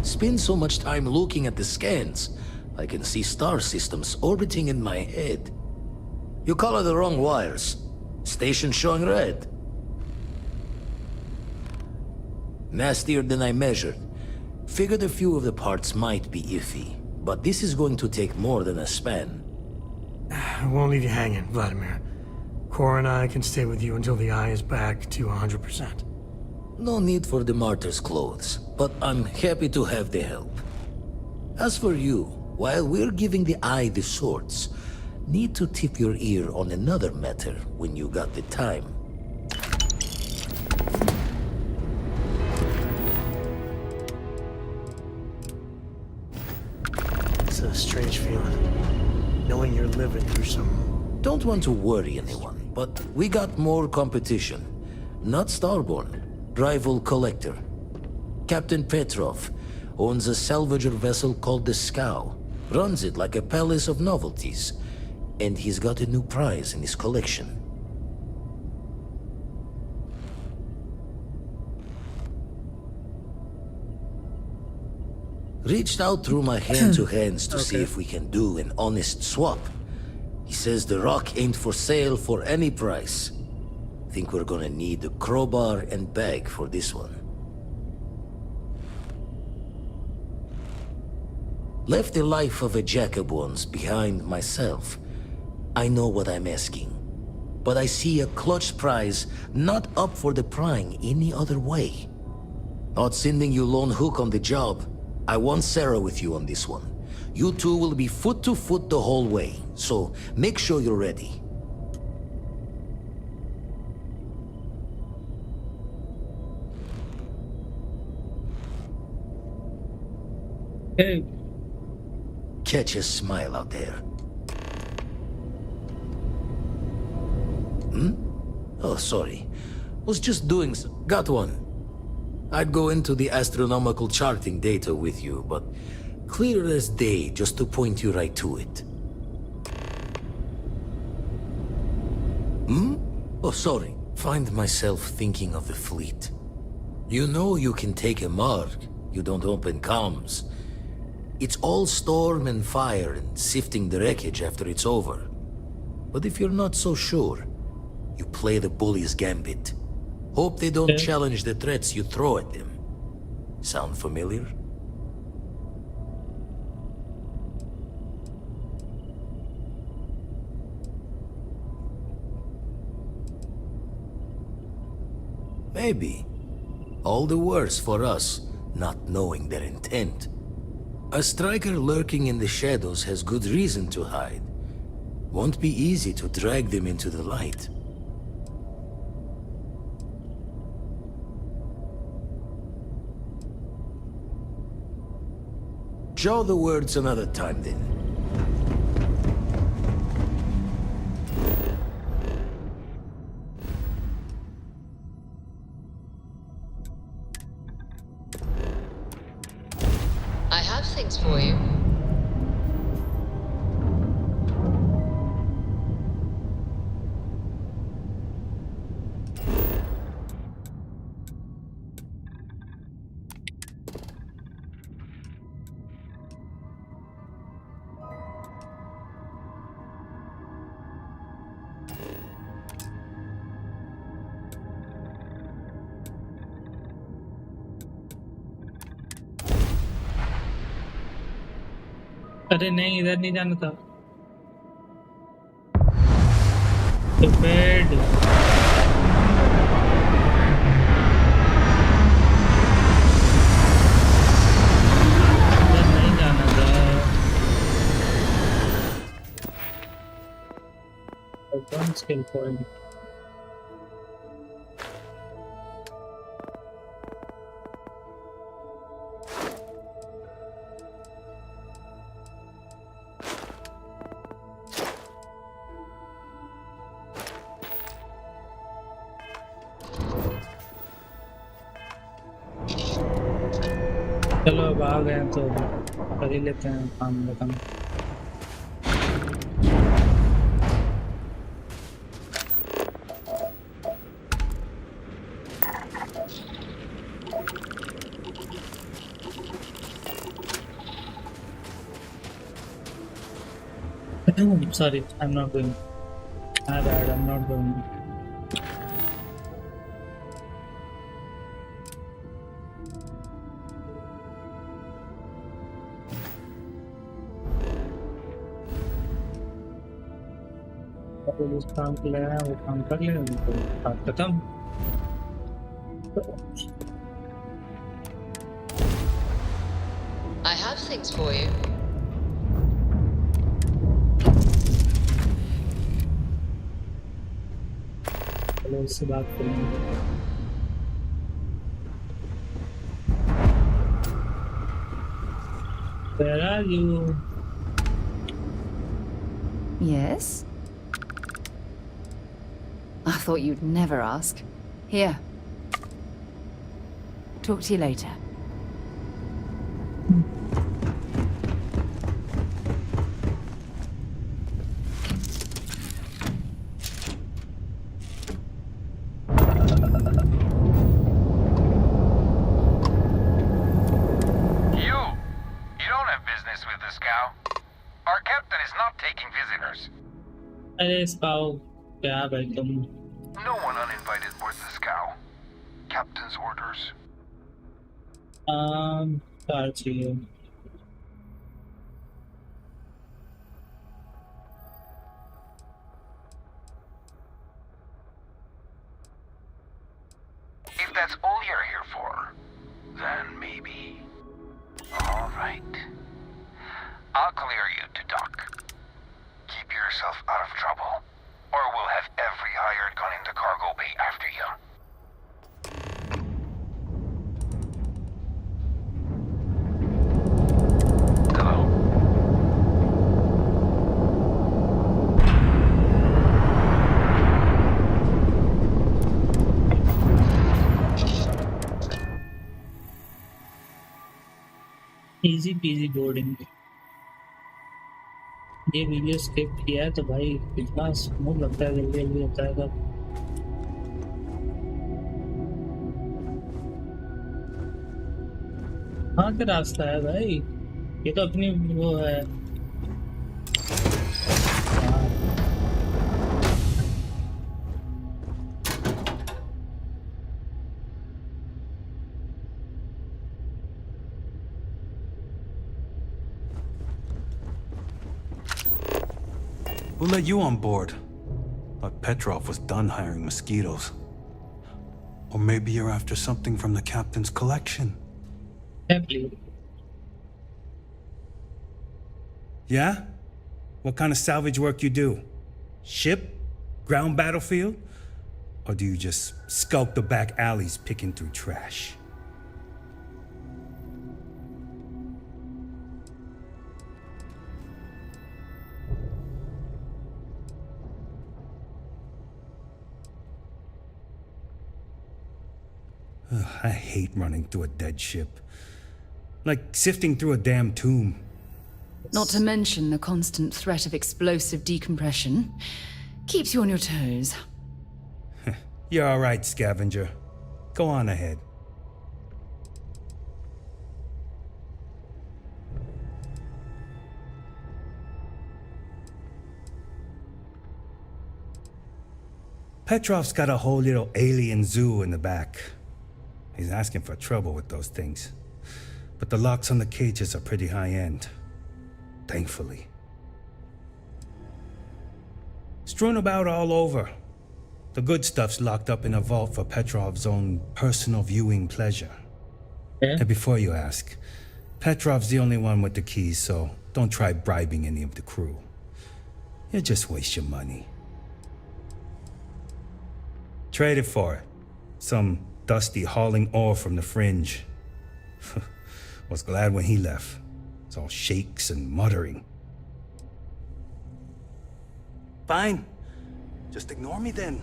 T: Spend so much time looking at the scans, I can see star systems orbiting in my head. You color the wrong wires. Station showing red. Nastier than I measured. Figured a few of the parts might be iffy, but this is going to take more than a span.
J: I won't leave you hanging, Vladimir. Cora and I can stay with you until the eye is back to 100%.
T: No need for the martyr's clothes, but I'm happy to have the help. As for you, while we're giving the eye the sorts, need to tip your ear on another matter when you got the time.
J: It's a strange feeling, knowing you're living through some...
T: Don't want to worry anyone, but we got more competition. Not Starborn, rival collector. Captain Petrov owns a salvager vessel called the Scow. Runs it like a palace of novelties. And he's got a new prize in his collection. Reached out through my hand-to-hands to see if we can do an honest swap. He says the rock ain't for sale for any price. Think we're gonna need a crowbar and bag for this one. Left the life of a Jacobons behind myself. I know what I'm asking. But I see a clutch prize not up for the prying any other way. Not sending you lone hook on the job. I want Sarah with you on this one. You two will be foot to foot the whole way, so make sure you're ready.
A: Hey.
T: Catch a smile out there. Oh, sorry. Was just doing Got one. I'd go into the astronomical charting data with you, but clear as day just to point you right to it. Oh, sorry. Find myself thinking of the fleet. You know you can take a mark. You don't open comms. It's all storm and fire and sifting the wreckage after it's over. But if you're not so sure, you play the bully's gambit. Hope they don't challenge the threats you throw at them. Sound familiar? Maybe. All the worse for us, not knowing their intent. A striker lurking in the shadows has good reason to hide. Won't be easy to drag them into the light. Jaw the words another time then.
L: I have things for you.
A: अरे नहीं इधर नहीं जाना था bed इधर नहीं जाना था one skill point चलो अब आ गए तो कर ही लेते हैं काम खत्म sorry I'm not going my bad I'm not going उस काम के लिए वो काम कर ले तो बात खत्म
L: I have things for you.
A: चलो उससे बात करेंगे Where are you?
X: Yes? I thought you'd never ask. Here. Talk to you later.
A: अरे स्काउ क्या भाई तुम
C: No one uninvited boards the scow. Captain's orders.
A: Car चाहिए
C: If that's all you're here for, then maybe. All right. I'll clear you to dock. Keep yourself out of trouble, or we'll have every hired gun in the cargo bay after you. Hello?
A: Easy PG boarding. ये video skip किया है तो भाई कितना smooth लगता है, जल्दी जल्दी होता है। कहाँ का रास्ता है भाई? ये तो अपनी वो है।
Q: Who let you on board? Thought Petrov was done hiring mosquitoes. Or maybe you're after something from the captain's collection. Yeah? What kind of salvage work you do? Ship? Ground battlefield? Or do you just skulk the back alleys picking through trash? Ugh, I hate running through a dead ship. Like sifting through a damn tomb.
X: Not to mention the constant threat of explosive decompression. Keeps you on your toes.
Q: You're all right, scavenger. Go on ahead. Petrov's got a whole little alien zoo in the back. He's asking for trouble with those things. But the locks on the cages are pretty high-end. Thankfully. Strewn about all over. The good stuff's locked up in a vault for Petrov's own personal viewing pleasure.
A: Yeah.
Q: And before you ask, Petrov's the only one with the keys, so don't try bribing any of the crew. You'll just waste your money. Trade it for it. Some dusty hauling ore from the fringe. Was glad when he left. It's all shakes and muttering. Fine. Just ignore me then.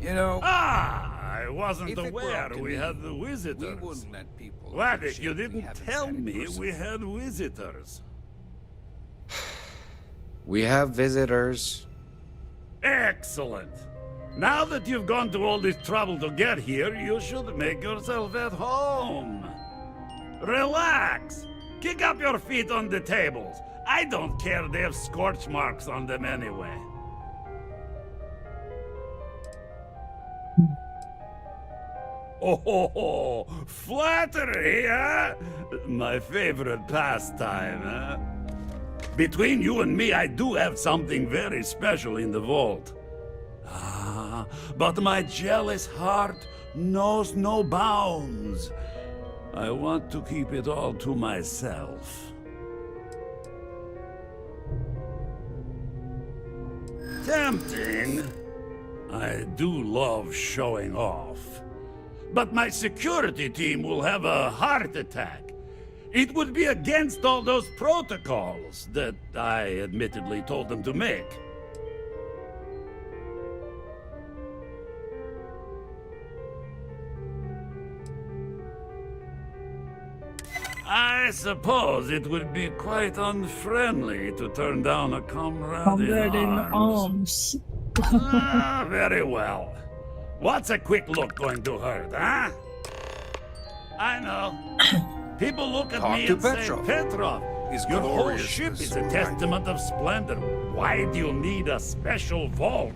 U: You know...
V: I wasn't
U: if it were
V: aware
U: up to
V: we
U: me,
V: had the visitors.
U: We wouldn't let people...
V: Wadik, you didn't
U: haven't
V: tell
U: had in
V: me
U: person.
V: we had visitors.
U: We have visitors.
V: Excellent. Now that you've gone to all this trouble to get here, you should make yourself at home. Relax. Kick up your feet on the tables. I don't care, they have scorch marks on them anyway. Oh, flattery, huh? My favorite pastime, huh? Between you and me, I do have something very special in the vault. Ah, but my jealous heart knows no bounds. I want to keep it all to myself. Tempting. I do love showing off. But my security team will have a heart attack. It would be against all those protocols that I admittedly told them to make. I suppose it would be quite unfriendly to turn down a comrade in arms. Very well. What's a quick look going to hurt, huh? I know. People look at me and say, Petrov, your whole ship is a testament of splendor. Why do you need a special vault?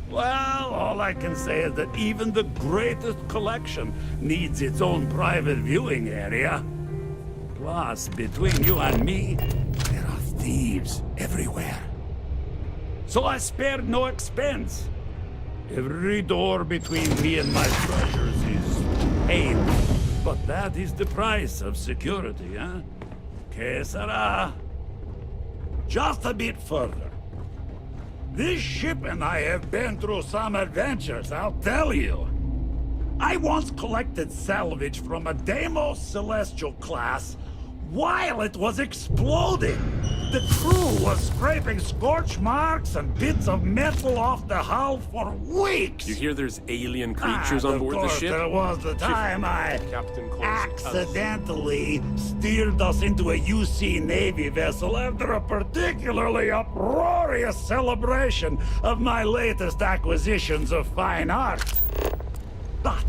V: Well, all I can say is that even the greatest collection needs its own private viewing area. Plus, between you and me, there are thieves everywhere. So I spared no expense. Every door between me and my treasures is paid. But that is the price of security, huh? Que sera? Just a bit further. This ship and I have been through some adventures, I'll tell you. I once collected salvage from a Deimos Celestial class while it was exploding. The crew was scraping scorch marks and bits of metal off the hull for weeks.
B: You hear there's alien creatures on board the ship?
V: There was the time I accidentally steered us into a UC Navy vessel after a particularly uproarious celebration of my latest acquisitions of fine art. But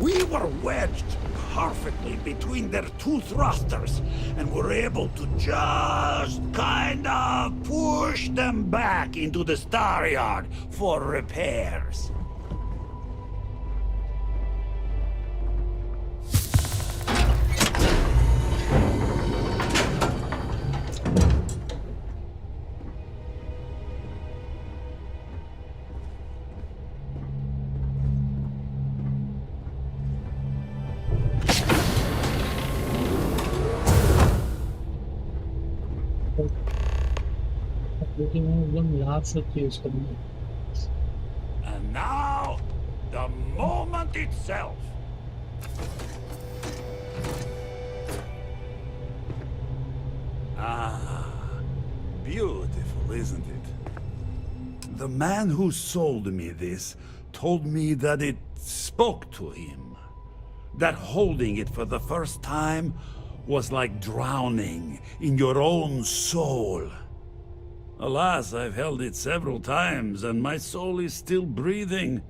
V: we were wedged perfectly between their two thrusters, and were able to just kind of push them back into the star yard for repairs. And now, the moment itself. Ah, beautiful, isn't it? The man who sold me this told me that it spoke to him. That holding it for the first time was like drowning in your own soul. Alas, I've held it several times, and my soul is still breathing,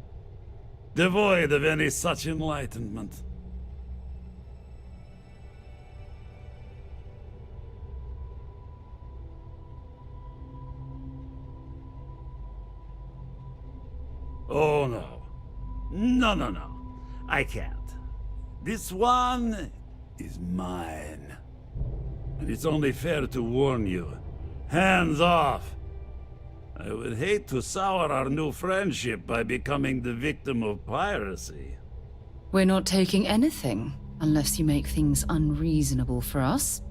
V: devoid of any such enlightenment. Oh, no. No. I can't. This one is mine. And it's only fair to warn you. Hands off! I would hate to sour our new friendship by becoming the victim of piracy.
X: We're not taking anything, unless you make things unreasonable for us.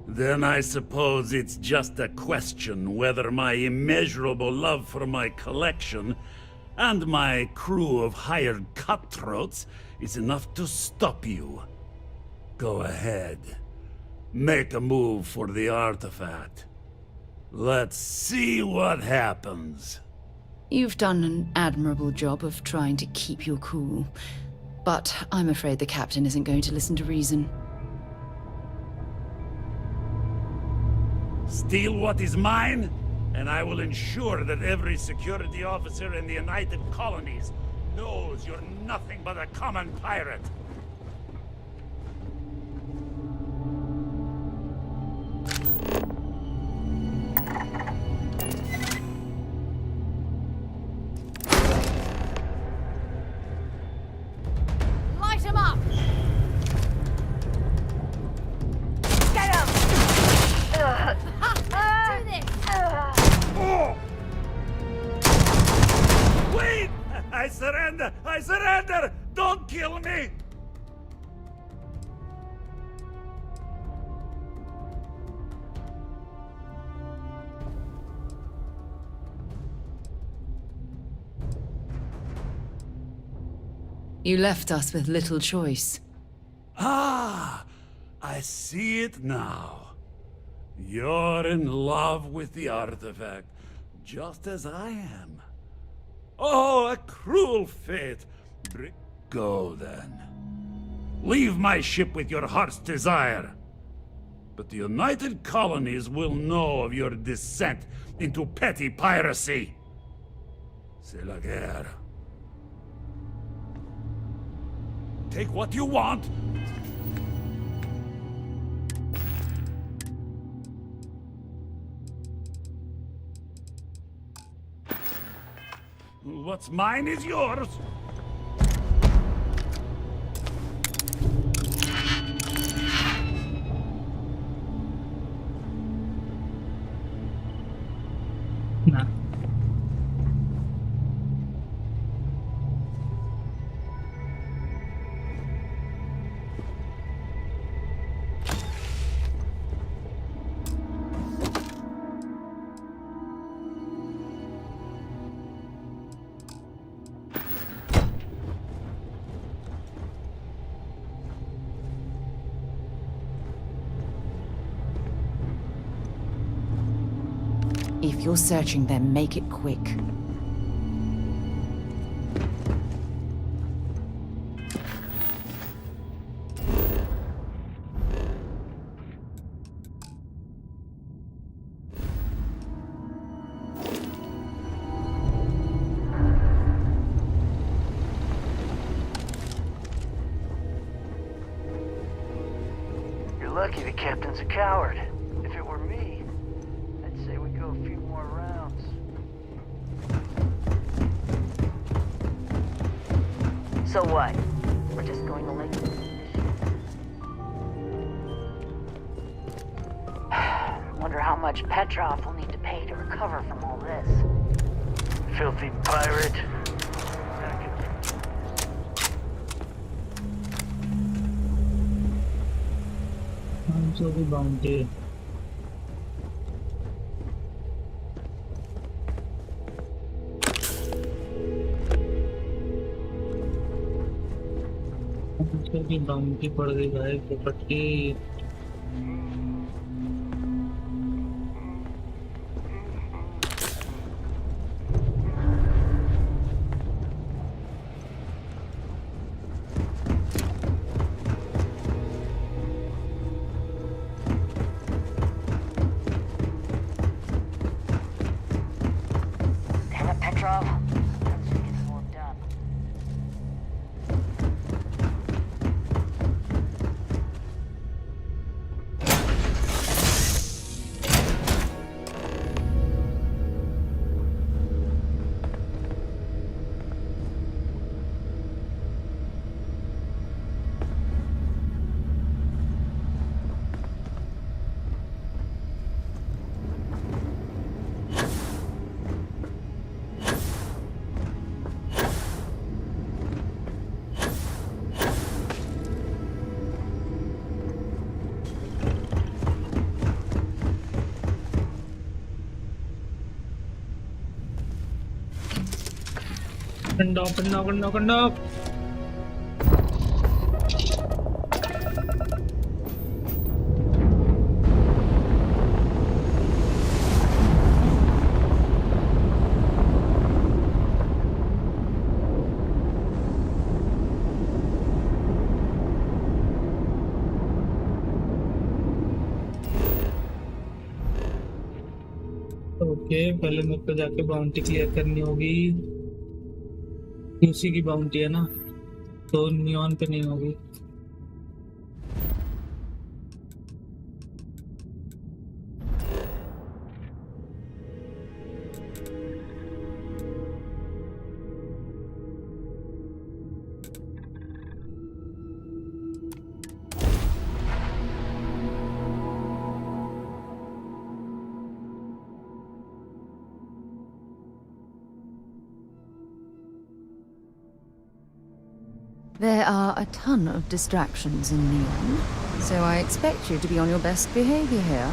V: Then I suppose it's just a question whether my immeasurable love for my collection and my crew of hired cutthroats is enough to stop you. Go ahead. Make a move for the artifact. Let's see what happens.
X: You've done an admirable job of trying to keep your cool, but I'm afraid the captain isn't going to listen to reason.
V: Steal what is mine, and I will ensure that every security officer in the United Colonies knows you're nothing but a common pirate.
S: Light him up! Get him! Do this!
V: Wait! I surrender! Don't kill me!
X: You left us with little choice.
V: Ah, I see it now. You're in love with the artifact, just as I am. Oh, a cruel fate. Go then. Leave my ship with your heart's desire. But the United Colonies will know of your descent into petty piracy. C'est la guerre. Take what you want. What's mine is yours.
A: Nah.
X: If you're searching them, make it quick.
M: You're lucky the captain's a coward. If it were me, I'd say we go a few more rounds.
S: So what? We're just going to Lake. Wonder how much Petrov will need to pay to recover from all this.
M: Filthy pirate.
A: So the bounty. की bounty पड़ गई भाई पोपट की
S: Damn it, Petrov. Sometimes we get more done.
A: Open up. Okay पहले मेरे को जाके बाउंटी क्लियर करनी होगी उसी की बाउंटी है ना तो नियॉन पे नहीं होगी
X: There are a ton of distractions in Lian, so I expect you to be on your best behavior here.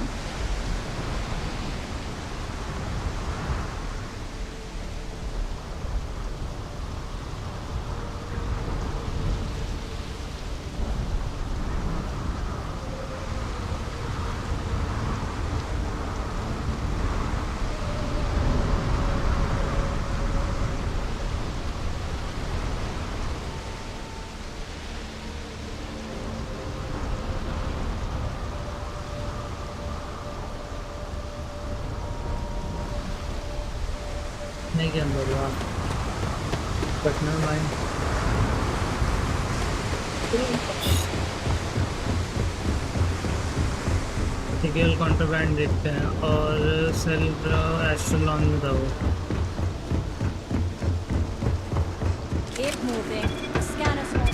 A: नहीं क्या बोलूँ but never mind. Tackle contraband देखते हैं और सेल एस्ट्रोलॉन में था वो.
S: Keep moving. Scan us all.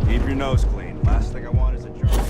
D: Keep your nose clean. Last thing I want is a journal.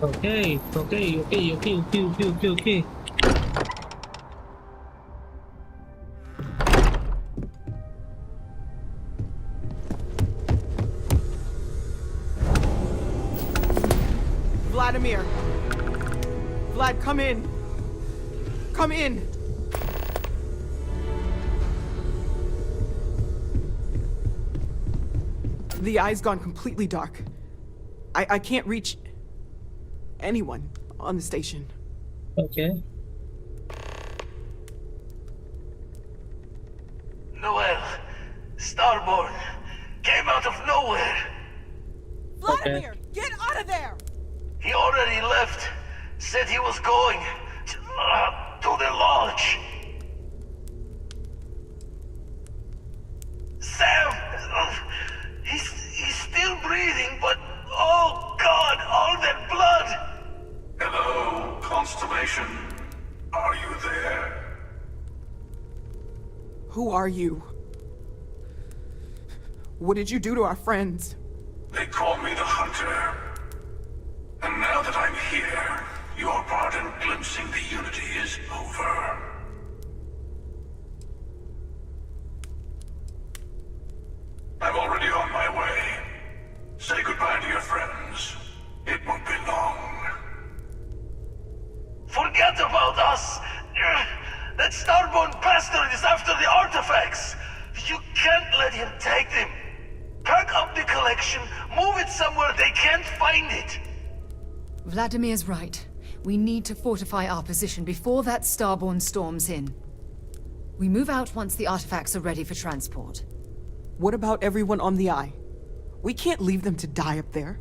A: Okay.
G: Vladimir! Vlad, come in! Come in! The eye's gone completely dark. I can't reach anyone on the station.
A: Okay.
M: Noel, Starborn, came out of nowhere.
G: Vladimir, get out of there!
M: He already left. Said he was going to the lodge. Sam, he's still breathing, but oh God, all that blood!
F: Hello, Constellation. Are you there?
G: Who are you? What did you do to our friends?
F: They call me the Hunter. And now that I'm here, your part in glimpsing the Unity is over. I'm already on my way. Say goodbye to your friends. It won't be long.
M: Forget about us! That Starborn bastard is after the artifacts! You can't let him take them! Pack up the collection, move it somewhere they can't find it!
X: Vladimir's right. We need to fortify our position before that Starborn storms in. We move out once the artifacts are ready for transport.
G: What about everyone on the Eye? We can't leave them to die up there.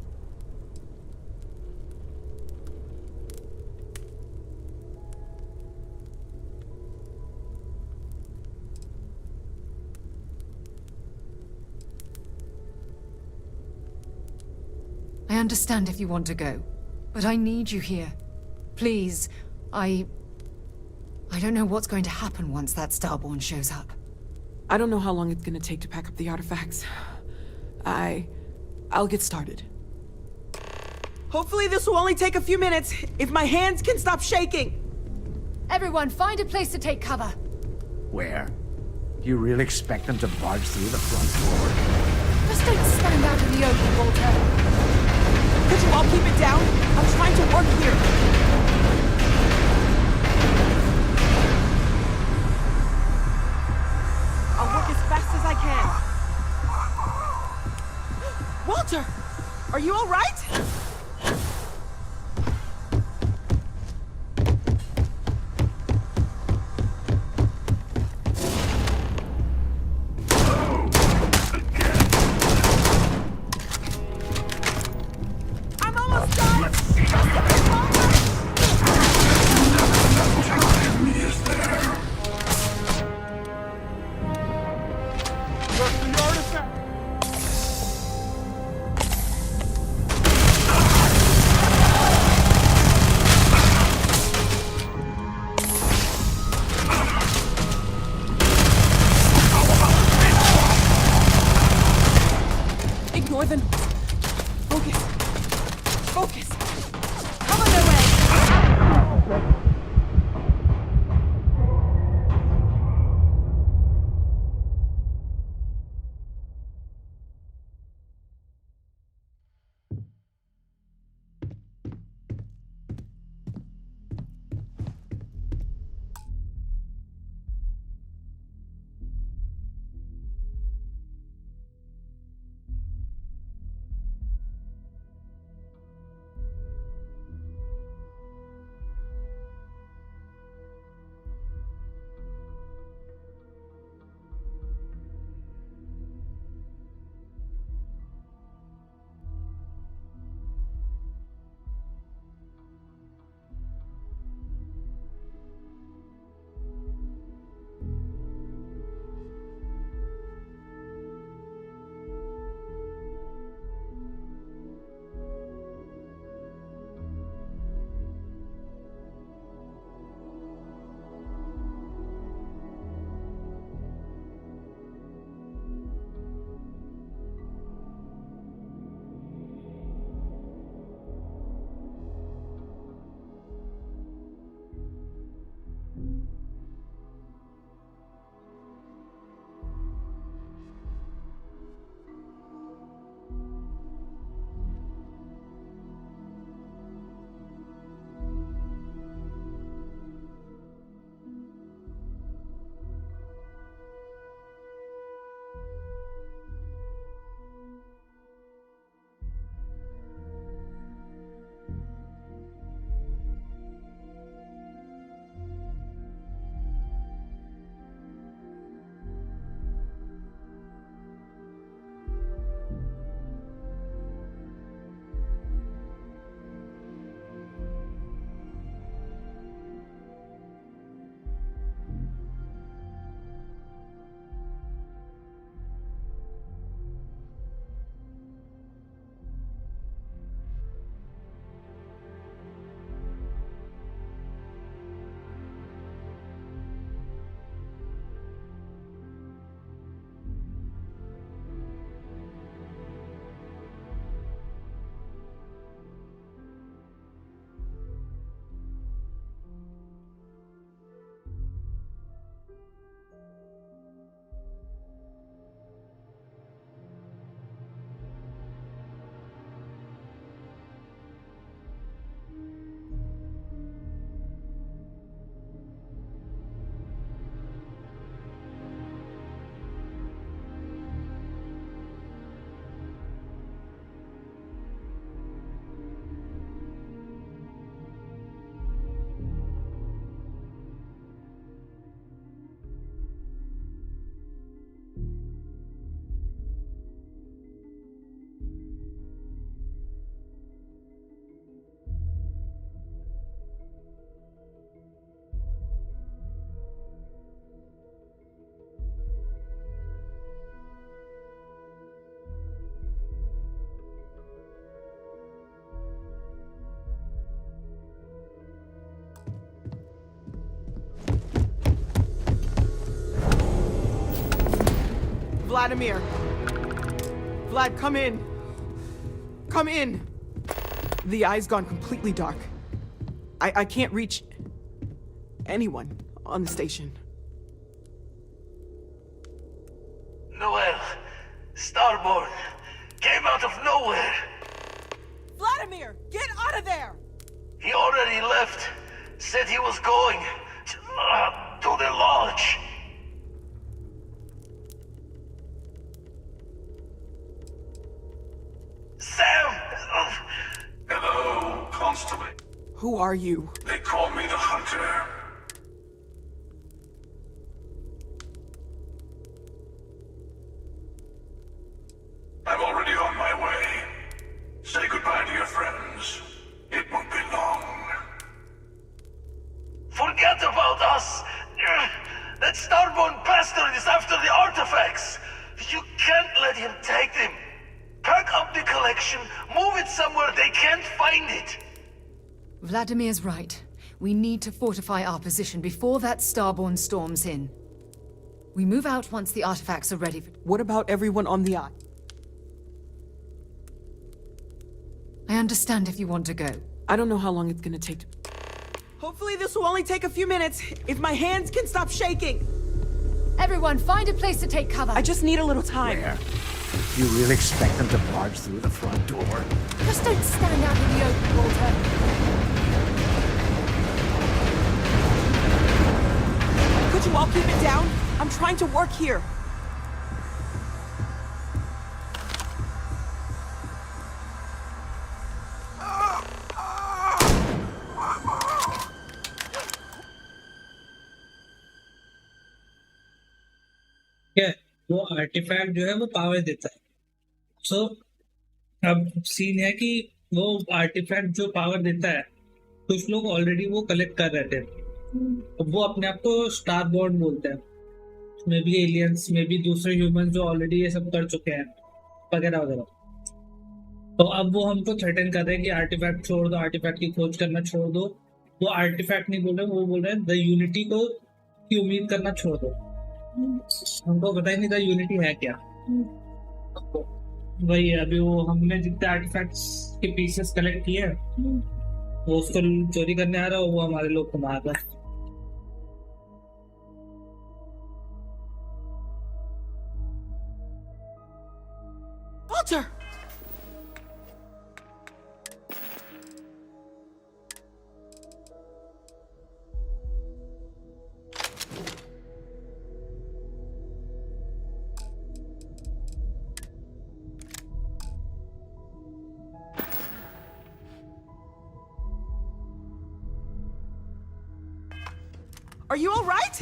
X: understand if you want to go, but I need you here. Please, I don't know what's going to happen once that Starborn shows up.
G: I don't know how long it's gonna take to pack up the artifacts. I'll get started. Hopefully this will only take a few minutes, if my hands can stop shaking!
X: Everyone, find a place to take cover.
K: Where? Do you really expect them to barge through the front door?
X: Just don't stand out in the open, Walter.
G: Could you all keep it down? I'm trying to work here. I'll work as fast as I can. Walter! Are you all right? I'm almost done! Just a bit longer! Vladimir! Vlad, come in! Come in! The eye's gone completely dark. I can't reach anyone on the station.
C: Noel, Starborn, came out of nowhere.
G: Vladimir, get out of there!
C: He already left. Said he was going to the lodge. Sam!
F: Hello, Constable.
G: Who are you?
F: They call me the Hunter. I'm already on my way. Say goodbye to your friends. It won't be long.
C: Forget about us! That Starborn bastard is after the artifacts! You can't let him take them! Pack up the collection, move it somewhere they can't find it!
X: Vladimir's right. We need to fortify our position before that Starborn storms in. We move out once the artifacts are ready.
G: What about everyone on the eye?
X: I understand if you want to go.
G: I don't know how long it's gonna take to... Hopefully this will only take a few minutes, if my hands can stop shaking!
X: Everyone, find a place to take cover!
G: I just need a little time.
K: Where? You really expect them to barge through the front door?
X: Just don't stand out in the open, Walter.
G: Could you all keep it down? I'm trying to work here.
A: क्या वो artefact जो है वो power देता है. सो अब scene है कि वो आर्टिफैक्ट जो पावर देता है कुछ लोग ऑलरेडी वो कलेक्ट कर रहे थे. वो अपने आप को स्टारबॉर्न बोलते हैं. May be aliens, may be दूसरे ह्यूमन जो ऑलरेडी ये सब कर चुके हैं वगैरह वगैरह. तो अब वो हमको थ्रेटन कर रहे हैं कि आर्टिफैक्ट छोड़ दो, आर्टिफैक्ट की खोज करना छोड़ दो. वो आर्टिफैक्ट नहीं बोल रहे, वो बोल रहे हैं द यूनिटी को की उम्मीद करना छोड़ दो. हमको पता ही नहीं था यूनिटी है क्या. वही अभी वो हमने जितने आर्टिफैक्ट्स के पीसेस कलेक्ट किए हैं वो उसको चोरी करने आ रहा है, वो हमारे लोग को मार रहा है.
G: Walter! Are you all right?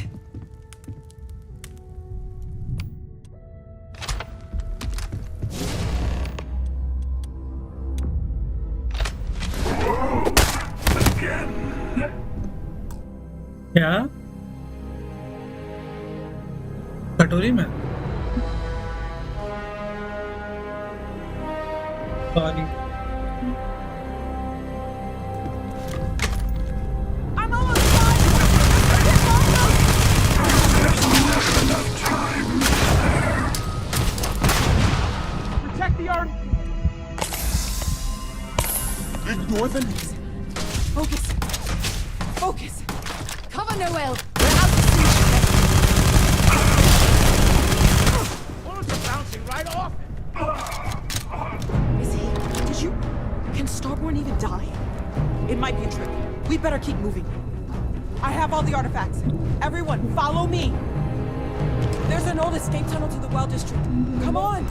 A: क्या कटोरी में? Sorry.
G: I'm almost done! Protect the arm!
K: Ignore them.
G: Focus! Focus!
X: Cover, Noel! We're out to sea!
K: Bullets are bouncing right off
G: Is he? Did you... Can Starborn even die? It might be a trick. We better keep moving. I have all the artifacts. Everyone, follow me! There's an old escape tunnel to the well district. Come on!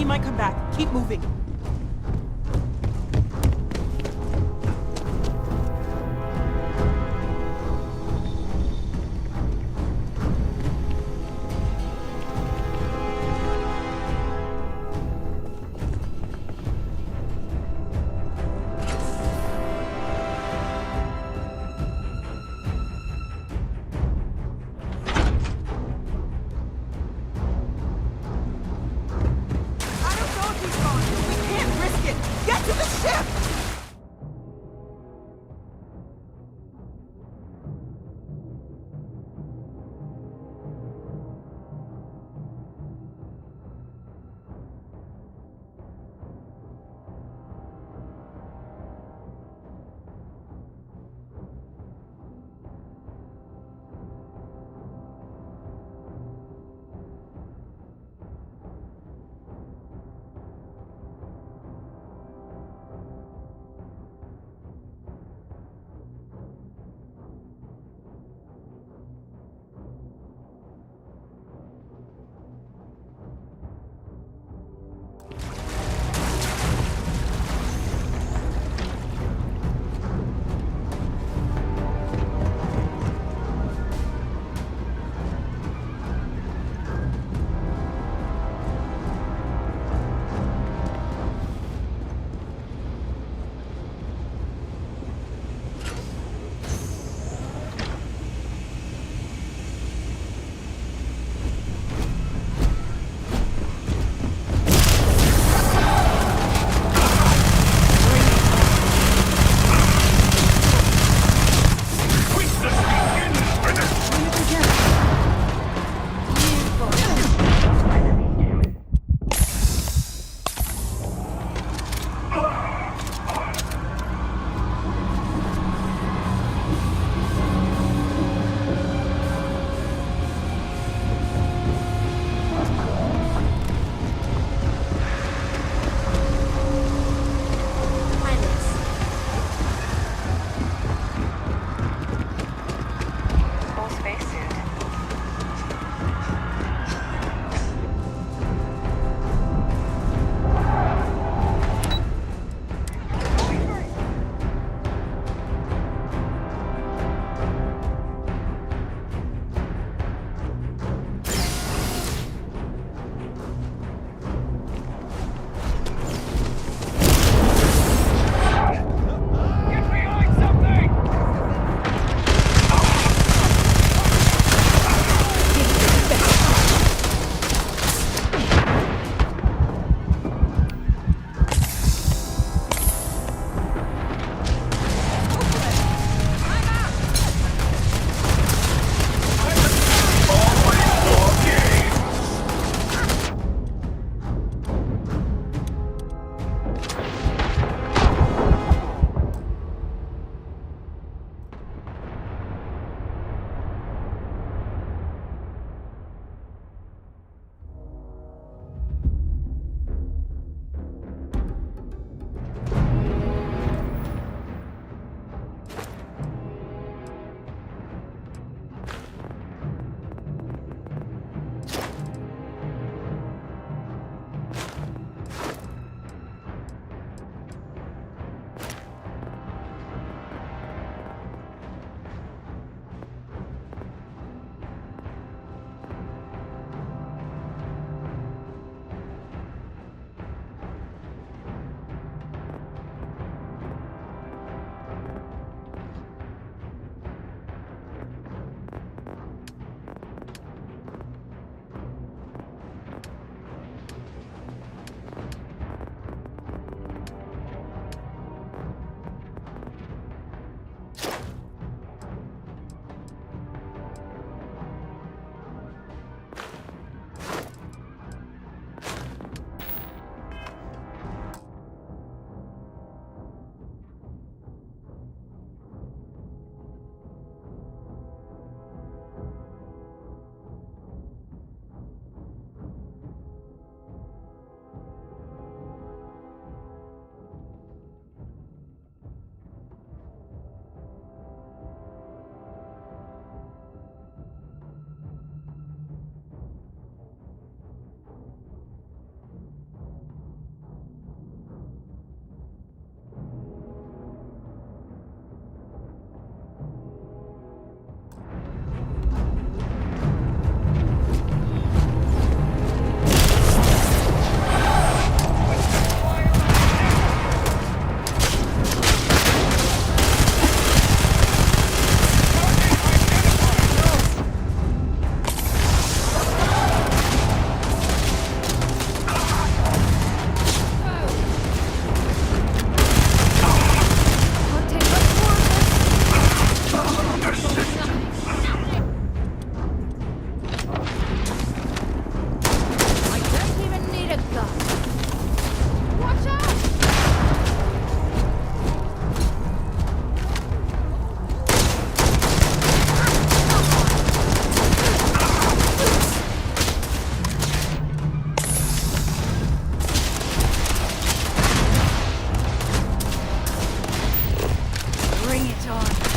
G: might come back. Keep moving. I don't know if he's gone. We
S: on.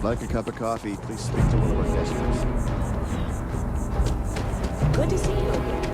H: like a cup of coffee, please speak to one of our guest hosts.
G: Good to see you again.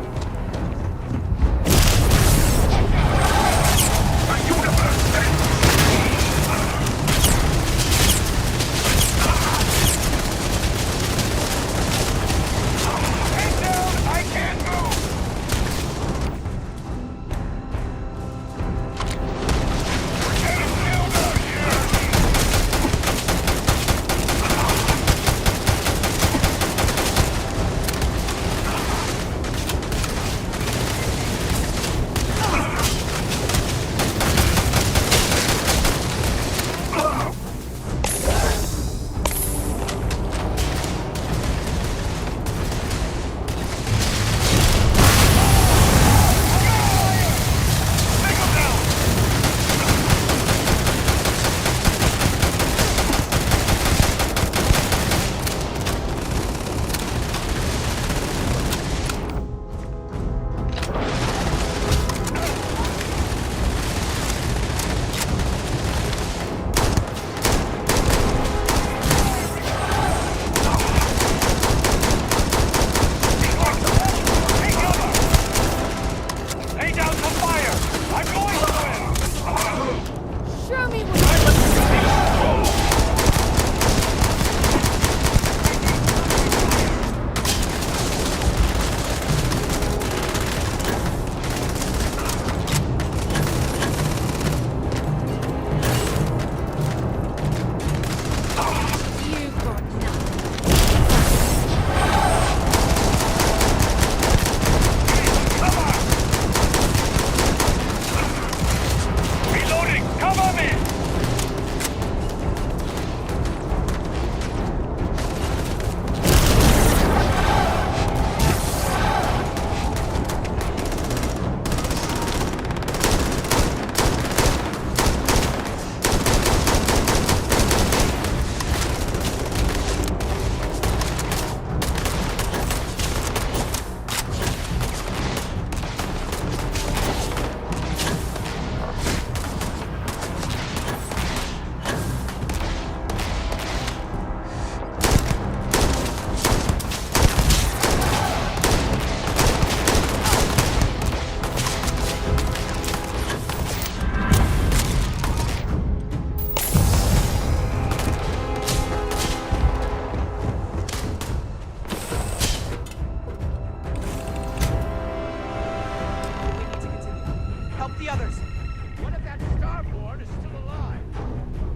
K: What if that starboard is still alive?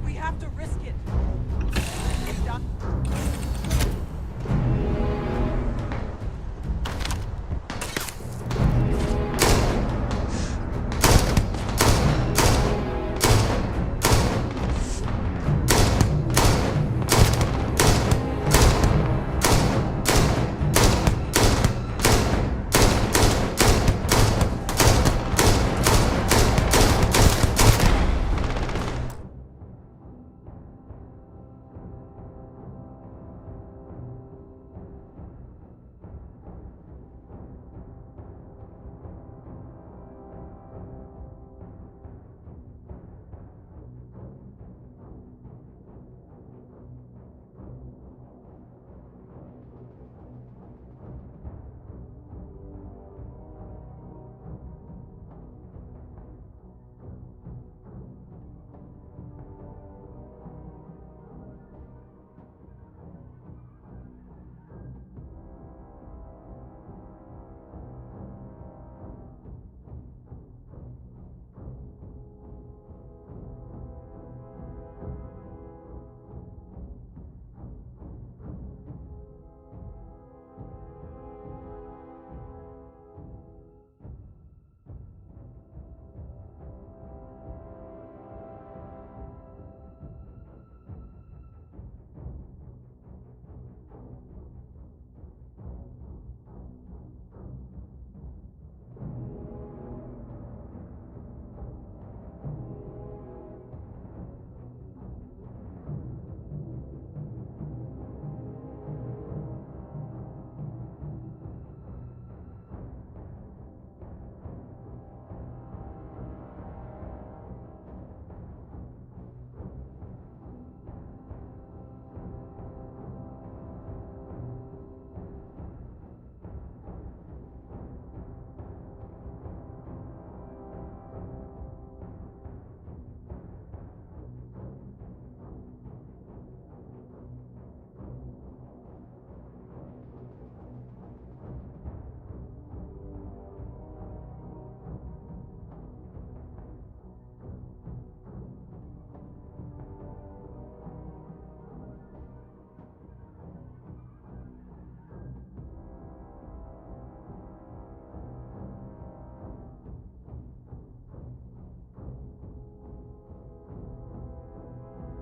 K: We have to risk it.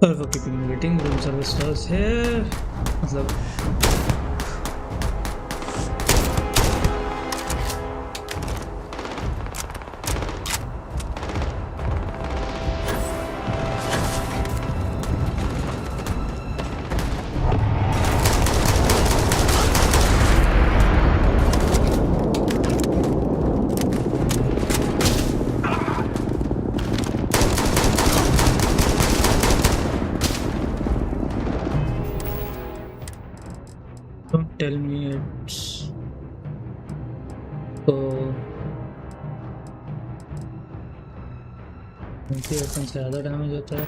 A: Sorry for keeping you waiting. Room service was here. मतलब don't tell me it's so उनकी weapon से ज़्यादा damage होता है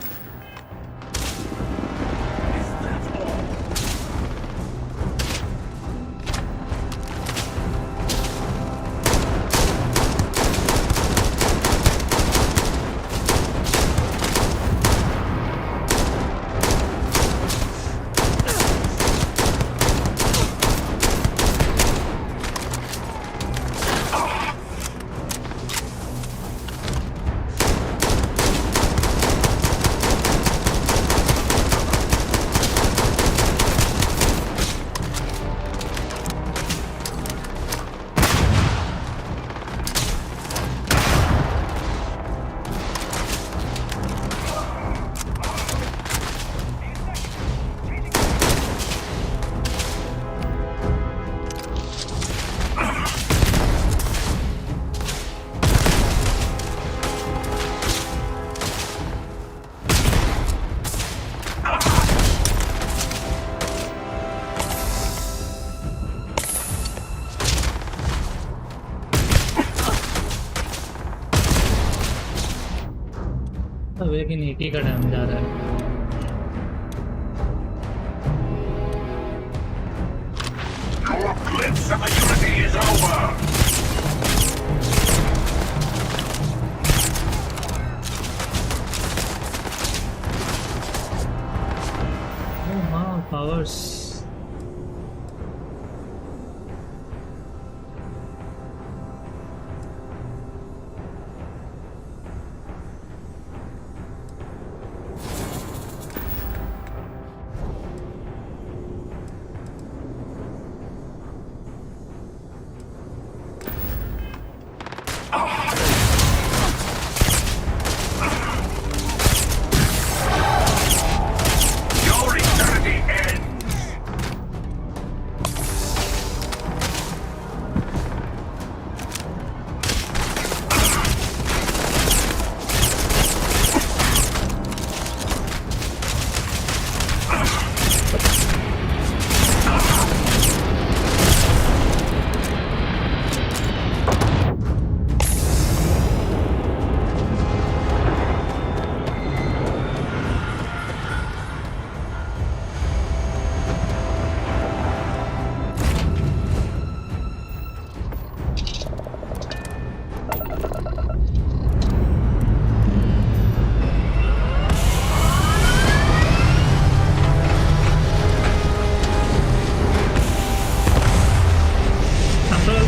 A: अब लेकिन एक ही का डैमेज आ रहा है
F: Your glimpse of the Unity is over!
A: course.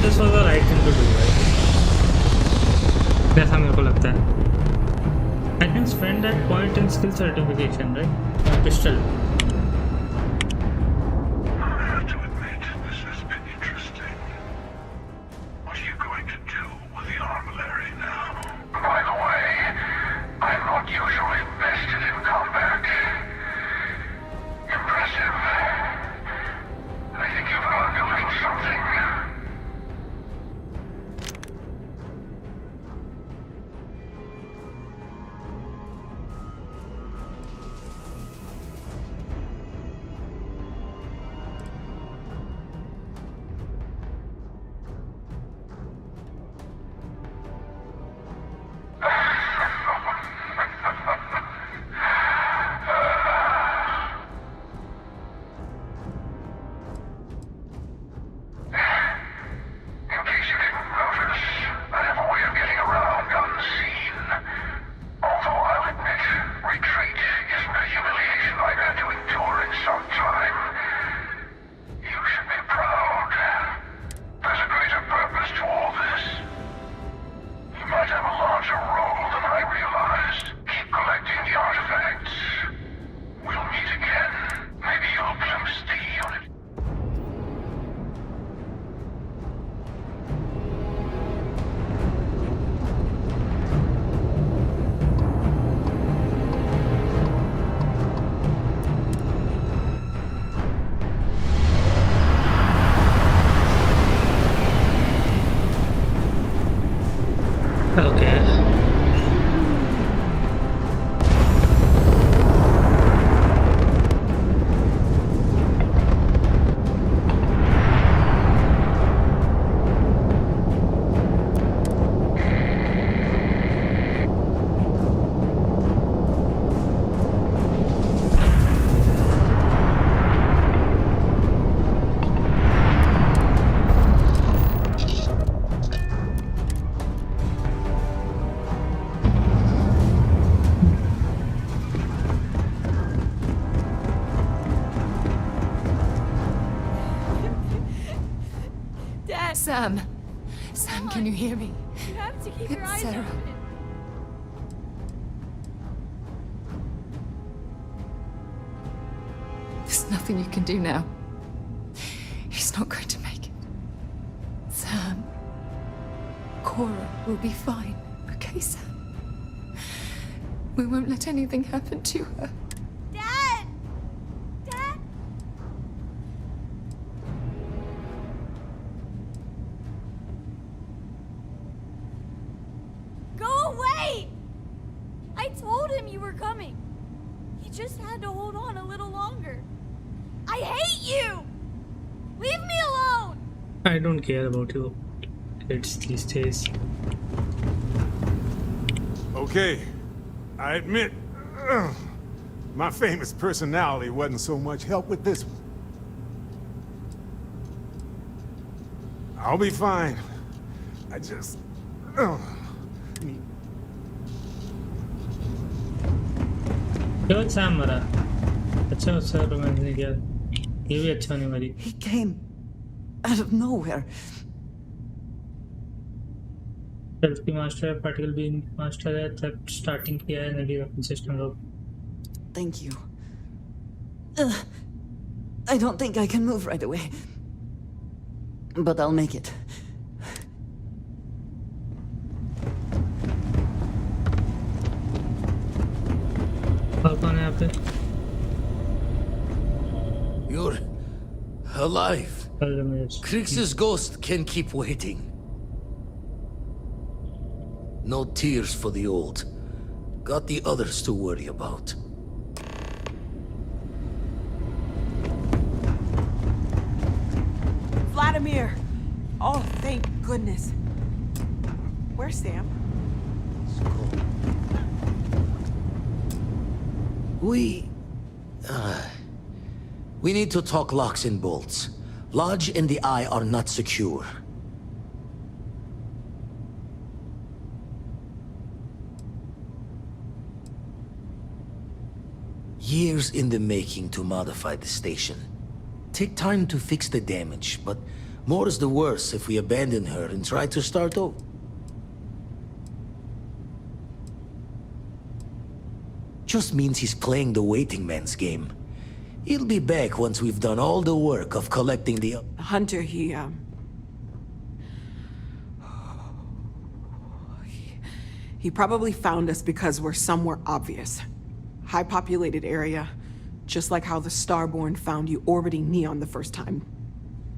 A: This was the right thing to do, right? ऐसा मेरे को लगता है. I can spend that point in skill certification, right? Pistol.
F: I have to admit, this has been interesting. What are you going to do with the armillary now? By the way, I'm not usually vested in combat. Impressive. I think you've learned a little something.
X: Sam! Sam, can you hear me?
S: You have to keep your eyes
X: Sarah.
S: open.
X: There's nothing you can do now. He's not going to make it. Sam. Cora will be fine, okay, Sam? We won't let anything happen to her.
S: Dad! Dad! Go away! I told him you were coming. He just had to hold on a little longer. I hate you! Leave me alone!
A: I don't care about you kids these days.
N: Okay, I admit, my famous personality wasn't so much help with this one. I'll be fine. I just...
A: क्यों Sam मरा? अच्छा उसका romance नहीं किया. ये भी अच्छा नहीं मरी.
E: He came out of nowhere.
A: Self की मास्टर है, पार्टिकल बीम मास्टर है, तब स्टार्टिंग किया है नदी वेपन सिस्टम लोग.
E: Thank you. I don't think I can move right away. But I'll make it.
A: और कौन है यहाँ पे?
T: You're alive. Krix's ghost can keep waiting. No tears for the old. Got the others to worry about.
G: Vladimir! Oh, thank goodness. Where's Sam?
T: We need to talk locks and bolts. Lodge and the Eye are not secure. Years in the making to modify the station. Take time to fix the damage, but more is the worse if we abandon her and try to start over. Just means he's playing the waiting man's game. He'll be back once we've done all the work of collecting the...
G: Hunter, he probably found us because we're somewhere obvious. High-populated area, just like how the Starborn found you orbiting Neon the first time.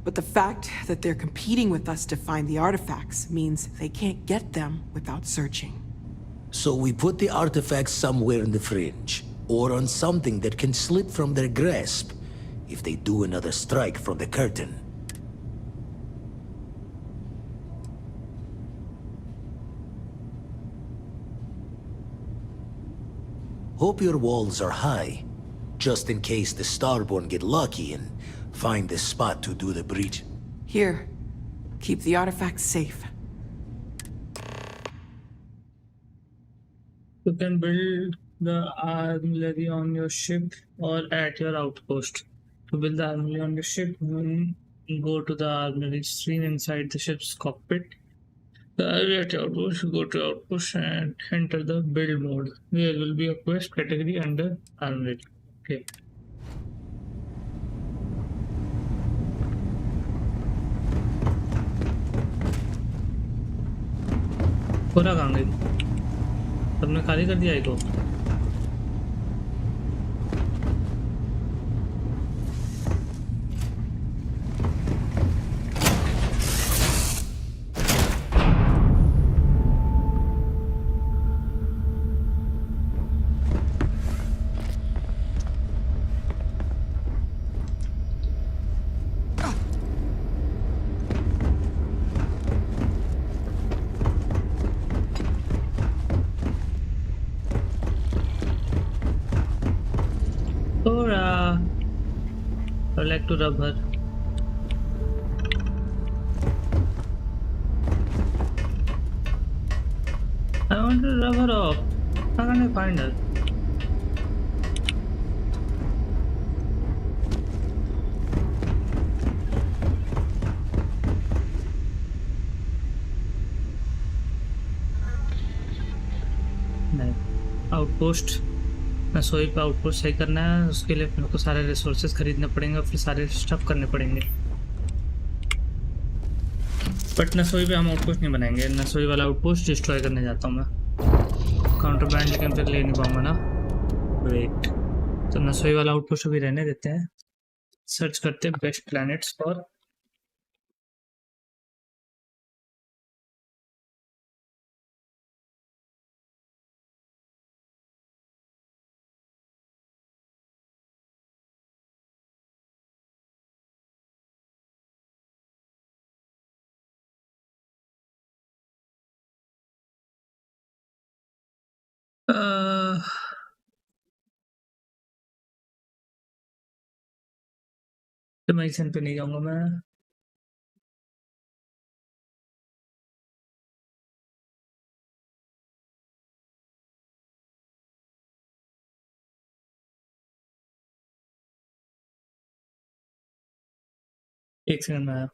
G: But the fact that they're competing with us to find the artifacts means they can't get them without searching.
T: So we put the artifacts somewhere in the fringe, or on something that can slip from their grasp if they do another strike from the curtain. Hope your walls are high, just in case the Starborn get lucky and find the spot to do the breach.
G: Here, keep the artifacts safe.
A: You can build the armory on your ship or at your outpost. To build the armory on your ship, go to the armory screen inside the ship's cockpit. At your outpost, go to outpost and enter the build mode. There will be a quest category under armory. Okay. पूरा कहाँ गई? सबने खाली कर दिया इसको? I like to rub her. I want to rub her off. How can I find her? Outpost नसोई पे आउटपोस्ट सही करना है, उसके लिए मेरे को सारे रिसोर्सेज खरीदने पड़ेंगे, फिर सारे स्टफ करने पड़ेंगे। बट नसोई पे हम आउटपोस्ट नहीं बनाएंगे, नसोई वाला आउटपोस्ट डिस्ट्रॉय करने जाता हूँ मैं। काउंटर बैंड लेकिन फिर ले नहीं पाऊंगा ना। वेट, तो नसोई वाला आउटपोस्ट अभी रहने देते हैं। सर्च करते हैं बेस्ट प्लैनेट्स फॉर डिमेंशन पे नहीं जाऊंगा मैं। एक सेकंड में आया।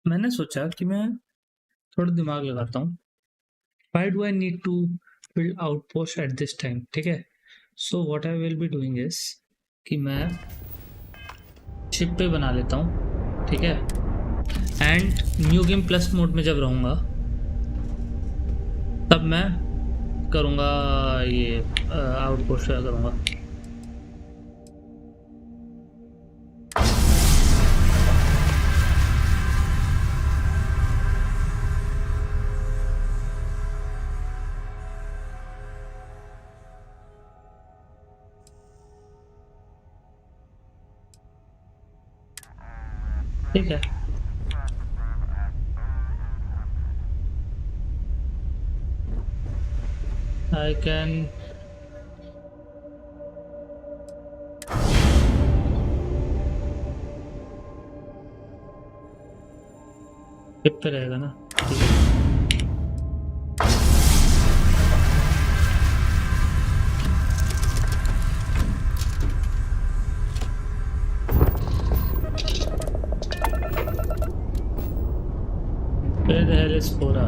A: मैंने सोचा कि मैं थोड़ा दिमाग लगाता हूँ। Why do I need to build outpost at this time? ठीक है, so what I will be doing is कि मैं शिप पे बना लेता हूँ, ठीक है, and new game plus mode में जब रहूँगा तब मैं करूँगा ये आउटपोस्ट करूँगा। ठीक है, I can शिप पे रहेगा ना, ठीक है। Where the hell is Cora?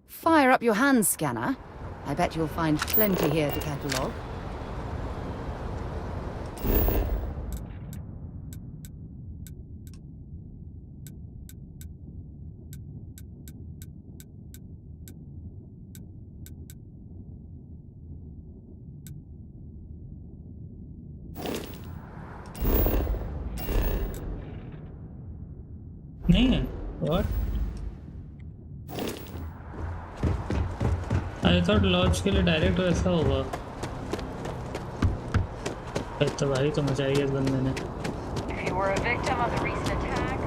X: Fire up your hand scanner. I bet you'll find plenty here to catalogue.
A: नहीं है, what? I thought लॉन्च के लिए डायरेक्ट ऐसा होगा। तबाही तो मचाई है इस बंदे ने।
I: If you were a victim of the recent attack,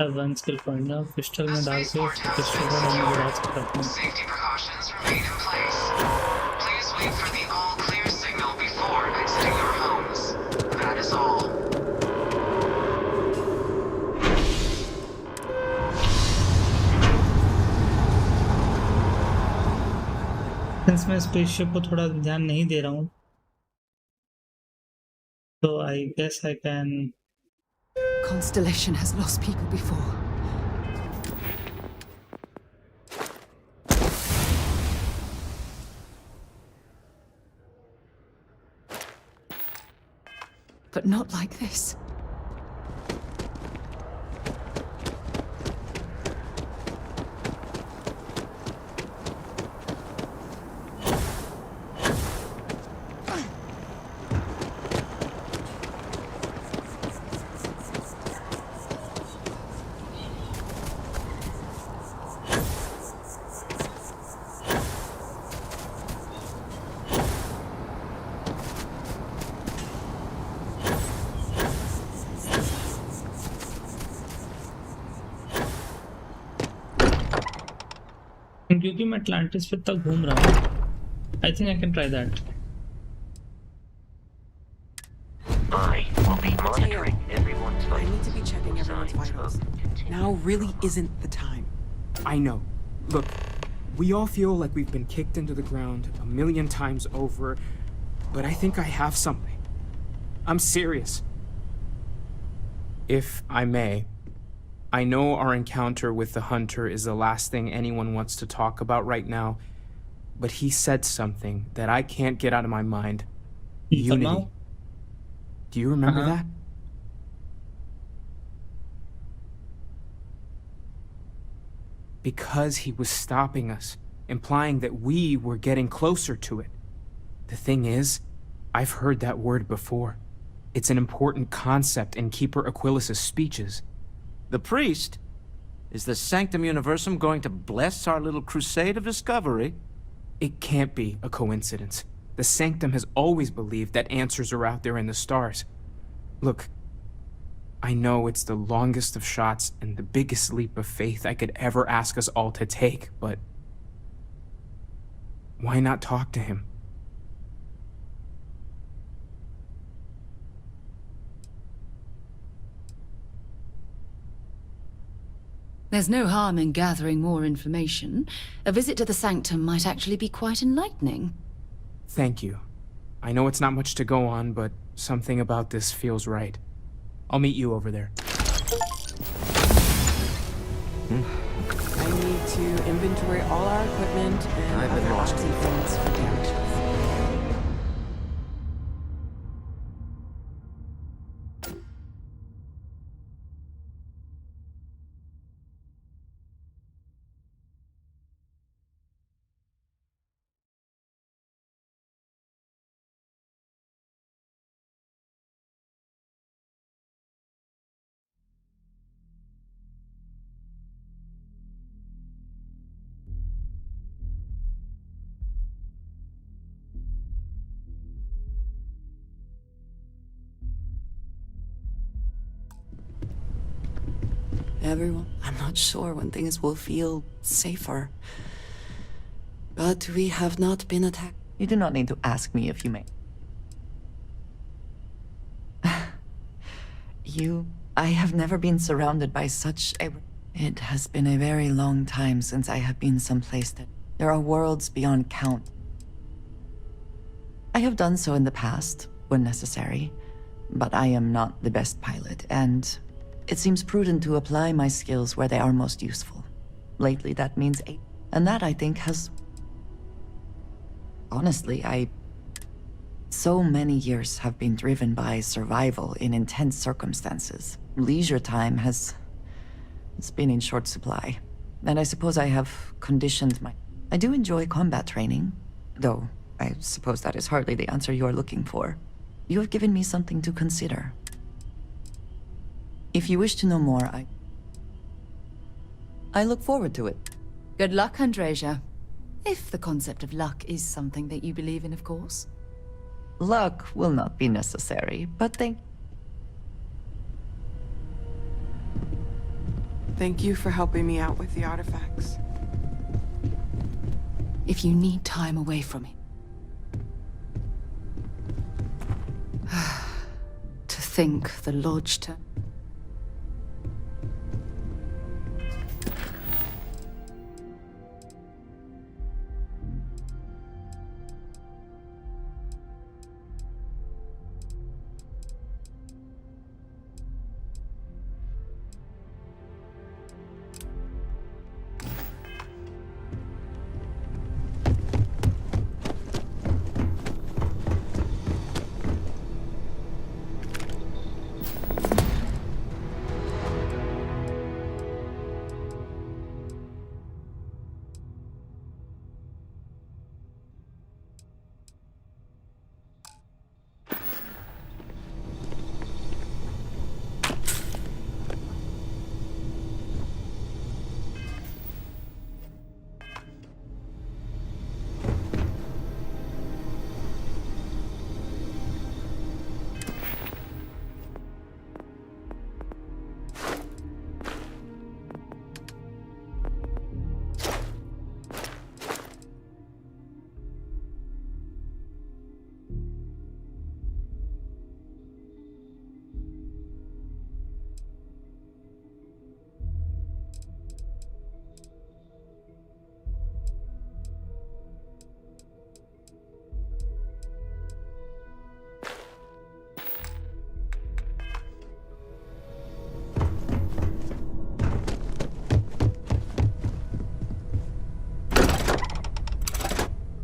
A: अब वन स्किल पॉइंट ना पिस्टल में डाल के पिस्टल का हम बढ़ा सकते हैं।
C: Safety precautions remain in place. Please wait for the all clear signal before exiting your homes. That is all.
A: Since मैं स्पेसशिप को थोड़ा ध्यान नहीं दे रहा हूँ, तो I guess I can.
X: Constellation has lost people before. But not like this.
A: क्योंकि मैं अटलांटिस पे तक घूम रहा हूँ I think I can try that.
O: I will be monitoring everyone's vitals.
G: I need to be checking everyone's vitals. Now really isn't the time.
P: I know. Look, we all feel like we've been kicked into the ground a million times over, but I think I have something. I'm serious. If I may, I know our encounter with the Hunter is the last thing anyone wants to talk about right now, but he said something that I can't get out of my mind. Unity. Do you remember that? Because he was stopping us, implying that we were getting closer to it. The thing is, I've heard that word before. It's an important concept in Keeper Aquilas's speeches.
K: The priest? Is the Sanctum Universum going to bless our little crusade of discovery?
P: It can't be a coincidence. The Sanctum has always believed that answers are out there in the stars. Look, I know it's the longest of shots and the biggest leap of faith I could ever ask us all to take, but why not talk to him?
X: There's no harm in gathering more information. A visit to the Sanctum might actually be quite enlightening.
P: Thank you. I know it's not much to go on, but something about this feels right. I'll meet you over there.
G: I need to inventory all our equipment and
K: I've been
G: other
K: lost.
G: odds and ends for damages.
E: Everyone, I'm not sure when things will feel safer. But we have not been attacked.
R: You do not need to ask me if you may. I have never been surrounded by such a...
E: It has been a very long time since I have been someplace that... There are worlds beyond count. I have done so in the past, when necessary. But I am not the best pilot, and... It seems prudent to apply my skills where they are most useful. Lately, that means 8. And that, I think, has... Honestly, So many years have been driven by survival in intense circumstances. Leisure time it's been in short supply. And I suppose I have conditioned my... I do enjoy combat training, though I suppose that is hardly the answer you are looking for. You have given me something to consider. If you wish to know more, I look forward to it.
X: Good luck, Andreja. If the concept of luck is something that you believe in, of course.
R: Luck will not be necessary, but
G: Thank you for helping me out with the artifacts.
X: If you need time away from it. To think the Lodge to...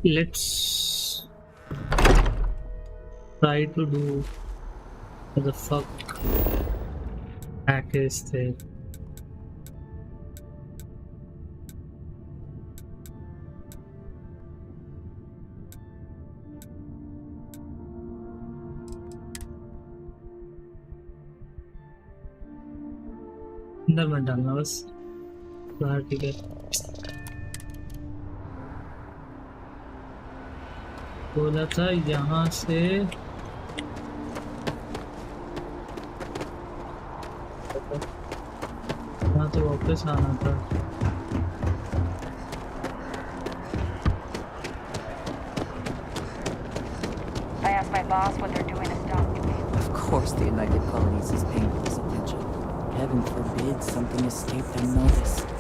A: Let's try to do what the fuck hack is there. अंदर मत डालना बस बाहर ठीक है बोला था यहाँ से यहाँ तो वापस आना था
I: I asked my boss what they're doing to stop me.
E: Of course the United Colonies is paying close attention. Heaven forbid something escaped unnoticed.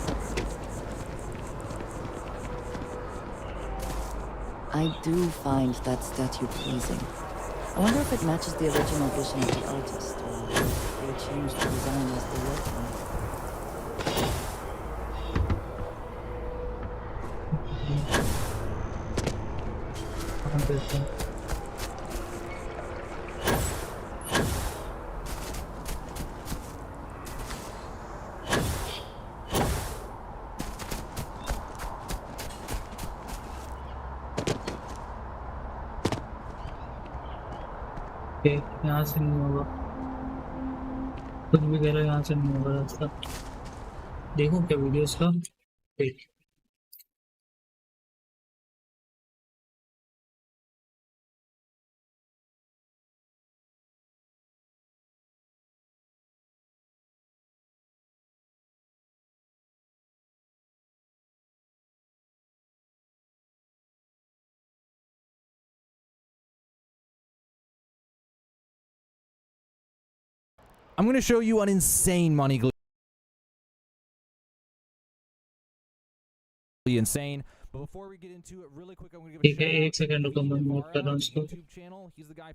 E: I do find that statue pleasing. I wonder if it matches the original vision of the artist, or if they changed the design as they worked on it. यहाँ से नहीं होगा कुछ भी कह रहे यहाँ से नहीं होगा रास्ता देखो क्या वीडियोस का देख
J: I'm going to show you an insane money glitch. Insane. But before we get into it, really quick, I'm going to give a shout out.
A: एक सेकंड रुको मैं म्यूट कर रहा हूँ इसको
J: YouTube channel. He's the guy.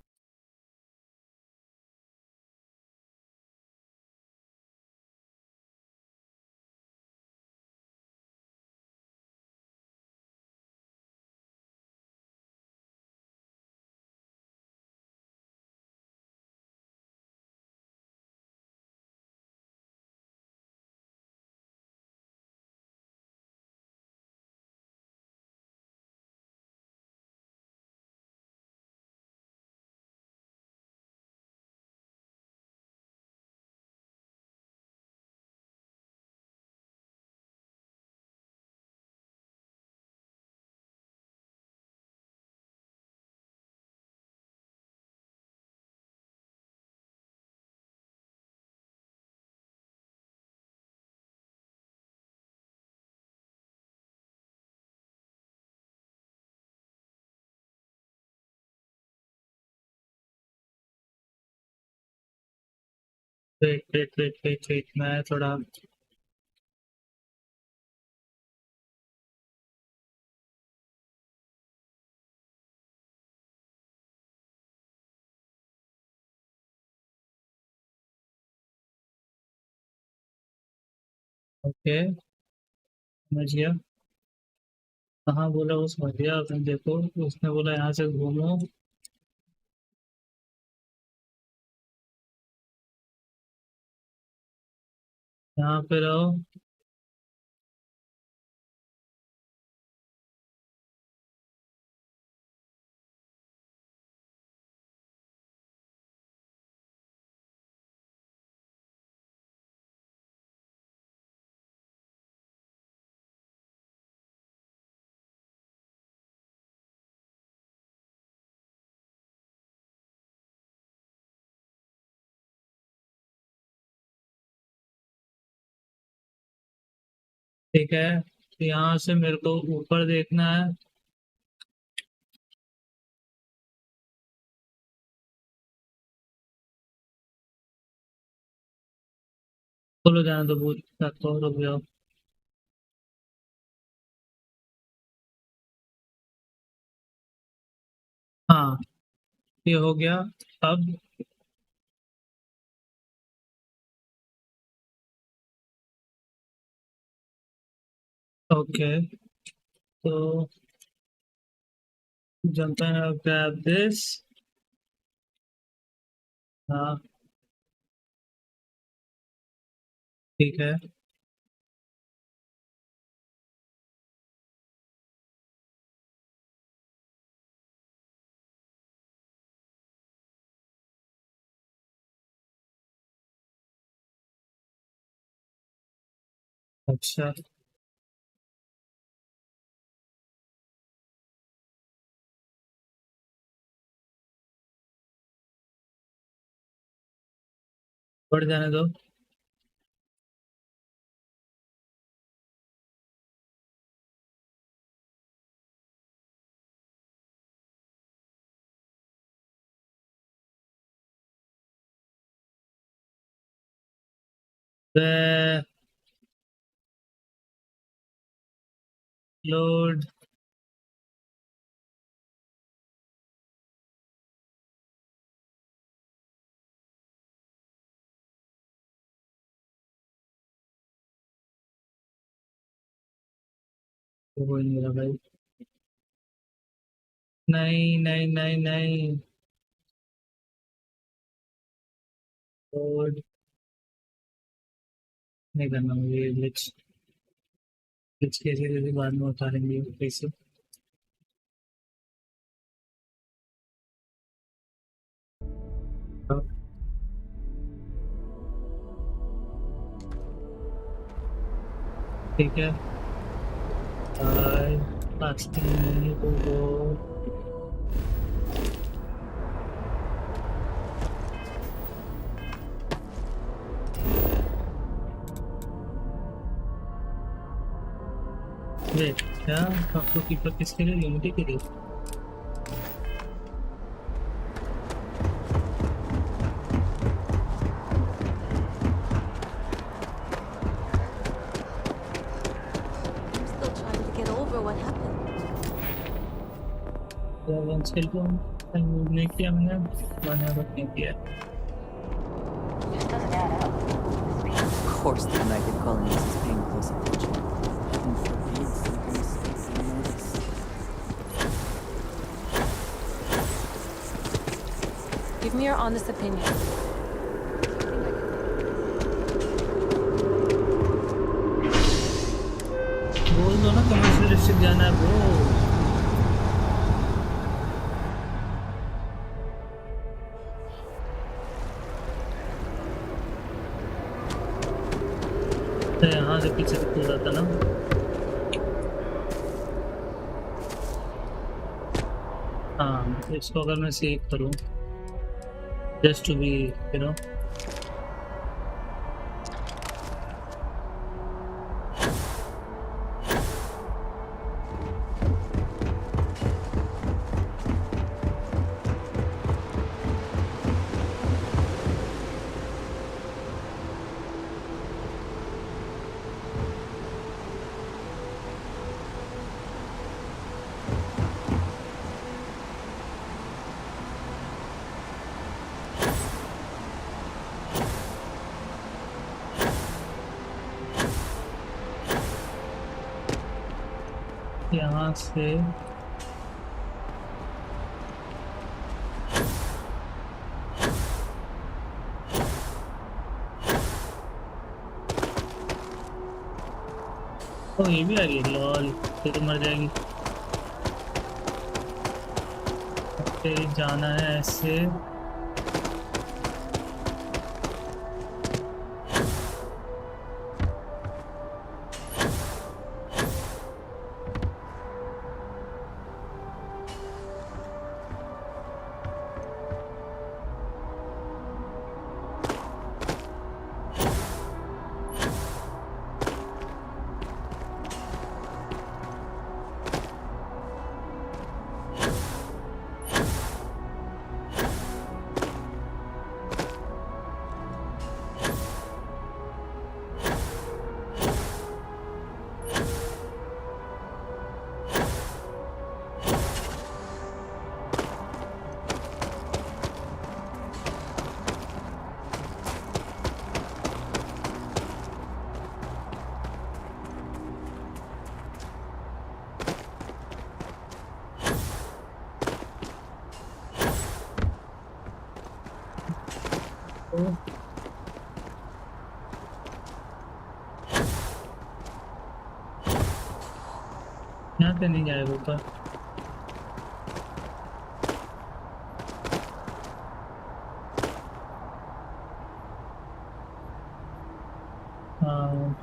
A: Wait मैं थोड़ा okay समझ गया कहाँ बोला वो समझ गया आपने देखो उसने बोला यहाँ से घूमो यहाँ पे रहो ठीक है यहाँ से मेरे को ऊपर देखना है बोलो जाने दो भूल सकते रुक जाओ हाँ ये हो गया अब ओके तो Jump in, I'll grab this. ठीक है. अच्छा. बढ़ जाने दो. The load. वो नहीं रहा भाई. नहीं नहीं नहीं नहीं. लोड नहीं करना मुझे. ग्लिच ग्लिच कैसे कैसे बाद में उतारेंगे कैसे. ठीक है. पाकिस्तानी को वेट क्या आपको कीपर किसके लिए यूनिटी के लिए. नहीं किया मैंने. नहीं किया.
E: Of course the United Colonies is paying close attention.
G: Give me your honest opinion.
A: बोल दो ना कमर्शियल डिस्ट्रिक्ट जाना है ब्रो. यहाँ से पीछे से कूदा था ना. हाँ इसको अगर मैं सेव करूँ just to be you know. यहाँ से ओ ये भी आ गई. लॉल तो मर जाएगी. फिर जाना है ऐसे. यहाँ से नहीं जाएगा ऊपर। हाँ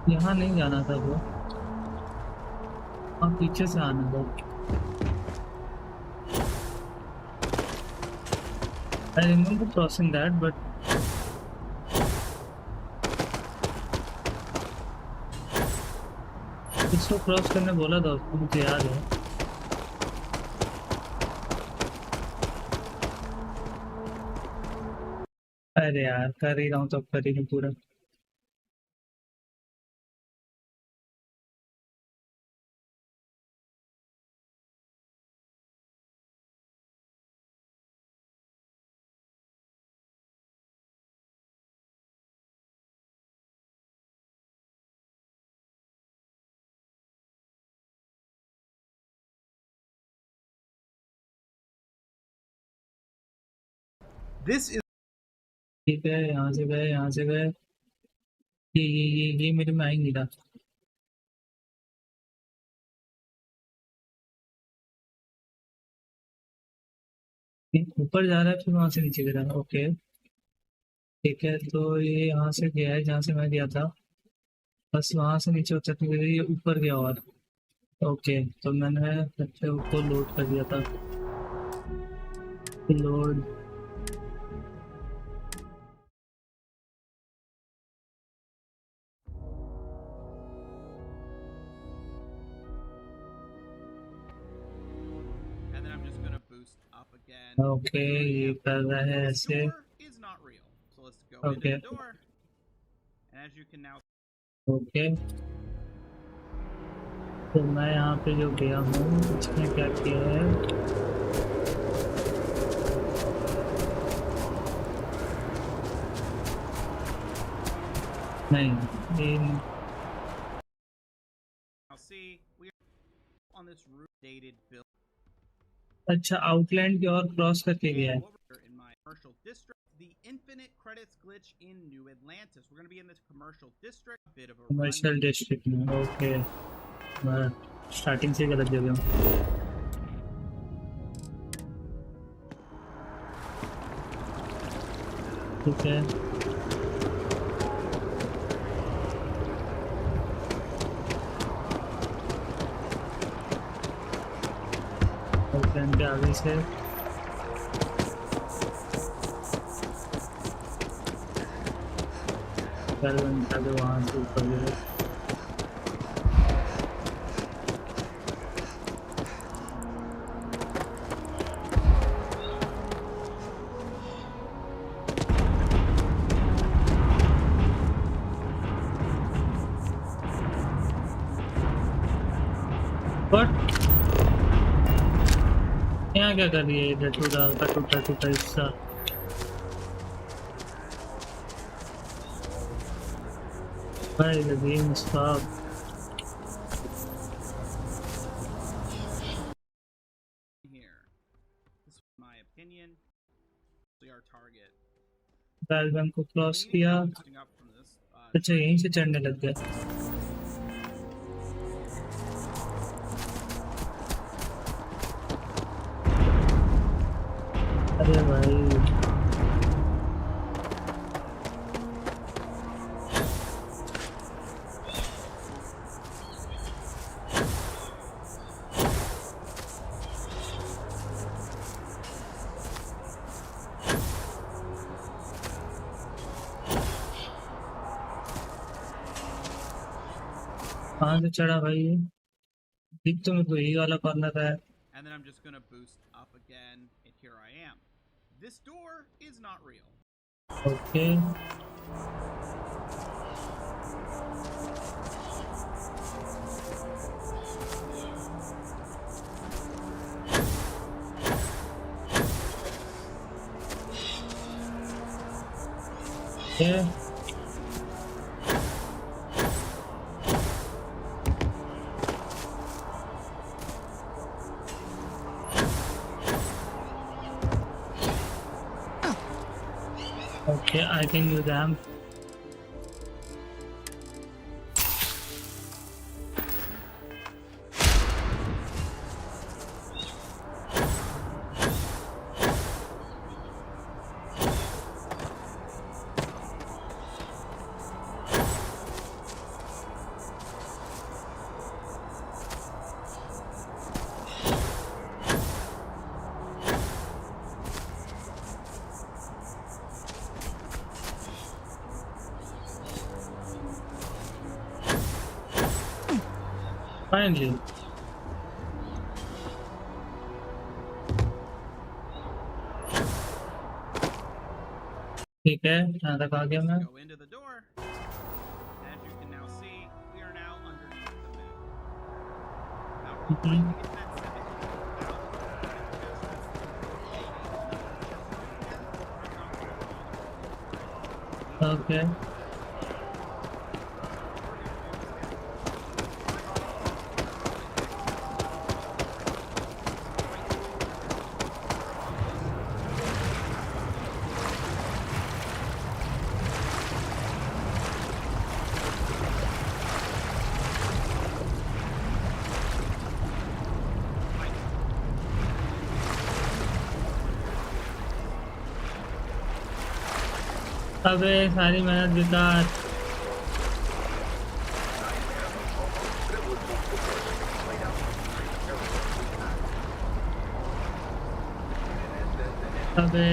A: यहाँ नहीं जाना था वो, और पीछे से आना था। I remember crossing that, but इसको क्रॉस करने बोला था उसको, मुझे याद है। अरे यार कर ही रहा हूँ, तो कर ही नहीं पूरा।
J: This is
A: ठीक है, यहाँ से गए, यहाँ से गए। ये मेरे में आ ही नहीं रहा। ये ऊपर जा रहा है, फिर वहां से नीचे गिरा। ओके ठीक है, तो ये यहाँ से गया है जहाँ से मैं गया था, बस वहां से नीचे उतरने के लिए ये ऊपर गया। और ओके, तो मैंने फिर से उसको लोड कर दिया था। Load
J: and then I'm just gonna boost up again.
A: Okay, ये कर रहा है ऐसे।
J: Is not real. So let's go
A: Okay.
J: into the door. And as you can now
A: okay, तो मैं यहाँ पे जो गया हूँ, इसने क्या किया है? नहीं, ये
J: now see we are on this root dated build.
A: अच्छा, आउटलैंड की और क्रॉस करके गया है।
J: In my commercial district, the infinite credits glitch in New Atlantis. We're going to be in this commercial district. A bit of a
A: commercial district में। Okay, मैं starting से गलत जगह हूँ। ठीक है, आउटलैंड के आगे से वहाँ से ऊपर गए। बट यहाँ क्या कर रही है? इधर टूटा हिस्सा। भाई the game stop.
J: here. This is my opinion. We are target.
A: बैलगन को क्रॉस किया। अच्छा, यहीं से चढ़ने लग गया। अरे भाई, कहाँ से चढ़ा भाई ये? दिख तो मेरे को यही वाला कॉर्नर है।
J: And then I'm just gonna boost up again, and here I am. This door is not real.
A: Okay. Yeah, I can use them. Finally. ठीक है, यहाँ तक आ गया मैं।
J: Go into the door. As you can now see, we are now underneath the moon. Now we're going to get that 72,000.
A: Okay. अबे सारी मेहनत बेकार। अबे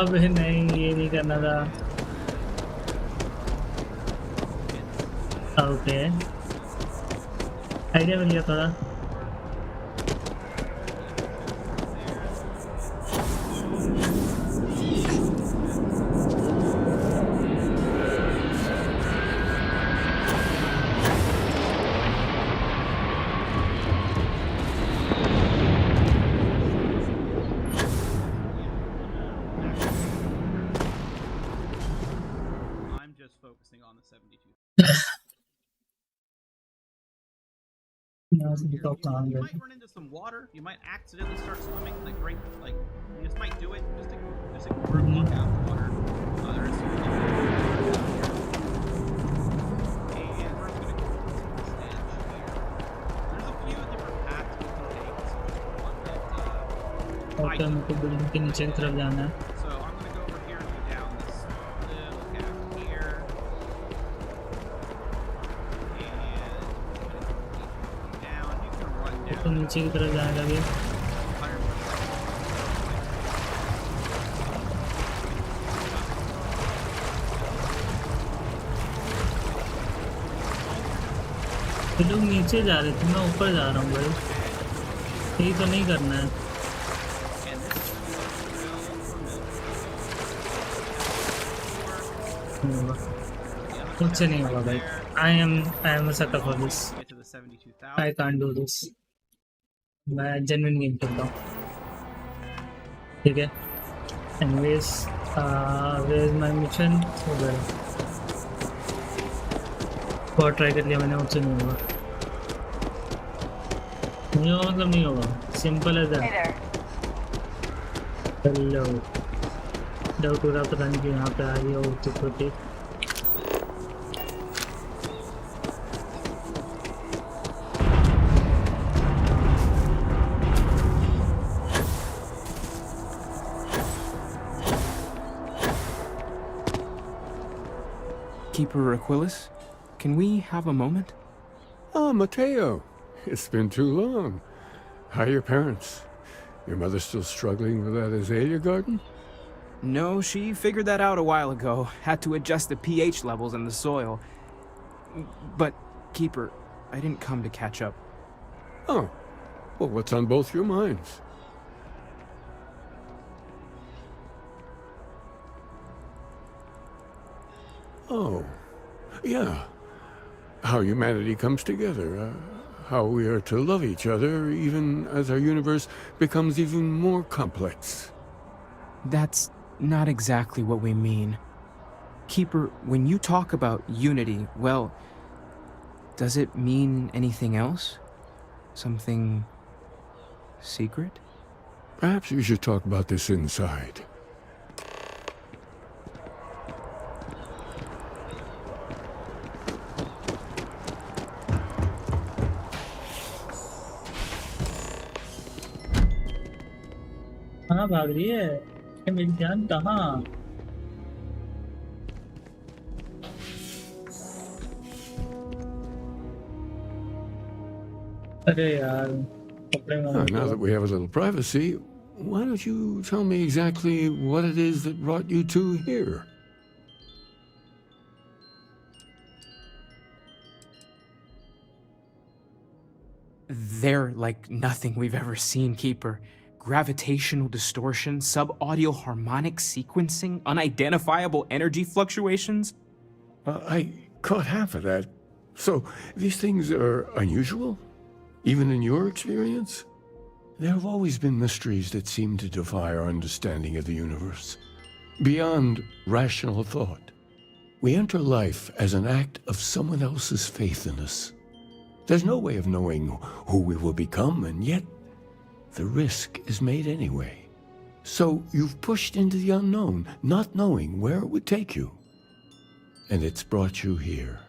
A: अबे नहीं, ये नहीं करना था। ओके, आइडिया मिल गया थोड़ा।
J: Focusing on the 72.
A: You
J: might run into some water. You might accidentally start swimming. Like right, like you just might do it. Just ignore it. Walk out of the water. There is some water down here. And we're gonna go to the stench here. There's a few different paths we can take. So one that
A: Okay, मेरे को building के नीचे की तरफ जाना है।
J: So I'm gonna go over here and go down this little gap here.
A: तो नीचे की तरफ जाएगा अभी। ये लोग नीचे जा रहे थे, मैं ऊपर जा रहा हूँ भाई। यही तो नहीं करना है। मुझसे नहीं होगा भाई। I am a sucker for this. I can't do this. मैं genuine गेम खेलता हूँ, ठीक है। Anyways, where is my mission? उधर। बहुत ट्राई कर लिया मैंने, मुझसे नहीं होगा। नहीं होगा मतलब नहीं होगा। Simple as that. Hello. Doubt हो रहा, पता नहीं कि यहाँ पे आ रही हो तो ठीक।
P: Keeper Aquilus, can we have a moment?
N: Oh, Mateo. It's been too long. How are your parents? Your mother still struggling with that azalea garden?
P: No, she figured that out a while ago. Had to adjust the pH levels in the soil. But, Keeper, I didn't come to catch up.
N: Oh. Well, what's on both your minds? Oh. Yeah. How humanity comes together. How we are to love each other even as our universe becomes even more complex.
P: That's not exactly what we mean. Keeper, when you talk about unity, well, does it mean anything else? Something Secret?
N: Perhaps we should talk about this inside.
A: कहाँ भाग रही है? ये मेरी जान कहाँ? अरे यार, कपड़े में
N: Now that we have a little privacy, why don't you tell me exactly what it is that brought you two here?
P: They're like nothing we've ever seen, Keeper. Gravitational distortion, sub-audio harmonic sequencing, unidentifiable energy fluctuations.
N: I caught half of that. So, these things are unusual? Even in your experience? There have always been mysteries that seem to defy our understanding of the universe. Beyond rational thought. We enter life as an act of someone else's faith in us. There's no way of knowing who we will become, and yet the risk is made anyway. So you've pushed into the unknown, not knowing where it would take you. And it's brought you here.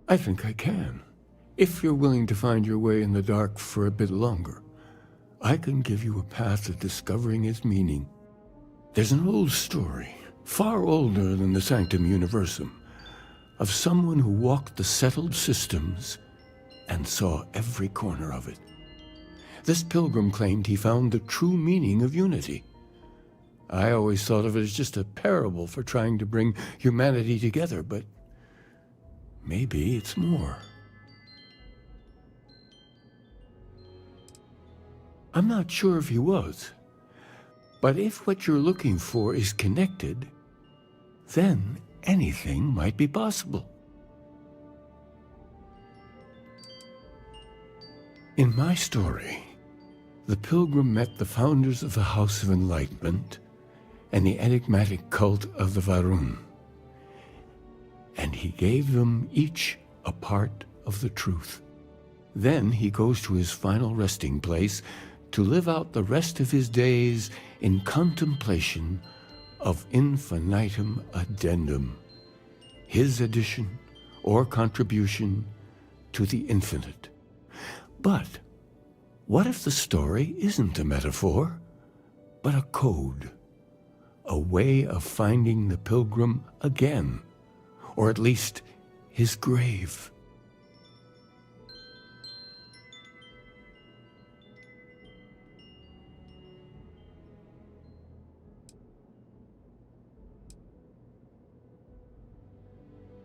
N: I think I can. If you're willing to find your way in the dark for a bit longer, I can give you a path of discovering its meaning. There's an old story, far older than the Sanctum Universum, of someone who walked the settled systems and saw every corner of it. This pilgrim claimed he found the true meaning of unity. I always thought of it as just a parable for trying to bring humanity together, but maybe it's more. I'm not sure if he was, but if what you're looking for is connected, then anything might be possible. In my story, the pilgrim met the founders of the House of Enlightenment and the enigmatic cult of the Varun, and he gave them each a part of the truth. Then he goes to his final resting place to live out the rest of his days in contemplation of infinitum addendum, his addition or contribution to the infinite. But what if the story isn't a metaphor, but a code, a way of finding the pilgrim again, or at least his grave?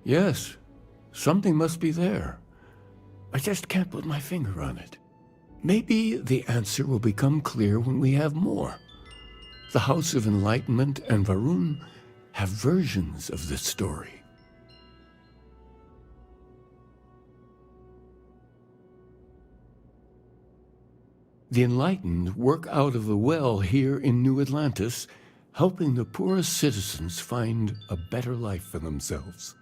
N: Yes, something must be there. I just can't put my finger on it. Maybe the answer will become clear when we have more. The House of Enlightenment and Varun have versions of this story. The Enlightened work out of the well here in New Atlantis, helping the poorest citizens find a better life for themselves.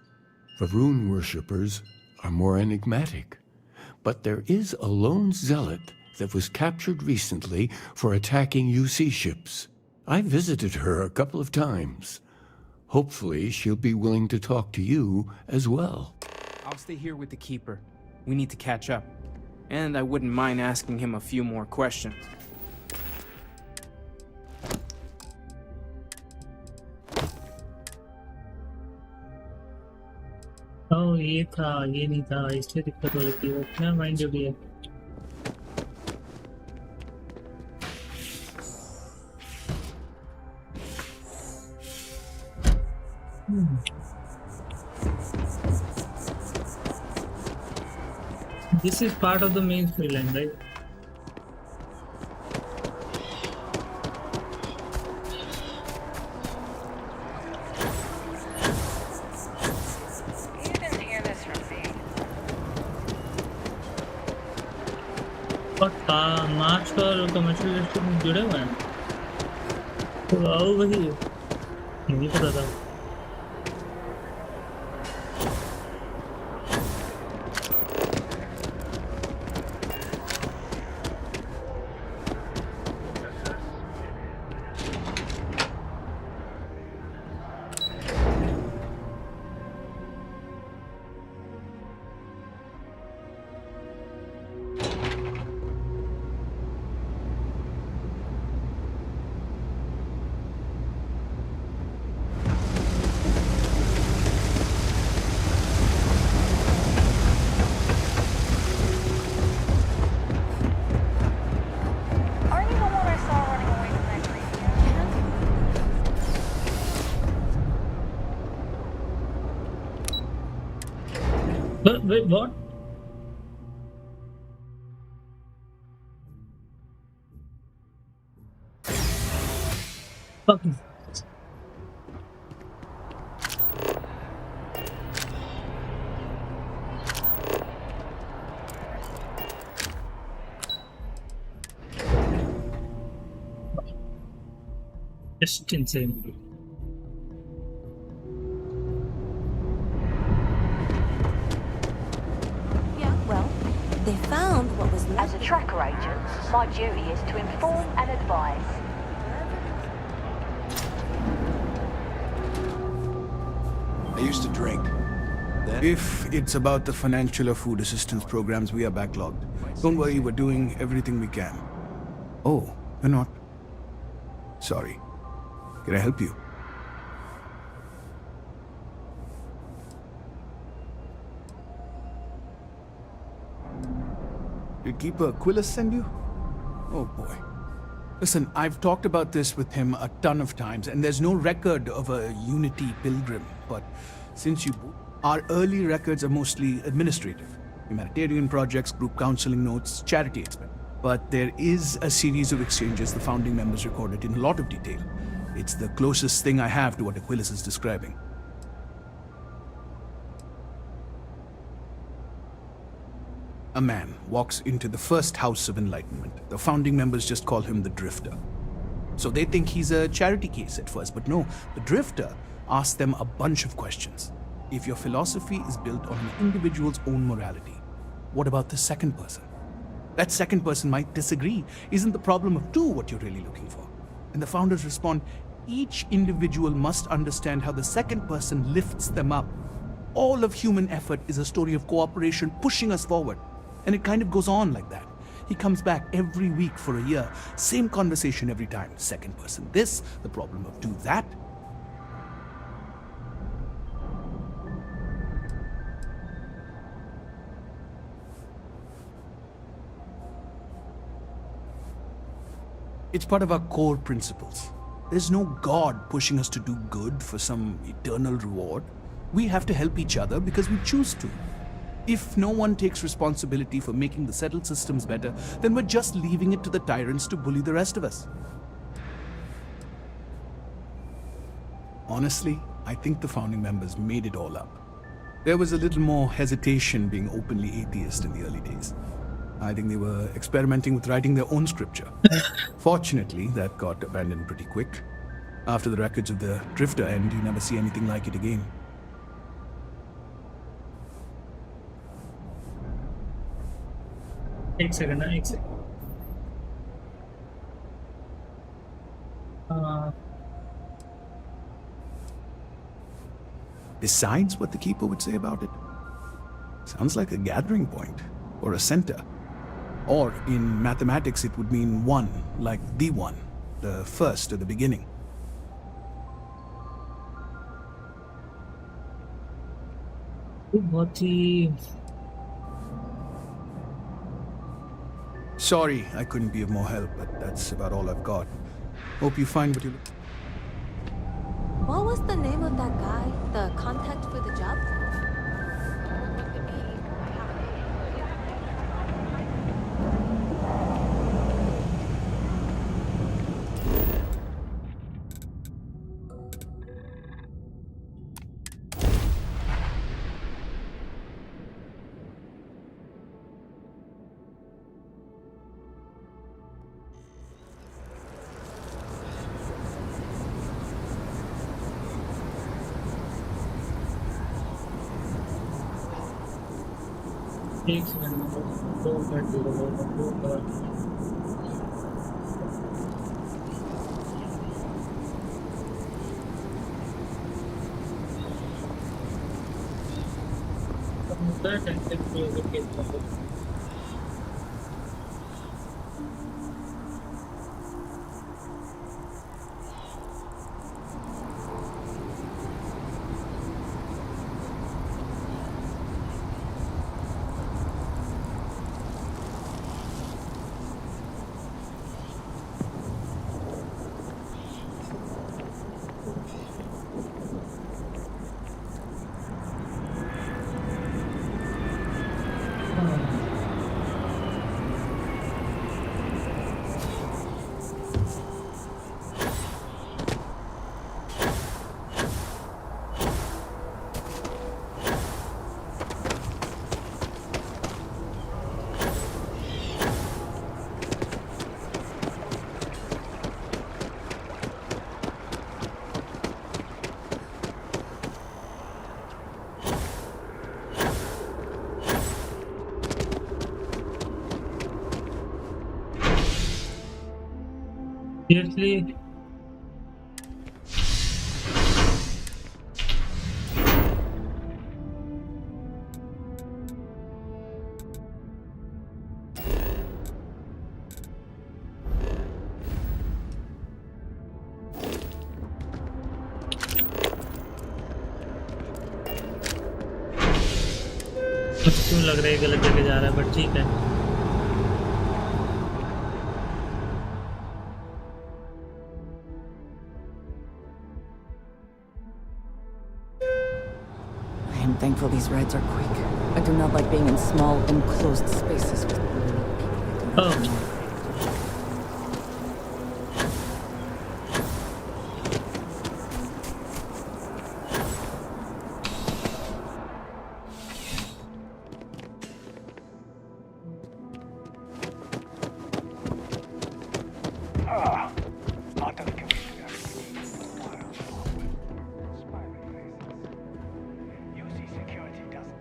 N: Varun worshippers are more enigmatic, but there is a lone zealot that was captured recently for attacking UC ships. I visited her a couple of times. Hopefully she'll be willing to talk to you as well.
P: I'll stay here with the Keeper. We need to catch up. And I wouldn't mind asking him a few more questions.
A: ओह ये था, ये नहीं था, इसलिए दिक्कत हो रही थी। अपना माइंड जो भी है। This is part of the main storyline, right? मार्च और कमर्शियल इंडस्ट्री में जुड़े हुए हैं तो आओ वही नहीं पता था Wait, what? Fucking. Just insane.
I: Yeah, well, they found what was left. As a tracker agent, my duty is to inform and advise.
D: I used to drink. Then...
L: If it's about the financial or food assistance programs, we are backlogged. Don't worry, we're doing everything we can. Oh, you're not? Sorry. Can I help you? Did Keeper Quillis send you? Oh boy. Listen, I've talked about this with him a ton of times, and there's no record of a Unity pilgrim, but since our early records are mostly administrative. Humanitarian projects, group counseling notes, charity expense. But there is a series of exchanges the founding members recorded in a lot of detail. It's the closest thing I have to what Aquilus is describing. A man walks into the first House of Enlightenment. The founding members just call him the Drifter. So they think he's a charity case at first, but no, the Drifter asks them a bunch of questions. If your philosophy is built on an individual's own morality, what about the second person? That second person might disagree. Isn't the problem of two what you're really looking for? And the founders respond, each individual must understand how the second person lifts them up. All of human effort is a story of cooperation pushing us forward. And it kind of goes on like that. He comes back every week for a year. Same conversation every time. Second person this, the problem of two that. It's part of our core principles. There's no God pushing us to do good for some eternal reward. We have to help each other because we choose to. If no one takes responsibility for making the settled systems better, then we're just leaving it to the tyrants to bully the rest of us. Honestly, I think the founding members made it all up. There was a little more hesitation being openly atheist in the early days. I think they were experimenting with writing their own scripture. Fortunately, that got abandoned pretty quick. After the records of the Drifter end, you never see anything like it again.
A: एक second
L: Besides what the Keeper would say about it, sounds like a gathering point, or a center. Or in mathematics it would mean one, like the one, the first or the beginning. Sorry, I couldn't be of more help, but that's about all I've got. Hope you find what you look.
I: What was the name of that guy? The contact for the job?
A: एक second दो minute Seriously? मुझे क्यों लग रहा है गलत जगह जा रहा है, बट ठीक है।
E: I am thankful these rides are quick. I do not like being in small, enclosed spaces with people.
A: Oh.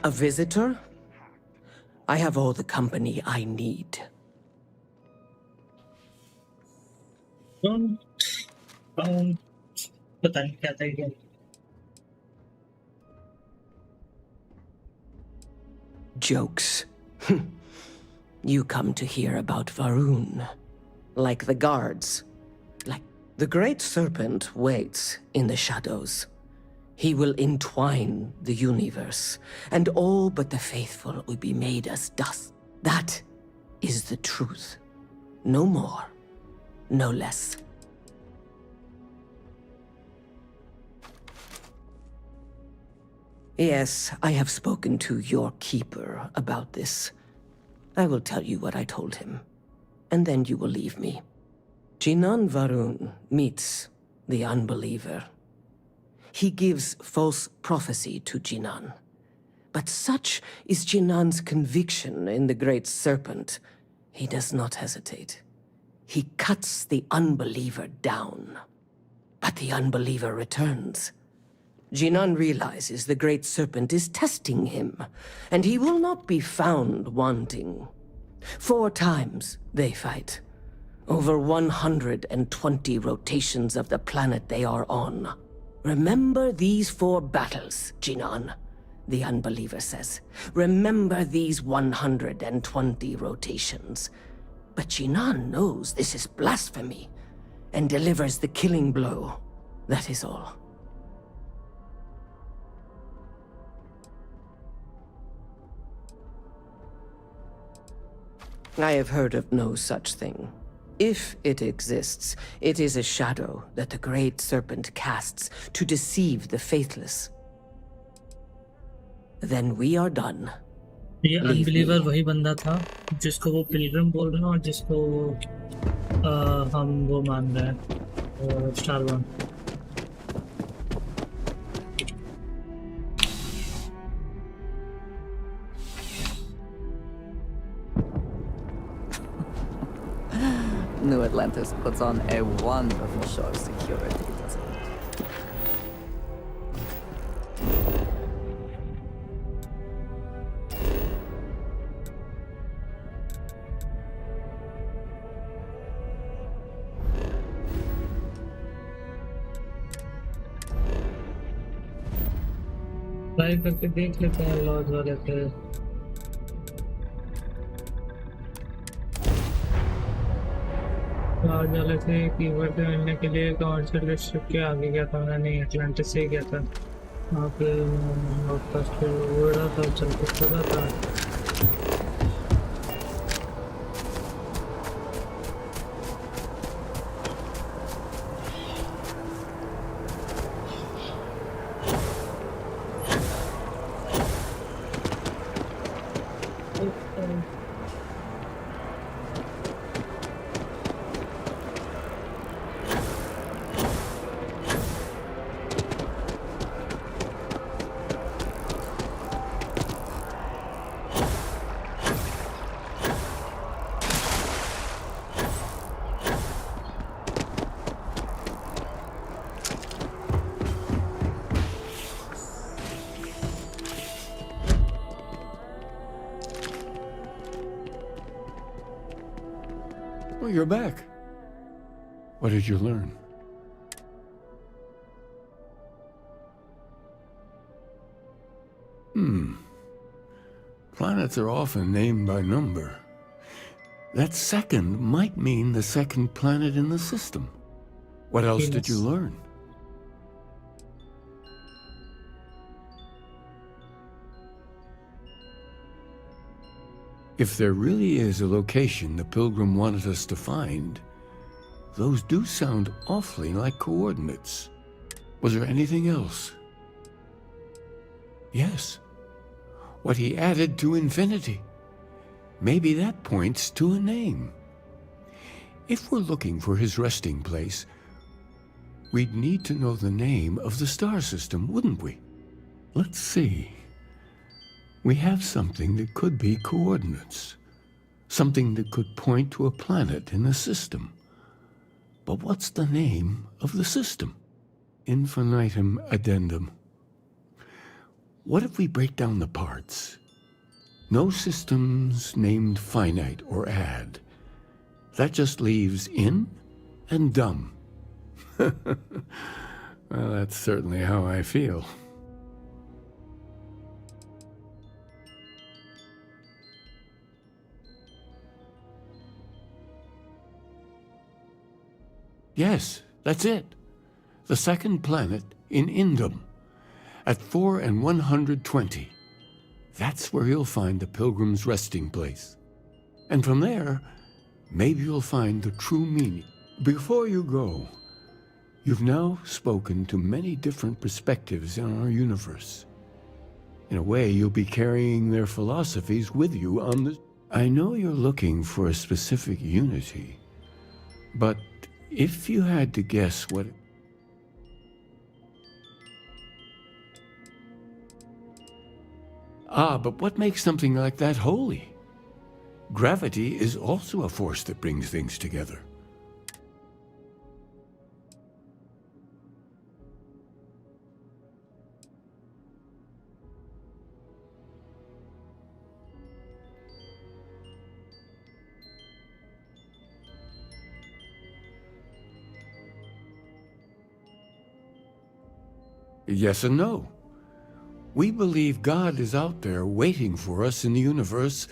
B: A visitor? I have all the company I need.
A: पता नहीं क्या था ये।
B: Jokes. You come to hear about Varun. Like the guards. Like the Great Serpent waits in the shadows. He will entwine the universe, and all but the faithful will be made as dust. That is the truth. No more, no less. Yes, I have spoken to your keeper about this. I will tell you what I told him, and then you will leave me. Jinan Varun meets the unbeliever. He gives false prophecy to Jinan. But such is Jinan's conviction in the Great Serpent, he does not hesitate. He cuts the unbeliever down. But the unbeliever returns. Jinan realizes the Great Serpent is testing him, and he will not be found wanting. 4 times they fight. Over 120 rotations of the planet they are on. Remember these 4 battles, Jinan, the unbeliever says. Remember these 120 rotations. But Jinan knows this is blasphemy and delivers the killing blow. That is all. I have heard of no such thing. If it exists, it is a shadow that the Great Serpent casts to deceive the faithless. Then we are done.
A: ये unbeliever वही बंदा था जिसको वो Pilgrim बोल रहे हैं और जिसको हम वो मान रहे हैं star one.
E: New Atlantis puts on a wonderful show of security, doesn't it?
A: Try करके देख लेते हैं लॉज वाले पे। आज वाले से कीवर्ड मिलने के लिए कॉन्सर्ट शिप के आगे गया था, मैंने अटलांटिस से गया था। वहाँ पे पॉडकास्ट पे उड़ रहा था, चलते चल रहा था।
N: You're back. What did you learn? Planets are often named by number. That second might mean the second planet in the system. What else did you learn? If there really is a location the Pilgrim wanted us to find, those do sound awfully like coordinates. Was there anything else? Yes. What he added to infinity. Maybe that points to a name. If we're looking for his resting place, we'd need to know the name of the star system, wouldn't we? Let's see. We have something that could be coordinates. Something that could point to a planet in the system. But what's the name of the system? Infinitum addendum. What if we break down the parts? No systems named finite or add. That just leaves in and dumb. Well, that's certainly how I feel. Yes, that's it. The second planet in Indum, at 4 and 120. That's where you'll find the Pilgrim's resting place. And from there, maybe you'll find the true meaning. Before you go, you've now spoken to many different perspectives in our universe. In a way, you'll be carrying their philosophies with you on the... I know you're looking for a specific unity, but if you had to guess what... but what makes something like that holy? Gravity is also a force that brings things together. Yes and no. We believe God is out there waiting for us in the universe,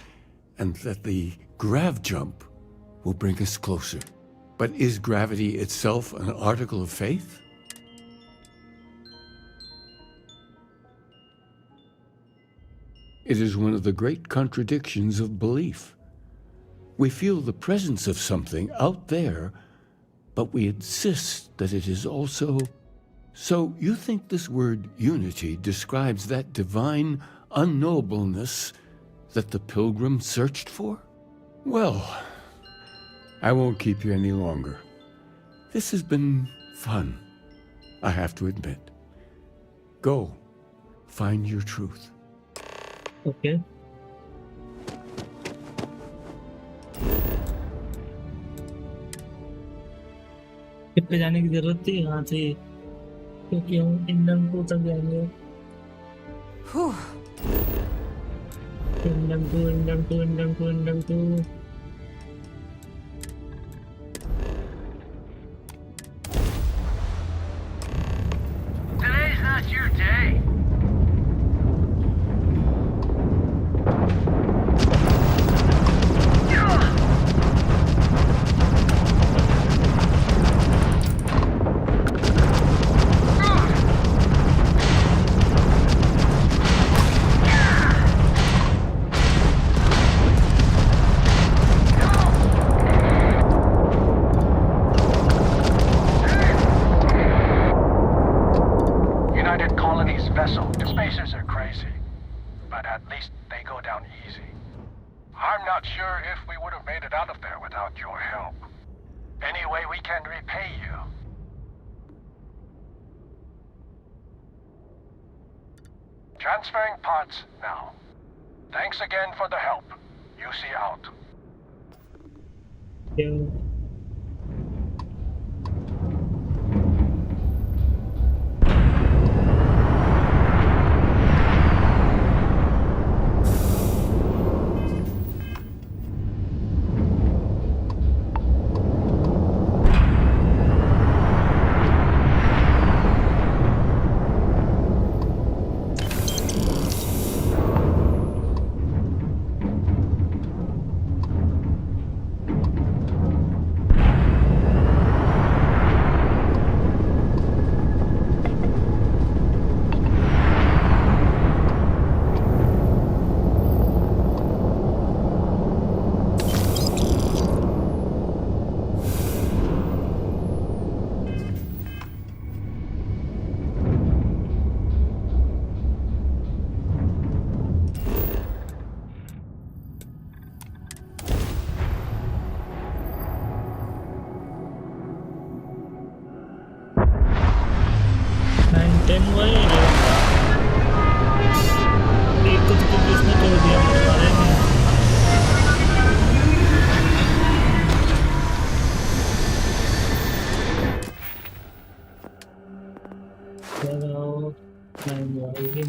N: and that the grav jump will bring us closer. But is gravity itself an article of faith? It is one of the great contradictions of belief. We feel the presence of something out there, but we insist that it is also... So you think this word unity describes that divine unknowableness that the Pilgrim searched for? Well, I won't keep you any longer. This has been fun, I have to admit. Go, find your truth.
A: Okay. पे जाने की जरूरत थी यहाँ से क्योंकि हम इंडम को तक जाएंगे इंडम to
F: Today's not your day. Transferring pods now. Thanks again for the help. UC out.
A: Yeah.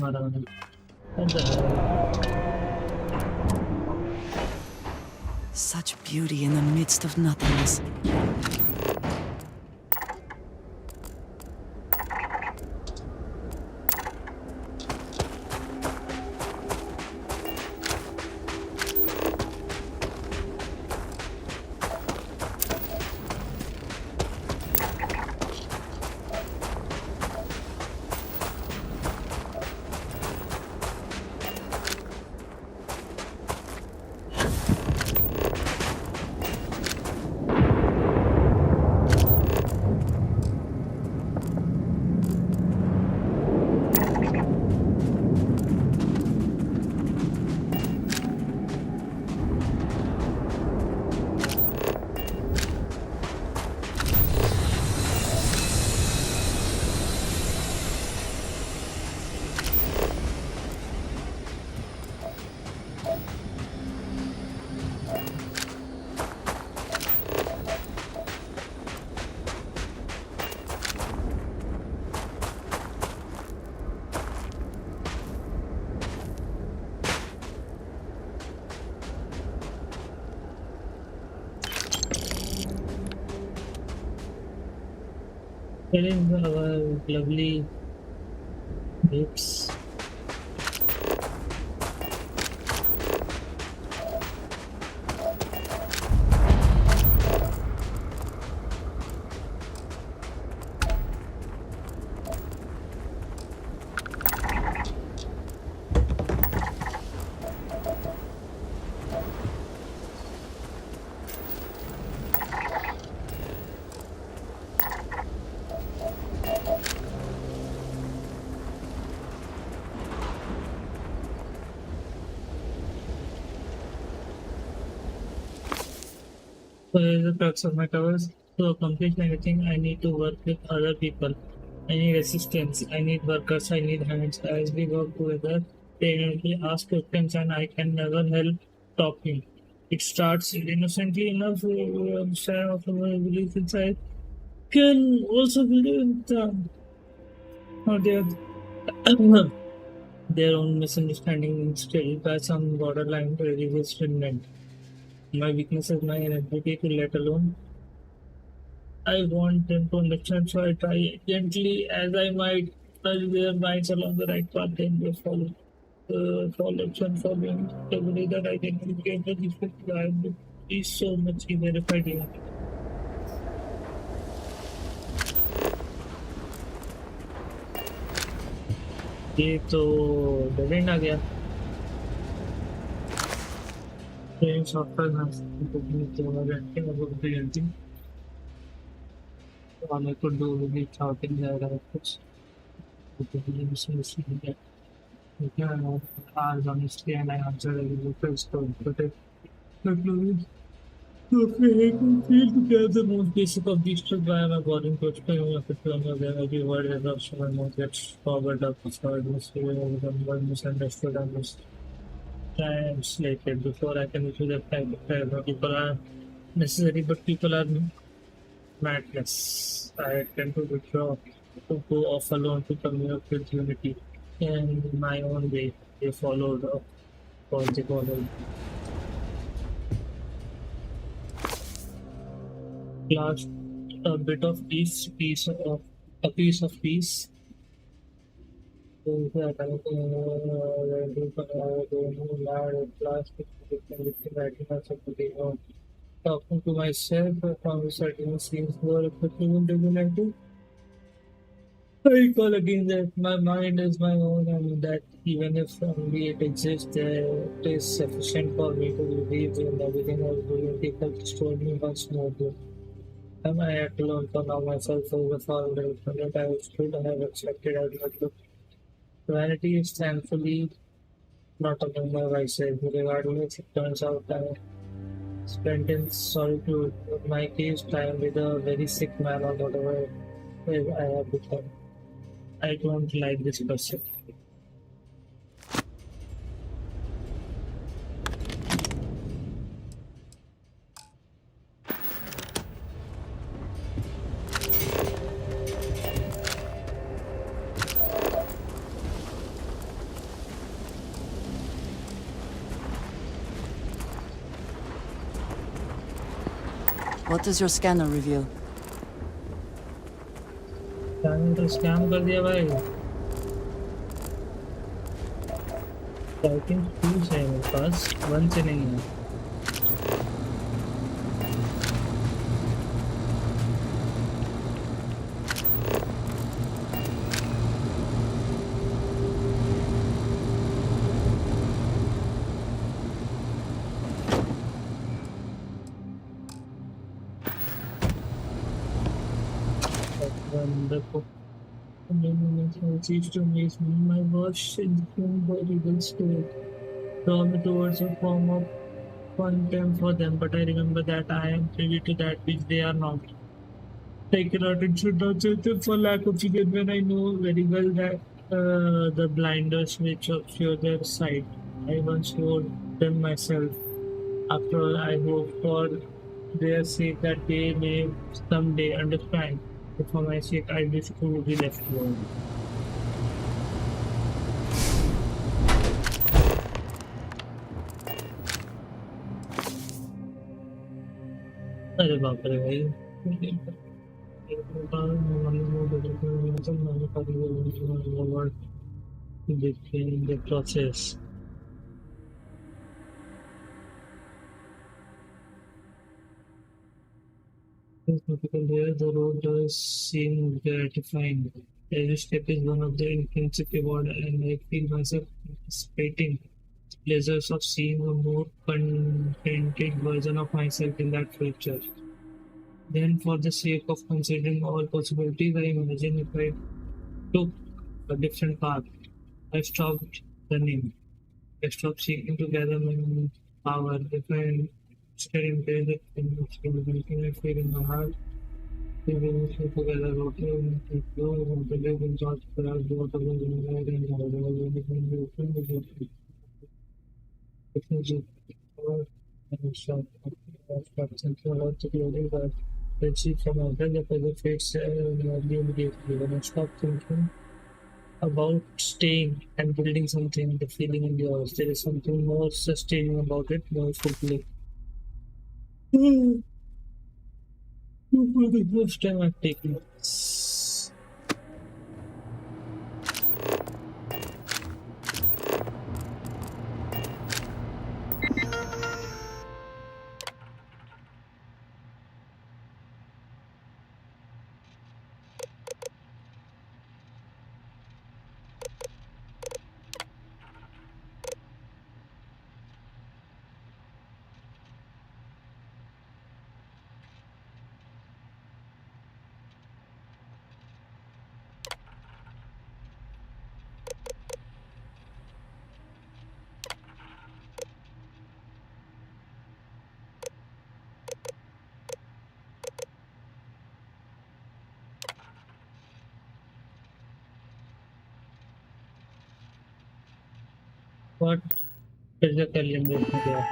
A: मारा मैंने What the hell?
E: Such beauty in the midst of nothingness.
A: Getting our lovely lips. So here's the crux of my towers. To accomplish anything, I need to work with other people. I need assistance, I need workers, I need hands. As we work together, they immediately ask questions and I can never help talking. It starts innocently enough, share of our belief inside. Can also believe their, their own misunderstanding still by some borderline religious remnant. My weakness is my inability to let alone. I want them to understand, so I try gently as I might nudge their minds along the right path. Then they follow and following the way that I can get the different. I would be so much easier if I do. ये तो dead आ गया train software ना तो I could do really talking there कुछ honestly and I answer every question but it okay, I can feel to get the most basic of these two by my boring to explain what it was every word is also my mouth gets forward up so I must say one misunderstood and mistranslated before I can issue that type of prayer. People are necessary but people are madness. I tend to withdraw to go off alone to communicate with unity in my own way. They followed up or they followed. Last a bit of each piece of a piece of peace. Talking to myself, conversating seems more effective in regularity. I recall again that my mind is my own and that even if only it exists, it is sufficient for me to believe in everything I was doing. People told me once more. And I had to learn to know myself over far away from that I was good and I have accepted as my look. Vanity is thankfully not among my vices. Regardless, it turns out I spent in solitude, in my case, time with a very sick man or whatever I have become. I don't like this person.
R: What does your scanner reveal?
A: Scam कर दिया भाई। Typing tools है मेरे पास, 1 से नहीं है। Wonderful. Seems to amaze me. My watch in the film body will still draw me towards a form of contempt for them, but I remember that I am privy to that which they are not. I cannot and should not say them for lack of figure when I know very well that the blinders which obscure their sight. I once wore them myself. After all, I hope for their sake that they may someday understand. But for my sake, I wish to be left alone. अरे बाप रे भाई the process. There, the road does seem gratifying. Every step is one of the intrinsic reward, and I feel myself anticipating pleasures of seeing a more contented version of myself in that future. Then, for the sake of considering all possibilities, I imagine if I took a different path. I stopped running. I stopped seeking to gather my power. If I instead embrace it in everything I feel in my heart, we will stay together, rotate and grow, and to live in God's prayer, both of us in the right and the other, everything we open with it. It is a power and shop and so out to the other that let's see from our head that the fates immediately. When I stop thinking about staying and building something, the feeling in the earth, there is something more sustaining about it, more fulfilling. For the first time I've taken this. What is the calendar there?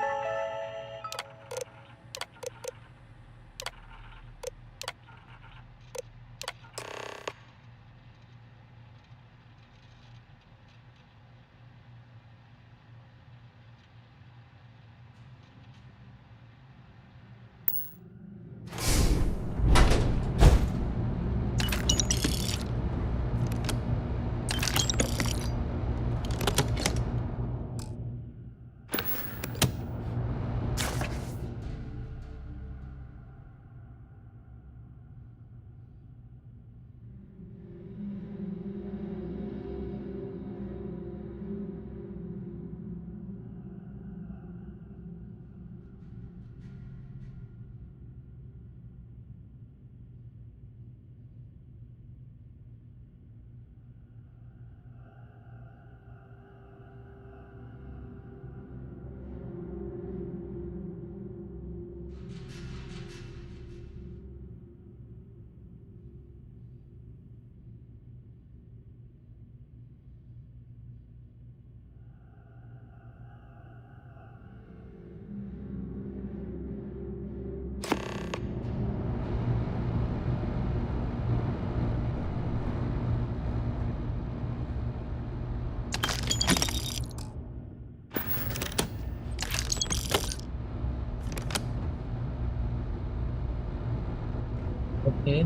A: Okay.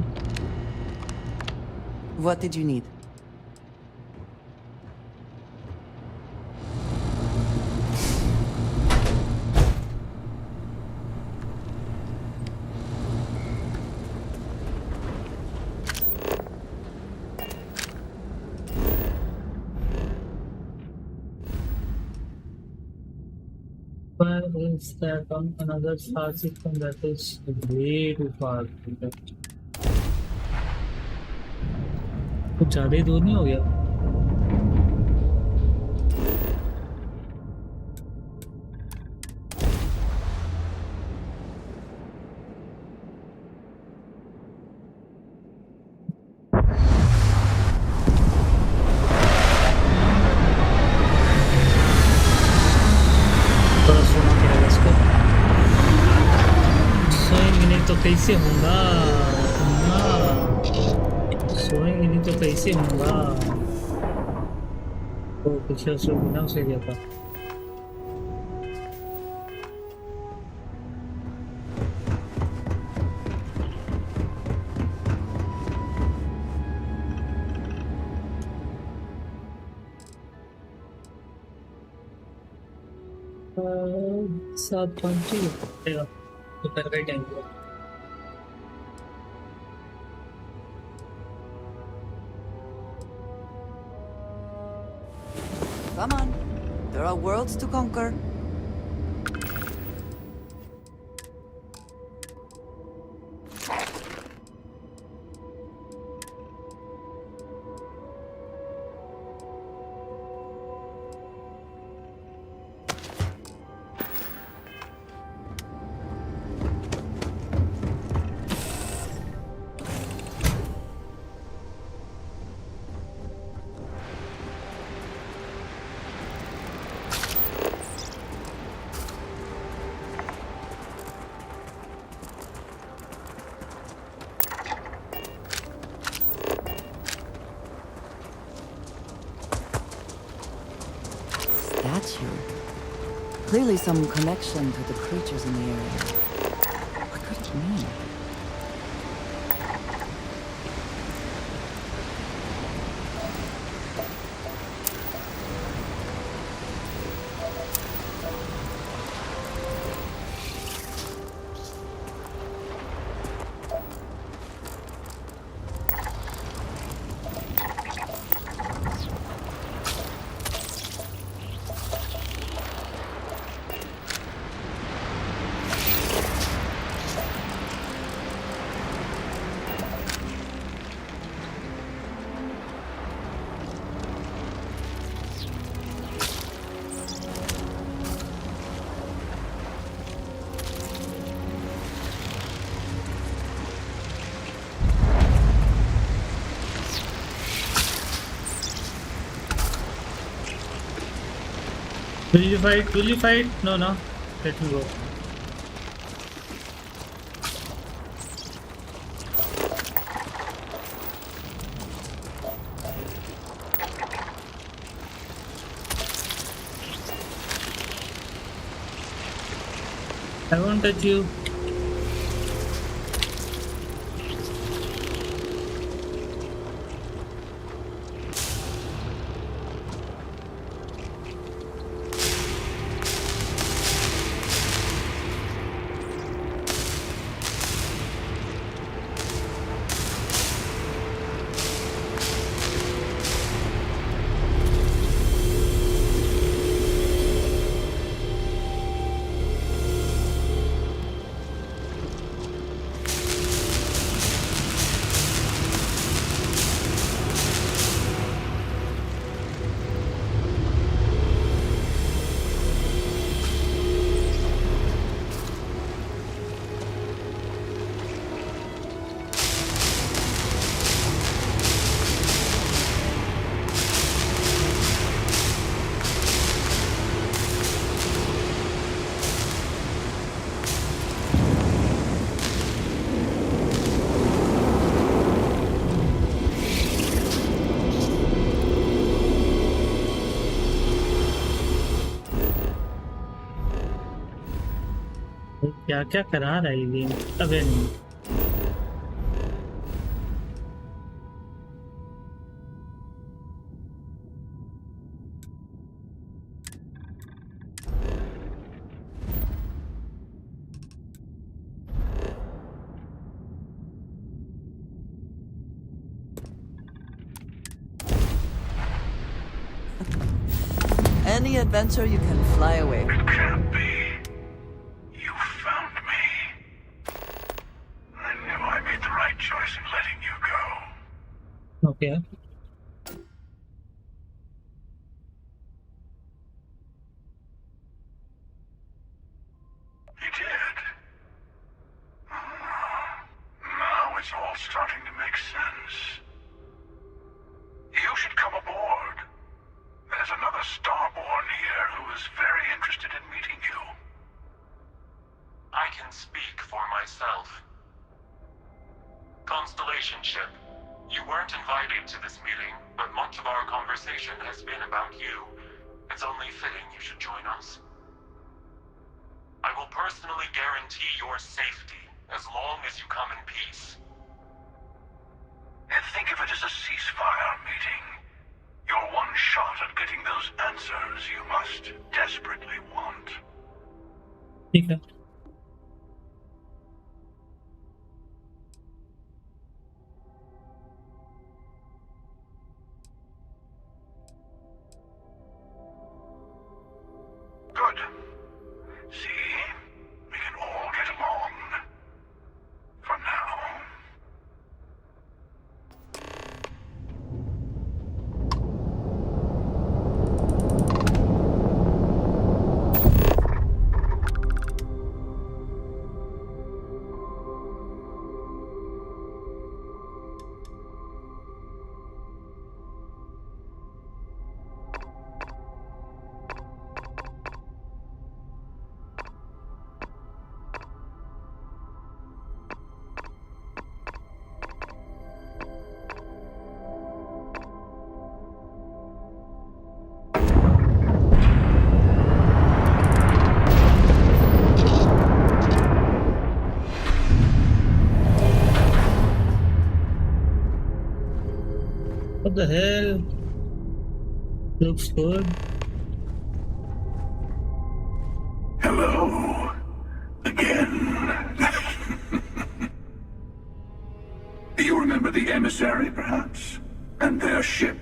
E: What did you need?
A: Where is that on another star system that is way too far? कुछ ज़्यादा ही दूर नहीं हो गया? थोड़ा सोना पड़ेगा इसको। सोएंगे नहीं तो कैसे होगा? सोएंगे नहीं तो कैसे होगा? तो पिछले उसको बिना उसे गया था। सात पाँच ही पड़ेगा दोपहर का टाइम को।
E: Come on. There are worlds to conquer. Clearly some connection to the creatures in the area. What could it mean?
A: Will you fight? Will you fight? No, no. Let me go. I won't touch you. क्या क्या करा रहा है ये? अबे नहीं
R: any adventure you can fly away from.
F: It can't be. You found me. I knew I made the right choice in letting you go.
A: Okay.
F: You did. Now it's all starting to make sense. You should come aboard. There's another Starborn here who is very interested in meeting you.
O: I can speak for myself. Constellation ship, you weren't invited to this meeting, but much of our conversation has been about you. It's only fitting you should join us. I will personally guarantee your safety as long as you come in peace.
F: And think of it as a ceasefire meeting. Your one shot at getting those answers you must desperately want.
A: ठीक है.
F: Good. See? We can all get along. For now.
A: What the hell? Looks good.
F: Hello. Again. You remember the emissary, perhaps? And their ship,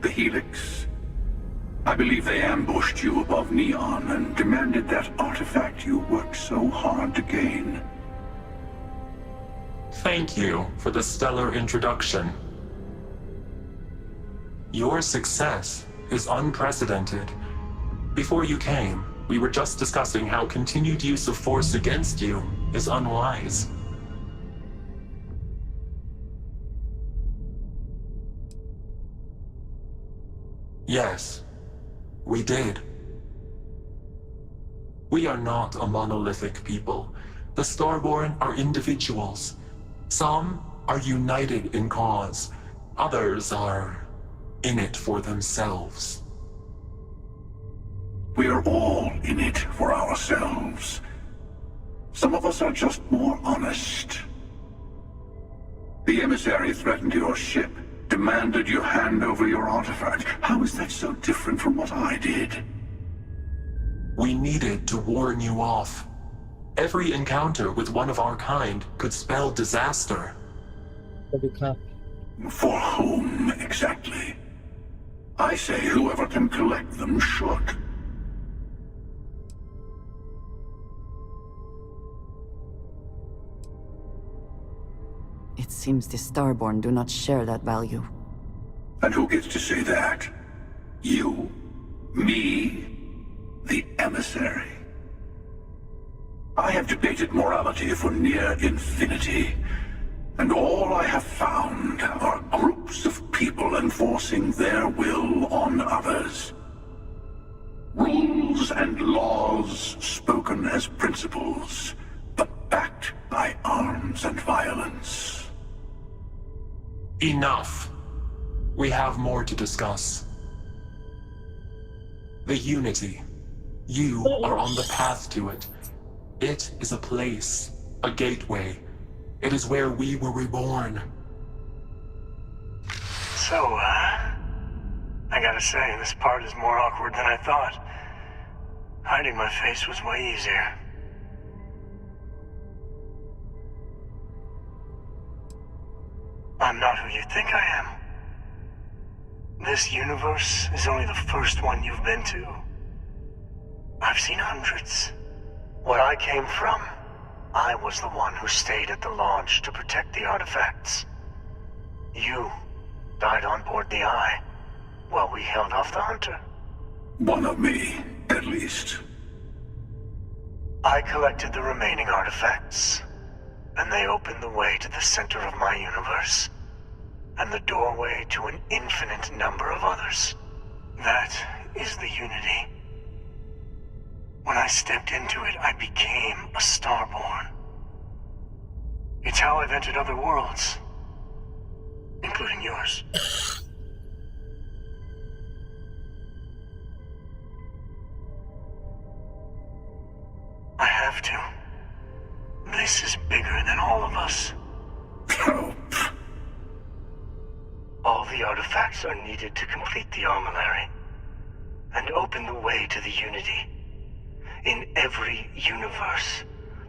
F: the Helix? I believe they ambushed you above Neon and demanded that artifact you worked so hard to gain.
O: Thank you for the stellar introduction. Your success is unprecedented. Before you came, we were just discussing how continued use of force against you is unwise. Yes, we did. We are not a monolithic people. The Starborn are individuals. Some are united in cause. Others are in it for themselves.
F: We are all in it for ourselves. Some of us are just more honest. The emissary threatened your ship, demanded you hand over your artifact. How is that so different from what I did?
O: We needed to warn you off. Every encounter with one of our kind could spell disaster.
F: For whom, exactly? I say whoever can collect them should.
E: It seems the Starborn do not share that value.
F: And who gets to say that? You? Me? The emissary? I have debated morality for near infinity, and all I have found are groups of people enforcing their will on others. Rules and laws spoken as principles, but backed by arms and violence.
O: Enough. We have more to discuss. The Unity. You are on the path to it. It is a place, a gateway. It is where we were reborn.
M: So, I gotta say, this part is more awkward than I thought. Hiding my face was way easier. I'm not who you think I am. This universe is only the first one you've been to. I've seen hundreds. Where I came from, I was the one who stayed at the lodge to protect the artifacts. You died on board the Eye, while we held off the Hunter.
F: One of me, at least.
M: I collected the remaining artifacts, and they opened the way to the center of my universe, and the doorway to an infinite number of others. That is the Unity. When I stepped into it, I became a Starborn. It's how I've entered other worlds, including yours. I have to. This is bigger than all of us. All the artifacts are needed to complete the armillary and open the way to the Unity. In every universe,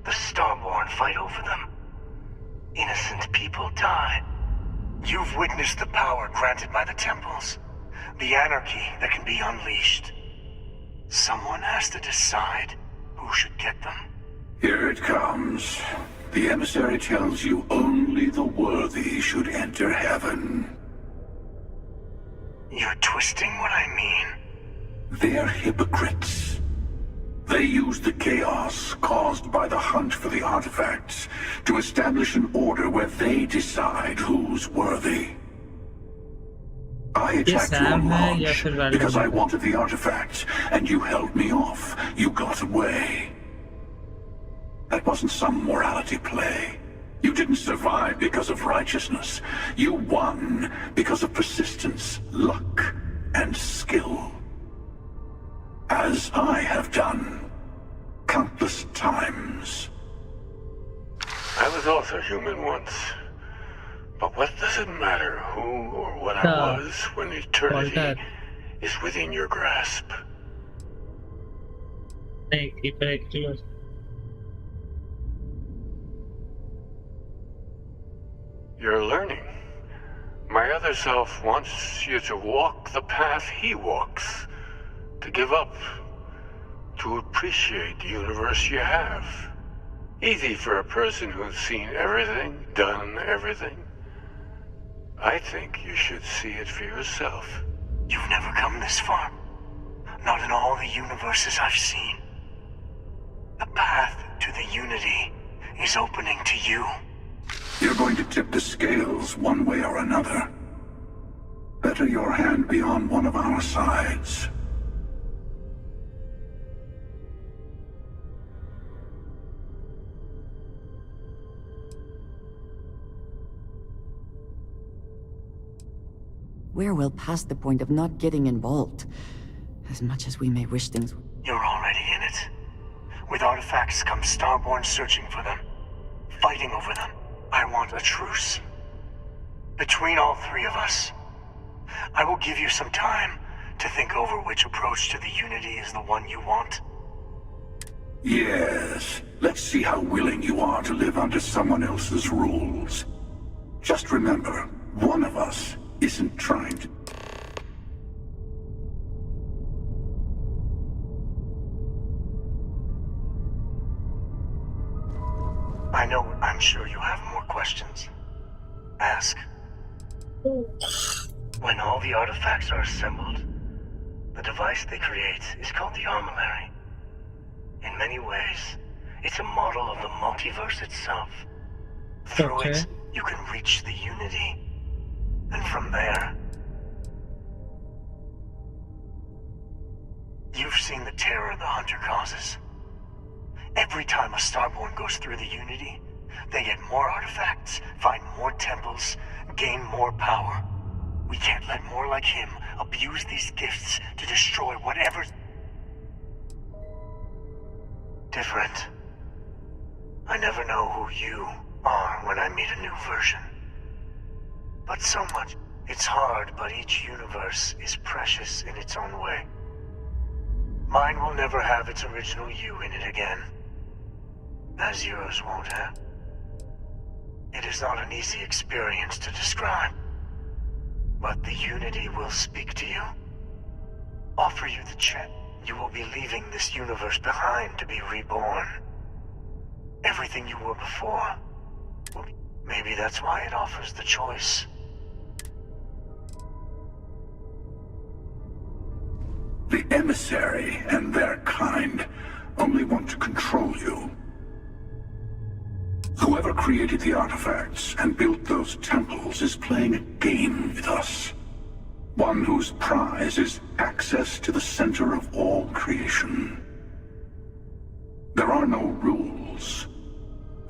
M: the Starborn fight over them. Innocent people die. You've witnessed the power granted by the temples, the anarchy that can be unleashed. Someone has to decide who should get them.
F: Here it comes. The emissary tells you only the worthy should enter heaven.
M: You're twisting what I mean.
F: They're hypocrites. They use the chaos caused by the hunt for the artifacts to establish an order where they decide who's worthy. I attacked your lodge because I wanted the artifacts, and you held me off. You got away. That wasn't some morality play. You didn't survive because of righteousness. You won because of persistence, luck, and skill. As I have done, countless times.
Q: I was also human once. But what does it matter who or what I was when eternity is within your grasp? You're learning. My other self wants you to walk the path he walks. To give up. To appreciate the universe you have. Easy for a person who's seen everything, done everything. I think you should see it for yourself.
M: You've never come this far. Not in all the universes I've seen. The path to the Unity is opening to you.
F: You're going to tip the scales one way or another. Better your hand be on one of our sides.
E: We're well past the point of not getting involved. As much as we may wish things...
M: You're already in it. With artifacts comes Starborn searching for them. Fighting over them. I want a truce. Between all three of us. I will give you some time to think over which approach to the Unity is the one you want.
F: Yes. Let's see how willing you are to live under someone else's rules. Just remember, one of us isn't trying to...
M: I know, I'm sure you have more questions. Ask. When all the artifacts are assembled, the device they create is called the armillary. In many ways, it's a model of the multiverse itself. Through it, you can reach the Unity. And from there... You've seen the terror the Hunter causes. Every time a Starborn goes through the Unity, they get more artifacts, find more temples, gain more power. We can't let more like him abuse these gifts to destroy whatever's different. I never know who you are when I meet a new version. But so much. It's hard, but each universe is precious in its own way. Mine will never have its original you in it again. As yours won't have. It is not an easy experience to describe. But the Unity will speak to you. Offer you the You will be leaving this universe behind to be reborn. Everything you were before. Well, maybe that's why it offers the choice.
F: The emissary and their kind only want to control you. Whoever created the artifacts and built those temples is playing a game with us. One whose prize is access to the center of all creation. There are no rules.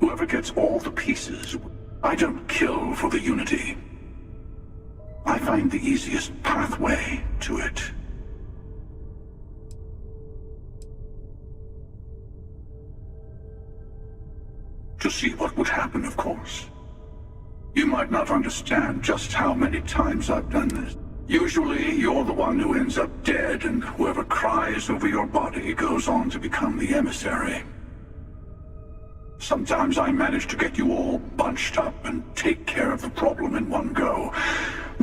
F: Whoever gets all the pieces, I don't kill for the unity. I find the easiest pathway to it. To see what would happen, of course. You might not understand just how many times I've done this. Usually, you're the one who ends up dead, and whoever cries over your body goes on to become the emissary. Sometimes I manage to get you all bunched up and take care of the problem in one go.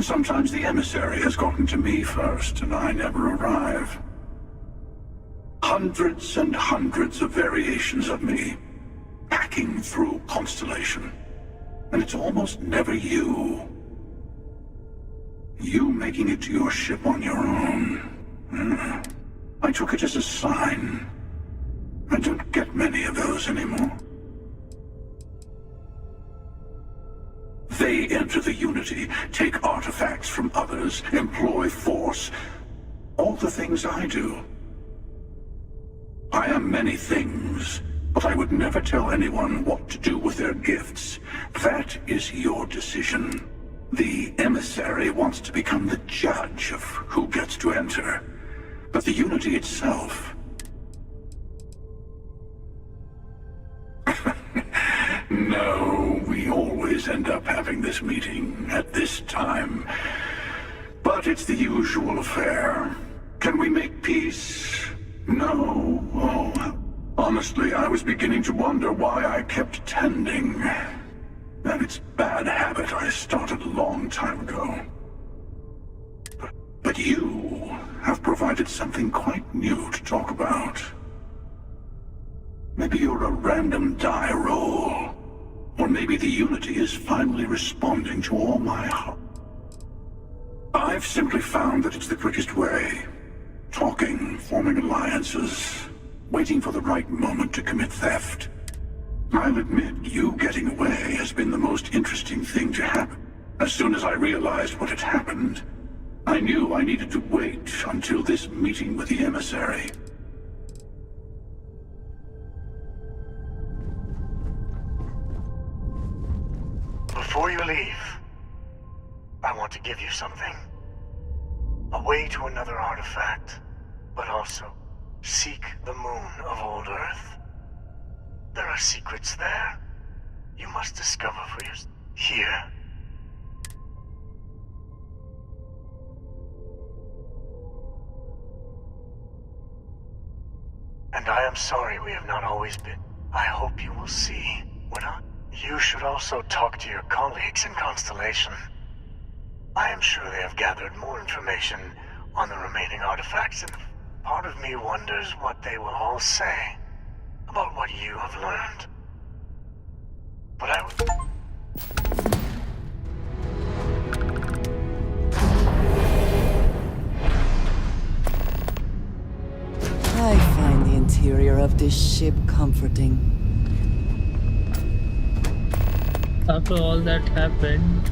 F: Sometimes the emissary has gotten to me first, and I never arrive. Hundreds and hundreds of variations of me, hacking through Constellation. And it's almost never you. You making it to your ship on your own. I took it as a sign. I don't get many of those anymore. They enter the Unity, take artifacts from others, employ force. All the things I do. I am many things, but I would never tell anyone what to do with their gifts. That is your decision. The emissary wants to become the judge of who gets to enter. But the Unity itself... No, we always end up having this meeting at this time. But it's the usual affair. Can we make peace? No. Oh, honestly, I was beginning to wonder why I kept attending. And it's bad habit I started a long time ago. But you have provided something quite new to talk about. Maybe you're a random die roll. Or maybe the Unity is finally responding to all my heart. I've simply found that it's the quickest way. Talking, forming alliances, waiting for the right moment to commit theft. I'll admit, you getting away has been the most interesting thing to happen. As soon as I realized what had happened, I knew I needed to wait until this meeting with the emissary.
M: Before you leave, I want to give you something. A way to another artifact, but also seek the moon of old Earth. There are secrets there. You must discover for yourself. Here. And I am sorry we have not always been. I hope you will see what I... You should also talk to your colleagues in Constellation. I am sure they have gathered more information on the remaining artifacts, and part of me wonders what they will all say about what you have learned. But I would...
E: I find the interior of this ship comforting.
A: After all that happened,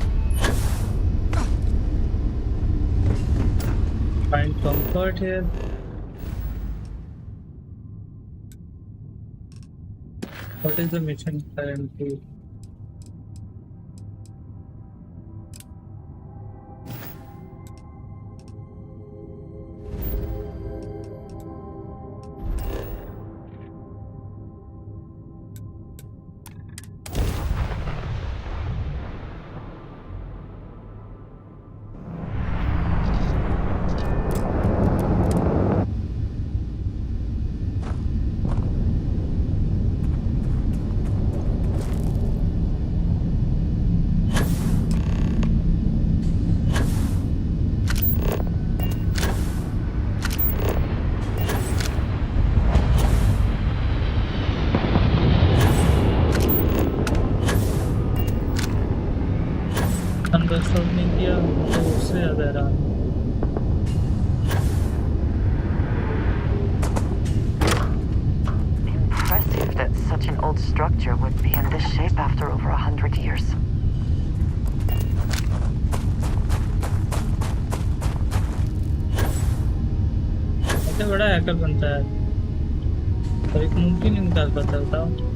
A: find comfort here. What is the mission currently? Best out नहीं किया तो उससे ज़्यादा हैरान हूँ।
E: Impressive that such an old structure would be in this shape after over 100 years.
A: ऐसे बड़ा hacker बनता है और एक मुमकिन नहीं निकाल पाता बताओ।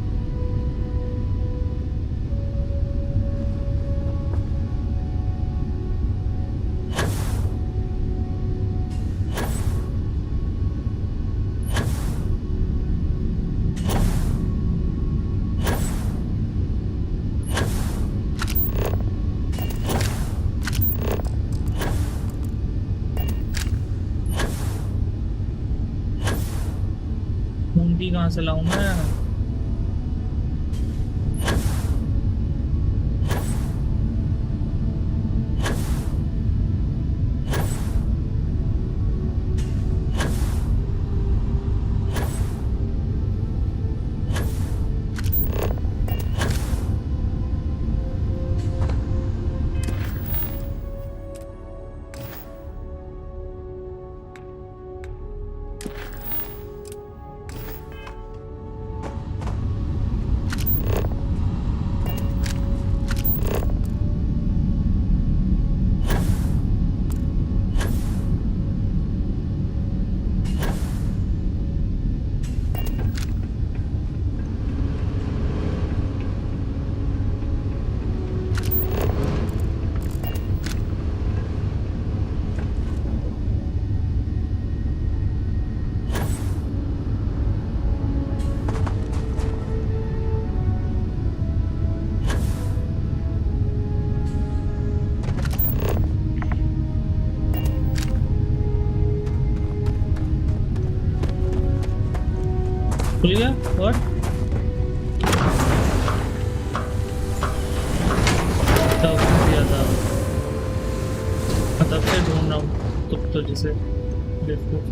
A: मुंडी कहाँ से लाऊं मैं? खुल गया और तब दिया था तब से ढूंढ रहा हूँ तो जिसे देखो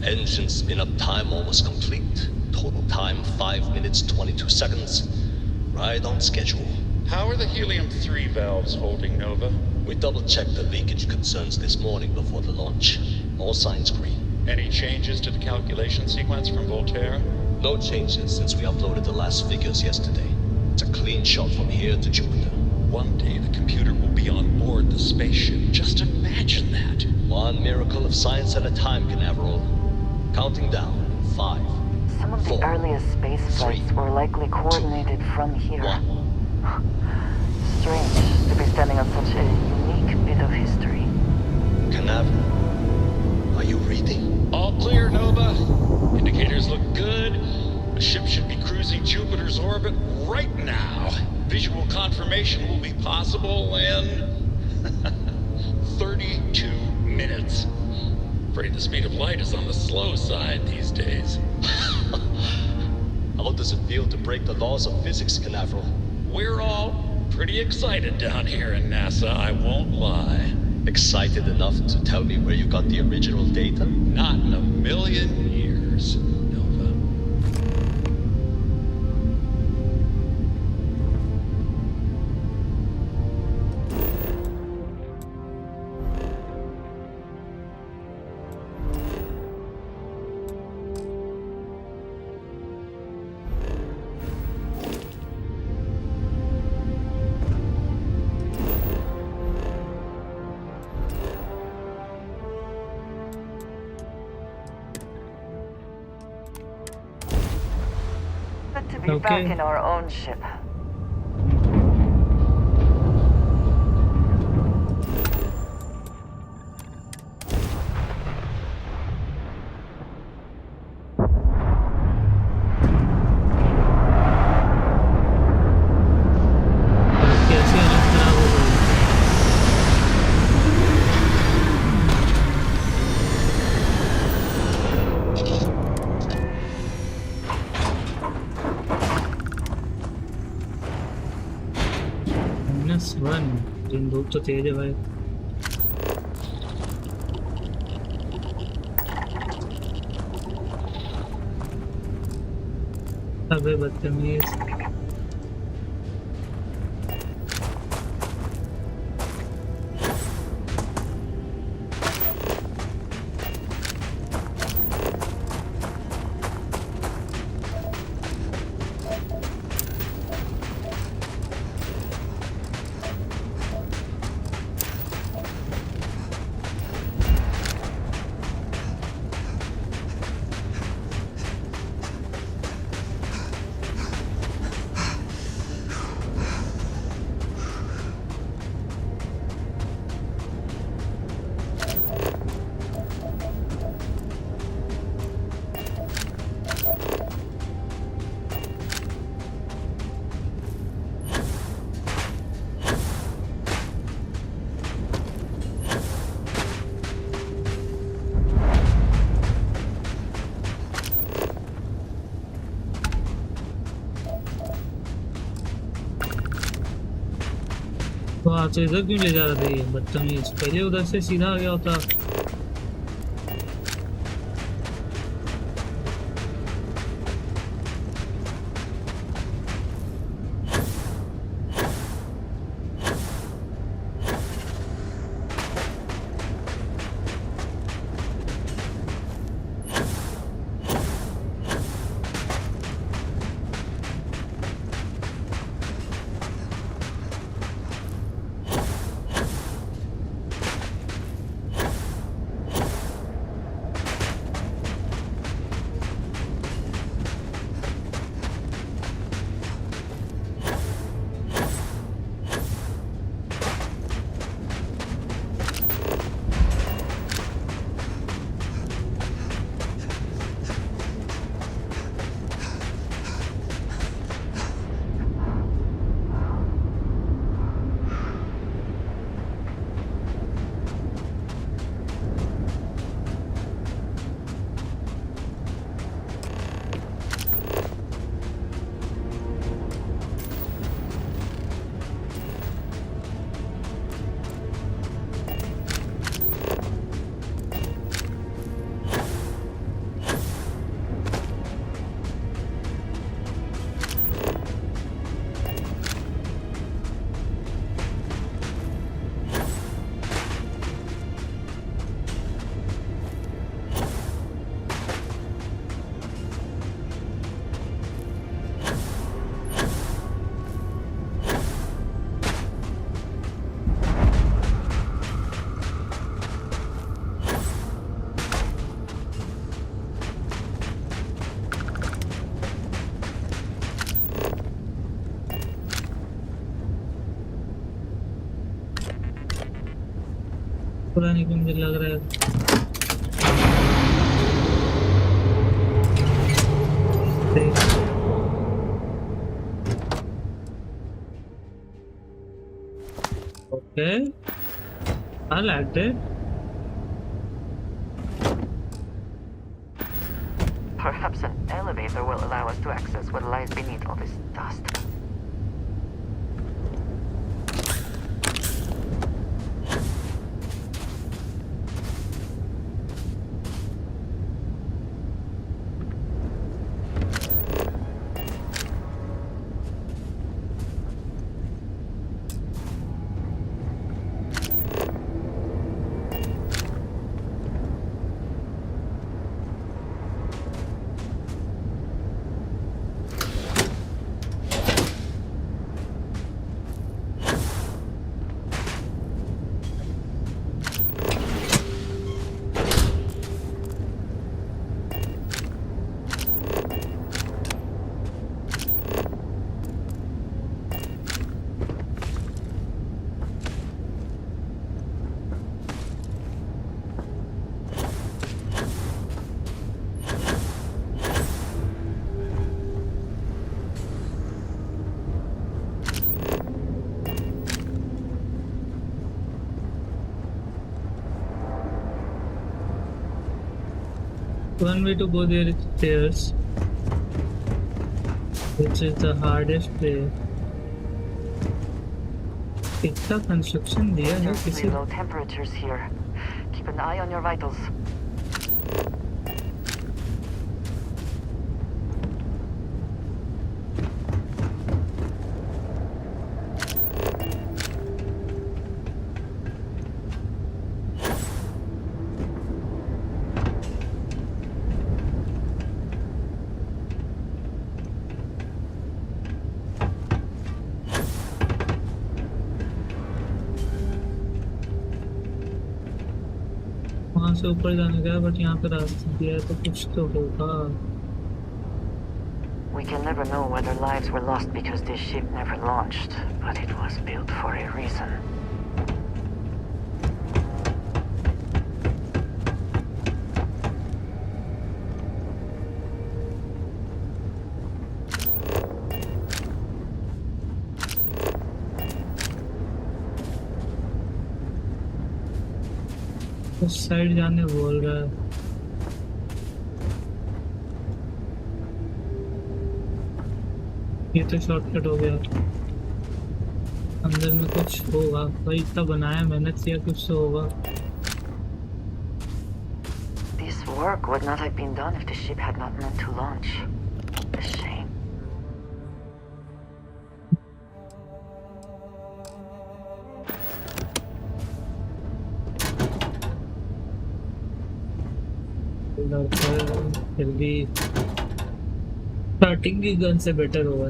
H: Engine spin-up time almost complete. Total time 5 minutes 22 seconds. Right on schedule.
F: How are the helium-3 valves holding, Nova?
H: We double-checked the leakage concerns this morning before the launch. All signs green.
F: Any changes to the calculation sequence from Voltaire?
H: No changes since we uploaded the last figures yesterday. It's a clean shot from here to Jupiter.
F: One day the computer will be on board the spaceship. Just imagine that.
H: One miracle of science at a time, Canaveral. Counting down. 5.
E: Some of the earliest space flights were likely coordinated from here. Strange to be standing on such a unique bit of history.
H: Canaveral, are you reading?
F: All clear, Nova. Indicators look good. The ship should be cruising Jupiter's orbit right now. Visual confirmation will be possible in 32 minutes. Afraid the speed of light is on the slow side these days.
H: How does it feel to break the laws of physics, Canaveral?
F: We're all pretty excited down here in NASA, I won't lie.
H: Excited enough to tell me where you got the original data?
F: Not in a million years, Nova.
I: We're back in our own ship.
A: -1 दिन धूप तो तेज है भाई। अबे बदतमीज। तो इधर क्यों ले जा रहा था ये बदतमीज? पहले उधर से सीधा आ गया होता। पुरानी को मुझे लग रहा है okay. I liked it.
I: Perhaps an elevator will allow us to access what lies beneath all this dust.
A: One way to go there is stairs, which is the hardest way. इतना कंस्ट्रक्शन दिया है किसी
I: Seriously low temperatures here. Keep an eye on your vitals.
A: वहाँ से ऊपर जाने का है, बट यहाँ पे रास्ता दिया है तो कुछ तो होगा.
I: We can never know whether lives were lost because this ship never launched, but it was built for a reason.
A: उस साइड जाने बोल रहा है. ये तो शॉर्टकट हो गया. अंदर में कुछ होगा भाई, इतना बनाया, मेहनत किया, कुछ तो होगा.
I: This work would not have been done if the ship had not meant to launch. A shame.
A: फिर भी स्टार्टिंग की गन से बेटर होगा.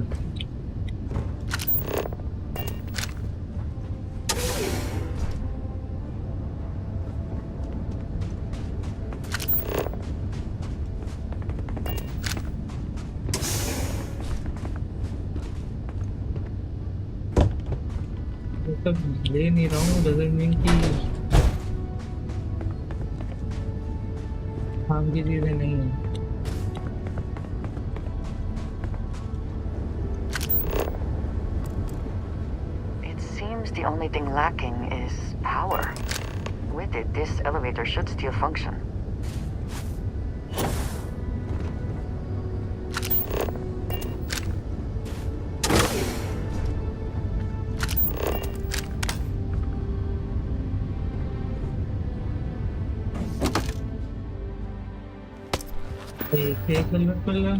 A: मतलब ले नहीं रहा हूँ, डजंट मीन कि काम की चीजें नहीं है.
I: It seems the only thing lacking is power. With it, this elevator should still function.
A: एक हेलमेट पड़ गया.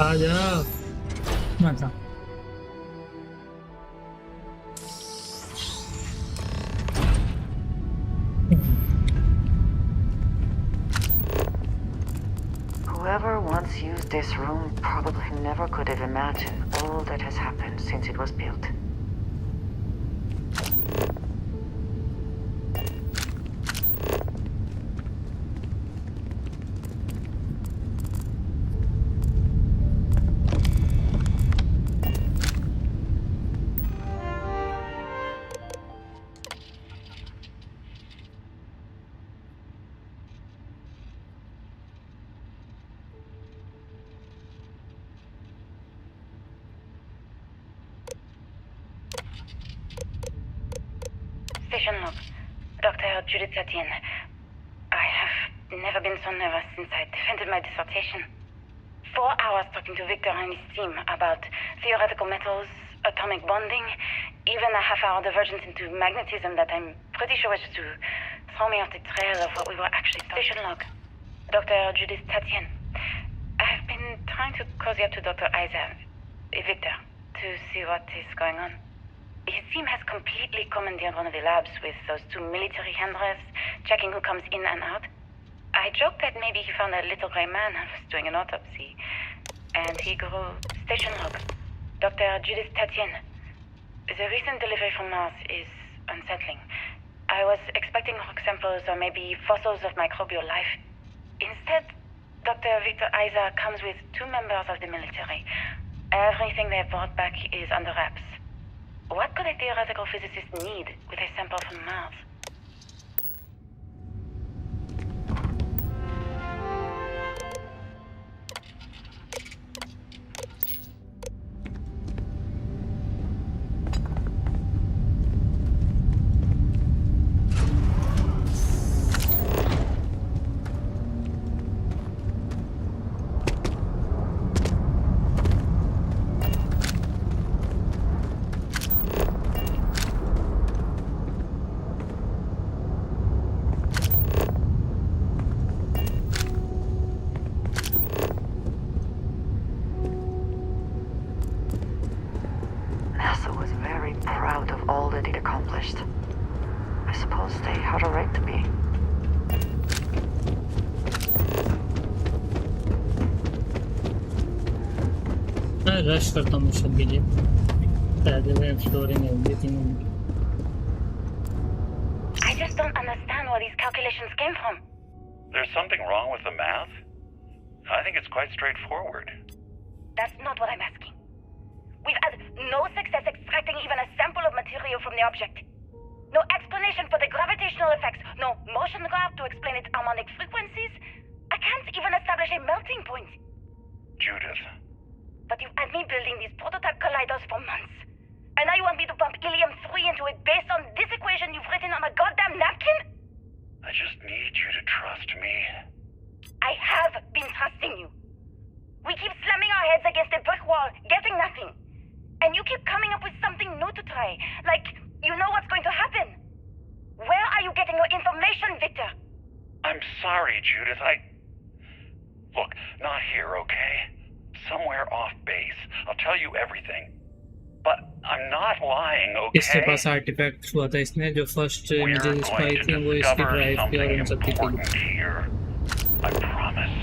A: आ जा. अच्छा.
I: Whoever once used this room probably never could have imagined all that has happened since it was built.
S: Station log. Dr. Judith Satien. I have never been so nervous since I defended my dissertation. 4 hours talking to Victor and his team about theoretical metals, atomic bonding, even a half-hour divergence into magnetism that I'm pretty sure was to throw me off the trail of what we were actually talking. Station log. Dr. Judith Satien. I've been trying to cozy up to Dr. Victor, to see what is going on. His team has completely commandeered one of the labs with those 2 military handrails, checking who comes in and out. I joked that maybe he found a little gray man and was doing an autopsy. And he grew station log. Dr. Judith Tatien. The recent delivery from Mars is unsettling. I was expecting rock samples or maybe fossils of microbial life. Instead, Dr. Victor Isa comes with 2 members of the military. Everything they brought back is under wraps. What could a theoretical physicist need with a sample from Mars? NASA was very proud of all that it accomplished. I suppose they had a right to be.
A: मैं rush करता हूँ mission के लिए rather than exploring everything.
S: I just don't understand where these calculations came from.
F: There's something wrong with the math? I think it's quite straightforward.
S: That's not what I'm asking. We've had no success extracting even a sample of material from the object. No explanation for the gravitational effects, no motion graph to explain its harmonic frequencies. I can't even establish a melting point.
F: Judith.
S: But you've had me building these prototype colliders for months. And now you want me to pump helium-3 into it based on this equation you've written on a goddamn napkin?
F: I just need you to trust me.
S: I have been trusting you. We keep slamming our heads against a brick wall, getting nothing. And you keep coming up with something new to try. Like, you know what's going to happen. Where are you getting your information, Victor?
F: I'm sorry, Judith. Look, not here, okay? Somewhere off base. I'll tell you everything. But I'm not lying,
A: इसके
F: okay?
A: पास artefact हुआ था इसने जो first
F: We're
A: images
F: going
A: pi
F: to
A: थी वो इसकी
F: discover
A: drive की और
F: something
A: उन सब की थी.
F: important here. I promise.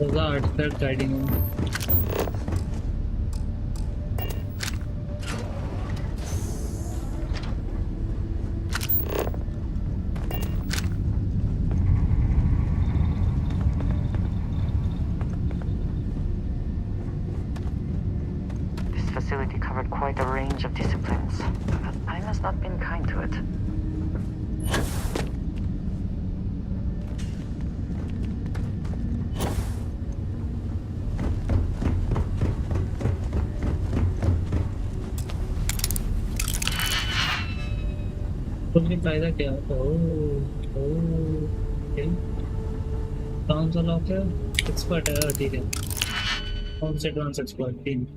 A: There's an artifact guiding him.
S: This facility covered quite a range of disciplines, but time has not been kind to it.
A: उसकी फायदा क्या? कौन सा लॉक है? एक्सपर्ट है, ठीक है. कौन से advance expert? 3.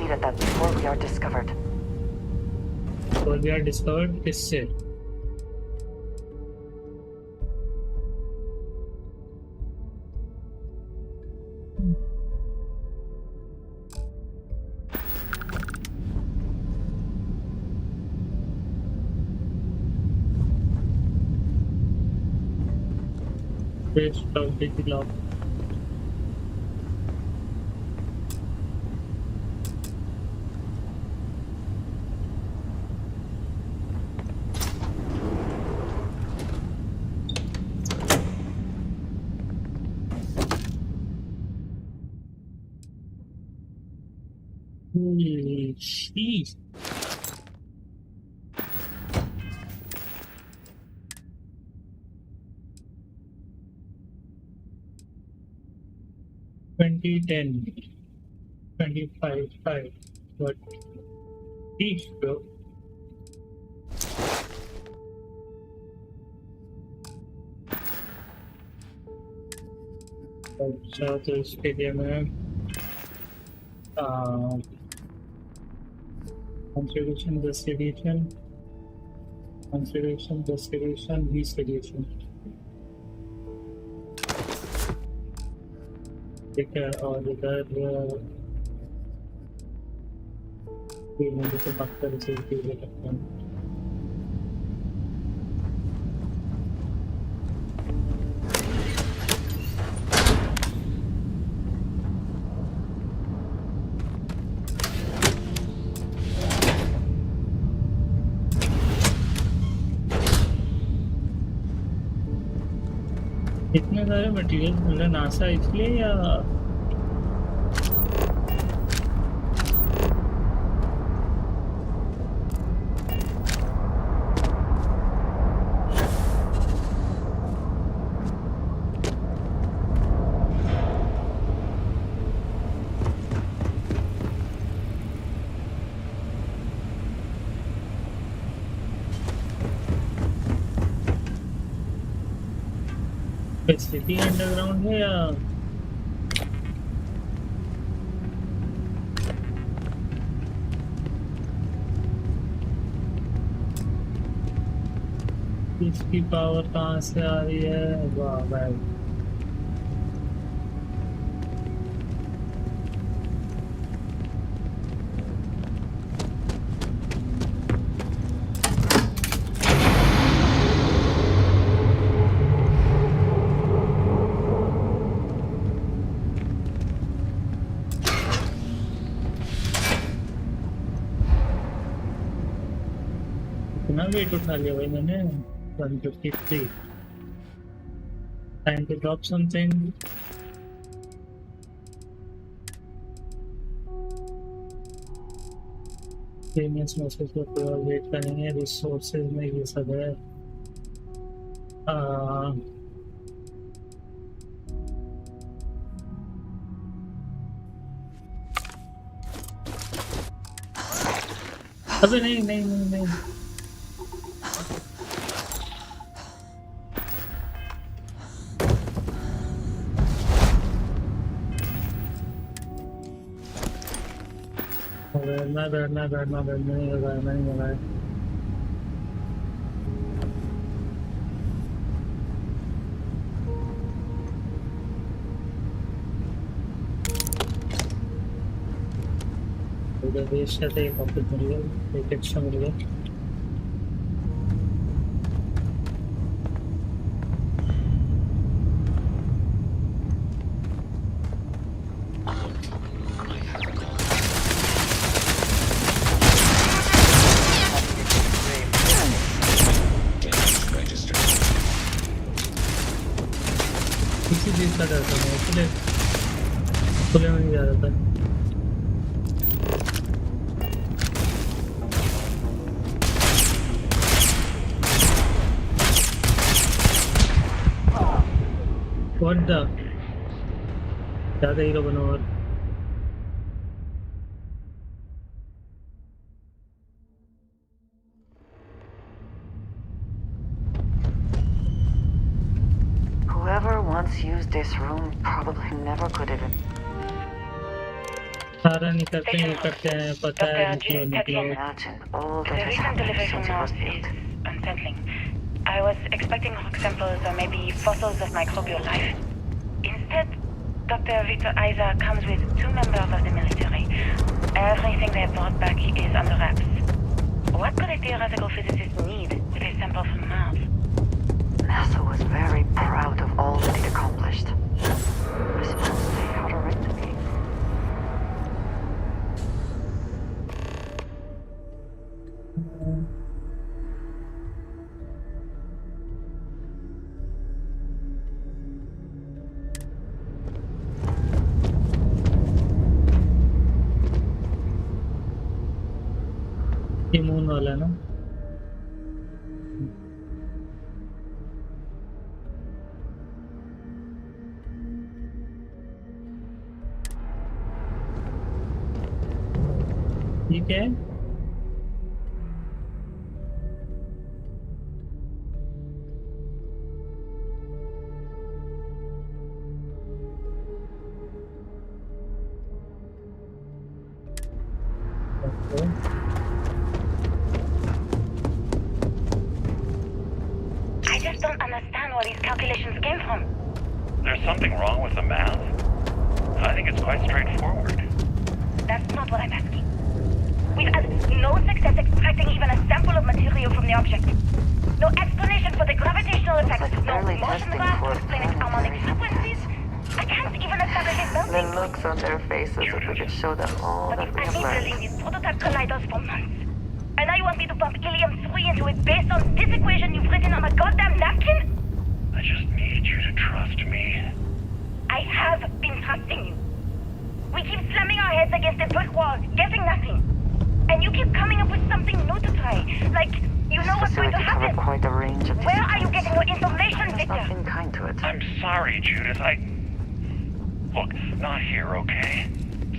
S: At that before we are discovered.
A: Before we are discovered, किससे? Lock. Jeez. 2010, 25, 5. What? Each, bro. अच्छा तो इसके लिए मैं consideration, destination, consideration, destination, resolution. ठीक है और इधर मुझे तो बक्तर से ले सकते हैं इतने सारे मटेरियल मिल रहे नासा इसलिए या सिटी अंडरग्राउंड है या इसकी पावर कहाँ से आ रही है वाह भाई वेट उठा लिया भाई मैंने 153 time to drop something famous message को पूरा वेट करेंगे रिसोर्सेज में ये सब है अबे नहीं नहीं नहीं नहीं बैठना नहीं लगा है उधर वेस्ट है एक ऑफिस मिल गया एक एक्स्ट्रा मिल गया खुले में नहीं जा रहा था What the ज़्यादा हीरो बनो और
E: Whoever once used this room probably never could have.
A: सारा निकलते हैं पता है निकलो
S: The recent delivery from North is unsettling. I was expecting rock samples or maybe fossils of microbial life. Instead, Dr. Victor Isa comes with 2 members of the military. Everything they brought back is under wraps. What could a theoretical physicist need with a sample from Mars?
E: NASA was very proud of all that it accomplished. I suppose they had a right to be.
A: Immune वाला ना ये क्या है?
S: I just don't understand where these calculations came from.
F: There's something wrong with the math. I think it's quite straightforward.
S: That's not what I'm asking. We've had no success extracting even a sample of material from the object. No explanation for the gravitational effects. No motion graph to explain its harmonic frequencies. I can't even establish its melting
R: The looks on their faces if we could show them all
S: But
R: that we
S: I've
R: have
S: been
R: learned.
S: building these prototype colliders for months. And now you want me to pump helium-3 into it based on this equation you've written on a goddamn napkin?
F: I just need you to trust me.
S: I have been trusting you. We keep slamming our heads against a brick wall, getting nothing. And you keep coming up with something new to try. Like, you know what's going to happen.
R: Quite a range of
S: Where are you getting your information, Victor?
R: nothing kind to it.
F: I'm sorry, Judith. Look, not here, okay?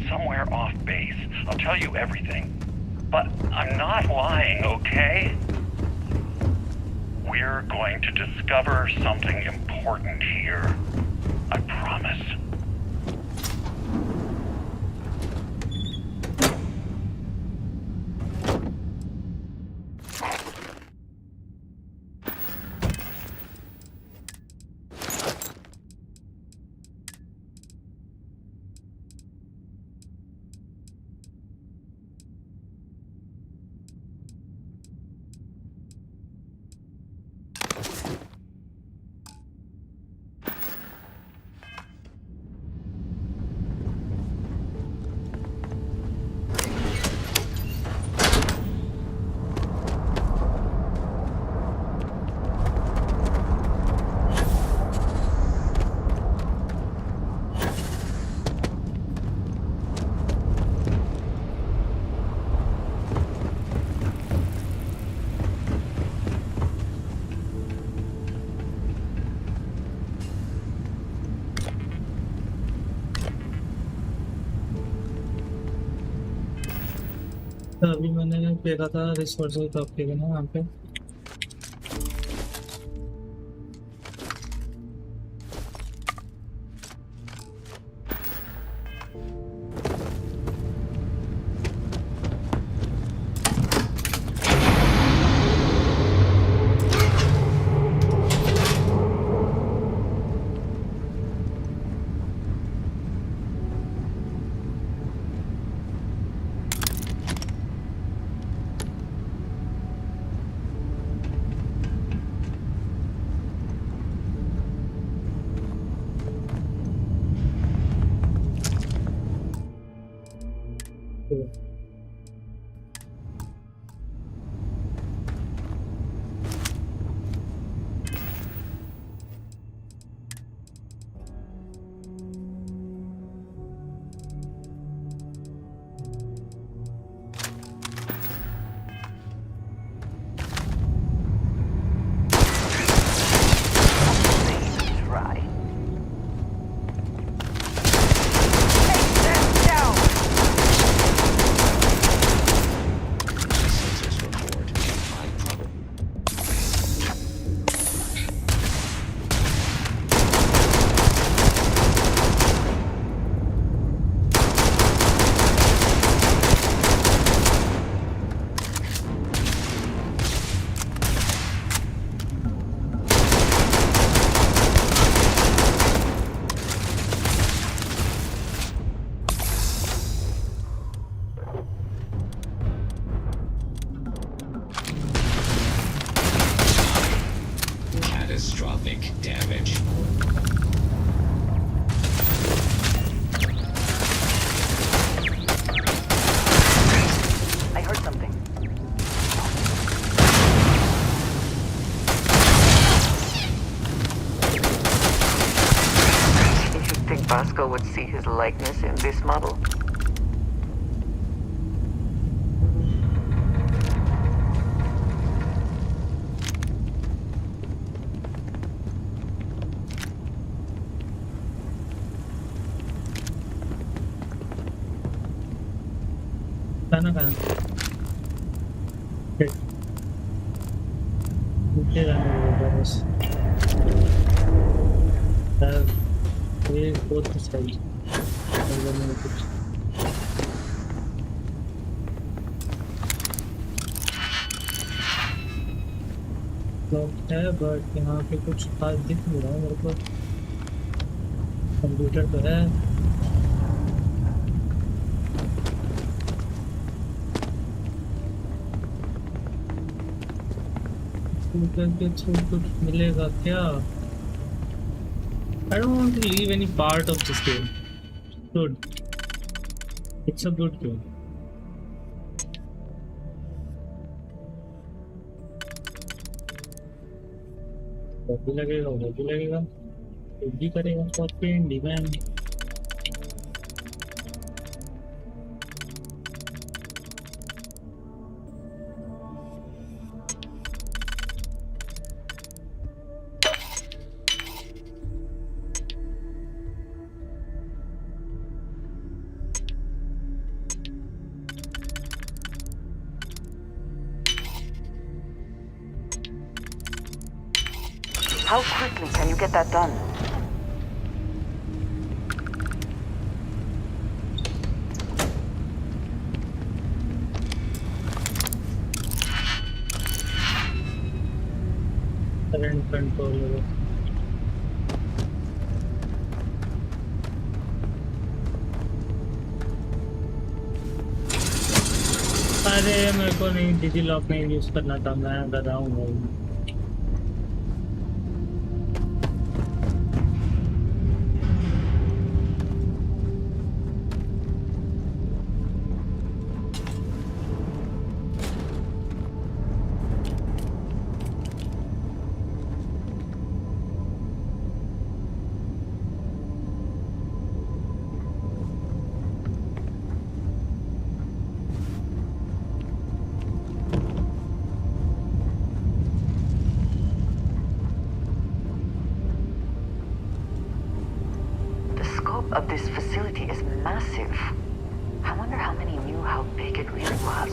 F: Somewhere off base. I'll tell you everything. But I'm not lying, okay? We're going to discover something important here. I promise.
A: तो अभी मैंने देखा था resources top पे ना यहाँ पे
T: Catastrophic damage.
R: I heard something. Did you think Bosco would see his likeness in this model?
A: खाना खाना नीचे जाने का बस ये बहुत सही कुछ लॉक है बट यहाँ पे कुछ खास दिख नहीं रहा है मेरे को कंप्यूटर तो है कुछ मिलेगा क्या I don't want to leave any part of this game. Good. It's a good game. वो भी लगेगा कुछ भी करेगा software demand
E: How quickly can you get that done?
A: Current controller. अरे मेरे को नहीं डिजी लॉक नहीं यूज करना था मैं कर रहा हूँ
E: Of this facility is massive. I wonder how many knew how big it really was.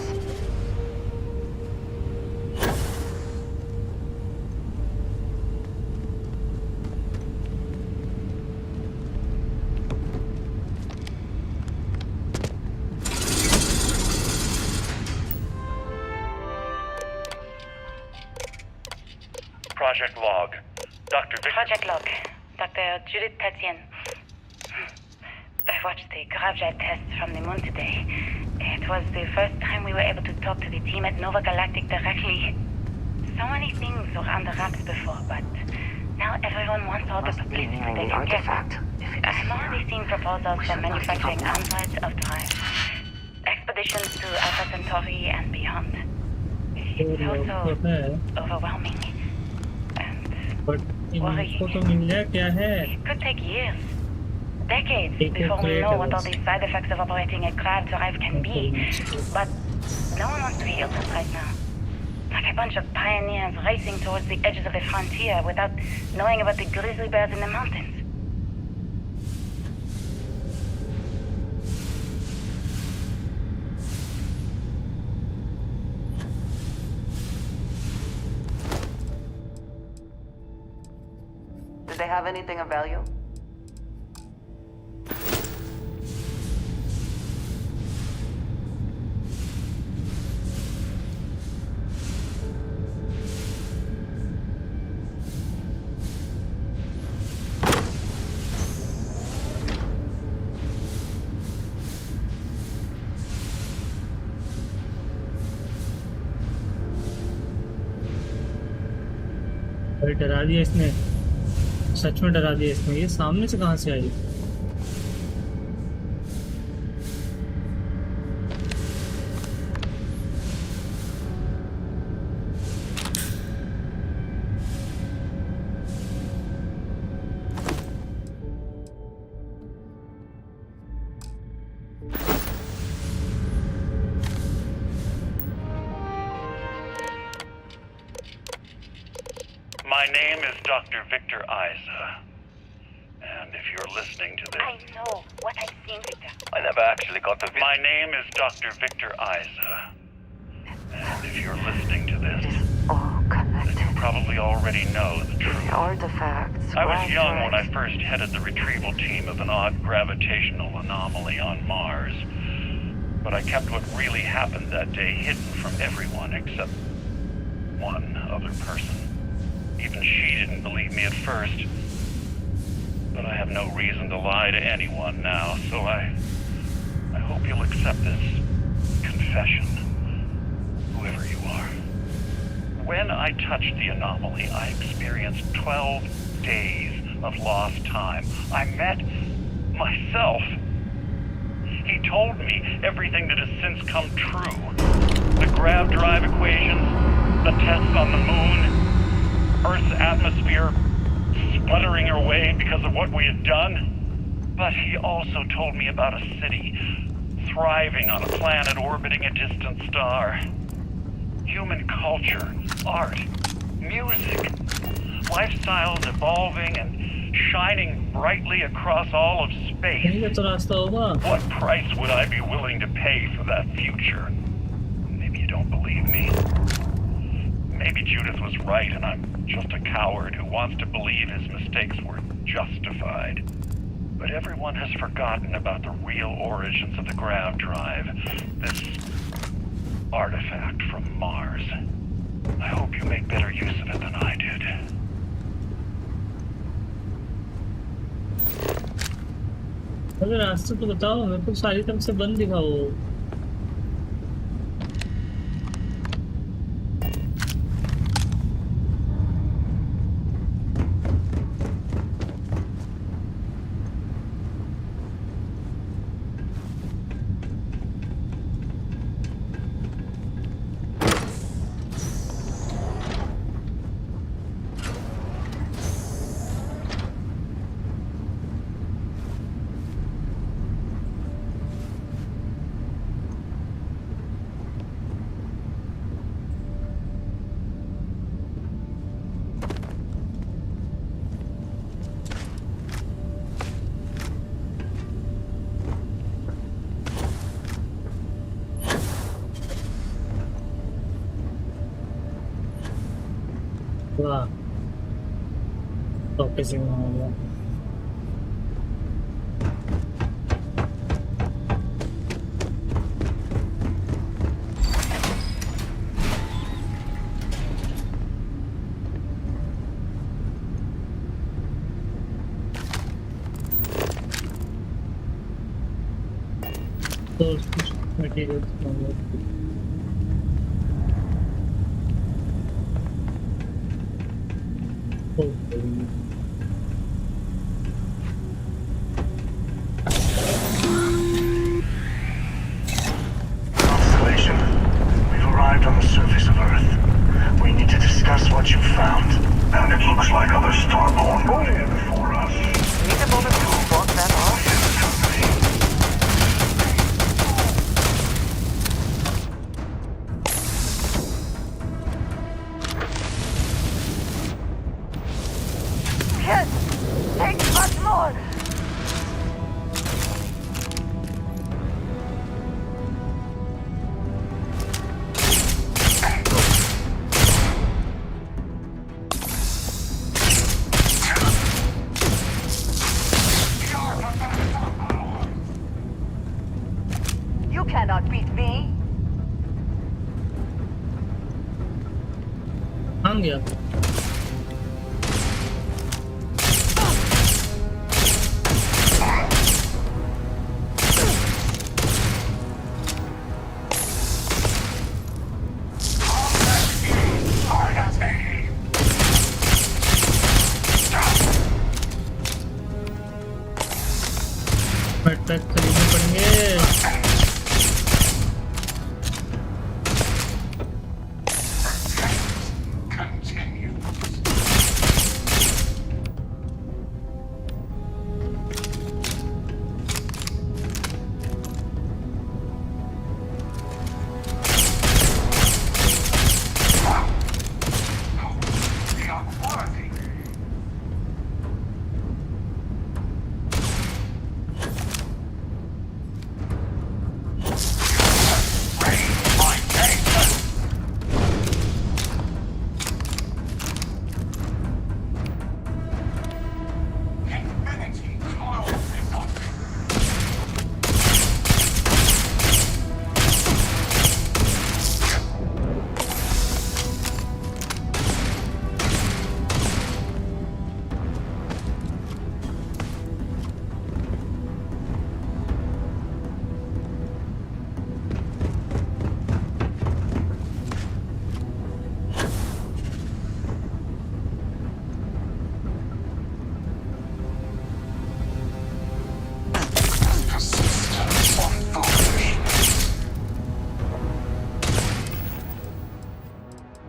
O: Project log.
S: Project log. Dr. Judith Tatian. I watched the gravjet test from the moon today. It was the first time we were able to talk to the team at Nova Galactic directly. So many things were under wraps before, but now everyone wants all the publicity they can get. I'm already seeing proposals for manufacturing androids of drive. Expeditions to Alpha Centauri and beyond. It's also overwhelming. And worrying. It could take years. Decades before we know what all these side effects of operating a grav drive can be. But no one wants to hear this right now. Like a bunch of pioneers racing towards the edges of the frontier without knowing about the grizzly bears in the mountains.
E: Did they have anything of value?
A: डरा दिया इसने सच में डरा दिया इसने ये सामने से कहां से आई
O: My name is Dr. Victor Isa, and if
F: you're listening to this.
S: I know what I've seen, Victor.
F: I never actually got the My name is Dr. Victor Isa. And if you're listening to this, then you probably already know the truth.
E: Artifacts.
F: I was young when I first headed the retrieval team of an odd gravitational anomaly on Mars. But I kept what really happened that day hidden from everyone except one other person. Even she didn't believe me at first. But I have no reason to lie to anyone now, so I hope you'll accept this confession, whoever you are. When I touched the anomaly, I experienced 12 days of lost time. I met myself. He told me everything that has since come true. The grav drive equations, the tests on the moon, Earth's atmosphere sputtering away because of what we had done. But he also told me about a city thriving on a planet orbiting a distant star. Human culture, art, music, lifestyles evolving and shining brightly across all of space. What price would I be willing to pay for that future? Maybe you don't believe me. Maybe Judith was right and I'm just a coward who wants to believe his mistakes were justified. But everyone has forgotten about the real origins of the grav drive. This artifact from Mars. I hope you make better use of it than I did.
A: अगर रास्ता तो बताओ मेरे को सारी तरफ से बंद दिखाओ वाह टॉपिक से हो गया तो material
M: Constellation, we've arrived on the surface of Earth. We need to discuss what you found.
F: And it looks like other Starborn got here before us.
E: Need a moment to walk that off.
I: Yes! Take much more! You cannot beat me!
A: हाँ गया attack खरीदने पड़ेंगे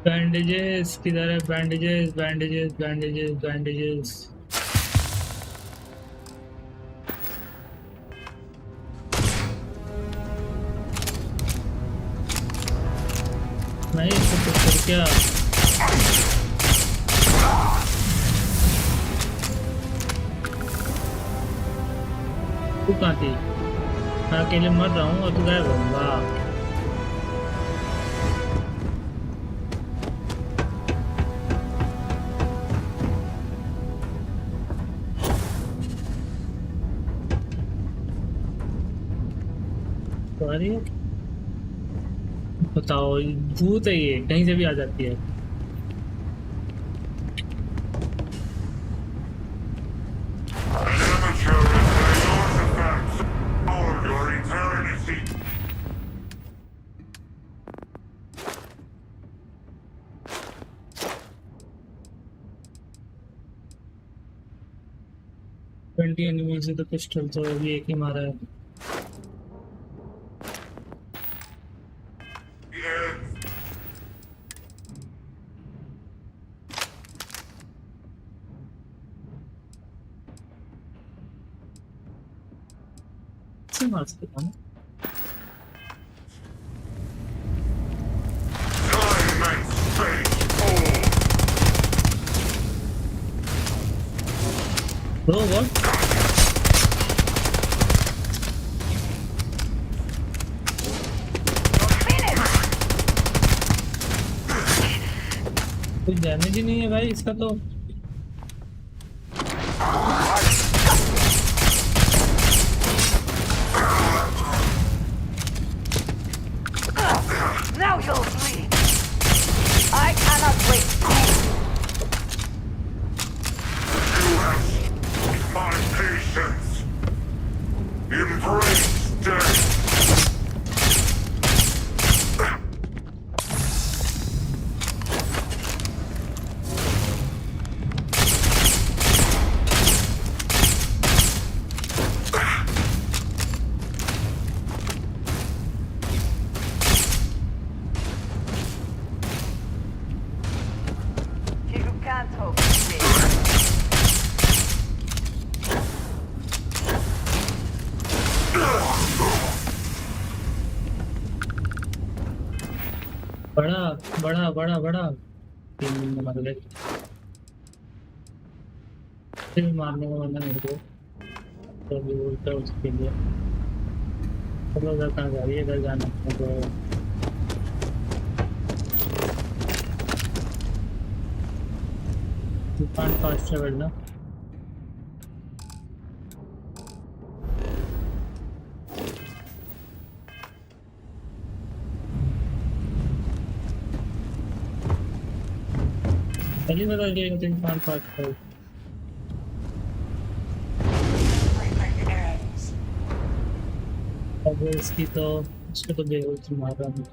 A: bandages किधर है? Bandages bandages bandages bandages. नहीं इसको कुछ कर क्या? तू कहाँ थी? मैं अकेले मर रहा हूँ और तू गायब हो। वाह सॉरी। बताओ भूत है ये, कहीं से भी आ जाती है। ट्वेंटी एनिमल से तो पिस्टल तो अभी एक ही मारा है। से मार सकता हूँ। Bro, what? कोई डैमेज ही नहीं है भाई इसका तो।
I: Now you'll bleed. I cannot wait.
F: You have my patience. Embrace death.
I: You can't hope to win.
A: बड़ा बड़ा बड़ा बड़ा 3 मिनट में मार गए। फिर मारने का बंदा मेरे को तो भी उल्टा उसके लिए। चलो उधर कहाँ जा रही है? इधर जाना है तो दुकान फास्ट ट्रेवल ना। पहली बता दिया कि दुकान फास्ट ट्रेवल। अब इसकी तो इसको तो बेहोश मार रहा हूँ।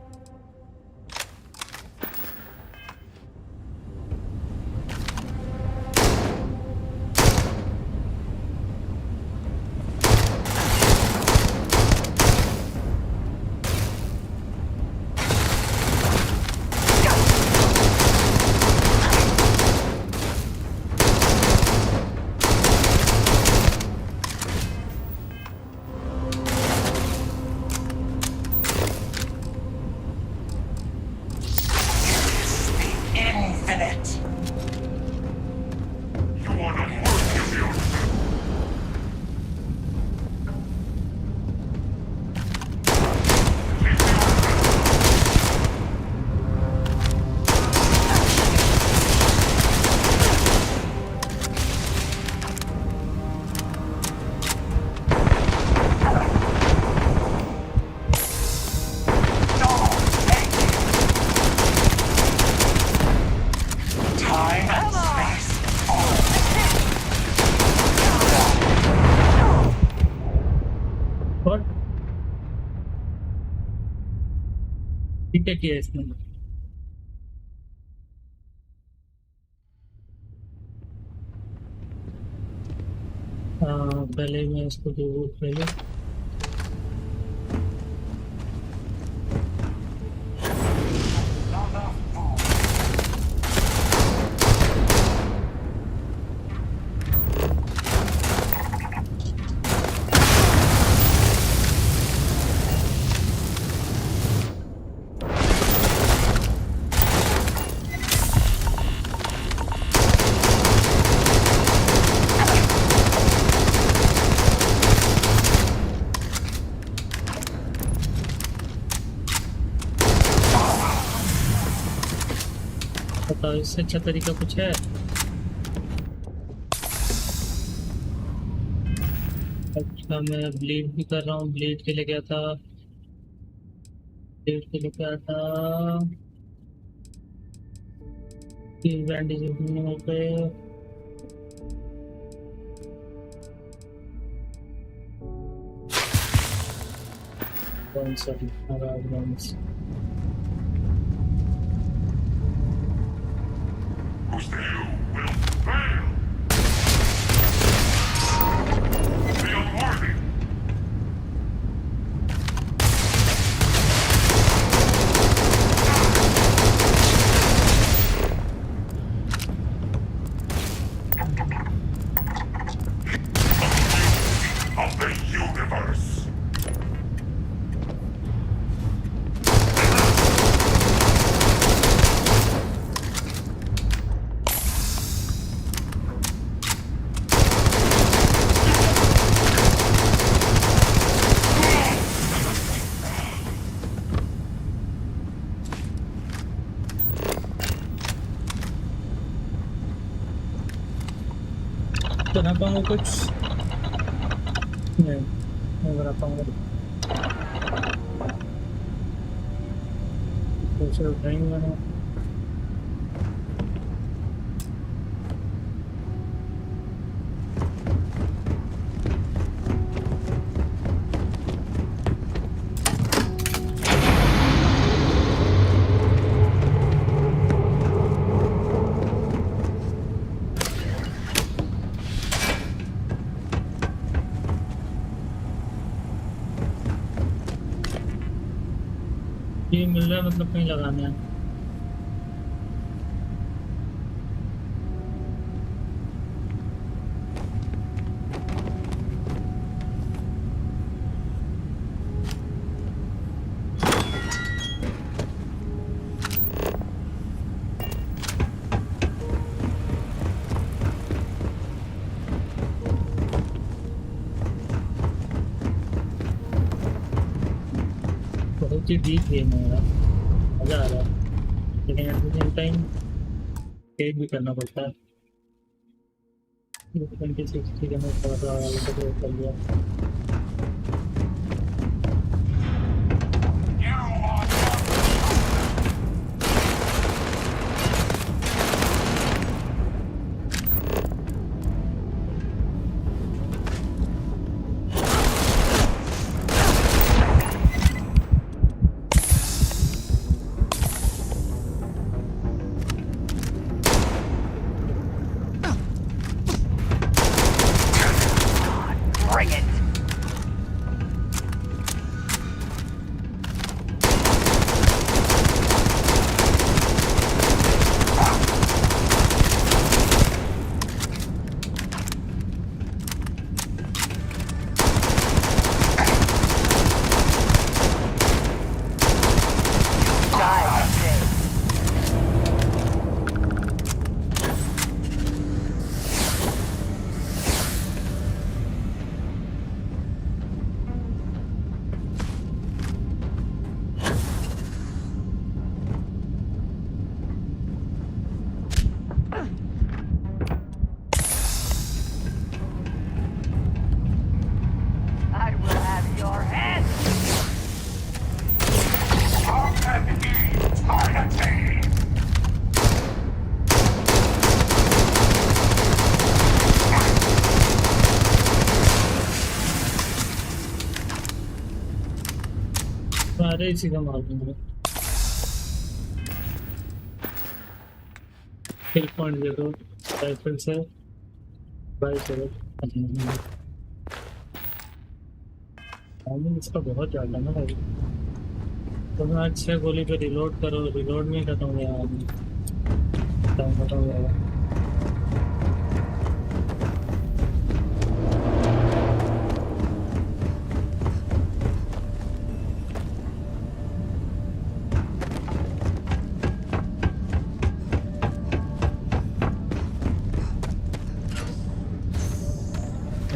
A: क्या किया इसने? पहले मैं इसको जो पहले बताओ इससे अच्छा तरीका कुछ है? अच्छा मैं ब्लीड भी कर रहा हूँ, ब्लीड के लिए क्या था, ब्लीड के लिए क्या था, बैंडेज हो गए। कौन सा
F: of the universe.
A: बना पाऊंगा कुछ? नहीं बना पाऊंगा। कुछ नहीं बना। ये मिल रहा है मतलब कहीं लगाना है। बहुत ही डीप गेम है यार, मजा आ रहा है, लेकिन at the same time paid भी करना पड़ता है। 2060 का मैं थोड़ा सा कर लिया। सारे इसी का मार दूंगा। किल पॉइंट दे दो राइफल से, बाई से इसका बहुत ज़्यादा ना भाई। तो मैं आज 6 गोली पे रिलोड करो, रिलोड में खत्म हो गया आदमी, खत्म हो गया।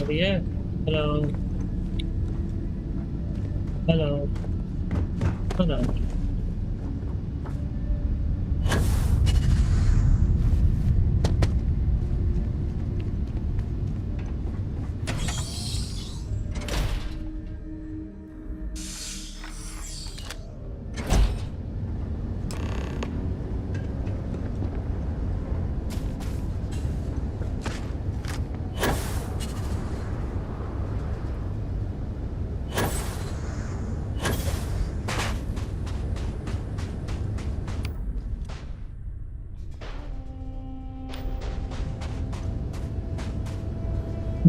A: Yeah. Hello. Hello. Hold on.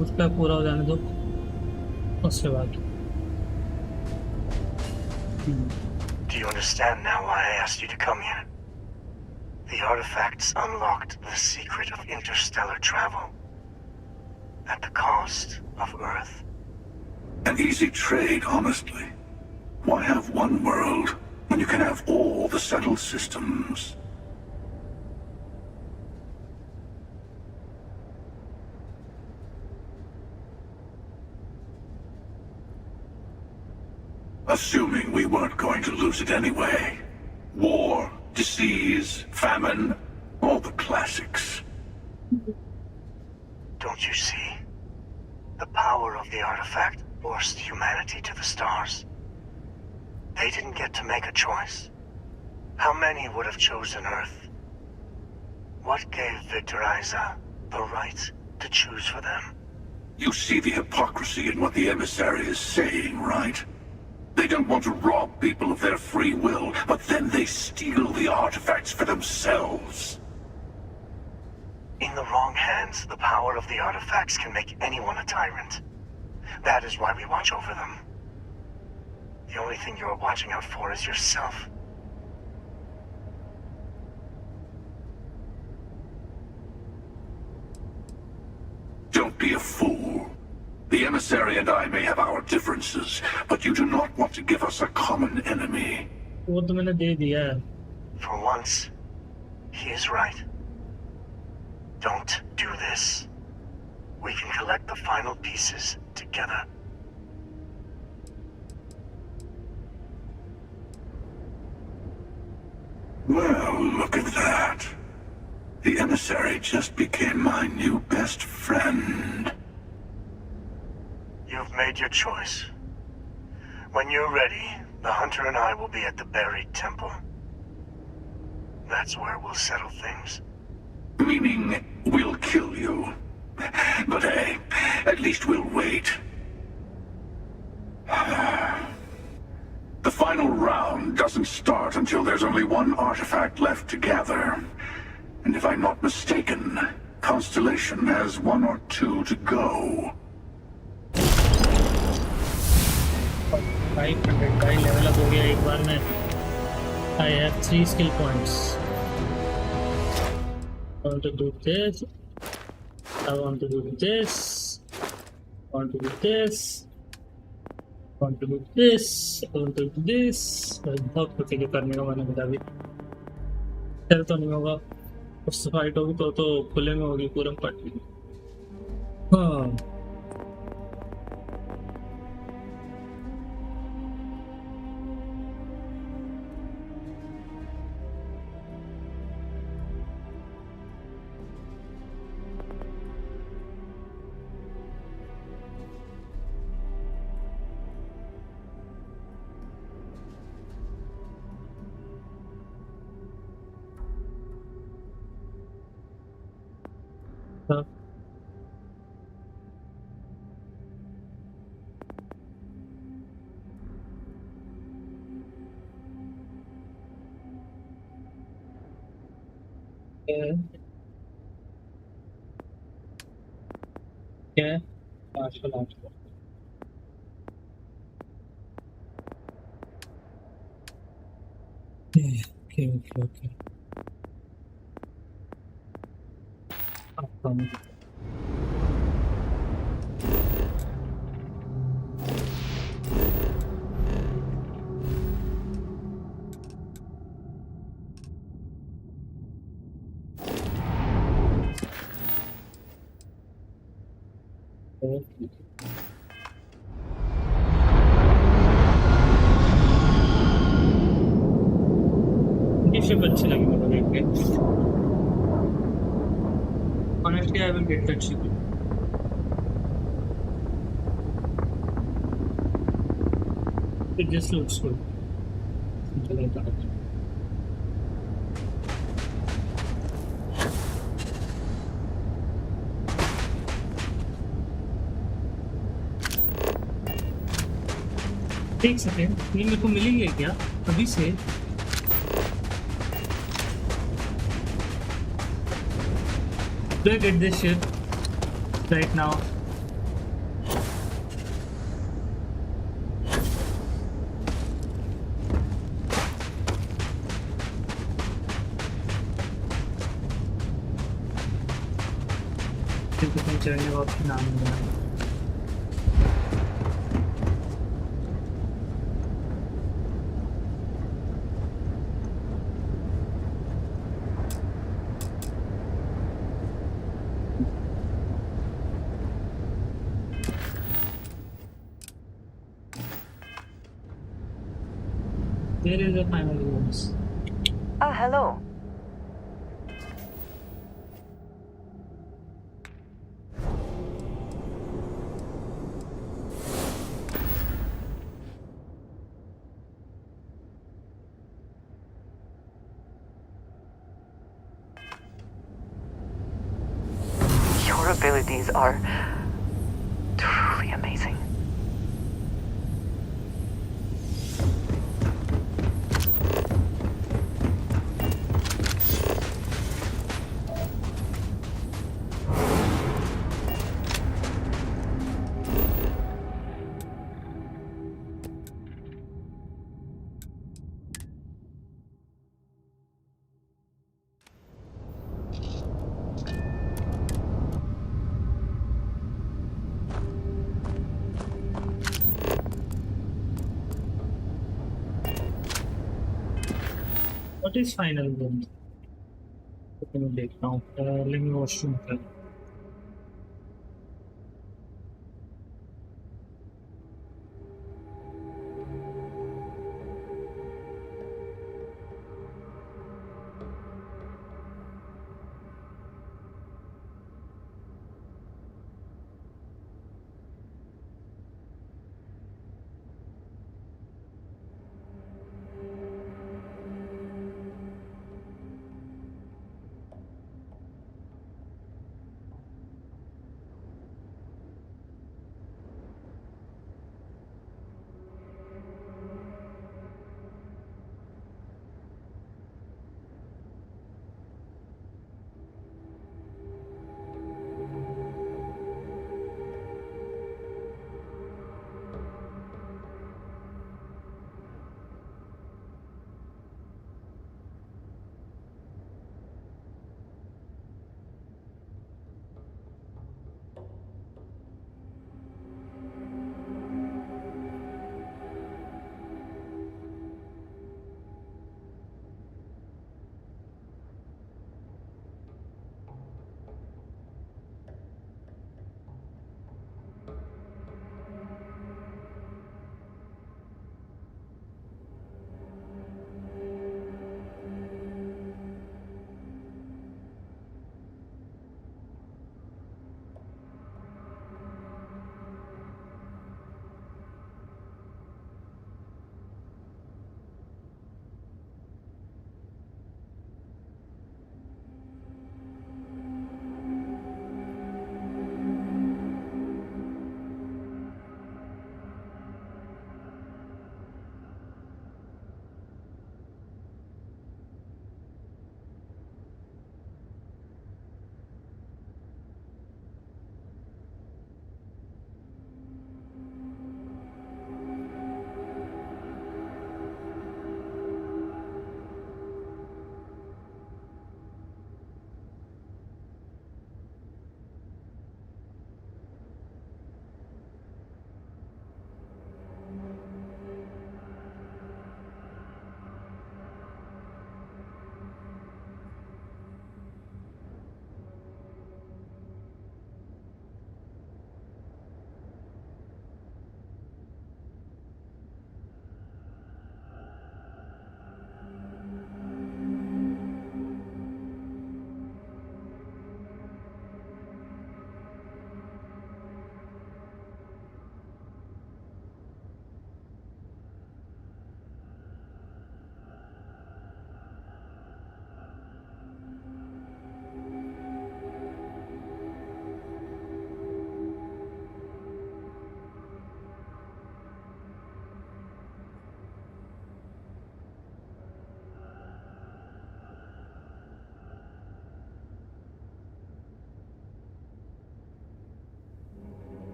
A: उसका पूरा हो जाने दो उसके बाद।
M: Do you understand now why I asked you to come here? The artifacts unlocked the secret of interstellar travel. At the cost of Earth.
F: An easy trade, honestly. Why have one world when you can have all the settled systems? Assuming we weren't going to lose it anyway. War, disease, famine, all the classics.
M: Don't you see? The power of the artifact forced humanity to the stars. They didn't get to make a choice. How many would have chosen Earth? What gave Vector² the right to choose for them?
F: You see the hypocrisy in what the emissary is saying, right? They don't want to rob people of their free will, but then they steal the artifacts for themselves.
M: In the wrong hands, the power of the artifacts can make anyone a tyrant. That is why we watch over them. The only thing you're watching out for is yourself.
F: Don't be a fool. The emissary and I may have our differences, but you do not want to give us a common enemy.
A: वो तो मैंने दे दिया है।
M: For once, he is right. Don't do this. We can collect the final pieces together.
F: Well, look at that. The emissary just became my new best friend.
M: You've made your choice. When you're ready, the hunter and I will be at the buried temple. That's where we'll settle things.
F: Meaning, we'll kill you. But hey, at least we'll wait. The final round doesn't start until there's only one artifact left to gather. And if I'm not mistaken, Constellation has 1 or 2 to go.
A: 500 का level up हो गया एक बार में। I have 3 skill points. I want to do this. I want to do this. I want to do this. I want to do this. I want to do this. बहुत कुछ है करने का मैंने बता भी। चल तो नहीं होगा। उससे फाइट होगी तो खुले में होगी पूरम पार्टी। हाँ। क्या आजकल ओके शिप अच्छी लगी मुझे देख के। Honestly, I will get that ship. It just looks good. Something like that. एक सेकेंड, ये मेरे को मिलेंगे क्या अभी से? Do I get this ship right now? क्योंकि तुम चढ़ने का ऑप्शन आ नहीं रहा। Where is the final rooms?
I: Oh, hello.
G: Your abilities are truly amazing.
A: What is final rooms? Let me break down. Let me washroom.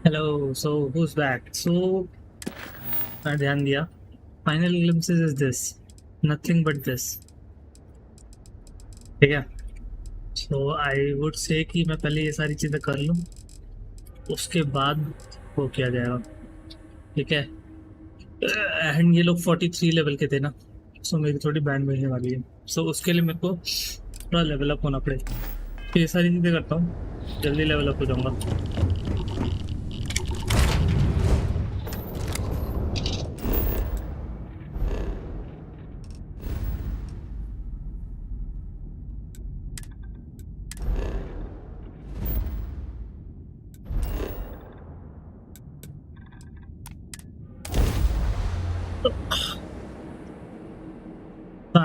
A: Hello, so who's back? So, ध्यान दिया. Final glimpses is this. Nothing but this. ठीक है? So I would say कि मैं पहले ये सारी चीज़ें कर लूँ, उसके बाद वो किया जाएगा. ठीक है? एंड ये लोग 43 लेवल के थे ना, सो मेरी थोड़ी बैंड मिलने वाली है. सो उसके लिए मेरे को थोड़ा लेवल अप होना पड़ेगा. तो ये सारी चीज़ें करता हूँ, जल्दी लेवल अप हो जाऊँगा.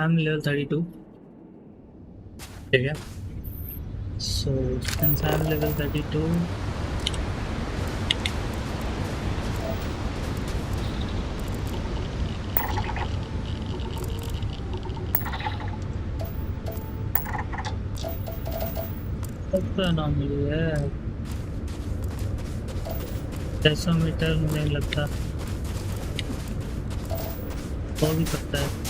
A: I'm level 32. ठीक है. So since I'm level 32, सबका नॉर्मली है. 600 मीटर मुझे लगता हो भी सकता है.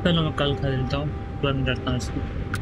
A: चलो मैं कल खरीदता हूँ, बंद करता हूँ इसको.